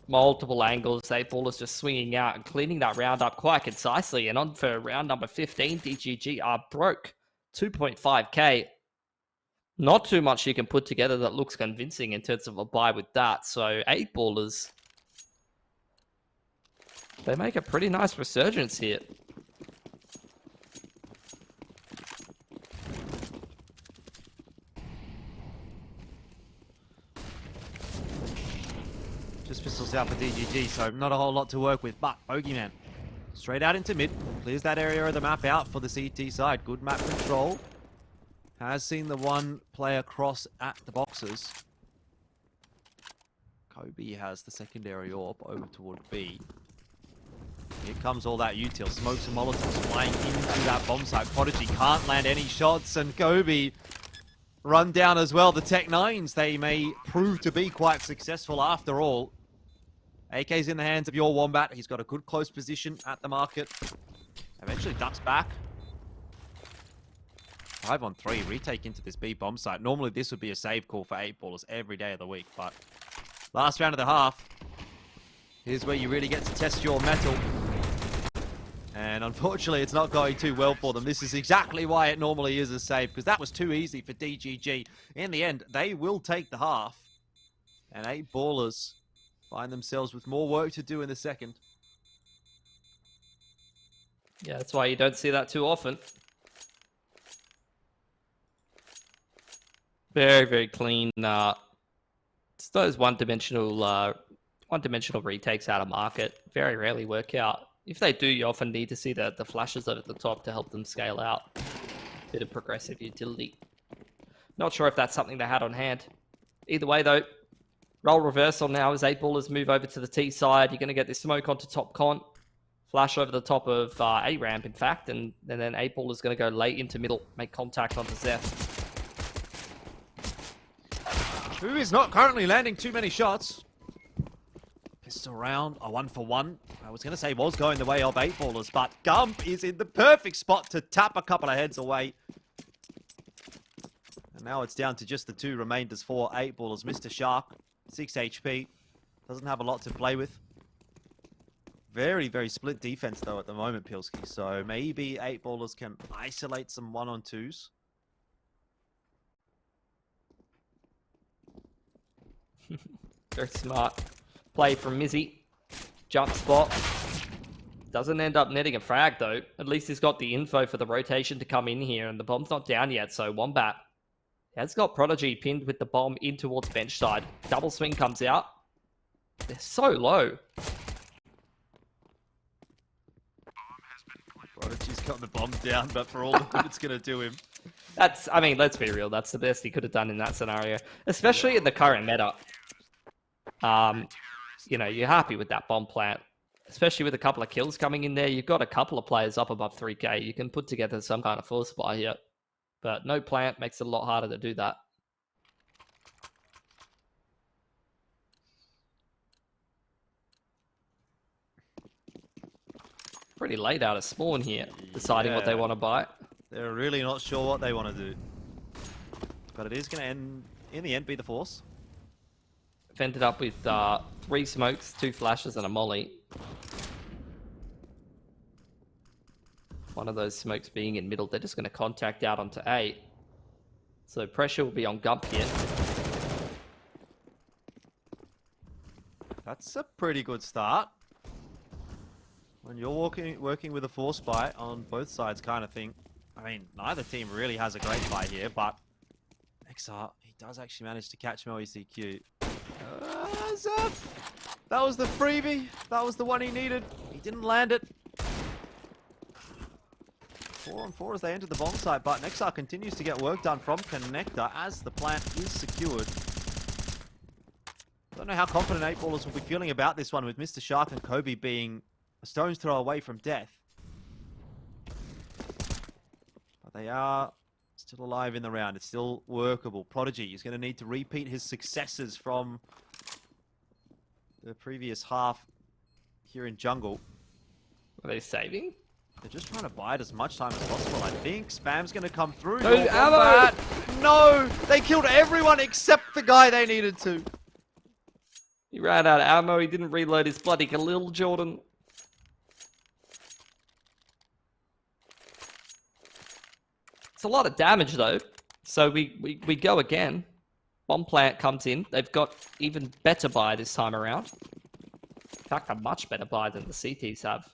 Multiple angles, 8ballers just swinging out and cleaning that round up quite concisely. And on for round number 15, DGG are broke. 2.5k. Not too much you can put together that looks convincing in terms of a buy with that. So 8ballers, they make a pretty nice resurgence here. Just pistols out for DGG, so not a whole lot to work with. But Bogeyman, straight out into mid, clears that area of the map out for the CT side. Good map control. Has seen the one player cross at the boxes. Kobe has the secondary orb over toward B. Here comes all that util. Smokes and Molotovs flying into that bomb site. Prodigy can't land any shots, and Kobe run down as well. The Tech 9s, they may prove to be quite successful after all. AK's in the hands of your Wombat. He's got a good close position at the market. Eventually ducks back. 5-on-3, retake into this B bomb site. Normally this would be a save call for 8ballers every day of the week, but last round of the half, here's where you really get to test your metal. And unfortunately, it's not going too well for them. This is exactly why it normally is a save, because that was too easy for DGG. In the end, they will take the half, and 8ballers find themselves with more work to do in the second. Yeah, that's why you don't see that too often. Very, very clean. It's those one-dimensional retakes out of market. Very rarely work out. If they do, you often need to see the flashes over the top to help them scale out. Bit of progressive utility. Not sure if that's something they had on hand. Either way, though, role reversal now as 8ballers move over to the T side. You're going to get this smoke onto top con. Flash over the top of A ramp, in fact, and then 8ballers going to go late into middle, make contact onto Zeph. Who is not currently landing too many shots. Pistol round, a 1-for-1. I was going to say was going the way of 8ballers, but Gump is in the perfect spot to tap a couple of heads away. And now it's down to just the 2 remainders for 8ballers. Mr. Shark, 6 HP. Doesn't have a lot to play with. Very, very split defense, though, at the moment, Pilski. So maybe 8ballers can isolate some 1-on-2s. Very smart play from Mizzy. Jump spot. Doesn't end up netting a frag, though. At least he's got the info for the rotation to come in here, and the bomb's not down yet, so Wombat has got Prodigy pinned with the bomb in towards bench side. Double swing comes out. They're so low. Prodigy's got the bomb down, but for all the good it's going to do him. I mean, let's be real. That's the best he could have done in that scenario, especially in the current meta. You know, you're happy with that bomb plant, especially with a couple of kills coming in there. You've got a couple of players up above 3k. You can put together some kind of force buy here, but no plant makes it a lot harder to do that. Pretty late out of spawn here, deciding what they want to buy. They're really not sure what they want to do. But it is going to end, in the end, be the force. They've ended up with 3 smokes, 2 flashes, and a molly. One of those smokes being in middle. They're just going to contact out onto A. So pressure will be on Gump here. That's a pretty good start. When you're working with a force buy on both sides kind of thing. I mean, neither team really has a great fight here, but XR, he does actually manage to catch Mel ECQ. Zeph! That was the freebie. That was the one he needed. He didn't land it. 4-on-4 as they enter the bomb site, but Nexar continues to get work done from Connector as the plant is secured. Don't know how confident 8ballers will be feeling about this one with Mr. Shark and Kobe being a stone's throw away from death. But they are still alive in the round. It's still workable. Prodigy is going to need to repeat his successes from the previous half here in jungle. Are they saving? They're just trying to bide as much time as possible. I think Spam's going to come through. No ammo! No! They killed everyone except the guy they needed to. He ran out of ammo. He didn't reload his bloody Khalil, Jordan. It's a lot of damage, though. So we go again. Bomb plant comes in. They've got even better buy this time around. In fact, a much better buy than the CTs have.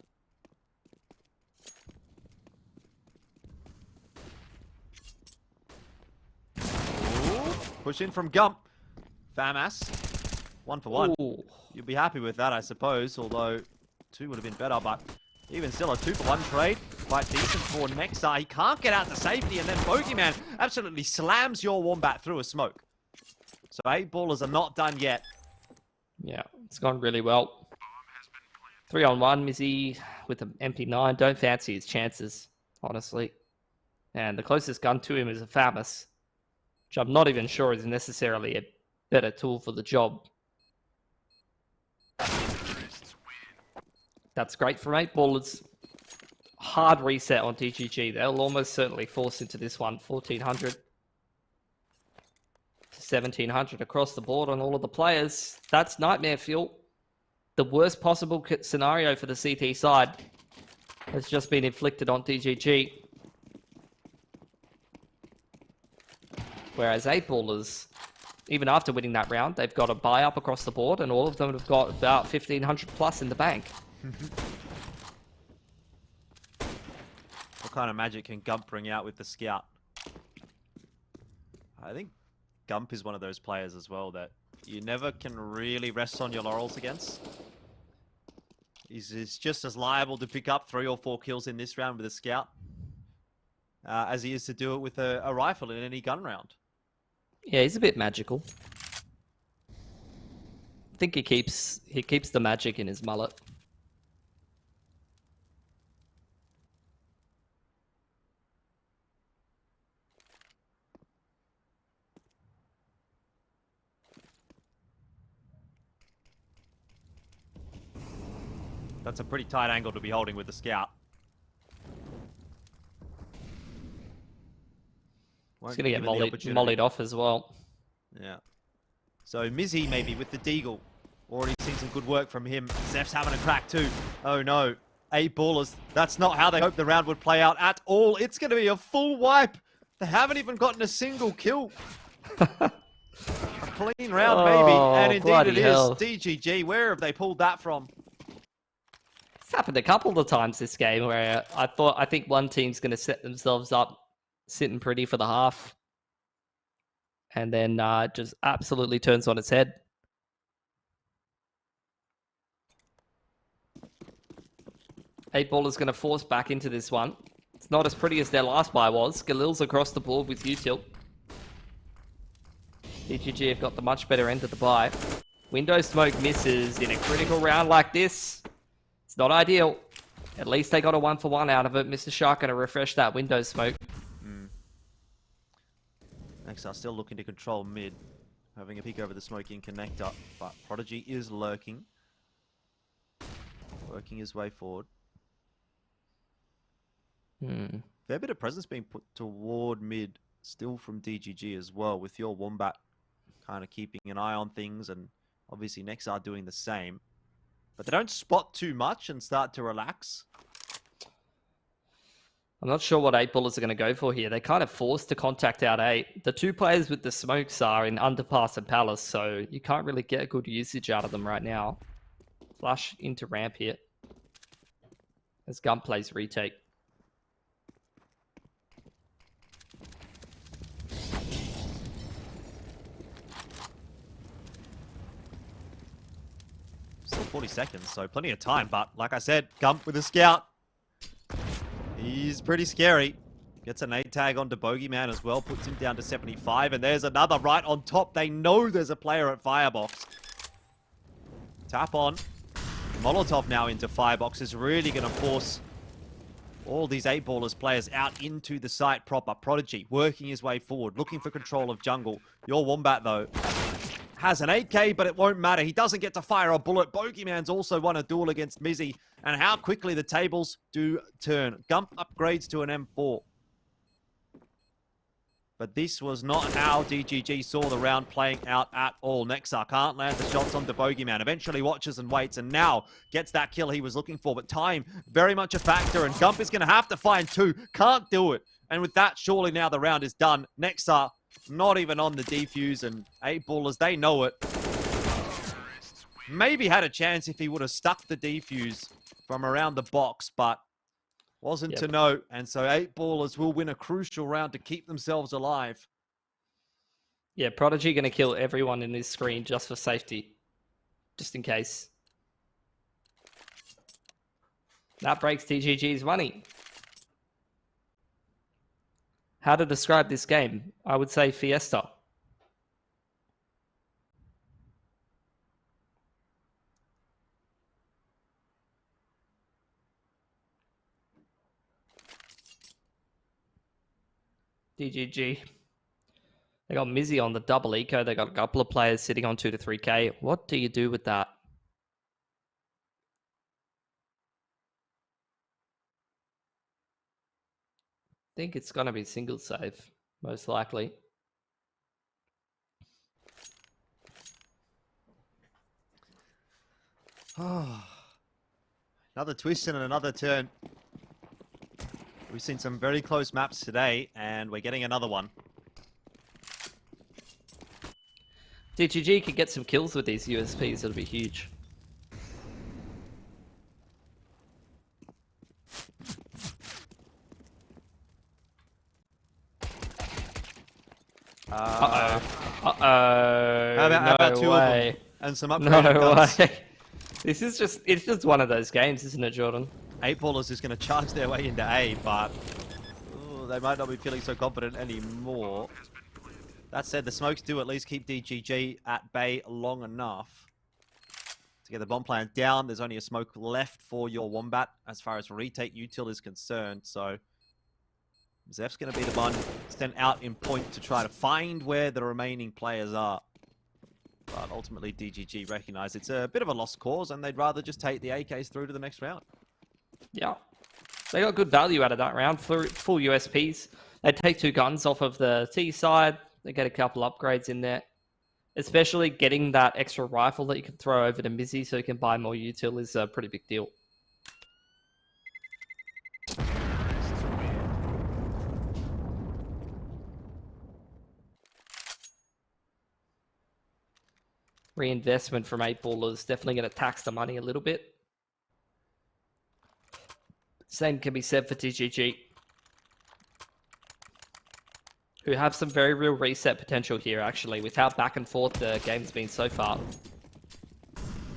Ooh, push in from Gump. Famas. 1 for 1. Ooh. You'd be happy with that, I suppose, although 2 would have been better, but even still a 2 for 1 trade. Quite decent for Nexar. He can't get out to safety, and then Bogeyman absolutely slams your Wombat through a smoke. So 8ballers are not done yet. Yeah, it's gone really well. 3-on-1, Mizzy with an MP9. Don't fancy his chances, honestly. And the closest gun to him is a Famas, which I'm not even sure is necessarily a better tool for the job. That's great for 8ballers. Hard reset on DGG. They'll almost certainly force into this one. 1400 to 1700 across the board on all of the players. That's nightmare fuel. The worst possible scenario for the CT side has just been inflicted on DGG. Whereas 8ballers, even after winning that round, they've got a buy up across the board, and all of them have got about 1500 plus in the bank. What kind of magic can Gump bring out with the Scout? I think Gump is one of those players as well that you never can really rest on your laurels against. He's just as liable to pick up 3 or 4 kills in this round with a Scout as he is to do it with a rifle in any gun round. Yeah, he's a bit magical. I think he keeps the magic in his mullet. That's a pretty tight angle to be holding with the Scout. He's going to get mollied off as well. Yeah. So Mizzy maybe with the Deagle. Already seen some good work from him. Zeph's having a crack too. Oh no. 8ballers. That's not how they hoped the round would play out at all. It's going to be a full wipe. They haven't even gotten a single kill. A clean round maybe. And indeed it is. Hell. DGG. Where have they pulled that from? It's happened a couple of times this game where I think one team's going to set themselves up sitting pretty for the half, and then just absolutely turns on its head. 8ballers going to force back into this one. It's not as pretty as their last buy was. Galil's across the board with util. DGG have got the much better end of the buy. Window smoke misses in a critical round like this. It's not ideal. At least they got a 1 for 1 out of it. Mr. Shark going to refresh that window smoke. Next are still looking to control mid. Having a peek over the smoking connector. But Prodigy is lurking. Working his way forward. Fair bit of presence being put toward mid. Still from DGG as well. With your Wombat kind of keeping an eye on things and Obviously, Nexar doing the same. But they don't spot too much and start to relax. I'm not sure what 8-ballers are going to go for here. They're kind of forced to contact out 8. The 2 players with the smokes are in Underpass and Palace, so you can't really get good usage out of them right now. Flash into ramp here. As Gun plays retake. Still 40 seconds, so plenty of time. But like I said, Gump with a scout. He's pretty scary. Gets a nade tag onto Bogeyman as well. Puts him down to 75. And there's another right on top. They know there's a player at Firebox. Tap on. Molotov now into Firebox is really going to force all these 8-ballers players out into the site proper. Prodigy working his way forward, looking for control of jungle. Your Wombat, though, has an 8k, but it won't matter. He doesn't get to fire a bullet. Bogeyman's also won a duel against Mizzy. And how quickly the tables do turn. Gump upgrades to an M4. But this was not how DGG saw the round playing out at all. Nexar can't land the shots onto Bogeyman. Eventually watches and waits and now gets that kill he was looking for. But time, very much a factor. And Gump is going to have to find 2. Can't do it. And with that, surely now the round is done. Nexar not even on the defuse. And 8-ballers, they know it. Maybe had a chance if he would have stuck the defuse from around the box. But wasn't to note, and so 8-ballers will win a crucial round to keep themselves alive. Yeah, Prodigy going to kill everyone in this screen just for safety. Just in case. That breaks TGG's money. How to describe this game? I would say Fiesta. DGG. They got Mizzy on the double eco. They got a couple of players sitting on 2 to 3k. What do you do with that? I think it's going to be single save, most likely. Another twist and another turn. We've seen some very close maps today, and we're getting another one. DGG could get some kills with these USPs. It'll be huge. How about 2 of them? And some upgraded guns. Way. It's just one of those games, isn't it, Jordan? 8-ballers is going to charge their way into A, but they might not be feeling so confident anymore. That said, the smokes do at least keep DGG at bay long enough to get the bomb plan down. There's only a smoke left for your Wombat as far as retake util is concerned, so Zeph's going to be the one sent out in point to try to find where the remaining players are. But ultimately, DGG recognize it's a bit of a lost cause, and they'd rather just take the AKs through to the next round. Yeah. They got good value out of that round. Full USPs. They take 2 guns off of the T side. They get a couple upgrades in there. Especially getting that extra rifle that you can throw over to Mizzy so you can buy more util is a pretty big deal. Reinvestment from 8-ballers definitely going to tax the money a little bit. Same can be said for DGG, who have some very real reset potential here, actually, with how back and forth the game's been so far.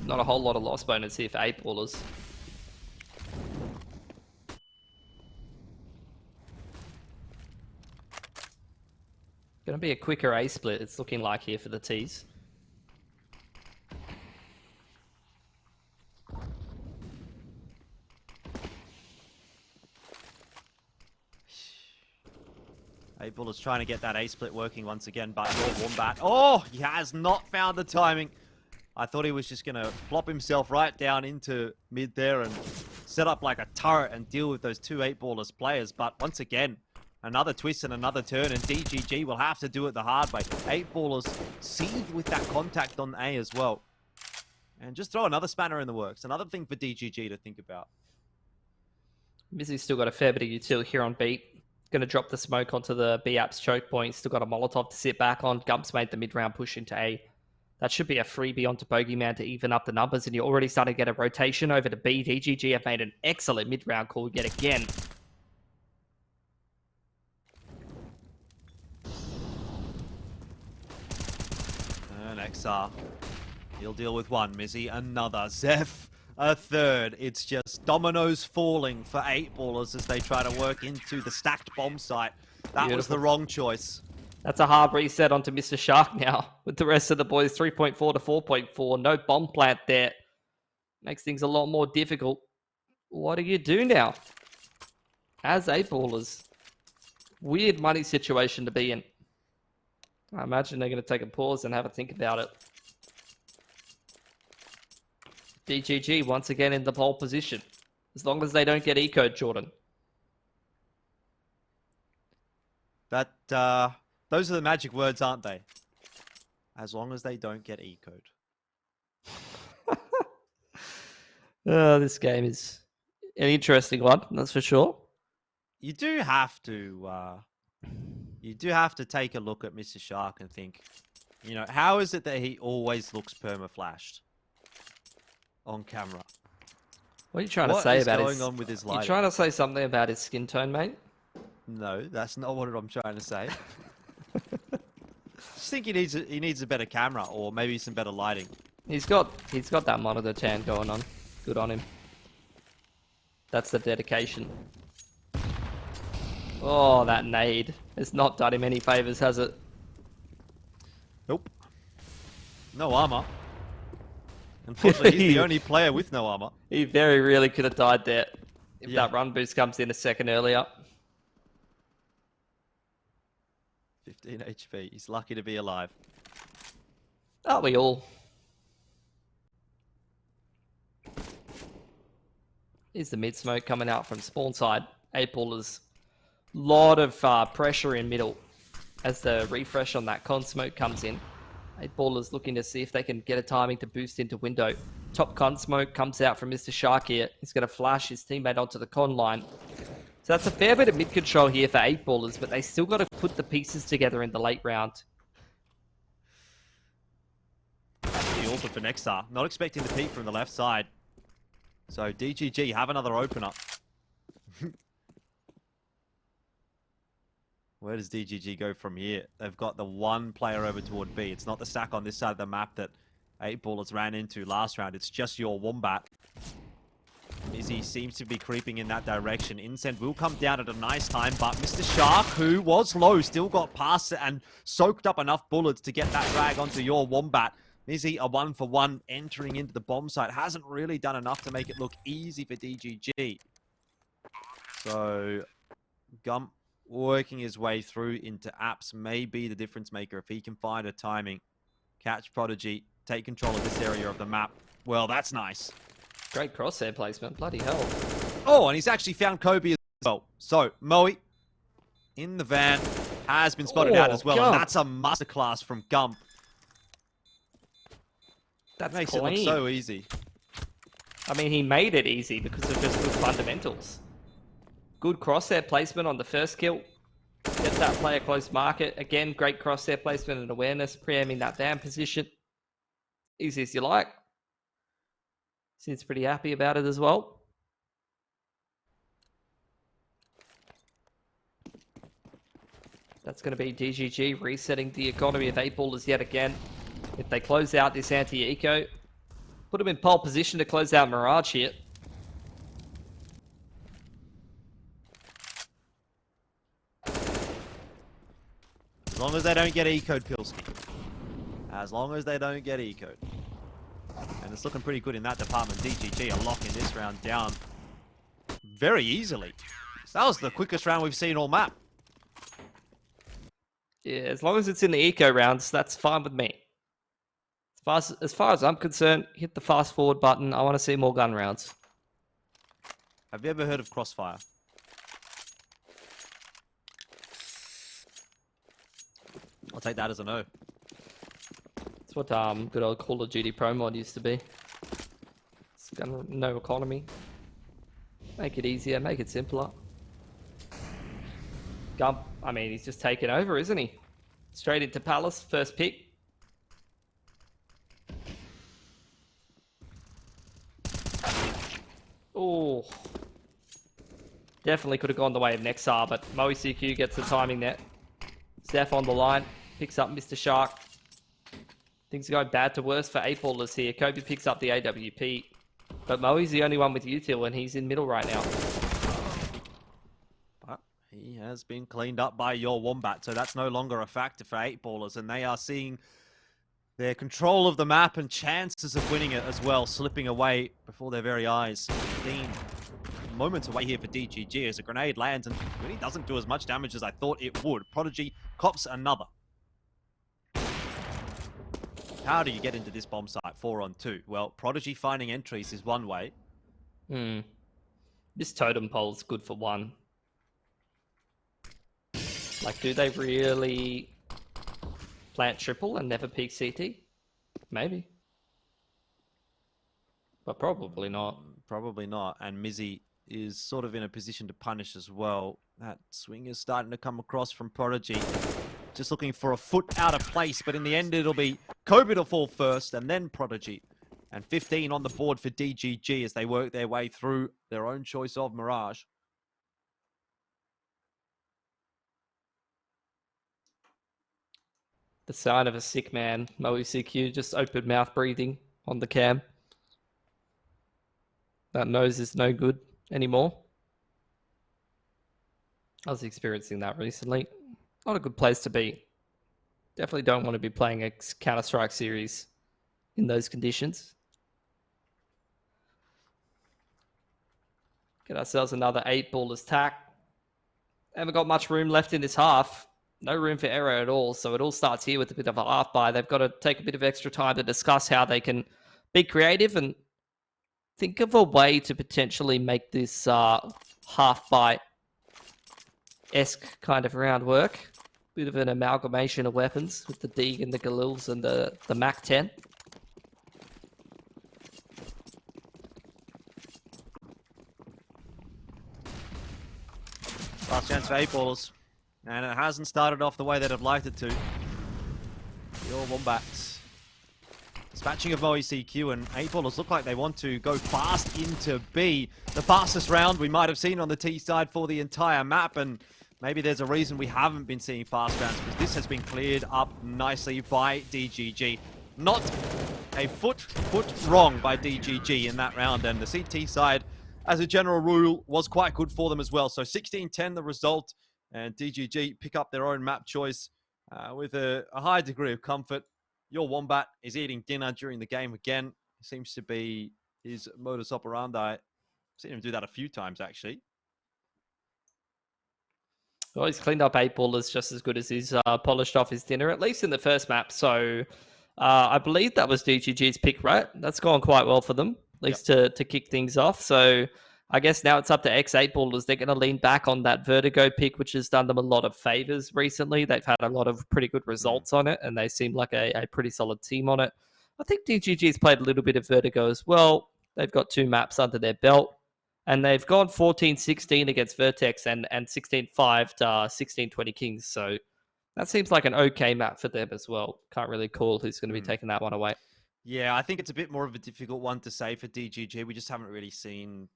Not a whole lot of loss bonus here for 8-ballers. Going to be a quicker A split, it's looking like here for the T's. Bullets trying to get that A-split working once again, but your Wombat, oh, he has not found the timing. I thought he was just going to plop himself right down into mid there and set up like a turret and deal with those 2 8-ballers players. But once again, another twist and another turn, and DGG will have to do it the hard way. 8-ballers seed with that contact on A as well. And just throw another spanner in the works. Another thing for DGG to think about. Mizzy's still got a fair bit of utility here on beat. Going to drop the smoke onto the B app's choke point. Still got a Molotov to sit back on. Gump's made the mid-round push into A. That should be a freebie onto Bogeyman to even up the numbers, and you're already starting to get a rotation over to B. DGG have made an excellent mid-round call yet again. And XR. He'll deal with one. Mizzy, another. Zeph, a third. It's just dominoes falling for 8ballers as they try to work into the stacked bomb site. That was the wrong choice. That's a hard reset onto Mr. Shark now. With the rest of the boys, 3.4 to 4.4. No bomb plant there. Makes things a lot more difficult. What do you do now? As 8ballers. Weird money situation to be in. I imagine they're going to take a pause and have a think about it. DGG once again in the pole position. As long as they don't get ecoed, Jordan. Those are the magic words, aren't they? As long as they don't get ecoed. This game is an interesting one, that's for sure. You do have to take a look at Mr. Shark and think, you know, how is it that he always looks perma-flashed on camera? What are you trying to say about what's going on with his lighting? You trying to say something about his skin tone, mate? No, that's not what I'm trying to say. Just think he needs a better camera or maybe some better lighting. He's got that monitor tan going on. Good on him. That's the dedication. Oh, that nade. It's not done him any favors, has it? Nope. No armor. Unfortunately, he's the only player with no armor. He very really could have died there if that run boost comes in a second earlier. 15 HP. He's lucky to be alive. Aren't we all? Here's the mid smoke coming out from spawn side. 8ballers. Lot of pressure in middle as the refresh on that con smoke comes in. 8ballers looking to see if they can get a timing to boost into window. Top con smoke comes out from Mr. Shark here. He's going to flash his teammate onto the con line. So that's a fair bit of mid control here for 8ballers, but they still got to put the pieces together in the late round. Actually, also for Nexar. Not expecting the peek from the left side. So DGG have another opener. Where does DGG go from here? They've got the one player over toward B. It's not the stack on this side of the map that 8ballers ran into last round. It's just your Wombat. Mizzy seems to be creeping in that direction. Incend will come down at a nice time, but Mr. Shark, who was low, still got past it and soaked up enough bullets to get that drag onto your Wombat. Mizzy, a 1-for-1 entering into the bomb site. Hasn't really done enough to make it look easy for DGG. So, Gump working his way through into apps may be the difference maker if he can find a timing. Catch Prodigy, take control of this area of the map. Well, that's nice. Great crosshair placement, bloody hell. Oh, and he's actually found Kobe as well. So, Moe in the van has been spotted out as well, Gump. and that's a masterclass from Gump. That makes it look so easy. I mean, he made it easy because of just good fundamentals. Good crosshair placement on the first kill. Gets that player close market. Again, great crosshair placement and awareness, pre-aiming that van position. Easy as you like. Seems pretty happy about it as well. That's going to be DGG resetting the economy of 8ballers yet again. If they close out this anti-eco, put them in pole position to close out Mirage here. As long as they don't get ecoed, Pilski. As long as they don't get ecoed. And it's looking pretty good in that department. DGG are locking this round down very easily. That was the quickest round we've seen all map. Yeah, as long as it's in the eco rounds, that's fine with me. As far as I'm concerned, hit the fast forward button. I want to see more gun rounds. Have you ever heard of Crossfire? I'll take that as a no. That's what good old Call of Duty Pro mod used to be. No economy. Make it easier, make it simpler. Gump, I mean, he's just taken over, isn't he? Straight into Palace, first pick. Oh. Definitely could have gone the way of Nexar, but MoeCQ gets the timing net. Zeph on the line, picks up Mr. Shark. Things are going bad to worse for 8ballers here. Kobe picks up the AWP, but Moe's the only one with util, and he's in middle right now. But he has been cleaned up by your Wombat, so that's no longer a factor for 8ballers, and they are seeing their control of the map and chances of winning it as well slipping away before their very eyes. 15 moments away here for DGG as a grenade lands and really doesn't do as much damage as I thought it would. Prodigy cops another. How do you get into this bomb site 4-on-2? Well, Prodigy finding entries is one way. This totem pole's good for one. Like, do they really plant triple and never peek CT? Maybe. But probably not. Probably not. And Mizzy is sort of in a position to punish as well. That swing is starting to come across from Prodigy. Just looking for a foot out of place, but in the end it'll be Kobe to fall first and then Prodigy. And 15 on the board for DGG as they work their way through their own choice of Mirage. The sign of a sick man. MoeCQ just open mouth breathing on the cam. That nose is no good anymore. I was experiencing that recently. Not a good place to be. Definitely don't want to be playing a Counter-Strike series in those conditions. Get ourselves another 8ballers tack. Haven't got much room left in this half. No room for error at all. So it all starts here with a bit of a half buy. They've got to take a bit of extra time to discuss how they can be creative and think of a way to potentially make this half buy-esque kind of round work. Bit of an amalgamation of weapons with the Deeg and the Galils and the Mac 10. Last chance for 8ballers. And it hasn't started off the way that I'd liked it to. Your Wombats. Dispatching of MoeCQ, and 8ballers look like they want to go fast into B. The fastest round we might have seen on the T side for the entire map, and maybe there's a reason we haven't been seeing fast rounds, because this has been cleared up nicely by DGG. Not a foot wrong by DGG in that round, and the CT side, as a general rule, was quite good for them as well. So 16-10 the result, and DGG pick up their own map choice with a high degree of comfort. Your Wombat is eating dinner during the game again. Seems to be his modus operandi. I've seen him do that a few times, actually. Well, he's cleaned up 8ballers just as good as he's polished off his dinner, at least in the first map. So I believe that was DGG's pick, right? That's gone quite well for them, at least to kick things off. So I guess now it's up to X8ballers. They're going to lean back on that Vertigo pick, which has done them a lot of favors recently. They've had a lot of pretty good results on it, and they seem like a pretty solid team on it. I think DGG's played a little bit of Vertigo as well. They've got 2 maps under their belt, and they've gone 14-16 against Vertex and 16-5 to 16-20 Kings. So that seems like an okay map for them as well. Can't really call who's going to be taking that one away. Yeah, I think it's a bit more of a difficult one to say for DGG. We just haven't really seen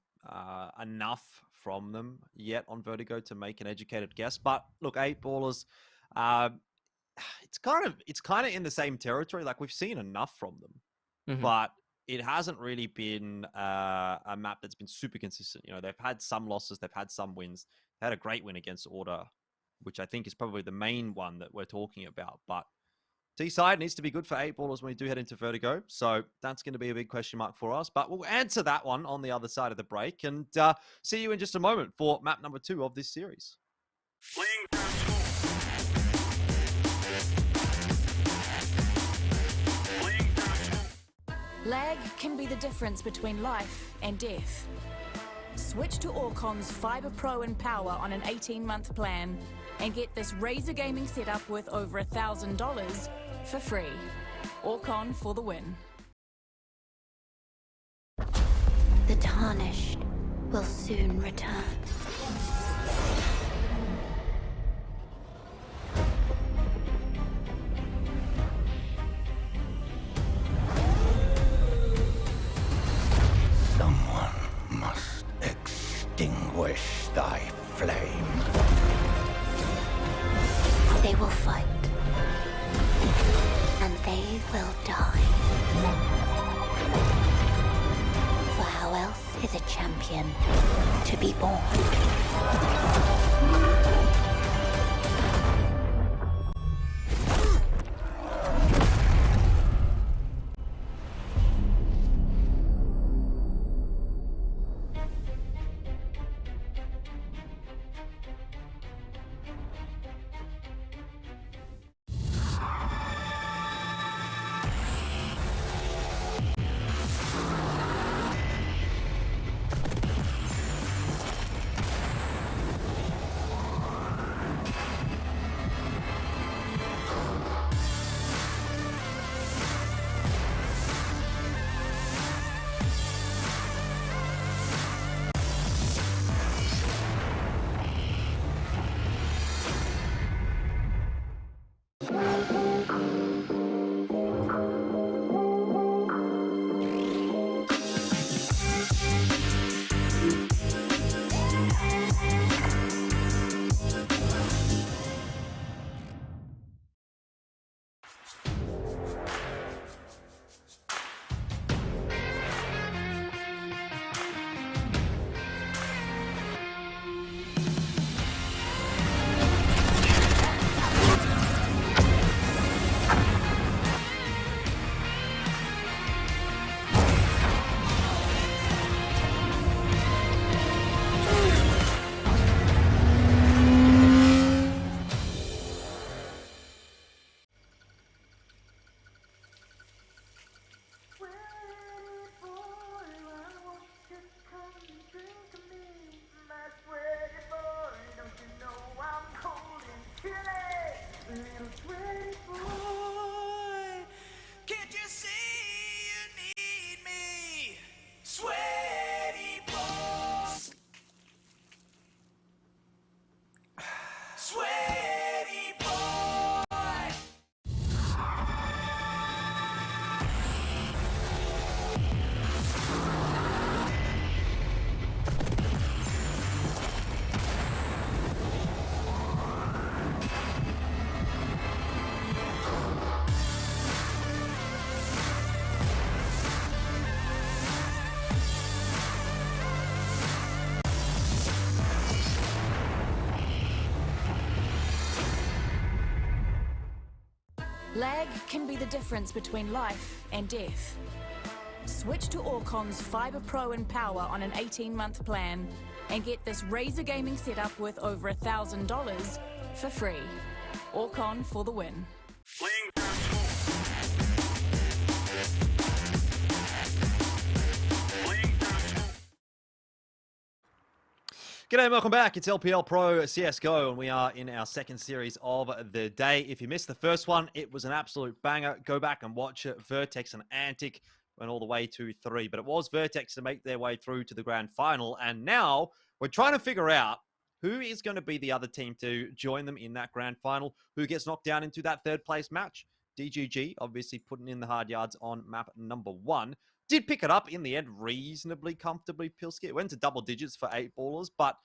enough from them yet on Vertigo to make an educated guess. But look, 8ballers, it's kind of in the same territory. Like, we've seen enough from them, but it hasn't really been a map that's been super consistent. You know, they've had some losses, they've had some wins. They had a great win against Order, which I think is probably the main one that we're talking about. But T-side needs to be good for 8ballers when we do head into Vertigo. So that's going to be a big question mark for us. But we'll answer that one on the other side of the break. And see you in just a moment for map number 2 of this series. Lag can be the difference between life and death. Switch to Orcon's Fiber Pro and Power on an 18-month plan and get this Razer gaming setup with over $1,000 for free. Orcon for the win. tarnished will soon return. Someone must extinguish thy flame. They will fight. And they will die. For how else is a champion to be born? Lag can be the difference between life and death. Switch to Orcon's Fibre Pro and Power on an 18-month plan and get this Razer gaming setup worth over $1,000 for free. Orcon for the win. G'day and welcome back. It's LPL Pro CSGO and we are in our second series of the day. If you missed the first one, it was an absolute banger. Go back and watch it. Vertex and Antic went all the way to 3, but it was Vertex to make their way through to the grand final. And now we're trying to figure out who is going to be the other team to join them in that grand final, who gets knocked down into that third place match. DGG obviously putting in the hard yards on map number 1. Did pick it up in the end reasonably comfortably, Pilski. It went to double digits for 8 ballers, but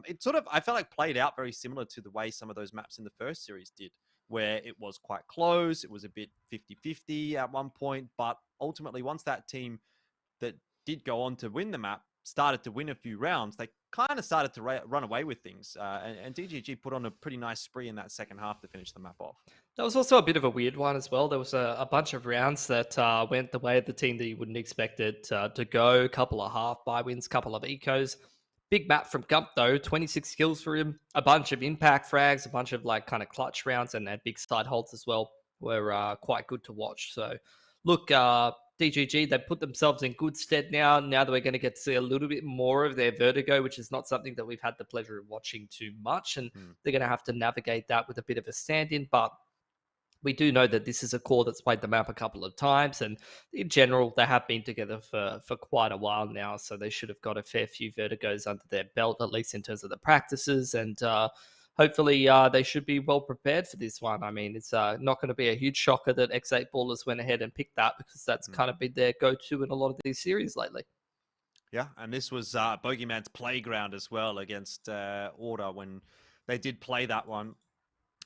it sort of, I felt like, played out very similar to the way some of those maps in the first series did, where it was quite close. It was a bit 50-50 at one point, but ultimately once that team that did go on to win the map started to win a few rounds, they kind of started to run away with things. And DGG put on a pretty nice spree in that second half to finish the map off. That was also a bit of a weird one as well. There was a bunch of rounds that went the way of the team that you wouldn't expect it to go. A couple of half buy wins, couple of ecos. Big map from Gump though, 26 kills for him. A bunch of impact frags, a bunch of like kind of clutch rounds, and big side holds as well were quite good to watch. So look, DGG, they put themselves in good stead now that we're going to get to see a little bit more of their vertigo, which is not something that we've had the pleasure of watching too much. And they're going to have to navigate that with a bit of a stand-in. But we do know that this is a core that's played the map a couple of times, and in general, they have been together for quite a while now, so they should have got a fair few vertigos under their belt, at least in terms of the practices, and hopefully they should be well prepared for this one. I mean, it's not going to be a huge shocker that X8 Ballers went ahead and picked that, because that's kind of been their go-to in a lot of these series lately. Yeah, and this was Bogeyman's playground as well against Order when they did play that one.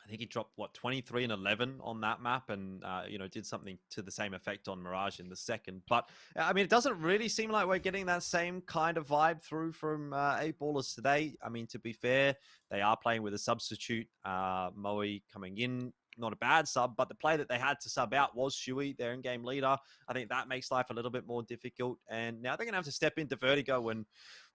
I think he dropped, 23 and 11 on that map, and, did something to the same effect on Mirage in the second. But, I mean, it doesn't really seem like we're getting that same kind of vibe through from 8 Ballers today. I mean, to be fair, they are playing with a substitute, Moe coming in. Not a bad sub, but the play that they had to sub out was Shui, their in-game leader. I think that makes life a little bit more difficult. And now they're going to have to step into Vertigo and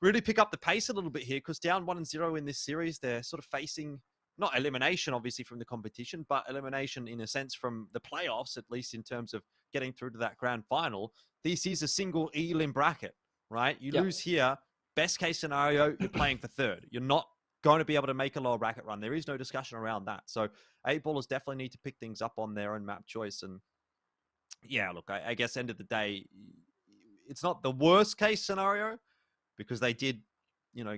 really pick up the pace a little bit here, because down 1-0 in this series, they're sort of facing not elimination, obviously, from the competition, but elimination in a sense from the playoffs, at least in terms of getting through to that grand final. This is a single elim bracket, right? You lose here, best case scenario, you're playing for third. You're not going to be able to make a lower bracket run. There is no discussion around that. So 8 Ballers definitely need to pick things up on their own map choice. And yeah, look, I guess end of the day, it's not the worst case scenario, because they did,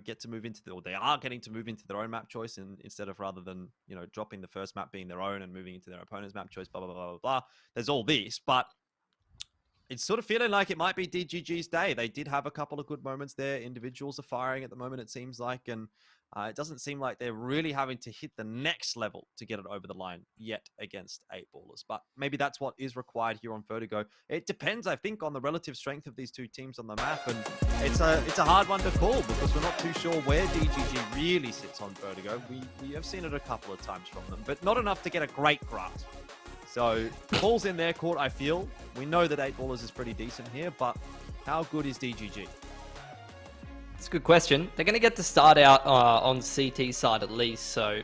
get to move into or they are getting to move into their own map choice, and instead of rather than, dropping the first map being their own and moving into their opponent's map choice, blah, blah, blah, blah, blah. There's all this, but it's sort of feeling like it might be DGG's day. They did have a couple of good moments there. Individuals are firing at the moment, it seems like, and it doesn't seem like they're really having to hit the next level to get it over the line yet against 8 Ballers. But maybe that's what is required here on Vertigo. It depends, I think, on the relative strength of these two teams on the map, and it's a hard one to call, because we're not too sure where DGG really sits on Vertigo. We have seen it a couple of times from them, but not enough to get a great grasp. So, ball's in their court, I feel. We know that 8 Ballers is pretty decent here, but how good is DGG? It's a good question. They're going to get to start out on CT side at least, so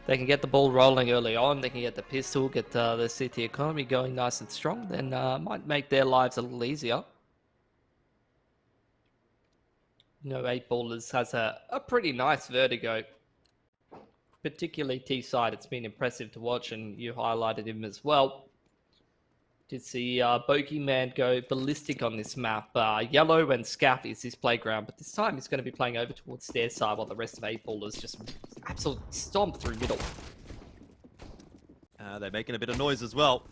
they can get the ball rolling early on. They can get the pistol, get the CT economy going nice and strong. Then might make their lives a little easier. 8 Ballers has a pretty nice Vertigo. Particularly T-side, it's been impressive to watch, and you highlighted him as well. Did see Bogeyman go ballistic on this map. Yellow and Scaff is his playground, but this time he's going to be playing over towards stairs side, while the rest of 8 Ballers just absolutely stomp through middle. They're making a bit of noise as well.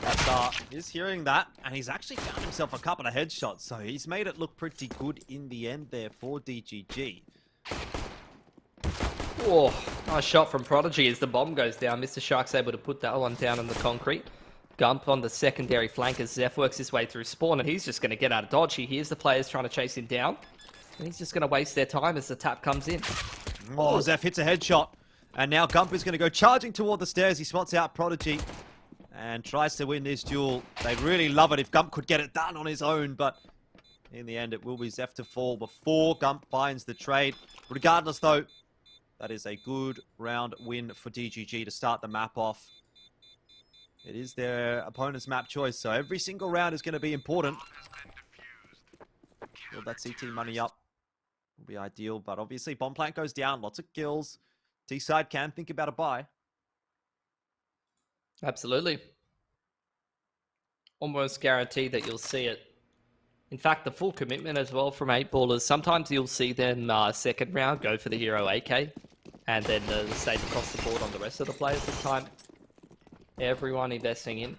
That's, he's hearing that, and he's actually found himself a couple of headshots, so he's made it look pretty good in the end there for DGG. Oh, nice shot from Prodigy as the bomb goes down. Mr. Shark's able to put that one down on the concrete. Gump on the secondary flank as Zeph works his way through spawn, and he's just going to get out of dodge. He hears the players trying to chase him down, and he's just going to waste their time as the tap comes in. Oh, Zeph hits a headshot, and now Gump is going to go charging toward the stairs. He spots out Prodigy and tries to win this duel. They'd really love it if Gump could get it done on his own, but in the end, it will be Zeph to fall before Gump finds the trade. Regardless, though, that is a good round win for DGG to start the map off. It is their opponent's map choice, so every single round is going to be important. Build that CT money up will be ideal, but obviously bomb plant goes down, lots of kills. T-side can think about a buy. Absolutely. Almost guaranteed that you'll see it. In fact, the full commitment as well from 8 Ballers. Sometimes you'll see them second round go for the hero AK, and then the same across the board on the rest of the players this time. Everyone investing in.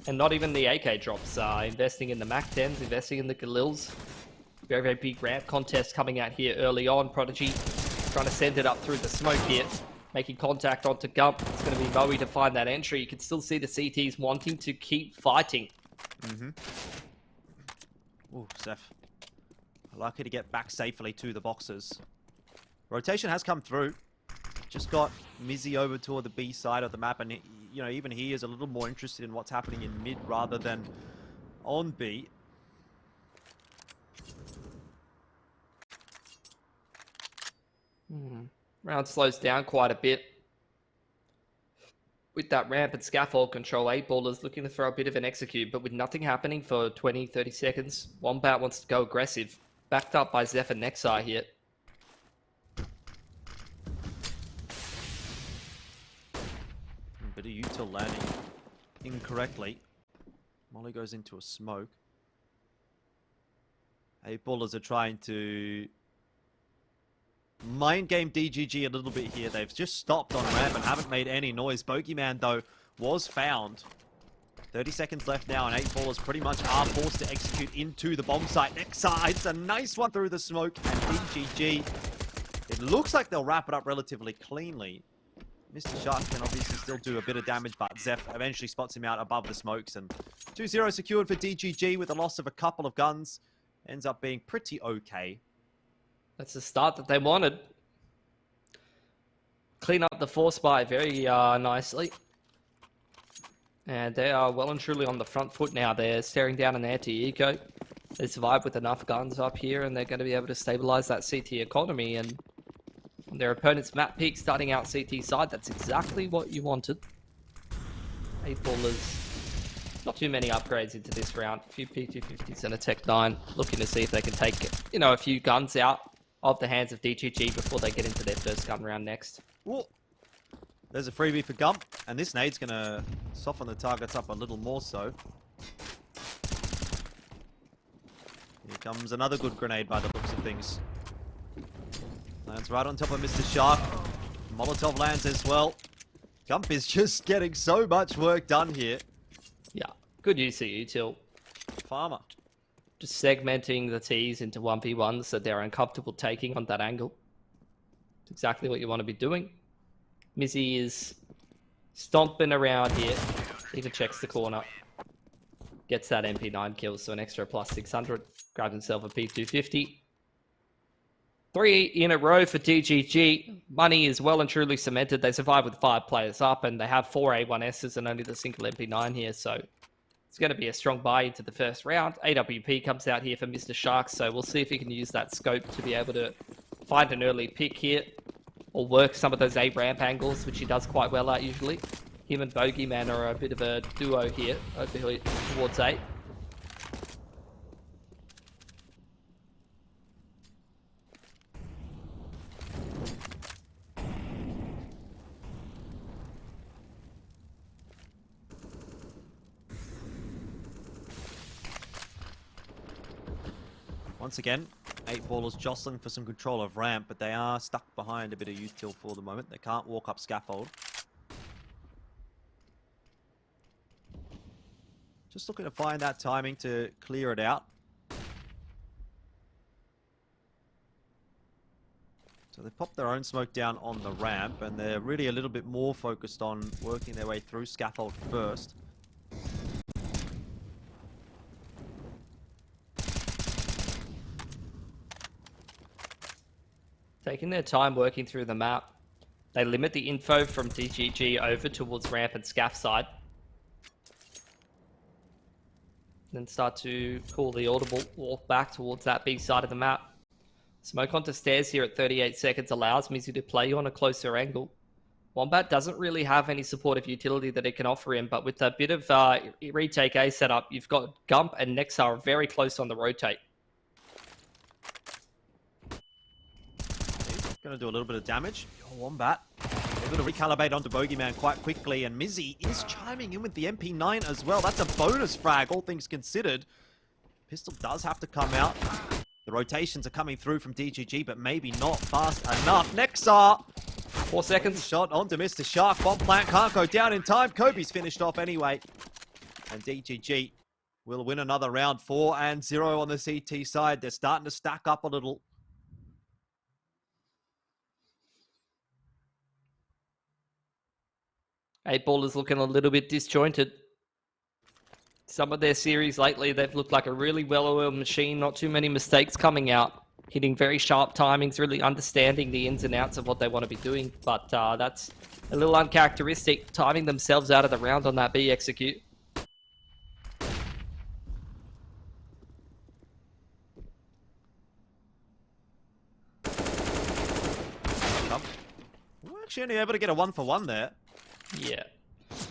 And not even the AK drops, investing in the MAC-10s, investing in the Galils. Very, very big ramp contest coming out here early on. Prodigy trying to send it up through the smoke here. Making contact onto Gump. It's going to be Moe to find that entry. You can still see the CTs wanting to keep fighting. Ooh, Zeph. Lucky to get back safely to the boxes. Rotation has come through. Just got Mizzy over toward the B side of the map, and even he is a little more interested in what's happening in mid rather than on B. Round slows down quite a bit. With that ramp and scaffold control, 8 Ballers looking to throw a bit of an execute, but with nothing happening for 20, 30 seconds, Wombat wants to go aggressive. Backed up by Zeph and Nexar here. bit of util landing incorrectly. Molly goes into a smoke. Ballers are trying to mind game DGG a little bit here. They've just stopped on ramp and haven't made any noise. Bogeyman, though, was found. 30 seconds left now, and 8ballers pretty much are forced to execute into the bomb site. Next side, it's a nice one through the smoke, and DGG, it looks like they'll wrap it up relatively cleanly. Mr. Shark can obviously still do a bit of damage, but Zeph eventually spots him out above the smokes, and 2-0 secured for DGG with the loss of a couple of guns. Ends up being pretty okay. That's the start that they wanted. Clean up the force buy very nicely. And they are well and truly on the front foot now. They're staring down an anti-eco. They survived with enough guns up here, and they're going to be able to stabilize that CT economy. And on their opponent's map peak starting out CT side, that's exactly what you wanted. 8ballers. Not too many upgrades into this round. A few P250s and a Tech 9. Looking to see if they can take, you know, a few guns out of the hands of DGG before they get into their first gun round next. Ooh. There's a freebie for Gump, and this nade's going to soften the targets up a little more so. Here comes another good grenade by the looks of things. Lands right on top of Mr. Shark. Molotov lands as well. Gump is just getting so much work done here. Yeah, good use of util. Farmer. Just segmenting the Ts into 1v1s that they're uncomfortable taking on that angle. It's exactly what you want to be doing. Mizzy is stomping around here. Even checks the corner. Gets that MP9 kill, so an extra plus 600. Grabs himself a P250. 3 in a row for DGG. Money is well and truly cemented. They survive with 5 players up, and they have 4 A1Ss and only the single MP9 here, so it's going to be a strong buy into the first round. AWP comes out here for Mr. Shark, so we'll see if he can use that scope to be able to find an early pick here, or work some of those A-ramp angles, which he does quite well at usually. Him and Bogeyman are a bit of a duo here, over here towards A. Once again, 8ballers jostling for some control of ramp, but they are stuck behind a bit of util for the moment. They can't walk up scaffold. Just looking to find that timing to clear it out. So they popped their own smoke down on the ramp, and they're really a little bit more focused on working their way through scaffold first. Taking their time working through the map. They limit the info from DGG over towards ramp and scaff side. Then start to call the audible walk back towards that B side of the map. Smoke onto stairs here at 38 seconds allows Mizzy to play on a closer angle. Wombat doesn't really have any supportive utility that it can offer him, but with a bit of retake A setup, you've got Gump and Nexar very close on the rotate. Going to do a little bit of damage. Wombat able to recalibrate onto Bogeyman quite quickly, and Mizzy is chiming in with the MP9 as well. That's a bonus frag, all things considered. Pistol does have to come out. The rotations are coming through from DGG, but maybe not fast enough. Nexar! 4 seconds. Shot onto Mr. Shark. Bomb plant can't go down in time. Kobe's finished off anyway. And DGG will win another round. 4-0 on the CT side. They're starting to stack up a little. 8ballers looking a little bit disjointed. Some of their series lately, they've looked like a really well-oiled machine. Not too many mistakes coming out. Hitting very sharp timings, really understanding the ins and outs of what they want to be doing. But that's a little uncharacteristic, timing themselves out of the round on that B execute. We're actually only able to get a 1-for-1 there. Yeah.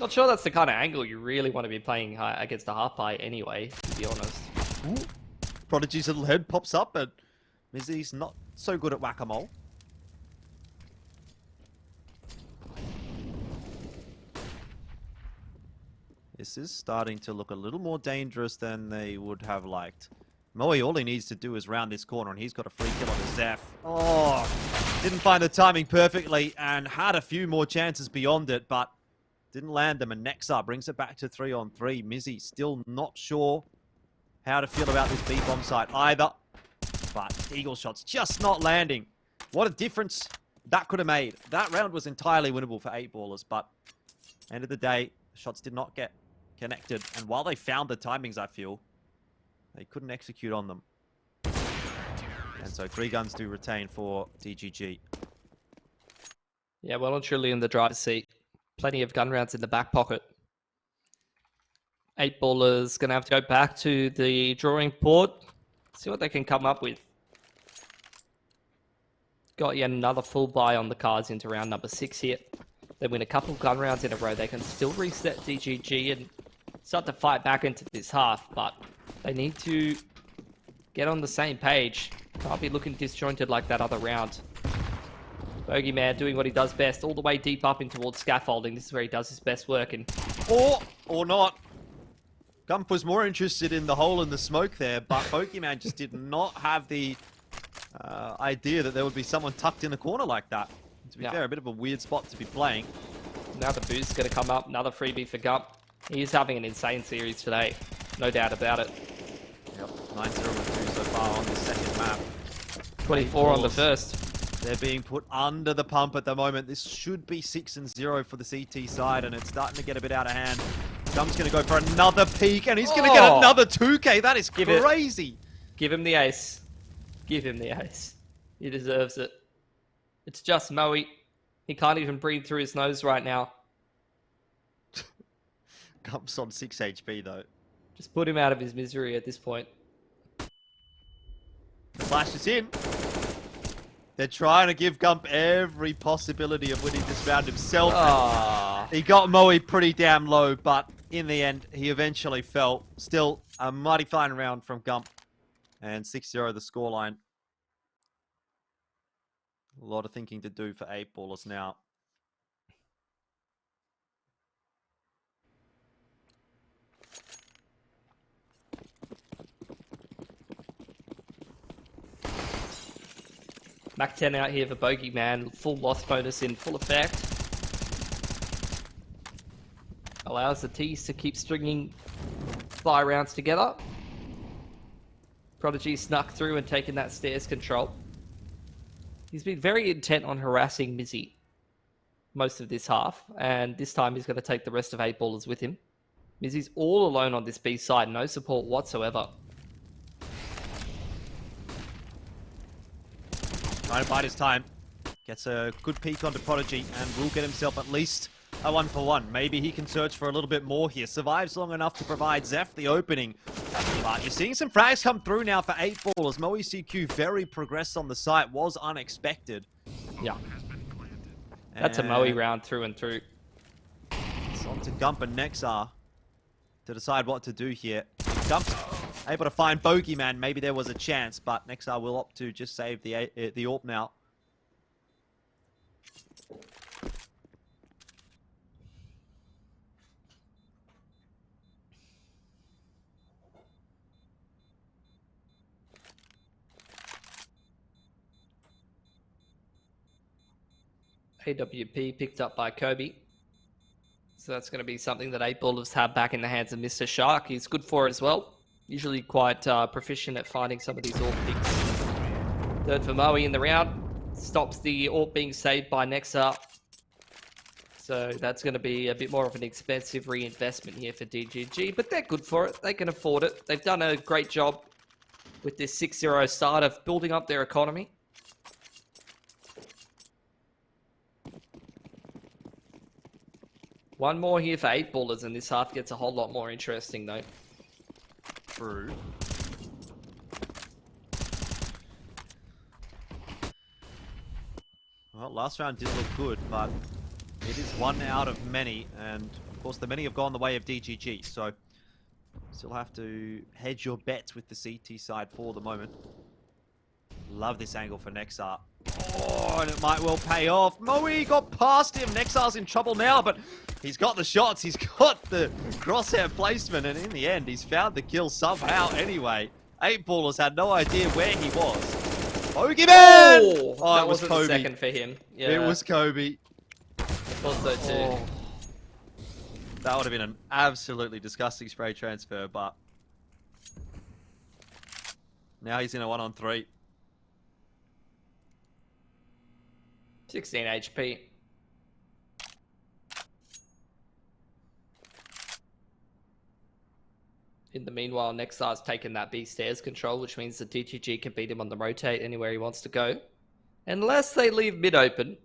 Not sure that's the kind of angle you really want to be playing against a half pie anyway, to be honest. Ooh. Prodigy's little head pops up, but Mizzy's not so good at whack-a-mole. This is starting to look a little more dangerous than they would have liked. Moe, all he needs to do is round this corner, and he's got a free kill on the Zeph. Oh, didn't find the timing perfectly, and had a few more chances beyond it, but didn't land them. And Nexar brings it back to 3-on-3. Mizzy still not sure how to feel about this B-bomb site either, but Eagle shots just not landing. What a difference that could have made. That round was entirely winnable for 8ballers, but end of the day, the shots did not get connected. And while they found the timings, I feel, they couldn't execute on them. And so 3 guns do retain for DGG. Yeah, well and truly in the driver's seat. Plenty of gun rounds in the back pocket. 8ballers going to have to go back to the drawing board. See what they can come up with. Got yet another full buy on the cards into round number 6 here. They win a couple gun rounds in a row. They can still reset DGG and start to fight back into this half, but they need to get on the same page. Can't be looking disjointed like that other round. Bogeyman doing what he does best, all the way deep up in towards scaffolding. This is where he does his best work. And Or not. Gump was more interested in the hole in the smoke there, but Bogeyman just did not have the idea that there would be someone tucked in a corner like that. To be fair, a bit of a weird spot to be playing. Now the boost's going to come up. Another freebie for Gump. He is having an insane series today. No doubt about it. Yep, 9-0 and 2 so far on the second map. 24 on the first. They're being put under the pump at the moment. This should be 6-0 for the CT side, and it's starting to get a bit out of hand. Gump's going to go for another peek, and he's going to get another 2K. That is crazy. Give him the ace. Give him the ace. He deserves it. It's just Moe. He can't even breathe through his nose right now. Gump's on 6 HP, though. Just put him out of his misery at this point. The flash is in. They're trying to give Gump every possibility of winning this round himself. He got Moe pretty damn low, but in the end, he eventually fell. Still, a mighty fine round from Gump. And 6-0 the scoreline. A lot of thinking to do for 8ballers now. Mac 10 out here for Bogeyman. Full loss bonus in full effect. Allows the T's to keep stringing fly rounds together. Prodigy snuck through and taken that stairs control. He's been very intent on harassing Mizzy most of this half, and this time he's going to take the rest of 8ballers with him. Mizzy's all alone on this B side, no support whatsoever. Trying to bide his time. Gets a good peek onto Prodigy and will get himself at least a 1-for-1. Maybe he can search for a little bit more here. Survives long enough to provide Zeph the opening. But you're seeing some frags come through now for 8ballers. Moe CQ very progressed on the site. Was unexpected. Yeah. That's a Moe round through and through. It's on to Gump and Nexar to decide what to do here. Gump's able to find Bogeyman. Maybe there was a chance, but Nexar will opt to just save the AWP now. AWP picked up by Kobe. So that's going to be something that 8ballers have back in the hands of Mr. Shark. He's good for it as well. Usually quite proficient at finding some of these AWP picks. Third for Moe in the round. Stops the AWP being saved by Nexar. So that's going to be a bit more of an expensive reinvestment here for DGG. But they're good for it. They can afford it. They've done a great job with this 6-0 start of building up their economy. One more here for 8ballers, and this half gets a whole lot more interesting, though. True. Well, last round did look good, but it is one out of many, and of course the many have gone the way of DGG, so still have to hedge your bets with the CT side for the moment. Love this angle for Nexar. Oh, and it might well pay off. Moe got past him. Nexile's in trouble now, but he's got the shots. He's got the crosshair placement, and in the end, he's found the kill somehow anyway. 8ballers had no idea where he was. Bogeyman! That it was wasn't Kobe. the second for him. Yeah, It was Kobe. thought so too. Oh. That would have been an absolutely disgusting spray transfer, but now he's in a 1-on-3. 16 HP. In the meanwhile, Nexile's taken that B stairs control, which means the DGG can beat him on the rotate anywhere he wants to go. Unless they leave mid open.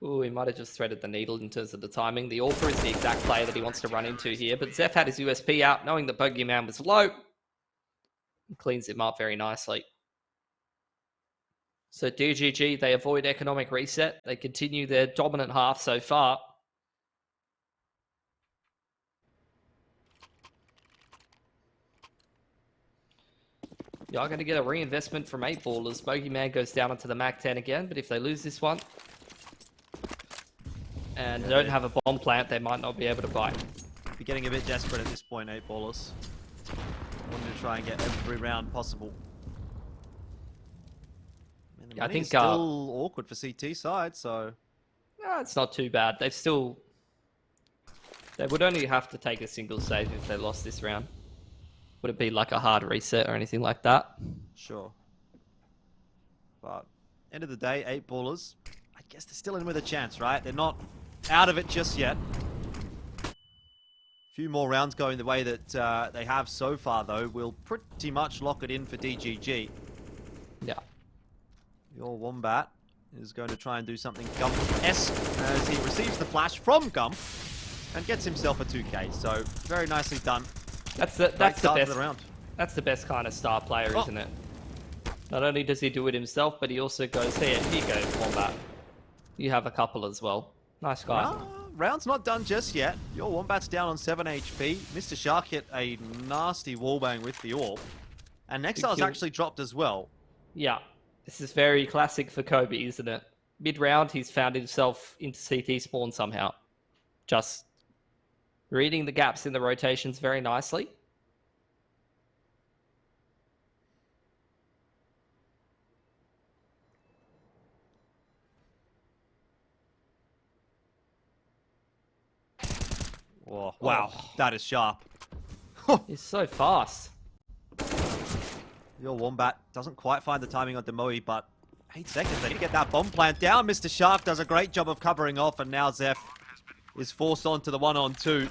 Ooh, he might have just threaded the needle in terms of the timing. The Orpha is the exact player that he wants to run into here, but Zeph had his USP out, knowing that Bogeyman was low. And cleans him up very nicely. So DGG, they avoid economic reset. They continue their dominant half so far. You are going to get a reinvestment from 8ballers. Bogeyman goes down onto the Mac 10 again, but if they lose this one and don't have a bomb plant, they might not be able to buy. Be getting a bit desperate at this point, 8ballers. Wanting to try and get every round possible. And I think it's still awkward for CT side, so it's not too bad. They would only have to take a single save if they lost this round. Would it be like a hard reset or anything like that? sure. But end of the day, 8ballers, I guess they're still in with a chance, right? They're not out of it just yet. Few more rounds going the way that they have so far, though, will pretty much lock it in for DGG. Yeah. Your Wombat is going to try and do something Gump-esque as he receives the flash from Gump and gets himself a 2k. So very nicely done. That's the Start to best the round. That's the best kind of star player, isn't it? Not only does he do it himself, but he also goes, here you go, Wombat. You have a couple as well. Nice guy. Round's not done just yet. Your Wombat's down on 7 HP. Mr. Shark hit a nasty wallbang with the orb. And Nexile's actually dropped as well. Yeah. This is very classic for Kobe, isn't it? Mid-round, he's found himself into CT spawn somehow. Just reading the gaps in the rotations very nicely. Oh, wow, that is sharp. He's so fast. Your Wombat doesn't quite find the timing on Demoe, but 8 seconds. They need to get that bomb plant down. Mr. Shark does a great job of covering off, and now Zeph is forced onto the 1-on-2.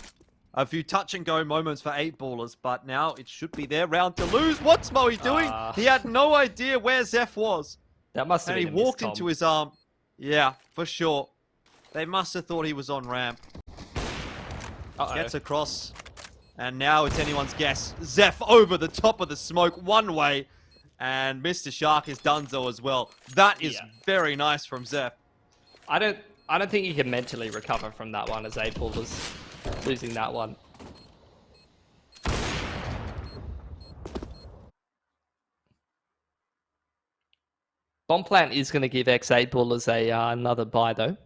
A few touch-and-go moments for 8ballers, but now it should be their round to lose. What's Moe doing? He had no idea where Zeph was. That must have been been he a walked miscom. into his arm. Yeah, for sure. They must have thought he was on ramp. Gets across. And now it's anyone's guess. Zeph over the top of the smoke one way. And Mr. Shark is donezo as well. That is very nice from Zeph. I don't think you can mentally recover from that one as 8ballers losing that one. Bomb plant is going to give X8ballers another buy though.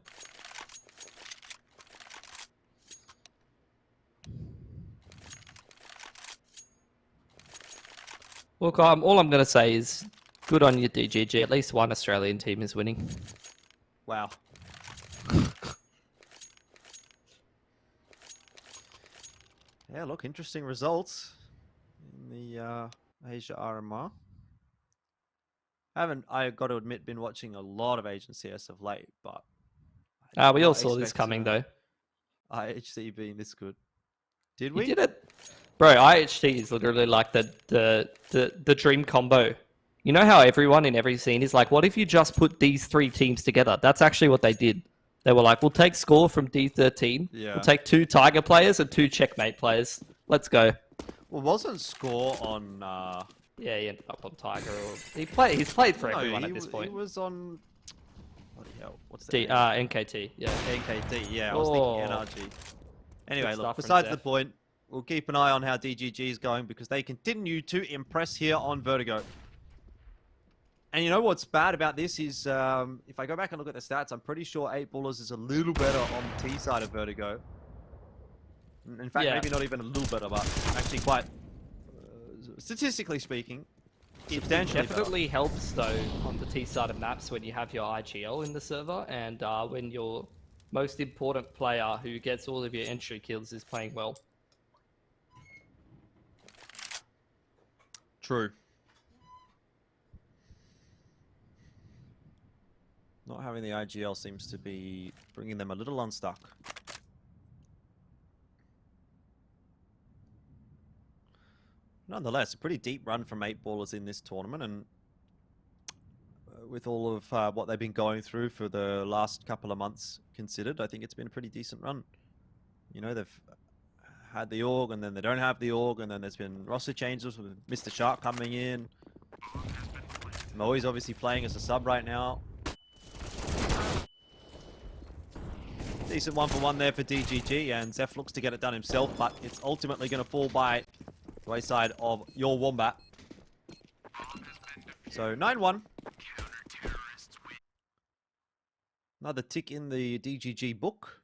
Look, all I'm going to say is good on you, DGG. At least one Australian team is winning. Wow. Yeah, look, interesting results in the Asia RMR. I got to admit, been watching a lot of Asian CS of late, but we all saw this coming though. IHC being this good. Did we? You did it. Bro, IHT is literally like the dream combo. You know how everyone in every scene is like, what if you just put these 3 teams together? That's actually what they did. They were like, we'll take score from D13. Yeah. We'll take 2 Tiger players and 2 Checkmate players. Let's go. Well, wasn't score on... Yeah, he ended up on Tiger. He's played for everyone at this point. He was on... What the hell? What's the NKT, yeah. NKT, yeah. I was thinking NRG. Anyway, Good look, stuff from besides the Zeph. point, we'll keep an eye on how DGG is going because they continue to impress here on Vertigo. And you know what's bad about this is, if I go back and look at the stats, I'm pretty sure 8ballers is a little better on the T side of Vertigo. In fact, Yeah. maybe not even a little better, but actually quite, statistically speaking, substantially better. Definitely helps though on the T side of maps when you have your IGL in the server and when your most important player who gets all of your entry kills is playing well. True. Not having the IGL seems to be bringing them a little unstuck. Nonetheless, a pretty deep run from 8ballers in this tournament, and with all of what they've been going through for the last couple of months considered, I think it's been a pretty decent run. You know, they've had the org, and then they don't have the org, and then there's been roster changes with Mr. Shark coming in. Moe's obviously playing as a sub right now. Decent 1-for-1 there for DGG, and Zeph looks to get it done himself, but it's ultimately going to fall by the wayside of your Wombat. So 9-1. Another tick in the DGG book.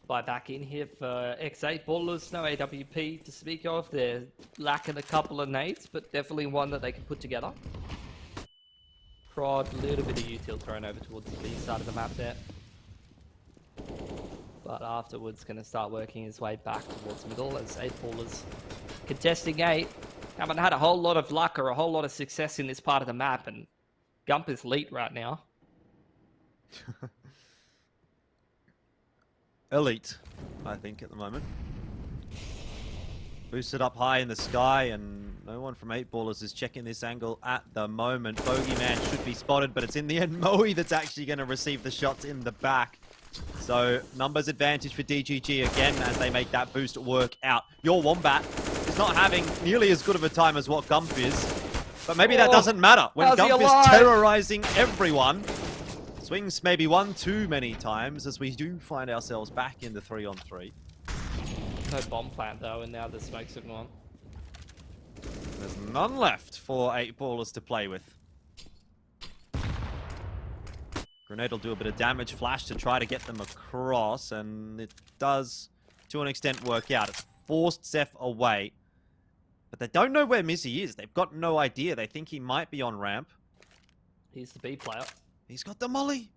Buy back in here for X8 ballers, no AWP to speak of. They're lacking a couple of nades, but definitely one that they can put together. Prod, a little bit of util thrown over towards the B side of the map there. But afterwards, going to start working his way back towards middle as 8ballers contesting 8. Haven't had a whole lot of luck or a whole lot of success in this part of the map, and Gump is elite right now. Elite, I think, at the moment. Boosted up high in the sky, and no one from 8ballers is checking this angle at the moment. Bogeyman should be spotted, but it's in the end Moe that's actually going to receive the shots in the back. So, numbers advantage for DGG again as they make that boost work out. Your Wombat is not having nearly as good of a time as what Gump is, but maybe that doesn't matter when Gump is terrorizing everyone. Swings maybe one too many times as we do find ourselves back in the 3-on-3. No bomb plant though, and now the smoke signal on. There's none left for 8ballers to play with. Grenade will do a bit of damage. Flash to try to get them across, and it does, to an extent, work out. It's forced Zeph away, but they don't know where Mizzy is. They've got no idea. They think he might be on ramp. He's the B player. He's got the molly.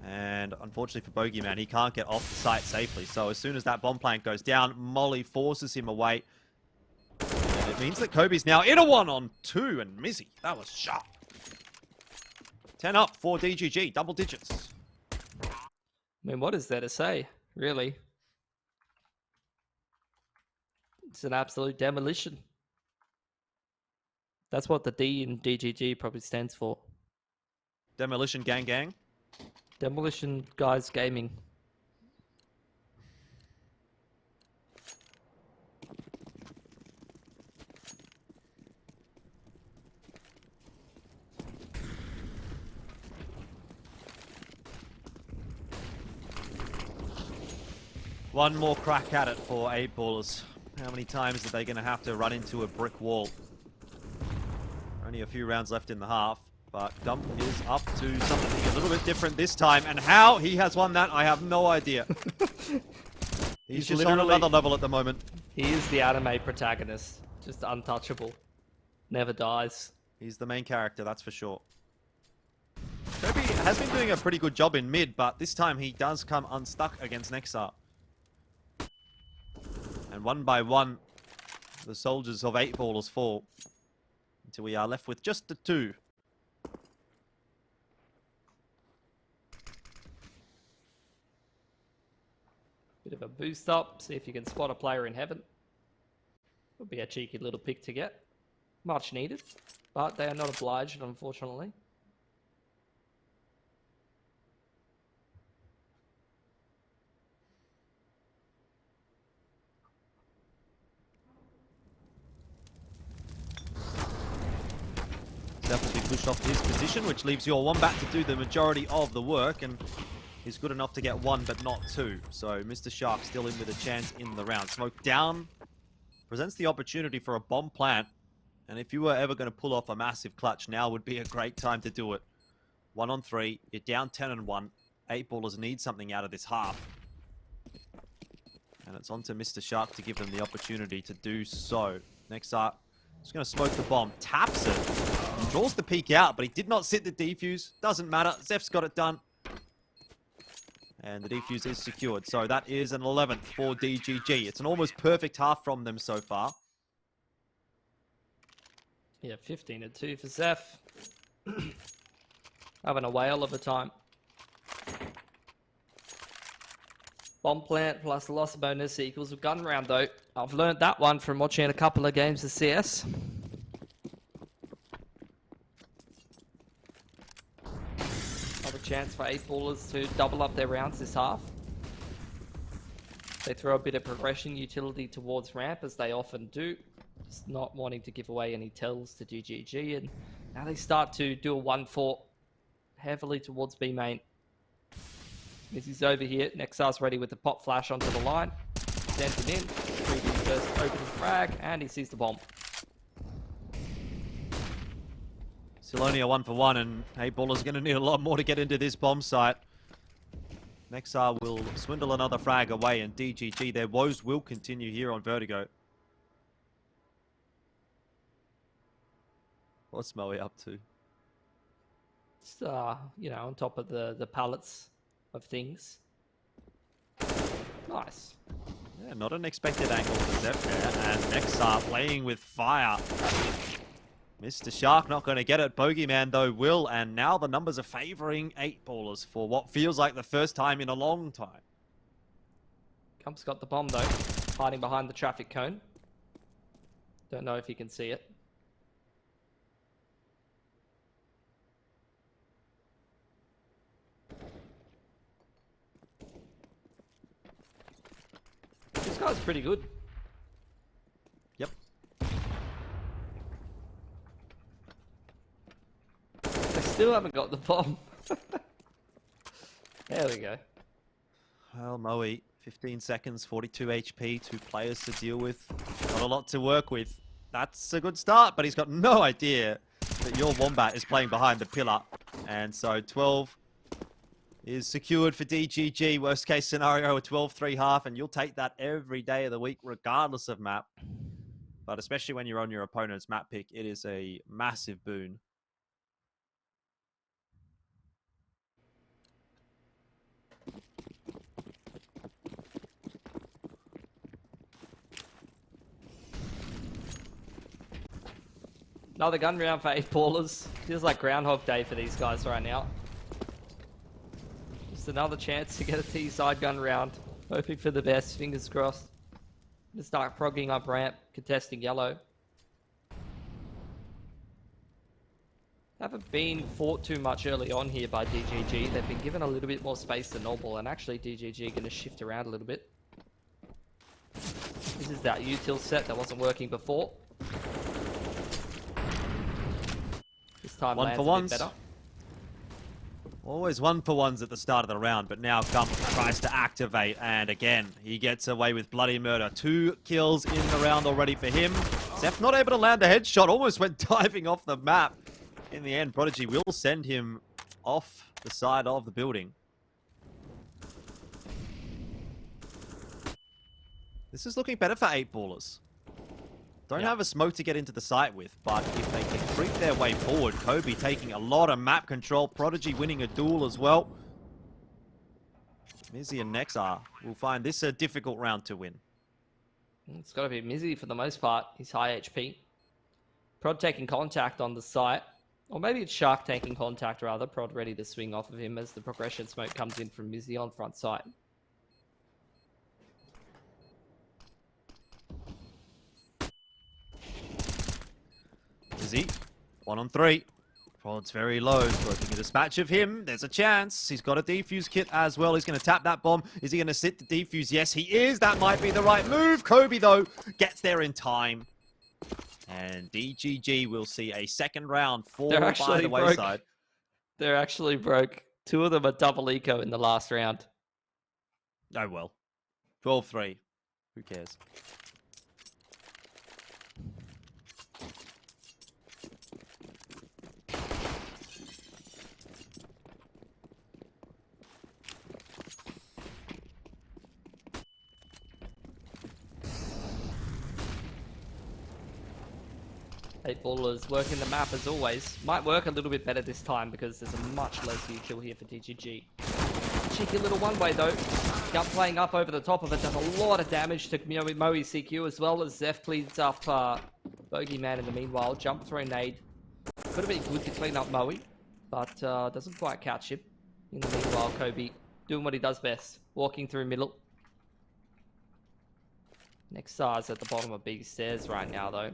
And unfortunately for Bogeyman, he can't get off the site safely. So as soon as that bomb plant goes down, Molly forces him away. And it means that Kobe's now in a 1-on-2. And Mizzy, that was sharp. 10 up for DGG, double digits. I mean, what is there to say, really? It's an absolute demolition. That's what the D in DGG probably stands for. Demolition Gang Gang. Demolition Guys Gaming. One more crack at it for 8ballers. How many times are they going to have to run into a brick wall? Only a few rounds left in the half, but Gump is up to something a little bit different this time. And how he has won that, I have no idea. He's just on another level at the moment. He is the anime protagonist. Just untouchable. Never dies. He's the main character, that's for sure. Kobe has been doing a pretty good job in mid, but this time he does come unstuck against Nexar. And one by one, the soldiers of 8ballers fall. Until we are left with just the 2. Bit of a boost up. See if you can spot a player in heaven. Would be a cheeky little pick to get. Much needed. But they are not obliged, unfortunately. push off his position, which leaves your Wombat to do the majority of the work, and he's good enough to get one, but not two. So Mr. Shark still in with a chance in the round. Smoke down presents the opportunity for a bomb plant, and if you were ever going to pull off a massive clutch, now would be a great time to do it. 1 on 3, you're down 10-1. 8ballers need something out of this half. And it's on to Mr. Shark to give them the opportunity to do so. Next up, he's going to smoke the bomb, taps it, and draws the peek out, but he did not sit the defuse. Doesn't matter, Zeph's got it done. And the defuse is secured. So that is an 11th for DGG. It's an almost perfect half from them so far. Yeah, 15-2 for Zeph. Having a whale of a time. Bomb plant plus loss bonus equals a gun round, though. I've learned that one from watching a couple of games of CS. Another chance for 8ballers to double up their rounds this half. They throw a bit of progression utility towards ramp, as they often do. Just not wanting to give away any tells to DGG, and now they start to do a 1-4 heavily towards B main. Mizzy's over here. Nexar's ready with the pop flash onto the line. Sends him in. 3D first opening frag, and he sees the bomb. Still only a 1-for-1, and 8ballers going to need a lot more to get into this bomb site. Nexar will swindle another frag away, and DGG, their woes will continue here on Vertigo. What's Moe up to? Just, you know, on top of the pallets of things. Nice. Yeah, not an expected angle for Zep there, and Nexar playing with fire. Mr. Shark not going to get it. Bogeyman, though, will, and now the numbers are favouring 8ballers for what feels like the first time in a long time. Gump's got the bomb, though, hiding behind the traffic cone. Don't know if you can see it. This guy's pretty good. Yep. They still haven't got the bomb. There we go. Well, Moe, 15 seconds, 42 HP, 2 players to deal with. Not a lot to work with. That's a good start, but he's got no idea that your Wombat is playing behind the pillar. And so 12 is secured for DGG. Worst case scenario, a 12-3 half, and you'll take that every day of the week, regardless of map. But especially when you're on your opponent's map pick, it is a massive boon. Another gun round for 8ballers. Feels like Groundhog Day for these guys right now. Just another chance to get a T-side gun round. Hoping for the best, fingers crossed. Gonna start progging up ramp, contesting yellow. Haven't been fought too much early on here by DGG. They've been given a little bit more space than normal, and actually DGG going to shift around a little bit. This is that util set that wasn't working before. This time One lands for a bit ones. better. Always 1-for-1s at the start of the round, but now Gump tries to activate, and again, he gets away with bloody murder. 2 kills in the round already for him. Zeph not able to land a headshot, almost went diving off the map. In the end, Prodigy will send him off the side of the building. This is looking better for 8ballers. Don't have a smoke to get into the site with, but if they can creep their way forward, Kobe taking a lot of map control, Prodigy winning a duel as well. Mizzy and Nexar will find this a difficult round to win. It's got to be Mizzy for the most part. He's high HP. Prod taking contact on the site. Or maybe it's Shark taking contact rather. Prod ready to swing off of him as the progression smoke comes in from Mizzy on front site. Mizzy, 1 on 3. Prod's very low, working a dispatch of him. There's a chance. He's got a defuse kit as well. He's going to tap that bomb. Is he going to sit the defuse? Yes, he is. That might be the right move. Kobe, though, gets there in time. And DGG will see a second round fall They're by actually the broke. wayside. They're actually broke. 2 of them are double eco in the last round. Oh well. 12-3. Who cares? Eight ballers working the map as always. Might work a little bit better this time because there's a much less kill here for DGG. Cheeky little one-way though. Gump playing up over the top of it. Does a lot of damage to Moe CQ as well as Zeph cleans up Bogeyman in the meanwhile. Jump throw nade. Could have been good to clean up Moe, but doesn't quite catch him. In the meanwhile, Kobe doing what he does best. Walking through middle. Next is at the bottom of big stairs right now though.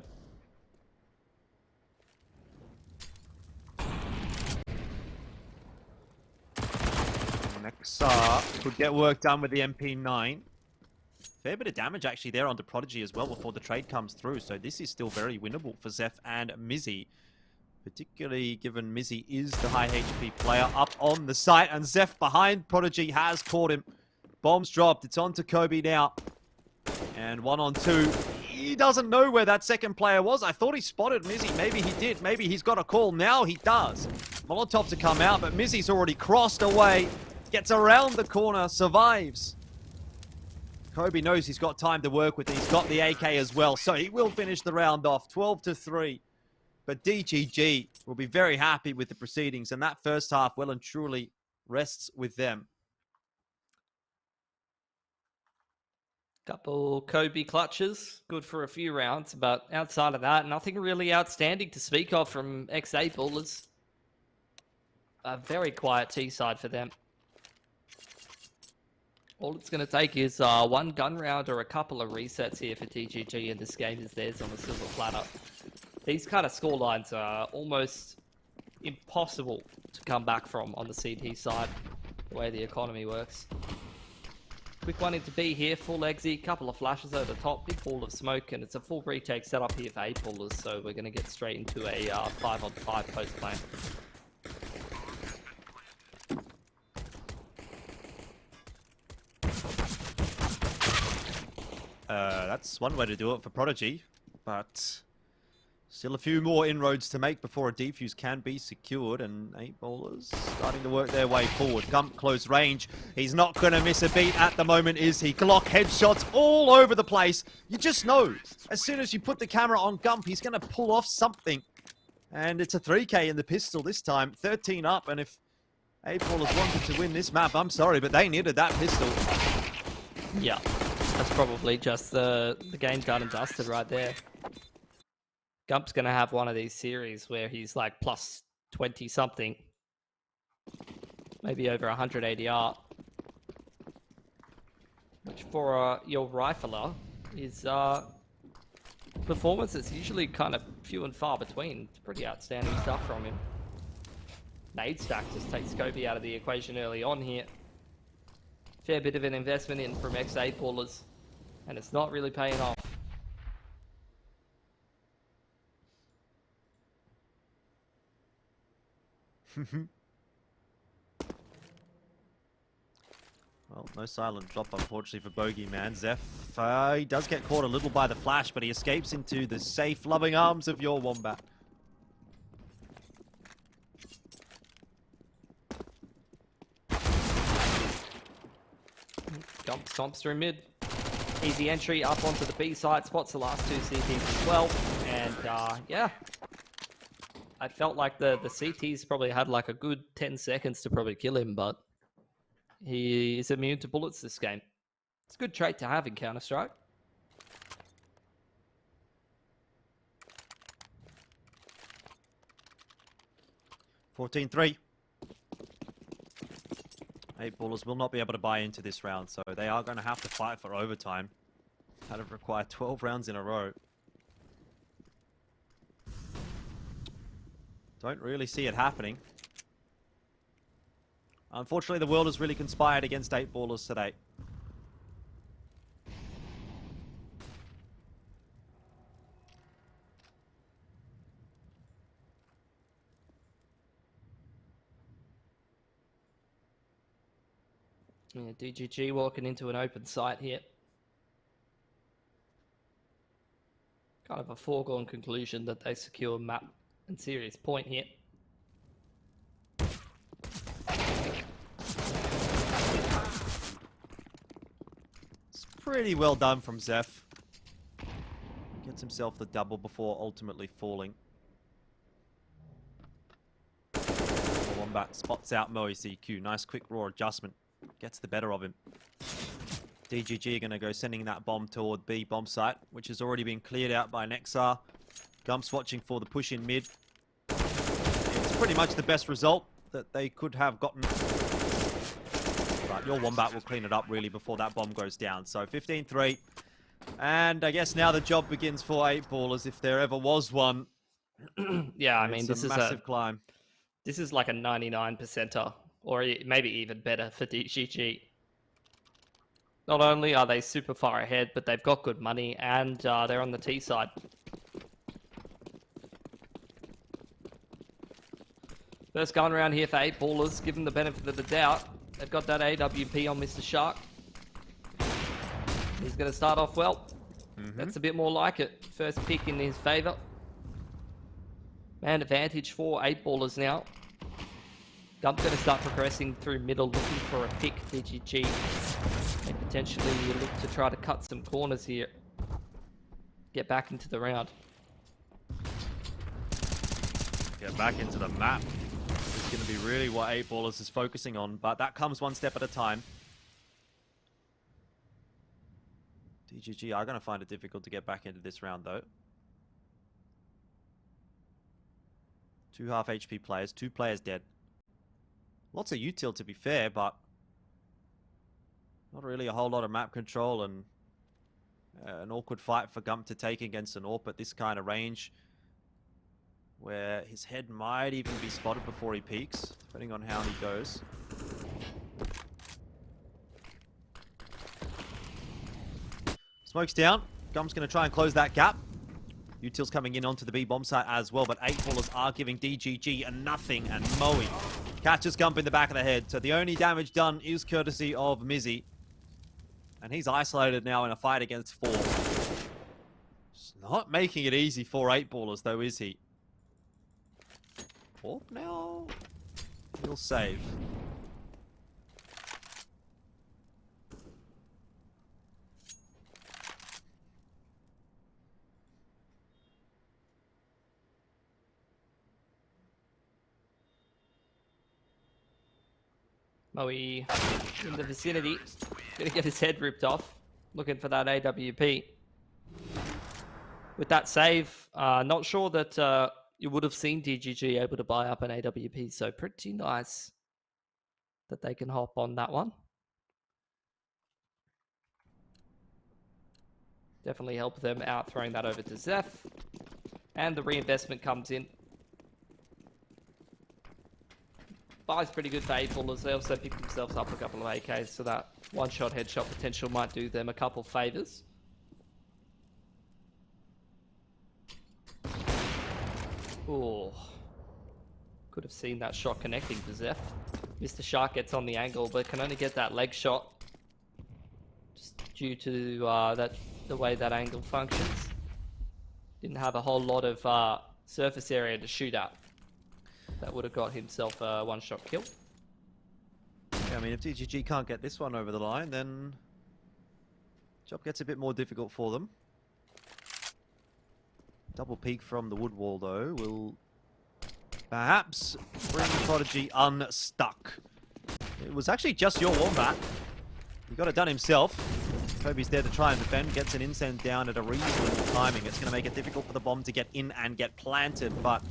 Nexar could get work done with the MP9. Fair bit of damage actually there onto Prodigy as well before the trade comes through. So this is still very winnable for Zeph and Mizzy. Particularly given Mizzy is the high HP player up on the site. And Zeph behind Prodigy has caught him. Bombs dropped. It's on to Kobe now. And 1-on-2. He doesn't know where that second player was. I thought he spotted Mizzy. Maybe he did. Maybe he's got a call. Now he does. Molotov to come out, but Mizzy's already crossed away. Gets around the corner, survives. Kobe knows he's got time to work with. He's got the AK as well, so he will finish the round off, 12-3. But DGG will be very happy with the proceedings, and that first half well and truly rests with them. Couple Kobe clutches, good for a few rounds, but outside of that, nothing really outstanding to speak of from X8 ballers. A very quiet T side for them. All it's going to take is one gun round or a couple of resets here for DGG, and this game is theirs on the silver platter. These kind of scorelines are almost impossible to come back from on the CT side, the way the economy works. Quick one into B here, full exit, couple of flashes over the top, big ball of smoke, and it's a full retake setup here for 8 ballers, so we're going to get straight into a 5-on-5 post plan. That's one way to do it for Prodigy, but still a few more inroads to make before a defuse can be secured, and 8 ballers starting to work their way forward. Gump close range. He's not going to miss a beat at the moment, is he? Glock headshots all over the place. You just know, as soon as you put the camera on Gump, he's going to pull off something. And it's a 3K in the pistol this time, 13 up, and if 8 ballers wanted to win this map, I'm sorry, but they needed that pistol. Yeah. That's probably just the game done and dusted right there. Gump's going to have one of these series where he's like plus 20 something. Maybe over 100 ADR. Which for your rifler is performance that's usually kind of few and far between. It's pretty outstanding stuff from him. Nade stack just takes Kobe out of the equation early on here. Fair bit of an investment in from X8 ballers, and it's not really paying off. Well, no silent drop, unfortunately, for Bogeyman. Zeph, he does get caught a little by the flash, but he escapes into the safe, loving arms of your Wombat. Gump stomps through mid. Easy entry up onto the B side. Spots the last 2 CTs as well. And yeah. I felt like the CTs probably had like a good 10 seconds to probably kill him, but he is immune to bullets this game. It's a good trait to have in Counter-Strike. $14-3. 8 ballers will not be able to buy into this round, so they are going to have to fight for overtime. That'll require 12 rounds in a row. Don't really see it happening. Unfortunately, the world has really conspired against 8 ballers today. Yeah, DGG walking into an open site here. Kind of a foregone conclusion that they secure map and series point here. It's pretty well done from Zeph. Gets himself the double before ultimately falling. Wombat spots out Moe CQ. Nice quick raw adjustment. Gets the better of him. DGG are going to go sending that bomb toward B bomb site, which has already been cleared out by Nexar. Gumps watching for the push in mid. It's pretty much the best result that they could have gotten. But your Wombat will clean it up really before that bomb goes down. So 15-3. And I guess now the job begins for 8ballers if there ever was one. Yeah, I mean, this is a massive climb. This is like a 99%er, or maybe even better for DGG. Not only are they super far ahead, but they've got good money, and they're on the T side. First gun round here for 8ballers, give them the benefit of the doubt. They've got that AWP on Mr. Shark. He's going to start off well. That's a bit more like it. First pick in his favour. Man advantage for 8ballers now. Gump's going to start progressing through middle, looking for a pick. DGG and potentially look to try to cut some corners here. Get back into the round. Get back into the map. It's going to be really what 8ballers is focusing on, but that comes one step at a time. DGG are going to find it difficult to get back into this round, though. 2 half HP players, 2 players dead. Lots of util to be fair, but not really a whole lot of map control and an awkward fight for Gump to take against an AWP at this kind of range, where his head might even be spotted before he peeks, depending on how he goes. Smoke's down. Gump's going to try and close that gap. Util's coming in onto the B bomb site as well, but 8ballers are giving DGG a nothing, and Moe catches Gump in the back of the head. So the only damage done is courtesy of Mizzy. And he's isolated now in a fight against 4. It's not making it easy for 8ballers though, is he? Oh, now he'll save. Moe in the vicinity. Gonna get his head ripped off. Looking for that AWP. With that save, not sure that you would have seen DGG able to buy up an AWP. So pretty nice that they can hop on that one. Definitely help them out throwing that over to Zeph. And the reinvestment comes in. Buy's pretty good for 8ballers. They also picked themselves up a couple of AKs, so that one-shot headshot potential might do them a couple favours. Oh, could have seen that shot connecting to Zeph. Mr. Shark gets on the angle, but can only get that leg shot just due to the way that angle functions. Didn't have a whole lot of surface area to shoot at. That would have got himself a one-shot kill. Yeah, I mean, if DGG can't get this one over the line, then job gets a bit more difficult for them. Double peek from the wood wall, though, will perhaps bring Prodigy unstuck. It was actually just your Wombat. He got it done himself. Kobe's there to try and defend, gets an incense down at a reasonable timing. It's going to make it difficult for the bomb to get in and get planted, but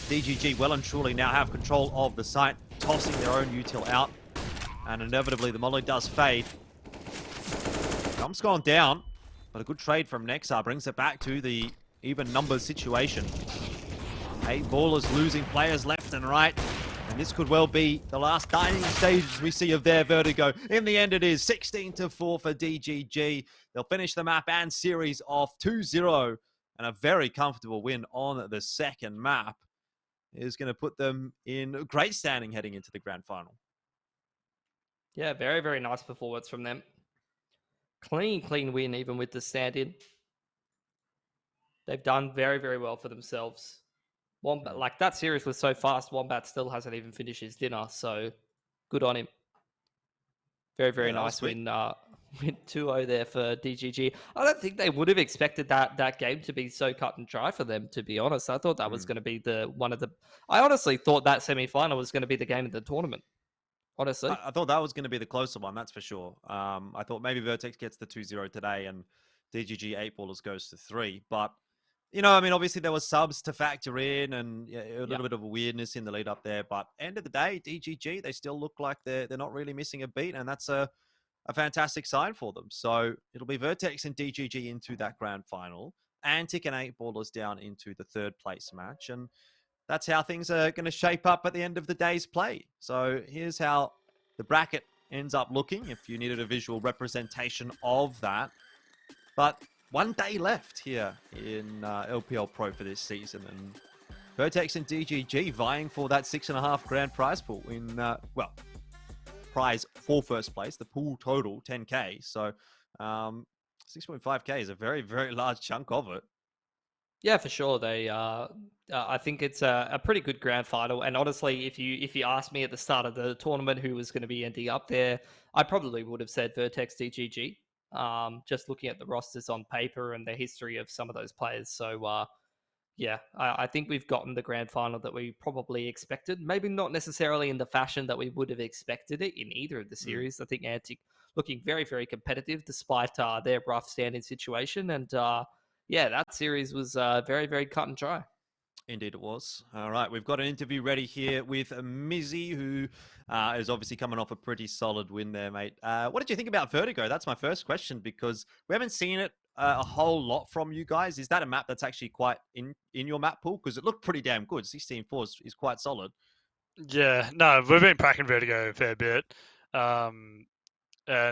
DGG well and truly now have control of the site, tossing their own util out, and inevitably the molly does fade. Gump's gone down, but a good trade from Nexar brings it back to the even numbers situation. 8ballers losing players left and right. And this could well be the last dying stages we see of their vertigo. In the end, it is 16-4 for DGG. They'll finish the map and series off 2-0. And a very comfortable win on the second map is going to put them in great standing heading into the grand final. Yeah, very, very nice performance from them. Clean win, even with the stand-in. They've done very, very well for themselves. Wombat, like that series was so fast, Wombat still hasn't even finished his dinner, so good on him. Very, very Yeah, that was nice sweet. win 2-0 there for DGG. I don't think they would have expected that game to be so cut and dry for them, to be honest. I thought that was going to be I honestly thought that semi-final was going to be the game of the tournament, honestly. I thought that was going to be the closer one, that's for sure. I thought maybe Vertex gets the 2-0 today and DGG 8-ballers goes to 3. But, I mean, obviously there was subs to factor in and a little bit of a weirdness in the lead up there. But end of the day, DGG, they still look like they're not really missing a beat. And that's a fantastic sign for them. So it'll be Vertex and DGG into that grand final. Antic and 8-ballers down into the third place match. And that's how things are going to shape up at the end of the day's play. So here's how the bracket ends up looking if you needed a visual representation of that. But one day left here in LPL Pro for this season. And Vertex and DGG vying for that 6.5 grand prize pool in, prize for first place. The pool total, 10K. So 6.5K is a very, very large chunk of it. Yeah, for sure. I think it's a pretty good grand final. And honestly, if you asked me at the start of the tournament who was going to be ending up there, I probably would have said Vertex DGG. Just looking at the rosters on paper and the history of some of those players. So yeah, I think we've gotten the grand final that we probably expected. Maybe not necessarily in the fashion that we would have expected it in either of the series. I think Antic looking very, very competitive despite their rough standing situation. And yeah, that series was very, very cut and dry. Indeed it was. All right, we've got an interview ready here with Mizzy, who is obviously coming off a pretty solid win there, mate. What did you think about Vertigo? That's my first question, because we haven't seen it a whole lot from you guys. Is that a map that's actually quite in your map pool? Because it looked pretty damn good. 16-4 is quite solid. Yeah, no, we've been cracking Vertigo a fair bit, and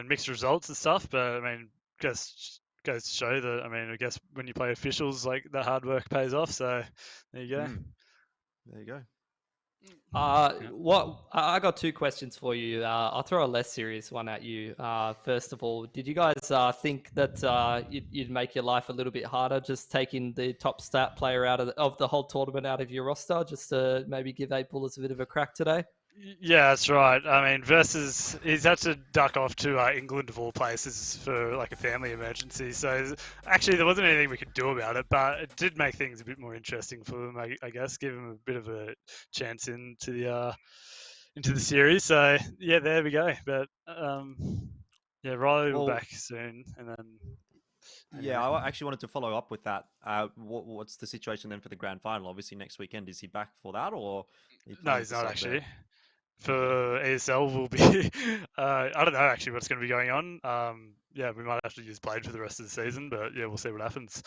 mixed results and stuff. But I mean, just goes to show that. I mean, I guess when you play officials, like the hard work pays off. So there you go. There you go. What I got two questions for you. I'll throw a less serious one at you. First of all, did you guys think that you'd make your life a little bit harder just taking the top stat player out of the whole tournament out of your roster, just to maybe give 8-ballers a bit of a crack today? Yeah, that's right. I mean, versus he's had to duck off to England of all places for like a family emergency. So actually, there wasn't anything we could do about it, but it did make things a bit more interesting for them. I guess give them a bit of a chance into the series. So yeah, there we go. But yeah, Riley will be back soon, and then. Yeah, I actually wanted to follow up with that. What's the situation then for the grand final? Obviously, next weekend, is he back for that, or No, he's not actually. For ASL will be I don't know actually what's going to be going on. Yeah, we might have to use Blade for the rest of the season, but yeah, we'll see what happens.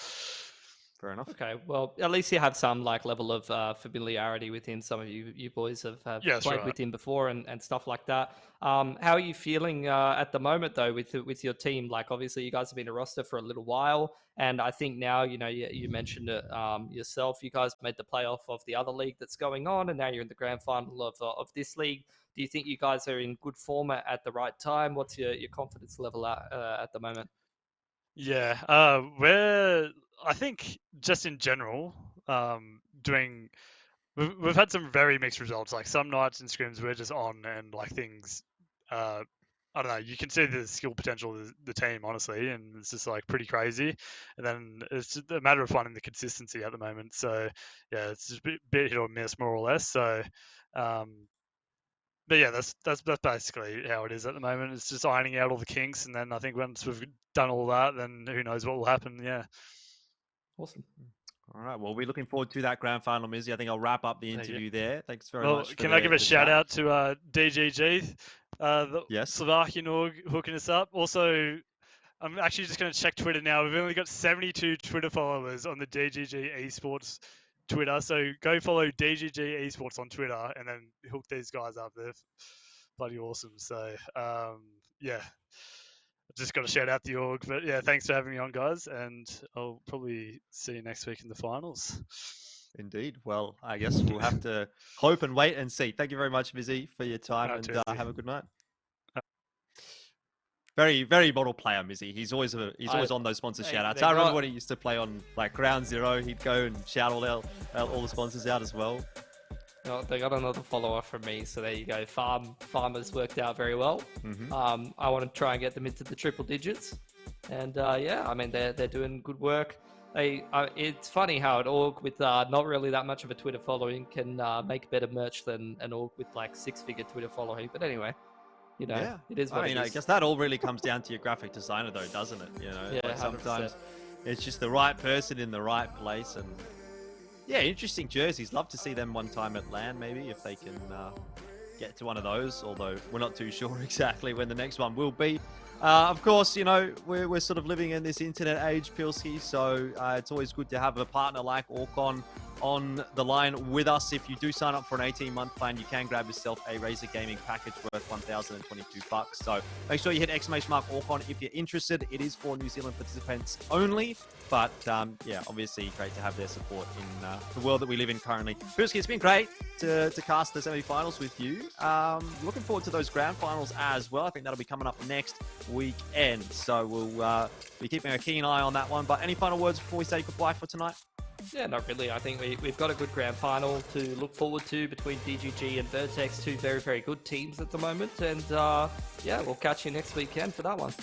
Fair enough. Okay, well, at least you have some like level of familiarity with him. Some of you boys have played with him before and stuff like that. How are you feeling at the moment though with your team? Like obviously you guys have been a roster for a little while, and I think now you mentioned it yourself. You guys made the playoff of the other league that's going on, and now you're in the grand final of this league. Do you think you guys are in good form at the right time? What's your confidence level at the moment? Yeah, I think just in general, doing. We've had some very mixed results. Like some nights and scrims we're just on and like things. I don't know. You can see the skill potential of the team, honestly, and it's just like pretty crazy. And then it's just a matter of finding the consistency at the moment. So yeah, it's just a bit hit or miss, more or less. So, but yeah, that's basically how it is at the moment. It's just ironing out all the kinks, and then I think once we've done all that, then who knows what will happen? Yeah. Awesome. All right. Well, we're looking forward to that grand final, Mizzy. I think I'll wrap up the interview there. Thanks very much. Can I give a shout out to DGG, the Slovakian org hooking us up? Also, I'm actually just going to check Twitter now. We've only got 72 Twitter followers on the DGG Esports Twitter. So go follow DGG Esports on Twitter and then hook these guys up. They're bloody awesome. So, yeah. Just got to shout out the org. But yeah, thanks for having me on, guys. And I'll probably see you next week in the finals. Indeed. Well, I guess we'll have to hope and wait and see. Thank you very much, Mizzy, for your time, and have a good night. Very, very model player, Mizzy. He's always on those sponsor shout-outs. I remember when he used to play on like Ground Zero, he'd go and shout all the sponsors out as well. Oh, they got another follower from me, so there you go. Farmers worked out very well. I want to try and get them into the triple digits, and yeah, I mean they're doing good work. It's funny how an org with not really that much of a Twitter following can make better merch than an org with like 6-figure Twitter following. But anyway, you know, yeah, it is what it is. I guess that all really comes down to your graphic designer, though, doesn't it? You know, Yeah, like sometimes 100%. it's just the right person in the right place, and yeah, interesting jerseys. Love to see them one time at LAN, maybe, if they can get to one of those, although we're not too sure exactly when the next one will be. Of course, you know, we're sort of living in this internet age, Pilsky, so it's always good to have a partner like Orcon on the line with us. If you do sign up for an 18-month plan, you can grab yourself a Razer Gaming package worth $1,022. So make sure you hit !Orcon if you're interested. It is for New Zealand participants only, but yeah, obviously great to have their support in the world that we live in currently. Pilsky, it's been great to cast the semi-finals with you. Looking forward to those grand finals as well. I think that'll be coming up next weekend, so we'll be keeping a keen eye on that one. But any final words before we say goodbye for tonight? Yeah, not really. I think we've got a good grand final to look forward to between DGG and Vertex, two very, very good teams at the moment. And yeah, we'll catch you next weekend for that one.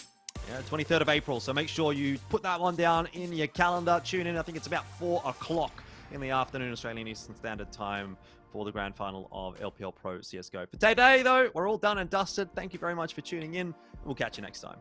Yeah, 23rd of April. So make sure you put that one down in your calendar. Tune in. I think it's about 4 o'clock in the afternoon, Australian Eastern Standard Time, for the grand final of LPL Pro CSGO. For today, though, we're all done and dusted. Thank you very much for tuning in. We'll catch you next time.